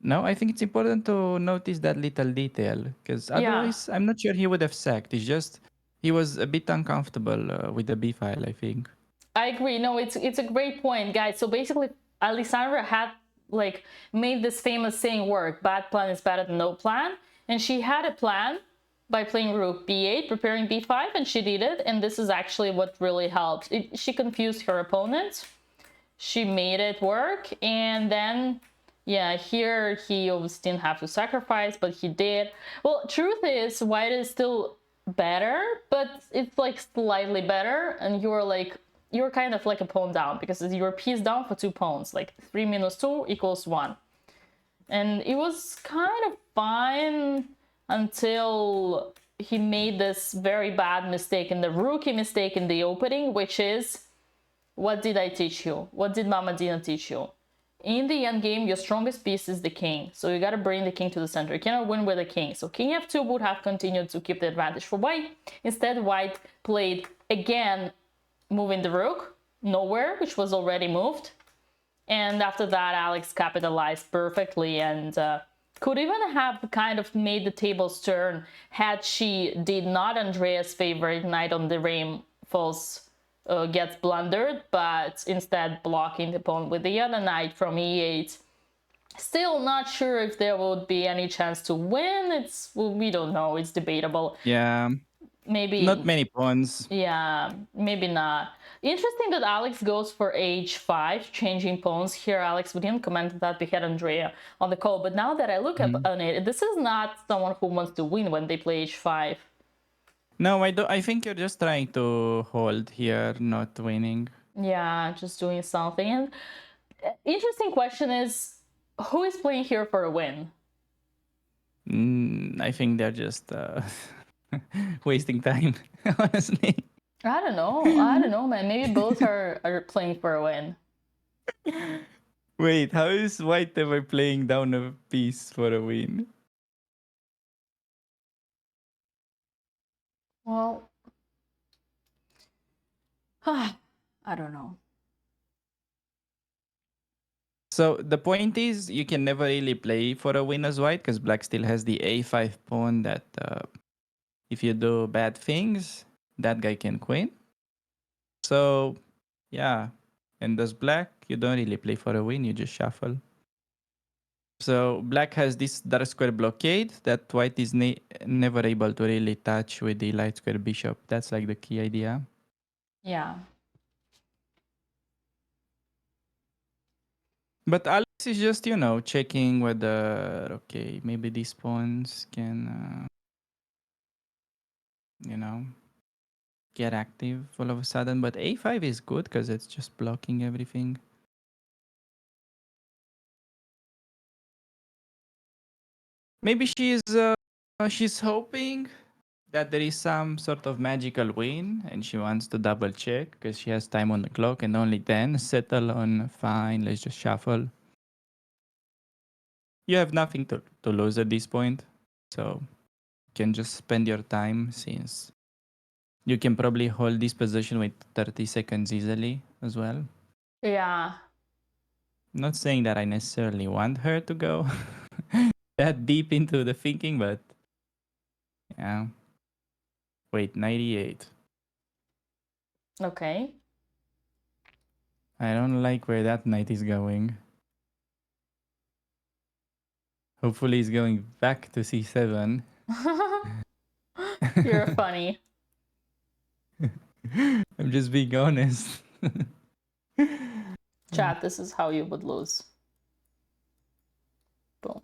No, I think it's important to notice that little detail because otherwise, I'm not sure he would have sacked. It's just he was a bit uncomfortable with the B file, I think. I agree. No, it's a great point, guys. So basically, Alessandra had like made this famous saying work: "Bad plan is better than no plan," and she had a plan by playing rook b8, preparing b5, and she did it. And this is actually what really helped. She confused her opponent. She made it work, and then yeah, here he obviously didn't have to sacrifice, but he did. Well, truth is, white is still better, but it's like slightly better, and you're kind of like a pawn down because you're piece down for 2 pawns. Like 3 minus 2 equals 1. And it was kind of fine until he made this very bad mistake in the rookie mistake in the opening, which is, what did I teach you? What did Mama Dina teach you? In the end game, your strongest piece is the king. So you gotta bring the king to the center. You cannot win with the king. So king f2 would have continued to keep the advantage for white. Instead, white played again, moving the rook nowhere, which was already moved. And after that, Alex capitalized perfectly and could even have kind of made the tables turn had she did not Andrea's favorite knight on the rim falls gets blundered, but instead blocking the pawn with the other knight from e8. Still not sure if there would be any chance to win. We don't know. It's debatable. Yeah. Maybe not many pawns. Yeah, maybe not. Interesting that Alex goes for h5, changing pawns. Here, Alex, we didn't comment that we had Andrea on the call, but now that I look up on it, this is not someone who wants to win when they play h5. No, I don't. I think you're just trying to hold here, not winning. Yeah, just doing something. And interesting question is, who is playing here for a win? I think they're just wasting time, honestly. I don't know, man. Maybe both are playing for a win. Wait, how is white ever playing down a piece for a win? Well, I don't know. So the point is, you can never really play for a win as white because black still has the a5 pawn that if you do bad things, that guy can queen. So yeah, and as black, you don't really play for a win, you just shuffle. So black has this dark square blockade that white is never able to really touch with the light square bishop. That's like the key idea. Yeah. But Alex is just, checking whether, okay, maybe these pawns can, get active all of a sudden. But a5 is good because it's just blocking everything. Maybe she's hoping that there is some sort of magical win and she wants to double check because she has time on the clock and only then settle on fine, let's just shuffle. you have nothing to lose at this point. So you can just spend your time since you can probably hold this position with 30 seconds easily as well. Yeah. Not saying that I necessarily want her to go that deep into the thinking, but yeah. Wait, 98. Okay. I don't like where that knight is going. Hopefully he's going back to c7. You're funny. I'm just being honest. Chat, this is how you would lose. Boom.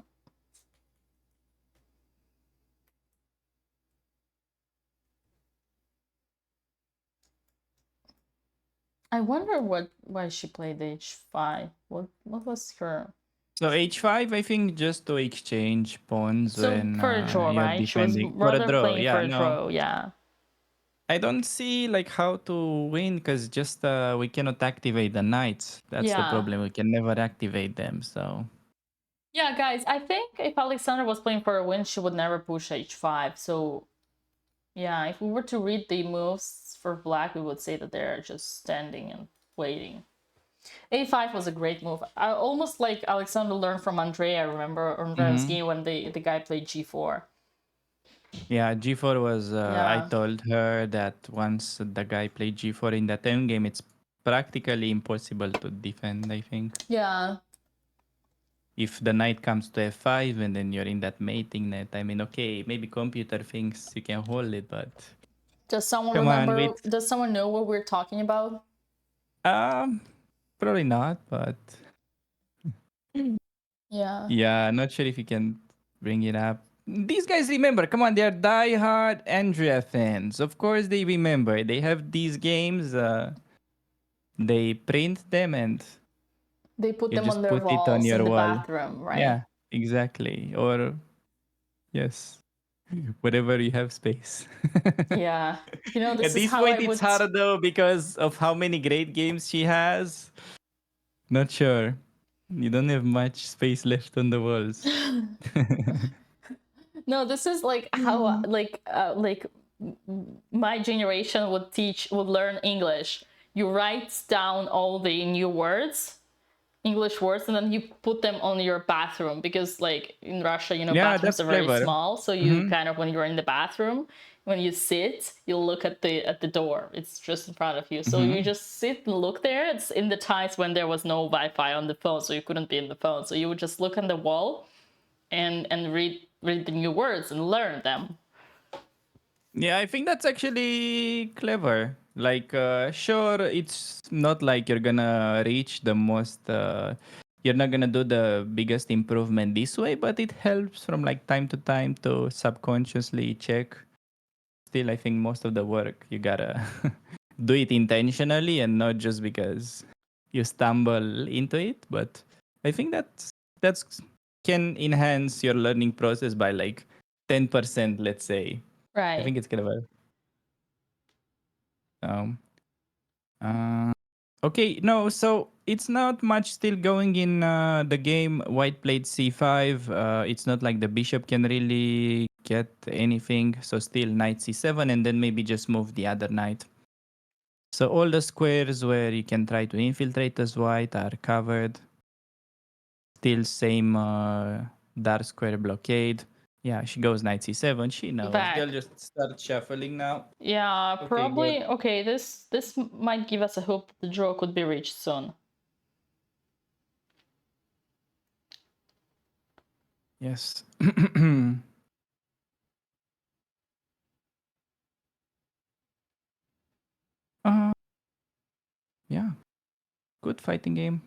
I wonder why she played h5. What was her? So h5, I think, just to exchange pawns So when for a draw, you're right? She was defending. For a rather draw, playing yeah, for a no. draw, yeah. I don't see like how to win because just we cannot activate the knights. That's the Yeah. problem. We can never activate them. So Yeah, guys, I think if Alexandra was playing for a win, she would never push h5. So yeah, if we were to read the moves for black, we would say that they're just standing and waiting. a5 was a great move. I almost like Alexandra learned from Andrea. I remember Andrea's game when the guy played g4. yeah, g4 was. I Yeah. told her that once the guy played g4 in that end game, it's practically impossible to defend. I think. Yeah. If the knight comes to f5 and then you're in that mating net, I mean, okay, maybe computer thinks you can hold it, but Does someone come on, remember? wait. Does someone know what we're talking about? Probably not, but Yeah. yeah, not sure if you can bring it up. These guys remember, come on, they're diehard Andrea fans. Of course they remember. They have these games, they print them and They put you them on just their put it on walls in your the wall. bathroom, right? Yeah, exactly. Or, yes, whatever you have space. Yeah. You know, this At is this how I point, it's would. hard though because of how many great games she has. Not sure. You don't have much space left on the walls. No, this is like how my generation would learn English. You write down all the new words, English words, and then you put them on your bathroom because like in Russia, Yeah, bathrooms that's are very clever. small. So you kind of when you're in the bathroom, when you sit, you look at the door. It's just in front of you. So you just sit and look there. It's in the times when there was no Wi-Fi on the phone, so you couldn't be in the phone. So you would just look on the wall and read the new words and learn them. Yeah, I think that's actually clever. Like, sure, it's not like you're gonna reach the most. You're not gonna do the biggest improvement this way, but it helps from like time to time to subconsciously check. Still, I think most of the work you gotta do it intentionally and not just because you stumble into it. But I think that's can enhance your learning process by like 10%, let's say. I Right. think it's clever. Um, okay, no, so it's not much still going in the game. White played c5. It's not like the bishop can really get anything. So still knight c7 and then maybe just move the other knight. So all the squares where you can try to infiltrate as white are covered. Still same dark square blockade. Yeah, she goes knight c7. She knows. Back. They'll just start shuffling now. Yeah, Okay, probably. good. Okay, this might give us a hope that the draw could be reached soon. Yes. Yeah. Good fighting game.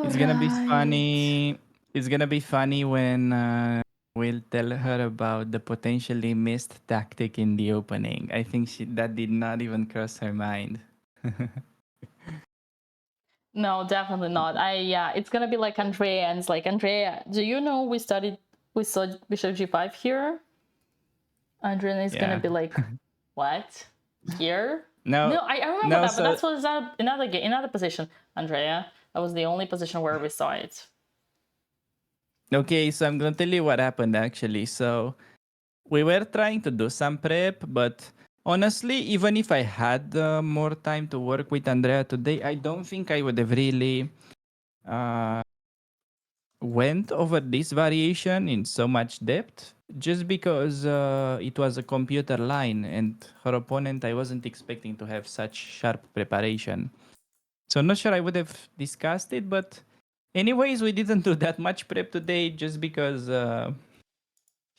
It's gonna be funny. It's gonna be funny when we'll tell her about the potentially missed tactic in the opening. I think that did not even cross her mind. No, definitely not. It's gonna be like Andrea, and it's like Andrea. Do you know we saw Bishop G5 here? Andrea is gonna be like, what? Here? No, No, I remember no, that, but so that's what another position, Andrea. That was the only position where we saw it. Okay, so I'm gonna tell you what happened actually. So we were trying to do some prep, but honestly, even if I had more time to work with Andrea today, I don't think I would have really went over this variation in so much depth, just because it was a computer line and her opponent, I wasn't expecting to have such sharp preparation. So I'm not sure I would have discussed it, but anyways, we didn't do that much prep today just because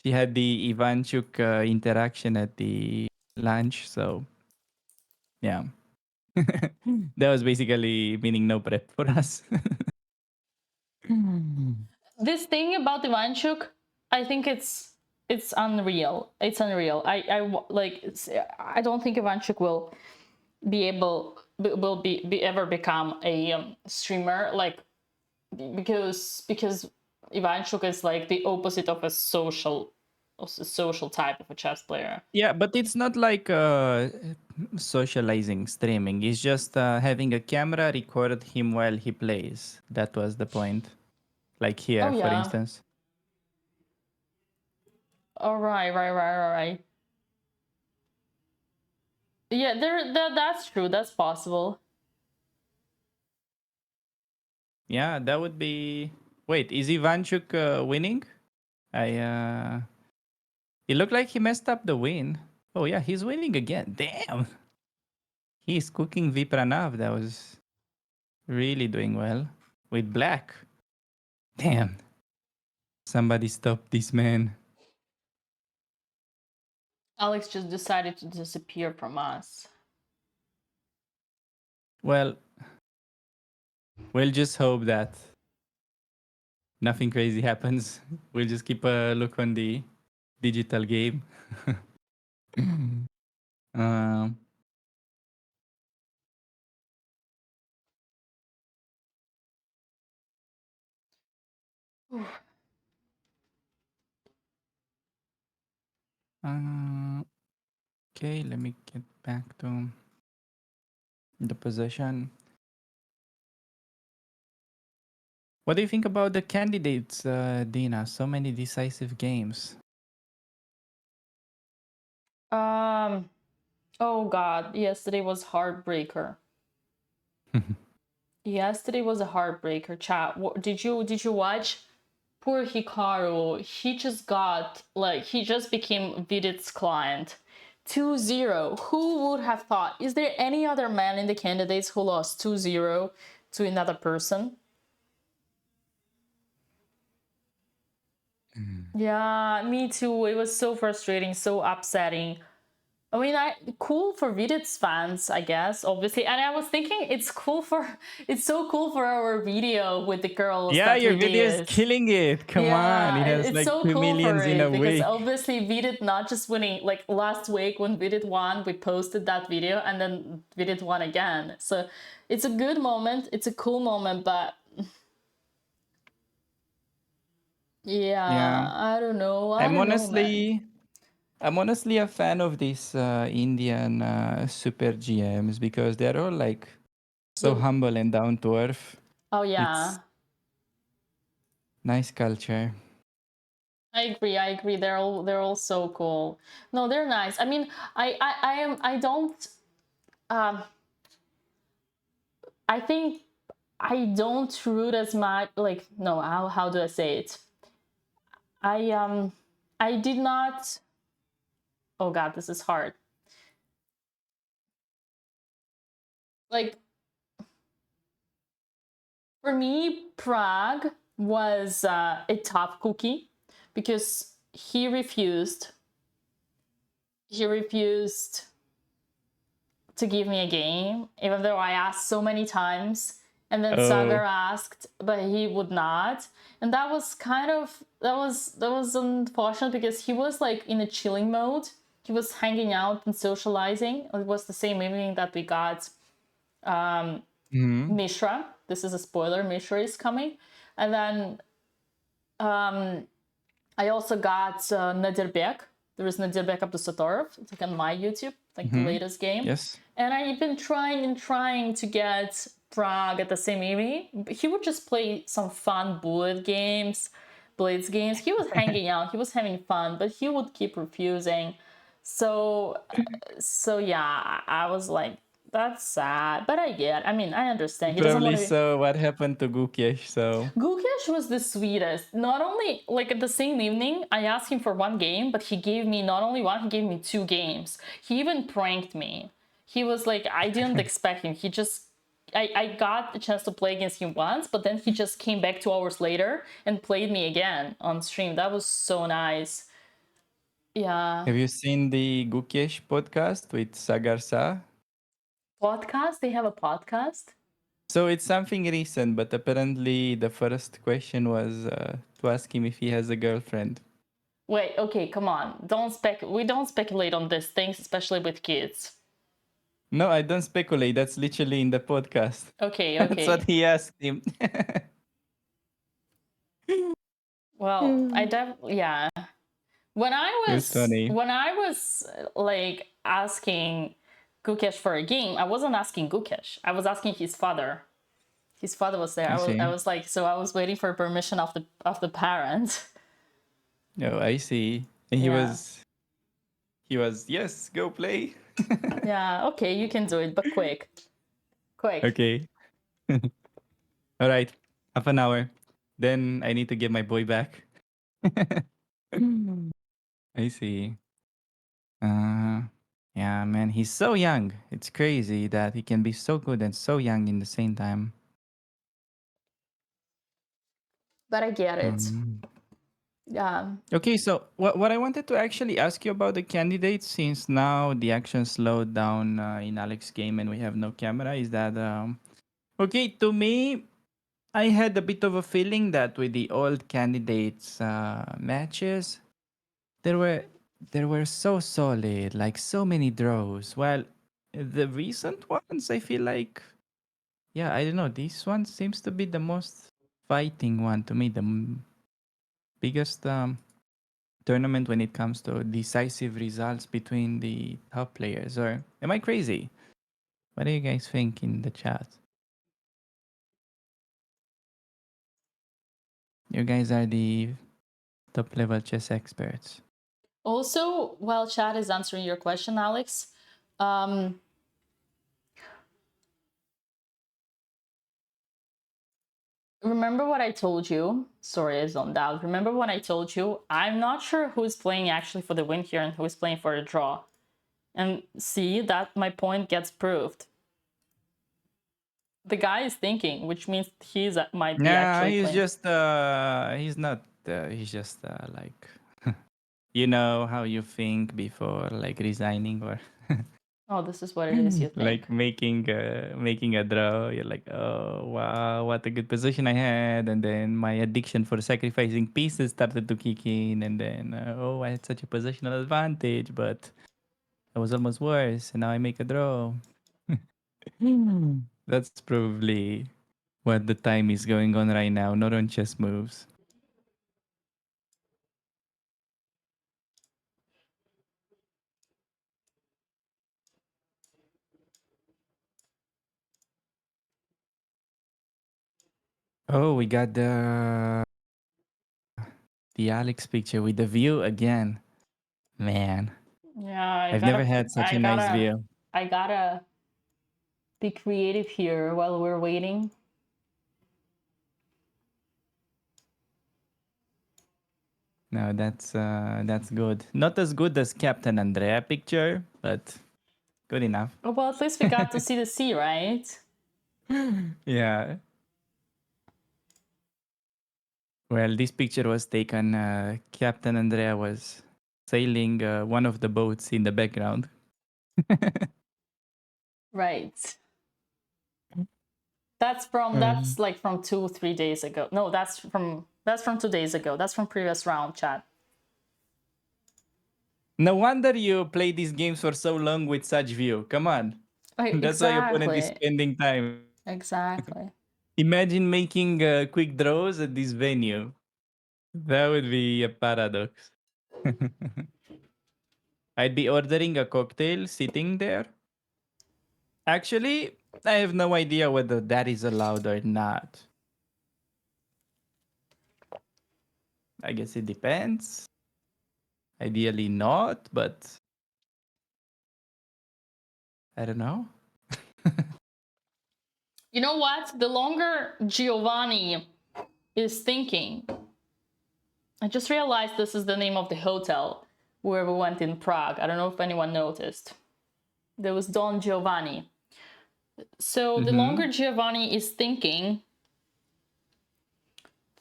she had the Ivanchuk interaction at the lunch. So yeah, that was basically meaning no prep for us. This thing about Ivanchuk, I think it's unreal. It's unreal. I don't think Ivanchuk will be able will be ever become a streamer, like, because Ivanchuk is like the opposite of a social type of a chess player. Yeah, but it's not like socializing streaming. It's just having a camera record him while he plays. That was the point. Like here, Oh, for yeah. instance. All right. Yeah, that's true. That's possible. Yeah, that would be. Wait, is Ivanchuk winning? It looked like he messed up the win. Oh yeah, he's winning again. Damn. He's cooking Vipranav. That was really doing well with black. Damn. Somebody stop this man. Alex just decided to disappear from us. Well, we'll just hope that nothing crazy happens. We'll just keep a look on the digital game. um, okay, let me get back to the position. What do you think about the candidates, Dina? So many decisive games. Oh God, yesterday was heartbreaker. Yesterday was a heartbreaker. Chat. Did you watch? Poor Hikaru. He just became Vidit's client. 2-0. Who would have thought? Is there any other man in the candidates who lost 2-0 to another person? Yeah, me too. It was so frustrating, so upsetting. I mean, cool for Vidit's fans, I guess, obviously. And I was thinking it's so cool for our video with the girls. Yeah, that your we video is did. killing it. Come on. It has it's like so 2 cool millions for in it a because week. obviously Vidit not just winning, like last week when Vidit won, we posted that video and then Vidit won again. So it's a good moment. It's a cool moment, but yeah. I don't know. I'm don't know, man. honestly a fan of these Indian super GMs because they're all like so humble and down to earth. Oh yeah. It's nice culture. I agree. They're all so cool. No, they're nice. I mean, I think I don't root as much, like, no, how do I say it? I did not. Oh God, this is hard. Like, for me, Prague was a tough cookie because he refused to give me a game, even though I asked so many times. And then Sagar asked, but he would not. And that was unfortunate because he was like in a chilling mode. He was hanging out and socializing. It was the same evening that we got Mishra. This is a spoiler. Mishra is coming. And then I also got Nadirbek. There is Nadirbek Abdusatorov. It's like on my YouTube, like the latest game. Yes. And I've been trying to get Prague at the same evening. He would just play some fun bullet games, blitz games. He was hanging out, he was having fun, but he would keep refusing. So yeah, I was like, that's sad, but I mean, I understand. He doesn't Probably want to. so. What happened to Gukiesh? So Gukesh was the sweetest. Not only, like, at the same evening, I asked him for one game, but he gave me not only one, he gave me 2 games. He even pranked me. He was like, I didn't expect him. He just, I got the chance to play against him once, but then he just came back 2 hours later and played me again on stream. That was so nice. Yeah. have you seen the Gukiesh podcast with Sagarsa? Podcast? They have a podcast? So it's something recent, but apparently the first question was to ask him if he has a girlfriend. Wait, okay, come on. We don't speculate on these things, especially with kids. No, I don't speculate. That's literally in the podcast. Okay, That's what okay. he asked him. Well, yeah. When I It was funny. was like asking Gukesh for a game, I wasn't asking Gukesh. I was asking his father. His father was there. I see. I was like, so I was waiting for permission of the parent. Oh, I see. And Yeah. he was, yes, go play. Yeah, okay, you can do it, but quick. Quick. Okay. All right. Half an hour. Then I need to get my boy back. I see. Yeah, man, he's so young. It's crazy that he can be so good and so young in the same time. But I get it. Um, Yeah. okay, so what I wanted to actually ask you about the candidates, since now the action slowed down in Alex's game and we have no camera, is that okay? To me, I had a bit of a feeling that with the old candidates matches, there were so solid, like so many draws. While the recent ones, I feel like, yeah, I don't know. This one seems to be the most fighting one to me, the biggest tournament when it comes to decisive results between the top players. Or am I crazy? What do you guys think in the chat? You guys are the top level chess experts. Also, while Chad is answering your question, Alex, remember what I told you? Sorry, I zoned out. Remember what I told you? I'm not sure who's playing actually for the win here and who's playing for a draw. And see, that my point gets proved. The guy is thinking, which means might be Nah, actually he's playing. just he's not he's just like you know how you think before like resigning or Oh, this is what it is, you think. like making a draw. You're like, oh wow, what a good position I had, and then my addiction for sacrificing pieces started to kick in, and then oh, I had such a positional advantage, but I was almost worse, and now I make a draw. That's probably what the time is going on right now, not on chess moves. Oh, we got the Alex picture with the view again. Man, Yeah, I've never had such a nice view. I gotta be creative here while we're waiting. No, that's good. Not as good as Captain Andrea picture, but good enough. Oh, well, at least we got to see the sea, right? Yeah. Well, this picture was taken. Captain Andrea was sailing one of the boats in the background. Right. That's like from 2-3 days ago. No, that's from 2 days ago. That's from previous round, chat. No wonder you play these games for so long with such view. Come on. That's why your opponent is spending time. Exactly. Imagine making quick draws at this venue. That would be a paradox. I'd be ordering a cocktail sitting there. Actually, I have no idea whether that is allowed or not. I guess it depends. Ideally not, but I don't know. You know what? The longer Giovanni is thinking, I just realized this is the name of the hotel where we went in Prague. I don't know if anyone noticed. There was Don Giovanni. So the longer Giovanni is thinking,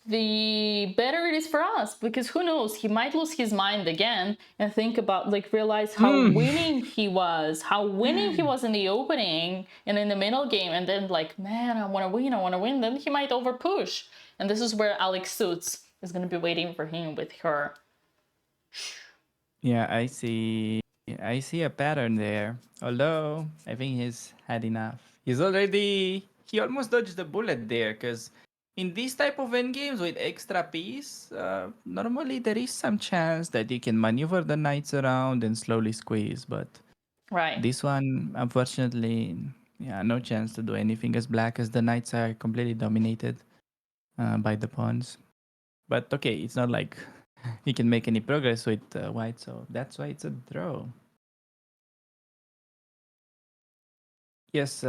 the better it is for us, because who knows, he might lose his mind again and think about, like, realize how winning he was in the opening and in the middle game, and then like, man, I want to win, then he might over push, and this is where Alex Suits is going to be waiting for him with her. Yeah, I see a pattern there. Although I think he's had enough. He almost dodged the bullet there, because in these type of endgames with extra piece, normally there is some chance that you can maneuver the knights around and slowly squeeze, but Right. this one, unfortunately, yeah, no chance to do anything as black, as the knights are completely dominated by the pawns. But okay, it's not like he can make any progress with white, so that's why it's a draw. Yes,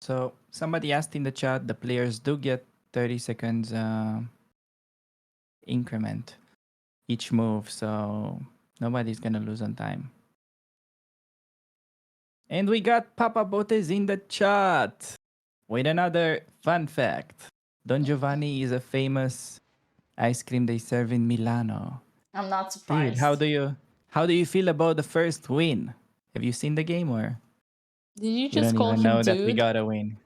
so somebody asked in the chat, the players do get 30 seconds increment each move, so nobody's gonna lose on time. And we got Papa Botes in the chat with another fun fact. Don Giovanni is a famous ice cream they serve in Milano. I'm not Dude, surprised. how do you feel about the first win? Have you seen the game, or Did you you just don't call even him know that we dude? got a win?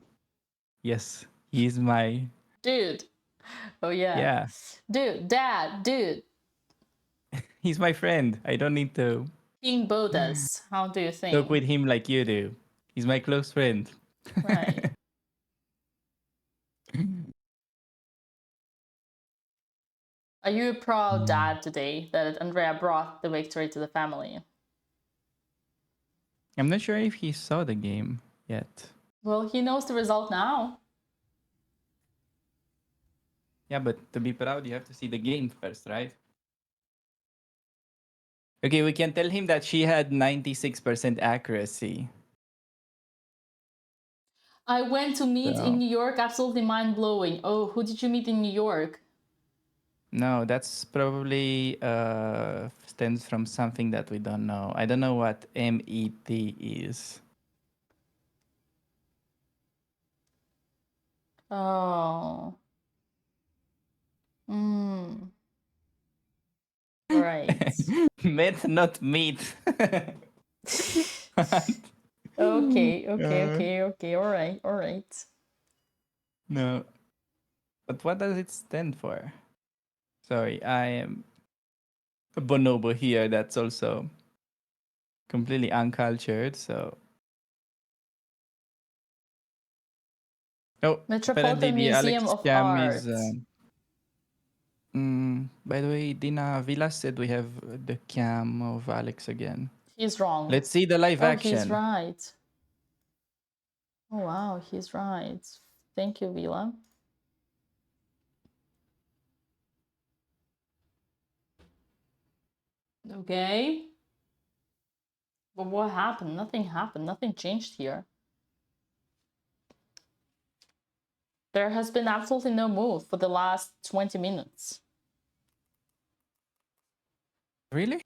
Yes, he's my Dude. Oh yeah. yeah. Dude, dad, dude. He's my friend. I don't need to King Bodas. How do you talk think? with him like you do. He's my close friend. Right. Are you a proud dad today that Andrea brought the victory to the family? I'm not sure if he saw the game yet. Well, he knows the result now. Yeah, but to be proud, you have to see the game first, right? Okay, we can tell him that she had 96% accuracy. I went to meet So- in New York, absolutely mind-blowing. Oh, who did you meet in New York? No, that's probably stems from something that we don't know. I don't know what MET is. Oh. Right. Met, not meat. Okay. All right. No. But what does it stand for? Sorry, I am a bonobo here that's also completely uncultured, so. Oh, apparently Metropolitan the Museum Alex of Cam Art. is. By the way, Dina Villa said we have the cam of Alex again. He's wrong. Let's see the live Oh, action. he's right. Oh, wow, he's right. Thank you, Vila. Okay. But what happened? Nothing happened. Nothing changed here. There has been absolutely no move for the last 20 minutes. Really?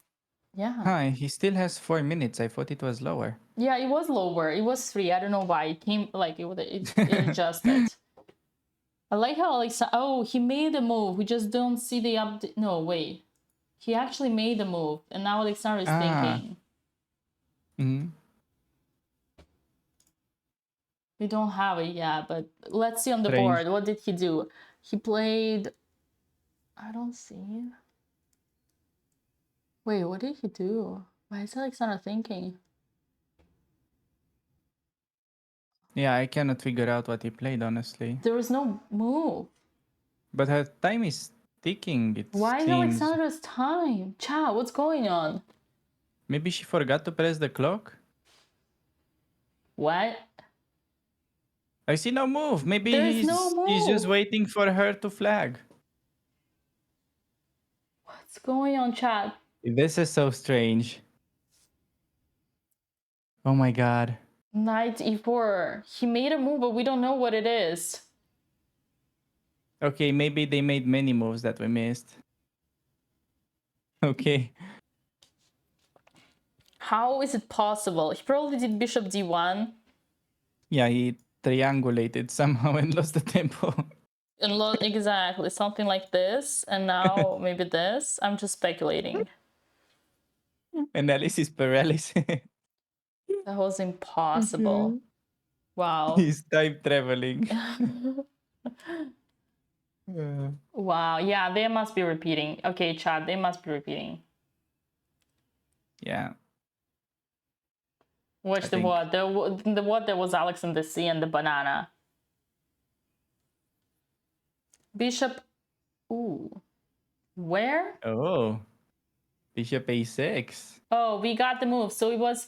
Yeah. Hi, he still has 4 minutes. I thought it was lower. Yeah, it was lower. It was 3. I don't know why. It came, like, it adjusted. I like how Alexa... Oh, he made a move. We just don't see the update. No, wait. He actually made a move. And now Alexander is thinking. Mm-hmm. We don't have it yet, but let's see on the Strange. board. What did he do? He played... I don't see. Wait, what did he do? Why is Alexander thinking? Yeah, I cannot figure out what he played, honestly. There was no move. But her time is ticking, it Why is seems. Alexandra's time? Chat, what's going on? Maybe she forgot to press the clock? What? I see no move. Maybe There's he's no he's just move. waiting for her to flag. What's going on, chat? This is so strange. Oh my god. Knight e4. He made a move, but we don't know what it is. Okay, maybe they made many moves that we missed. Okay. How is it possible? He probably did bishop d1 Yeah, he triangulated somehow and lost the tempo. and exactly something like this, and now maybe this. I'm just speculating. Analysis paralysis. That was impossible. Wow. He's time traveling. Wow. Yeah, they must be repeating. Okay, chat, they must be repeating. Yeah. Watch the what? The what that was Alex in the sea and the banana. Bishop. Ooh. Where? Oh. Bishop a6. Oh, we got the move. So it was.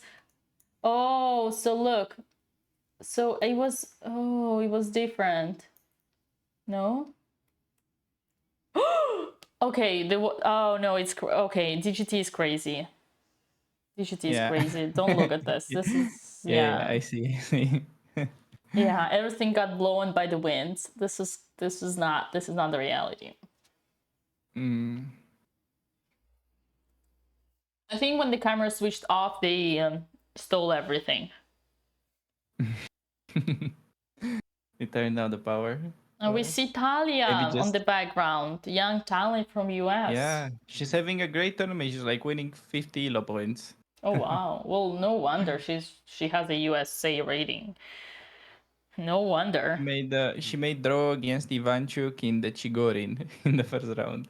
Oh, so look. So it was. Oh, it was different. No? Okay. Oh, no, it's. Okay. DGT is crazy. DGT is crazy. Don't look at this. This is. Yeah, I see. Yeah, everything got blown by the wind. This is not the reality. I think when the camera switched off, they stole everything. They turned down the power. And we see Talia on the background, young talent from US. Yeah, she's having a great tournament. She's like winning 50 elo points. Oh wow. Well, no wonder she has a USA rating. No wonder. She made draw against Ivanchuk in the Chigorin in the first round.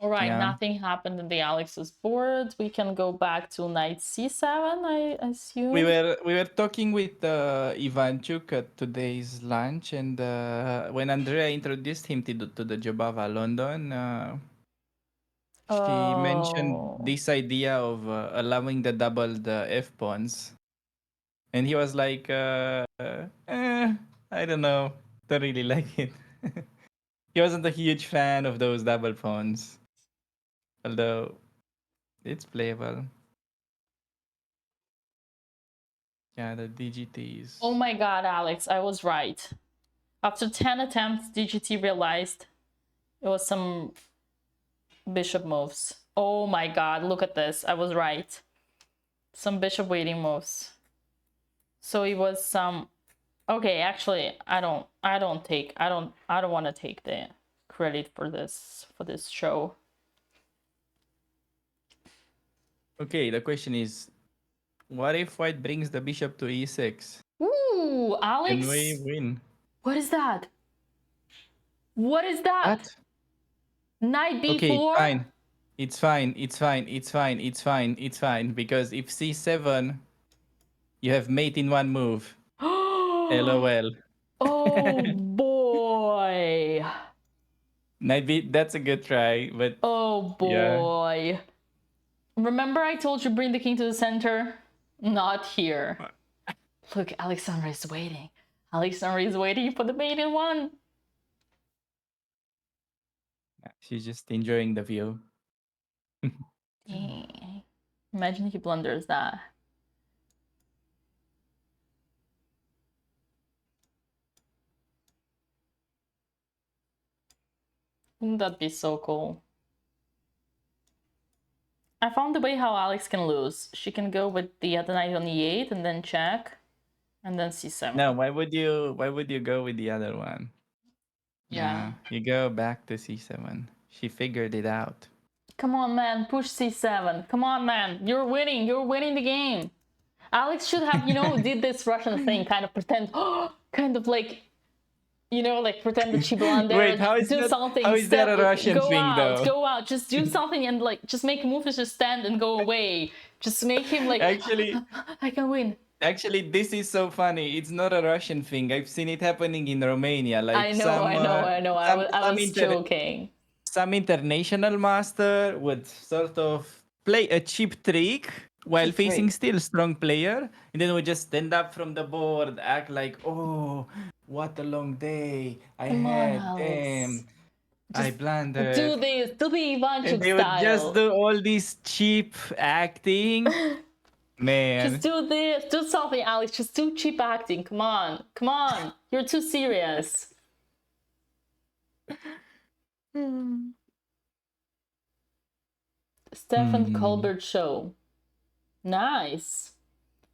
All right, nothing happened in the Alex's board. We can go back to knight c7, I assume. We were talking with Ivanchuk at today's lunch, and when Andrea introduced him to the Jobava London, she mentioned this idea of allowing the doubled f pawns, and he was like, I don't know, don't really like it. He wasn't a huge fan of those double pawns, although it's playable. Yeah, the DGTs. Oh my god, Alex, I was right. After 10 attempts, DGT realized it was some bishop moves. Oh my god, look at this. I was right. Some bishop waiting moves. So it was some. Okay, actually, I don't want to take the credit for this show. Okay, the question is, what if white brings the bishop to e6? Ooh, Alex. Can we win? What is that? What is that? What? Knight b4? Okay, fine. It's fine. Because if c7, you have mate in one move. LOL. Oh boy. Knight b, that's a good try, but oh boy. Yeah. Remember I told you bring the king to the center? Not here. Look, Alexandra is waiting. Alexandra is waiting for the mate in one. She's just enjoying the view. Imagine he blunders that. Wouldn't that be so cool? I found the way how Alex can lose. She can go with the other knight on e8 and then check, and then c7. No, why would you go with the other one? Yeah. You go back to c7. She figured it out. Come on, man, push c7. Come on, man, you're winning the game. Alex should have, did this Russian thing, kind of pretend, kind of like, like pretend that she blundered. Wait, how is that a Russian thing, though? Go out, just do something and like, just make move is just stand and go away. Just make him like, actually, I can win. Actually, this is so funny. It's not a Russian thing. I've seen it happening in Romania. Like I know. I was joking. some international master would sort of play a cheap trick while Cheap facing trick. still strong player, and then would just stand up from the board, act like, oh, what a long day I Come on, had, Alex. damn, I Just blundered. do this. Do the And Ivanchuk they would just style. do all this cheap acting. Man. Just do this. Do something, Alex. Just do cheap acting. Come on. Come on. You're too serious. Stefan Colbert Show. Nice.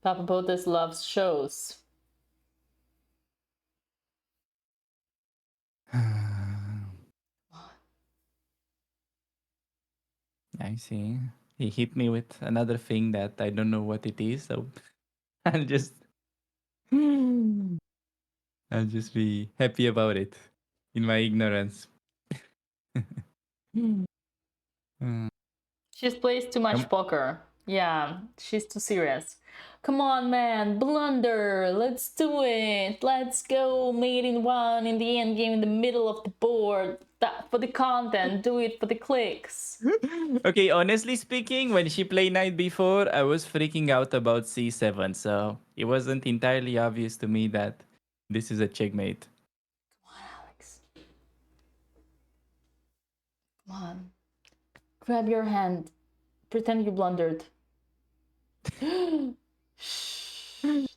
Papa Botez loves shows. I see. He hit me with another thing that I don't know what it is, so I'll just I'll just be happy about it in my ignorance. She plays too much poker. Yeah, she's too serious. Come on, man, blunder. Let's do it. Let's go, mate in one in the end game in the middle of the board. That for the content, do it for the clicks. Okay, honestly speaking, when she played night before, I was freaking out about c7, so it wasn't entirely obvious to me that this is a checkmate. Come on, Alex. Come on. Grab your hand. Pretend you blundered.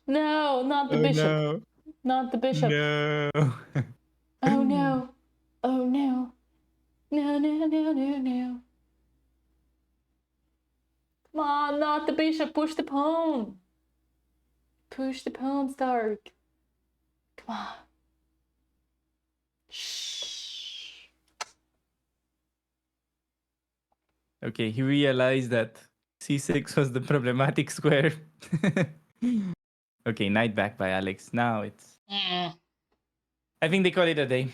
No, not the bishop. No. Not the bishop. No. Oh no. Oh no. No, no, no, no, no. Come on, not the bishop. Push the pawn. Push the pawn, Stark. Come on. Shh. Okay, he realized that c6 was the problematic square. Okay, knight back by Alex. Now it's... I think they call it a day.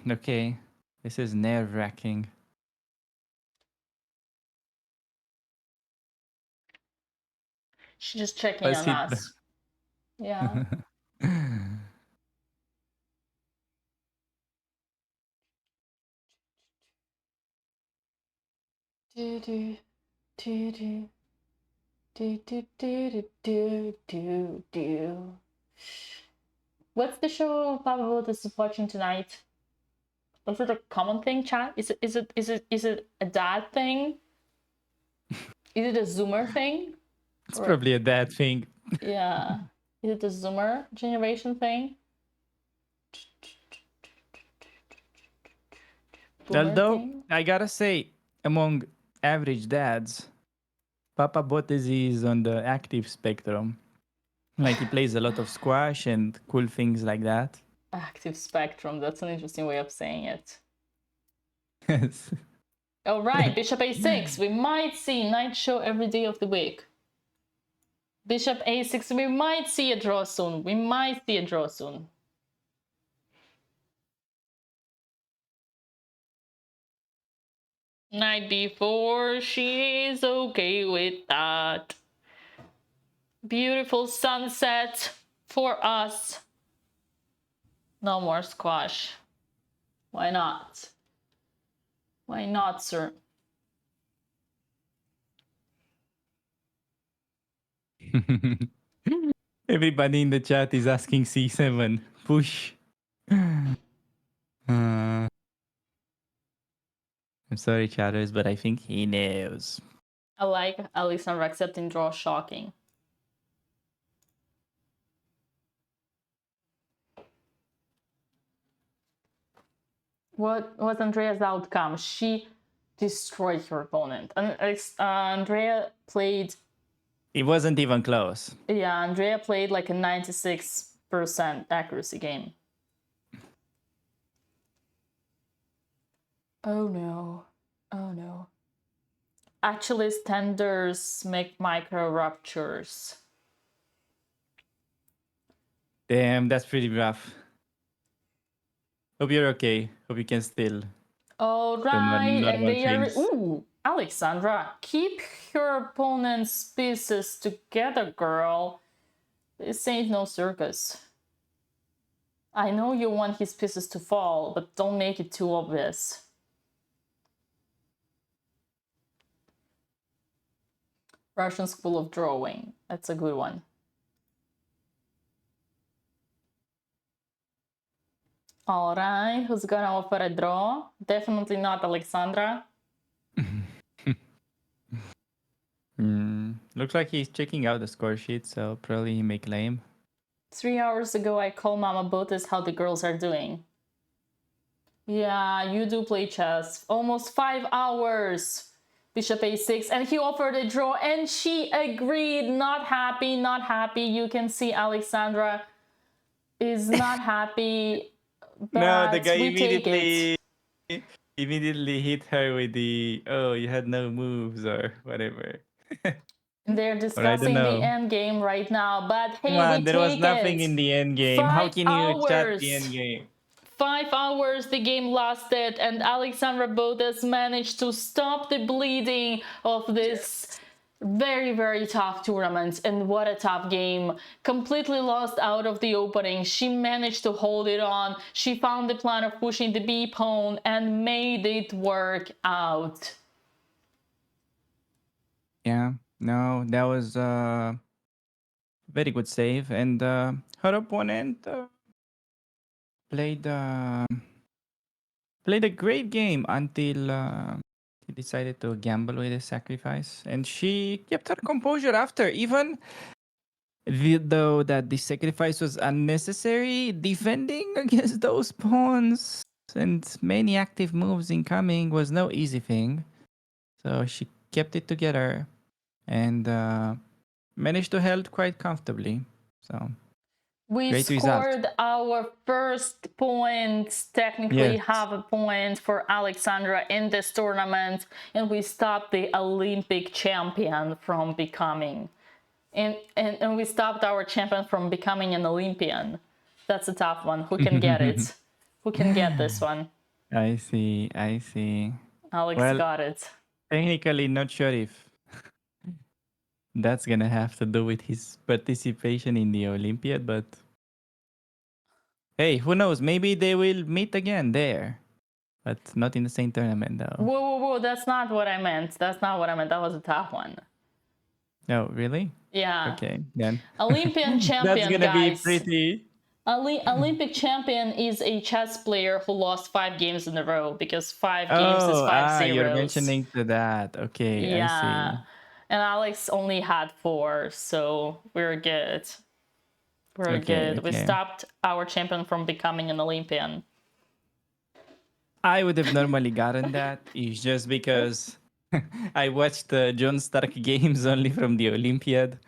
Okay. This is nerve-wracking. She's just checking on us. Yeah. Do do do do do do do do do do. What's the show Papa Botez is watching tonight? Is it a common thing, chat? Is it a dad thing? Is it a Zoomer thing? It's probably a dad thing. Yeah. Is it a Zoomer generation thing? Boomer Although, thing? I gotta say, among average dads, Papa Botez is on the active spectrum. Like, he plays a lot of squash and cool things like that. Active spectrum. That's an interesting way of saying it. Yes. All right, Bishop A6. We might see night show every day of the week. Bishop A6. We might see a draw soon. We might see a draw soon. Night before, she's okay with that. Beautiful sunset for us. No more squash. Why not? Why not, sir? Everybody in the chat is asking c7. Push. I'm sorry, chatters, but I think he knows. I like Alexandra accepting draw shocking. What was Andrea's outcome? She destroyed her opponent. And Andrea played... It wasn't even close. Yeah, Andrea played like a 96% accuracy game. Oh no. Oh no. Achilles tenders make micro ruptures. Damn, that's pretty rough. Hope you're okay. Hope you can still... All right, and they are... things. Ooh, Alexandra, keep your opponent's pieces together, girl. This ain't no circus. I know you want his pieces to fall, but don't make it too obvious. Russian School of Drawing. That's a good one. All right, who's gonna offer a draw? Definitely not Alexandra. Looks like he's checking out the score sheet, so probably he may claim. 3 hours ago, I called Mama Botes how the girls are doing. Yeah, you do play chess. Almost 5 hours. Bishop a6, and he offered a draw, and she agreed. Not happy, not happy. You can see Alexandra is not happy, No, the but guy we take it. immediately hit her with the, oh, you had no moves or whatever. They're Or I don't discussing the know. end game right now, but Come hey, we on, there was take nothing it. in the end game. How 5 can you chat hours. the end game? 5 hours the game lasted, and Alexandra Botes managed to stop the bleeding of this very, very tough tournament. And what a tough game. Completely lost out of the opening. She managed to hold it on. She found the plan of pushing the B pawn and made it work out. Yeah, no, that was very good save. And her opponent played played a great game until he decided to gamble with his sacrifice, and she kept her composure after, even though that the sacrifice was unnecessary. Defending against those pawns and many active moves incoming was no easy thing. So she kept it together and managed to hold quite comfortably. So We great result. scored our first points, technically Yes. half a point for Alexandra in this tournament, and we stopped the Olympic champion from becoming. And we stopped our champion from becoming an Olympian. That's a tough one. Who can get it? Who can get this one? I see. I see. Alex Well, got it. technically, not sure if that's gonna have to do with his participation in the Olympiad, but hey, who knows? Maybe they will meet again there, but not in the same tournament, though. Whoa, whoa, whoa. That's not what I meant. That's not what I meant. That was a tough one. No, really? Yeah. Okay, then. Olympian That's champion, gonna be guys. pretty. Olympic champion is a chess player who lost 5 games in a row, because 5 games is 5 zeros. You're mentioning to that. Okay, I Yeah. see. And Alex only had 4, so we're good. We're Okay, good. We okay. stopped our champion from becoming an Olympian. I would have normally gotten that. It's just because I watched the John Stark games only from the Olympiad.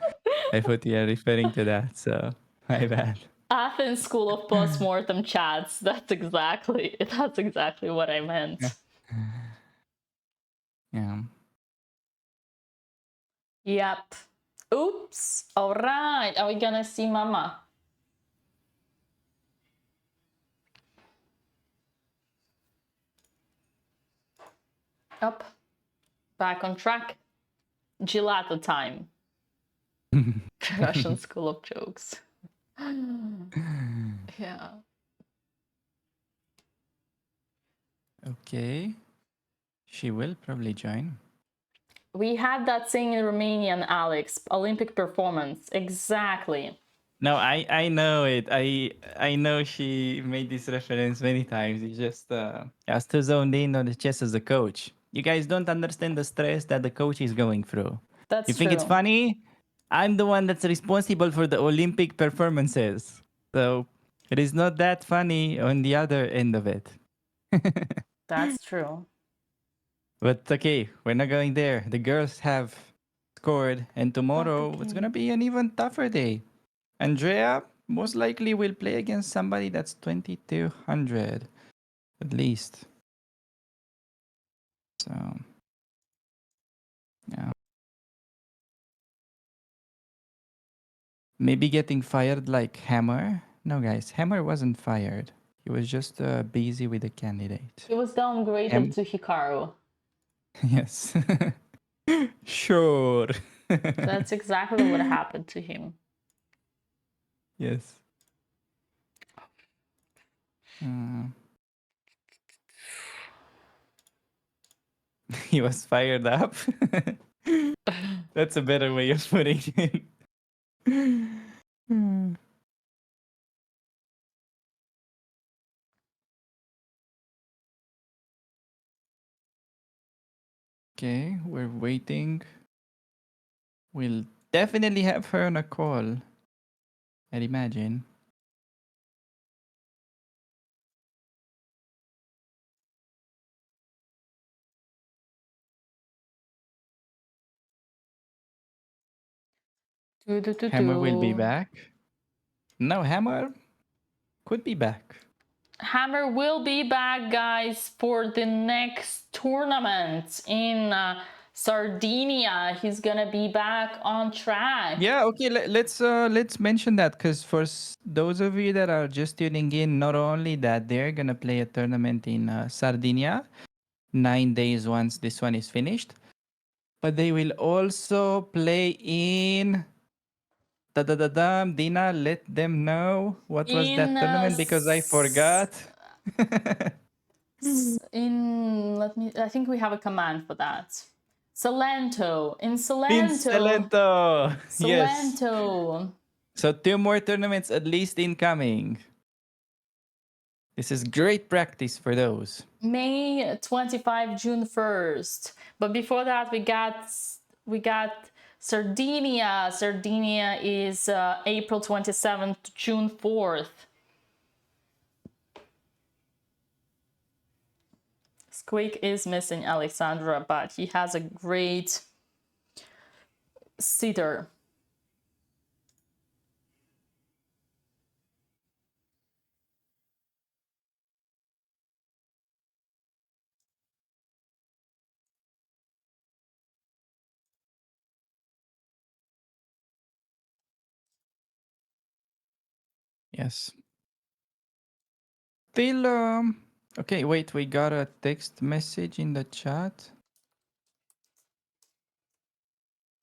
I thought you are referring to that, so my bad. Athens School of Postmortem Chats. That's exactly what I meant. Yeah. Yep. Oops. All right. Are we gonna see Mama? Up. Back on track. Gelato time. Russian School of Jokes. Yeah. Okay. She will probably join. We had that thing in Romanian, Alex. Olympic performance. Exactly. No, I know it. I know she made this reference many times. It's just has to zone in on the chess as a coach. You guys don't understand the stress that the coach is going through. That's You think it's true. funny? I'm the one that's responsible for the Olympic performances. So it is not that funny on the other end of it. That's true. But okay, we're not going there. The girls have scored, and tomorrow it's gonna be an even tougher day. Andrea most likely will play against somebody that's 2200 at least. So, yeah. Maybe getting fired like Hammer. No, guys, Hammer wasn't fired. He was just busy with the candidate. He was downgraded to Hikaru. Yes. Sure. That's exactly what happened to him. Yes. He was fired up. That's a better way of putting it. Okay, we're waiting. We'll definitely have her on a call, I'd imagine. Hammer will be back. No, Hammer could be back. Hammer will be back, guys, for the next tournament in Sardinia. He's gonna be back on track. Yeah, okay. Let's mention that because for those of you that are just tuning in, not only that they're gonna play a tournament in Sardinia, 9 days once this one is finished, but they will also play in. Dina, let them know what was that tournament because I forgot. I think we have a command for that. Salento. In In Salento. Salento. Yes. Salento. So 2 more tournaments at least incoming. This is great practice for those. May 25, June 1st. But before that, we got Sardinia. Sardinia is April 27th to June 4th. Squeak is missing Alexandra, but he has a great sitter. Yes. Still, okay, wait, we got a text message in the chat.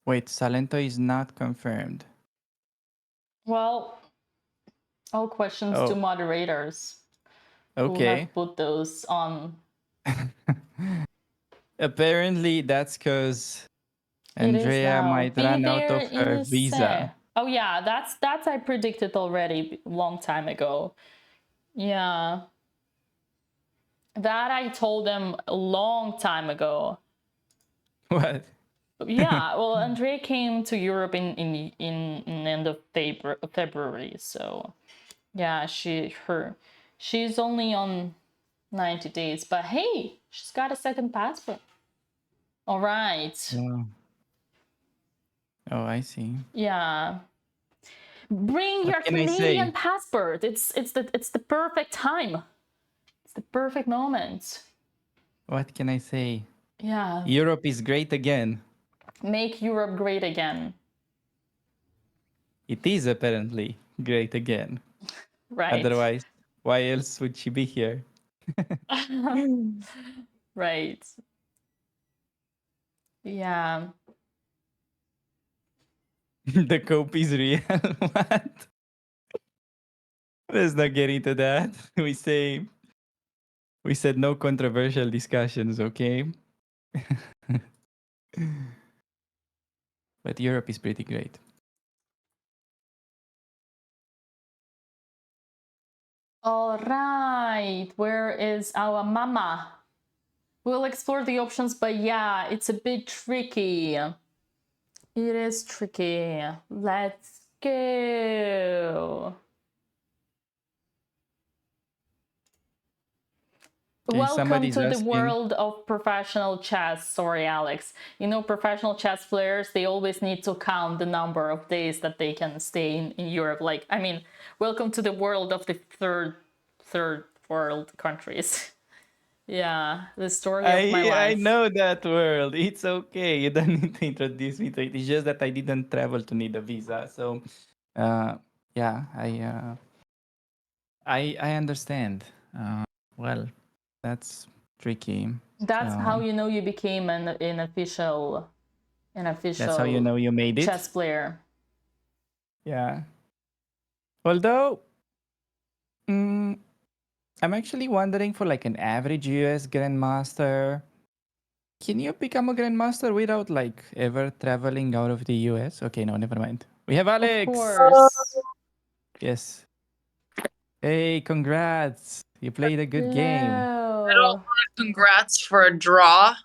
Wait, Salento is not confirmed. Well, all questions to moderators. Okay. Who have put those on. Apparently, that's because Andrea might run out of her visa. Oh yeah, that's I predicted already a long time ago. Yeah. That I told them a long time ago. What? Yeah, well, Andrea came to Europe in end of February, so yeah, she's only on 90 days, but hey, she's got a second passport. All right. Oh, I see. Yeah. Bring your Canadian passport. It's the perfect time. It's the perfect moment. What can I say? Yeah. Europe is great again. Make Europe great again. It is apparently great again. Right. Otherwise, why else would she be here? Right. Yeah. The cope is real. What? Let's not get into that. We said no controversial discussions, okay? But Europe is pretty great. All right. Where is our mama? We'll explore the options, but yeah, it's a bit tricky. It is tricky. Let's go. Okay, welcome to the world of professional chess. Sorry, Alex. You know, professional chess players, they always need to count the number of days that they can stay in Europe. Like, I mean, welcome to the world of the third world countries. Yeah, the story of my life. I know that world. It's okay. You don't need to introduce me to it. It's just that I didn't travel to need a visa. So, yeah, I understand. Well, that's tricky. That's how you know you became an official. That's how you know you made it. Chess player. Yeah. Although, I'm actually wondering for like an average US grandmaster, Can you become a grandmaster without like ever traveling out of the US? Okay, no, never mind. We have Of Alex. course. Yes. Hey, congrats! You played a good game. I don't Hello. want congrats for a draw.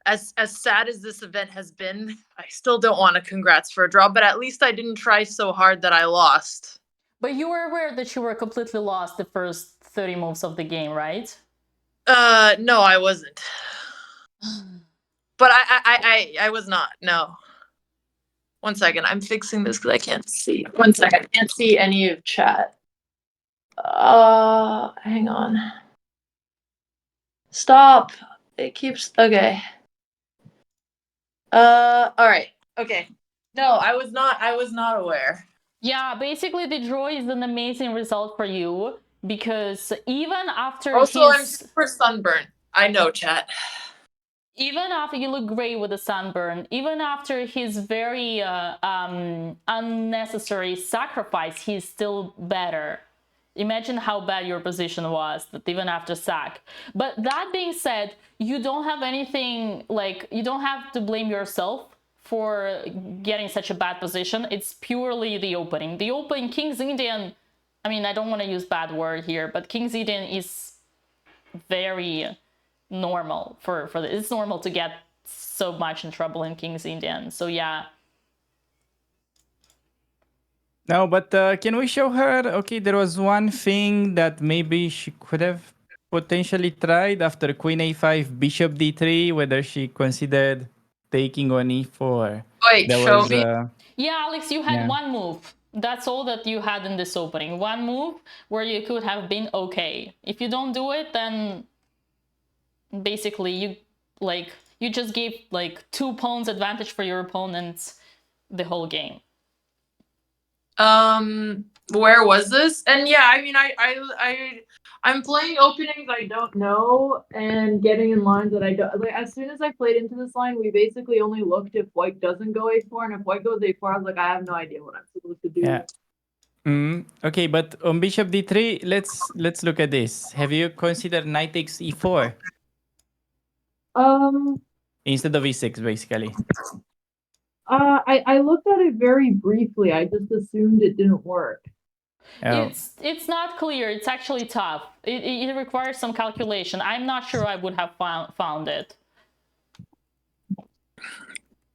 As sad as this event has been, I still don't want a congrats for a draw. But at least I didn't try so hard that I lost. But you were aware that you were completely lost the first 30 moves of the game, right? No, I wasn't. But I was not. No. 1 second. I'm fixing this because I can't see. 1 second. I can't see any of chat. Hang on. Stop. It keeps. Okay. All right. Okay. No, I was not. I was not aware. Yeah, basically the draw is an amazing result for you because even after Also, I'm his... super sunburned. I know, chat. Even after you look great with the sunburn, even after his very unnecessary sacrifice, he's still better. Imagine how bad your position was, that even after sack. But that being said, you don't have anything, like, you don't have to blame yourself for getting such a bad position. It's purely the opening. The opening, King's Indian, I mean, I don't want to use bad word here, but King's Indian is very normal for it's normal to get so much in trouble in King's Indian. So yeah. No, but can we show her? Okay, there was one thing that maybe she could have potentially tried after Queen A5, Bishop D3, whether she considered taking on E4. Wait, There show was, me. Yeah, Alex, you had Yeah. one move. That's all that you had in this opening. One move where you could have been okay. If you don't do it, then basically you just gave like 2 pawns advantage for your opponents the whole game. Where was this? And yeah, I mean, I'm playing openings I don't know and getting in lines that I don't. Like, as soon as I played into this line, we basically only looked if white doesn't go a4, and if white goes a4, I was like, I have no idea what I'm supposed to do. Yeah. Okay, but on Bishop D3, let's look at this. Have you considered Knight takes E4 instead of E6, basically? I looked at it very briefly. I just assumed it didn't work. Oh. It's not clear. It's actually tough. It requires some calculation. I'm not sure I would have found it.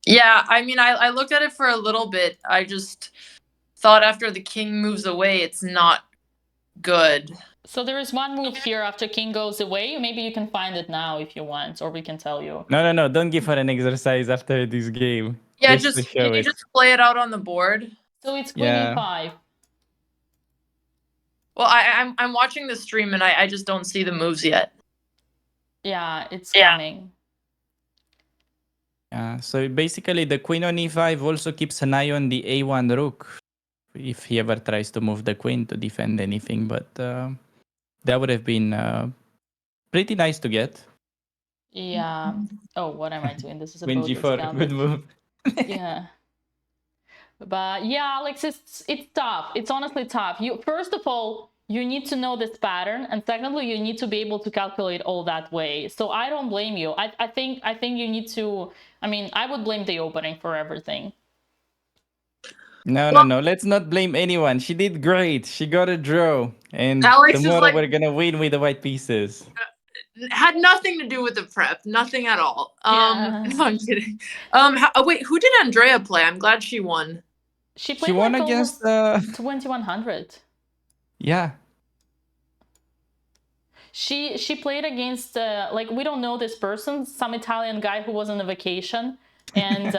Yeah, I mean, I looked at it for a little bit. I just thought after the king moves away, it's not good. So there is one move here after king goes away. Maybe you can find it now if you want, or we can tell you. No. Don't give her an exercise after this game. Yeah, Just to just show can you it. just play it out on the board? So it's queen Yeah. e5. Well, I'm watching the stream and I just don't see the moves yet. Yeah, it's coming. So basically, the queen on e5 also keeps an eye on the a1 rook if he ever tries to move the queen to defend anything. But that would have been pretty nice to get. Yeah. Oh, what am I doing? This is a Queen Botez g4, gambit. good move. Yeah. But yeah, Alex, it's tough. It's honestly tough. You first of all, you need to know this pattern, and secondly, you need to be able to calculate all that way. So I don't blame you. I think you need to. I mean, I would blame the opening for everything. No. Let's not blame anyone. She did great. She got a draw, and Alex is tomorrow like- we're gonna win with the white pieces. Had nothing to do with the prep, nothing at all. Yeah. No, I'm kidding. Wait, who did Andrea play? I'm glad she won. She played She won like against. 2100. Yeah. She played against like, we don't know this person, some Italian guy who was on a vacation, and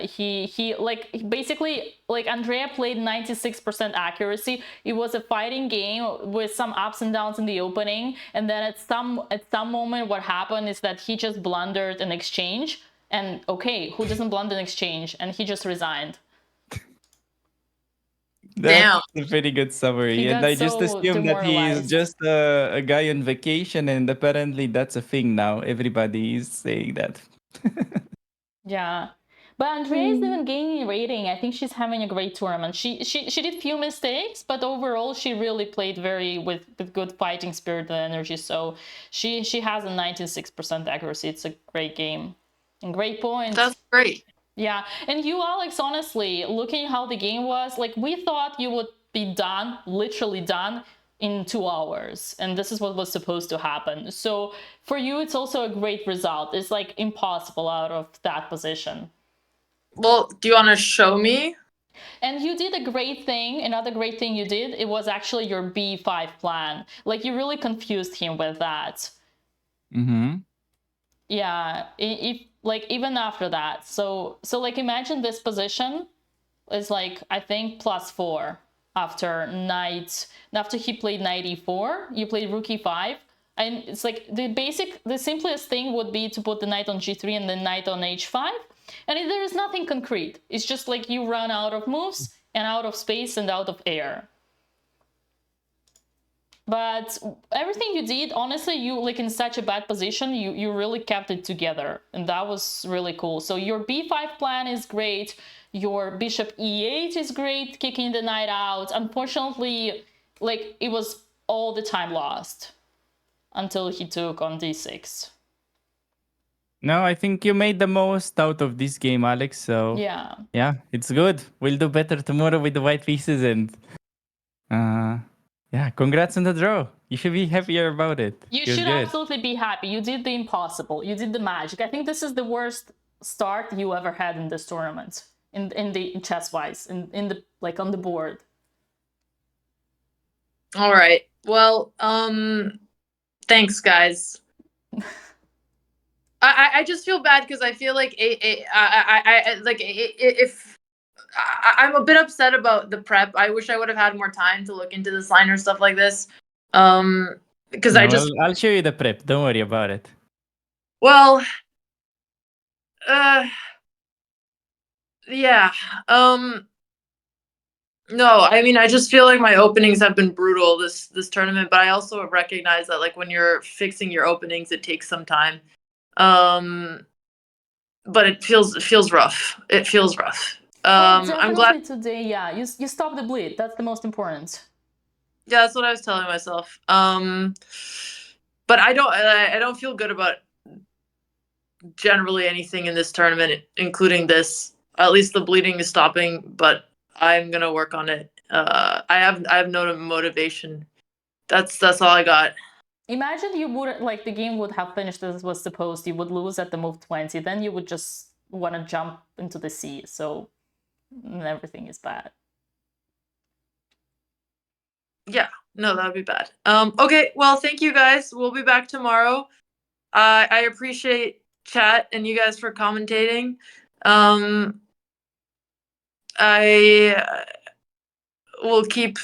he like basically, like, Andrea played 96% accuracy. It was a fighting game with some ups and downs in the opening, and then at some moment what happened is that he just blundered an exchange, and okay, who doesn't blunder an exchange, and he just resigned. Damn. That's a pretty good summary. He And got I just so assumed that he is demoralized. just a guy on vacation, and apparently that's a thing now. Everybody is saying that. Yeah, But Andrea is even gaining rating. I think she's having a great tournament. She did few mistakes, but overall she really played very with good fighting spirit and energy. So she has a 96% accuracy. It's a great game and great points. That's great. Yeah, and you, Alex, honestly, looking how the game was, like, we thought you would be done, literally done, in 2 hours, and this is what was supposed to happen. So for you, it's also a great result. It's like impossible out of that position. Well, do you want to show me? And you did a great thing. Another great thing you did, it was actually your B5 plan. Like, you really confused him with that. Mm-hmm. Yeah, if like even after that. So like imagine this position is like, I think +4 after after he played knight e4, you played rook e5. And it's like the simplest thing would be to put the knight on g3 and then knight on h5. And there is nothing concrete. It's just like you run out of moves and out of space and out of air. But everything you did, honestly, you like in such a bad position, you really kept it together. And that was really cool. So your b5 plan is great. Your bishop e8 is great, kicking the knight out. Unfortunately, like it was all the time lost until he took on d6. No, I think you made the most out of this game, Alex. So yeah, it's good. We'll do better tomorrow with the white pieces and yeah, congrats on the draw. You should be happier about it. You should absolutely be happy. You did the impossible. You did the magic. I think this is the worst start you ever had in this tournament, in the chess-wise, in the like on the board. All right. Well, thanks, guys. I just feel bad because I feel like if I'm a bit upset about the prep. I wish I would have had more time to look into this line or stuff like this. Because I'll show you the prep. Don't worry about it. Well, yeah. No, I mean, I just feel like my openings have been brutal this tournament, but I also recognize that like when you're fixing your openings, it takes some time. But it feels rough. It feels rough. I'm glad today. Yeah, you stopped the bleed. That's the most important. Yeah, that's what I was telling myself. But I don't feel good about generally anything in this tournament, including this. At least the bleeding is stopping, but I'm gonna work on it. I have no motivation. That's all I got. Imagine you would like the game would have finished as it was supposed. You would lose at the move 20. Then you would just want to jump into the sea. So everything is bad. Yeah, no, that would be bad. Okay, well, thank you guys. We'll be back tomorrow. I appreciate chat and you guys for commentating. I will keep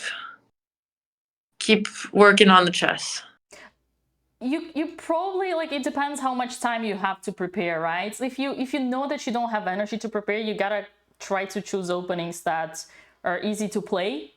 working on the chess. You probably, like, it depends how much time you have to prepare, right? So if you know that you don't have energy to prepare, you gotta try to choose openings that are easy to play.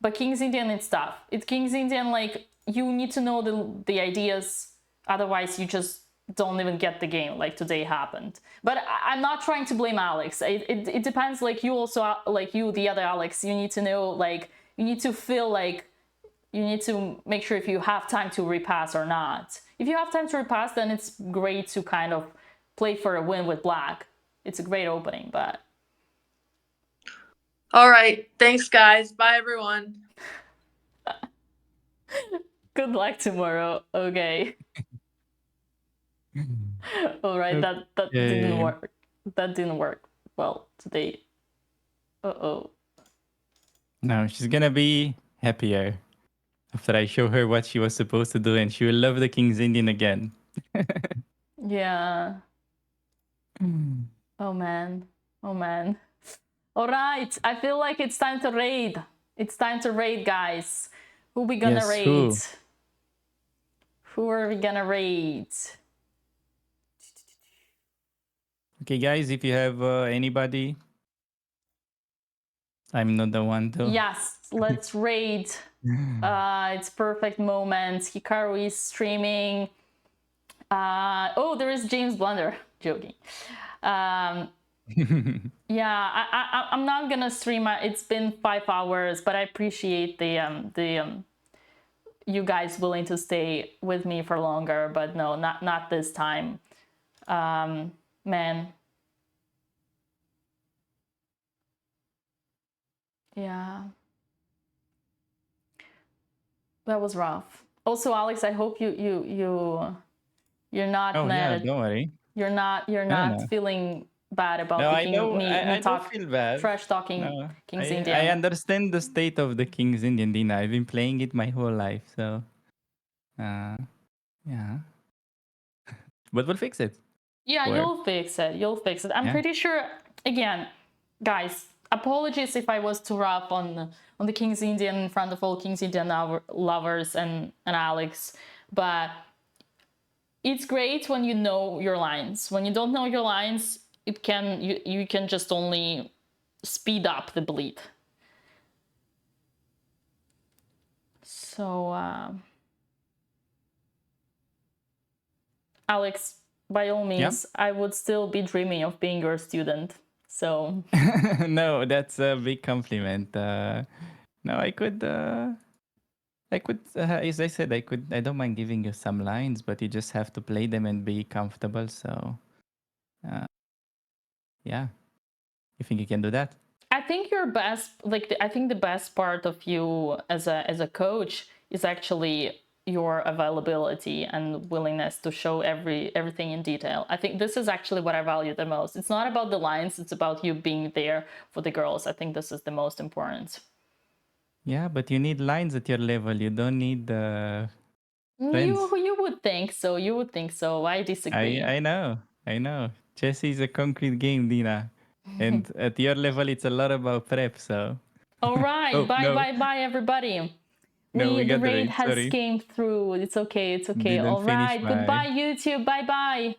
But King's Indian, it's tough. It's King's Indian, like, you need to know the ideas, otherwise you just don't even get the game, like today happened. But I'm not trying to blame Alex. It depends, like, you also, like you, the other Alex, you need to know, like, you need to feel like you need to make sure if you have time to repass or not. If you have time to repass, then it's great to kind of play for a win with black. It's a great opening, but... All right. Thanks, guys. Bye, everyone. Good luck tomorrow. Okay. All right, that didn't work. That didn't work well today. Uh-oh. No, she's gonna be happier after I show her what she was supposed to do, and she will love the King's Indian again. Yeah. Oh man. Oh man. All right. I feel like it's time to raid. It's time to raid, guys. Who we gonna raid? Who are we gonna raid? Okay, guys, if you have anybody, I'm not the one to. Yes, let's raid. It's perfect moment. Hikaru is streaming. Oh, there is James Blunder. Joking. Yeah, I'm not gonna stream. It's been 5 hours, but I appreciate the you guys willing to stay with me for longer. But no, not this time, man. Yeah, that was rough. Also, Alex, I hope you're not Oh mad yeah, at don't worry. you're No, not no. feeling bad about No, I thinking know. me I don't talk feel bad. trash talking No, King's I Indian. understand the state of the King's Indian, Dina. I've been playing it my whole life, so yeah. But we'll fix it. Yeah, Or you'll fix it. You'll fix it. I'm yeah. pretty sure. Again, guys, apologies if I was too rough on the King's Indian in front of all King's Indian lovers and Alex, but it's great when you know your lines. When you don't know your lines, it can you can just only speed up the bleed. So, Alex, by all means, I would still be dreaming of being your student. So No, that's a big compliment. No, I could, as I said, I don't mind giving you some lines, but you just have to play them and be comfortable. So, yeah, you think you can do that? I think your best, I think the best part of you as a coach is actually your availability and willingness to show everything in detail. I think this is actually what I value the most. It's not about the lines, it's about you being there for the girls. I think this is the most important. Yeah, but you need lines at your level. You don't need friends. You would think so. You would think so. I disagree. I know. I know. Chess is a concrete game, Dina. And at your level, it's a lot about prep, so. All right. Oh, no. Bye, everybody. No, we The got the raid raid. has Sorry. came through. It's okay. Didn't All finish right. my... Goodbye, YouTube. Bye.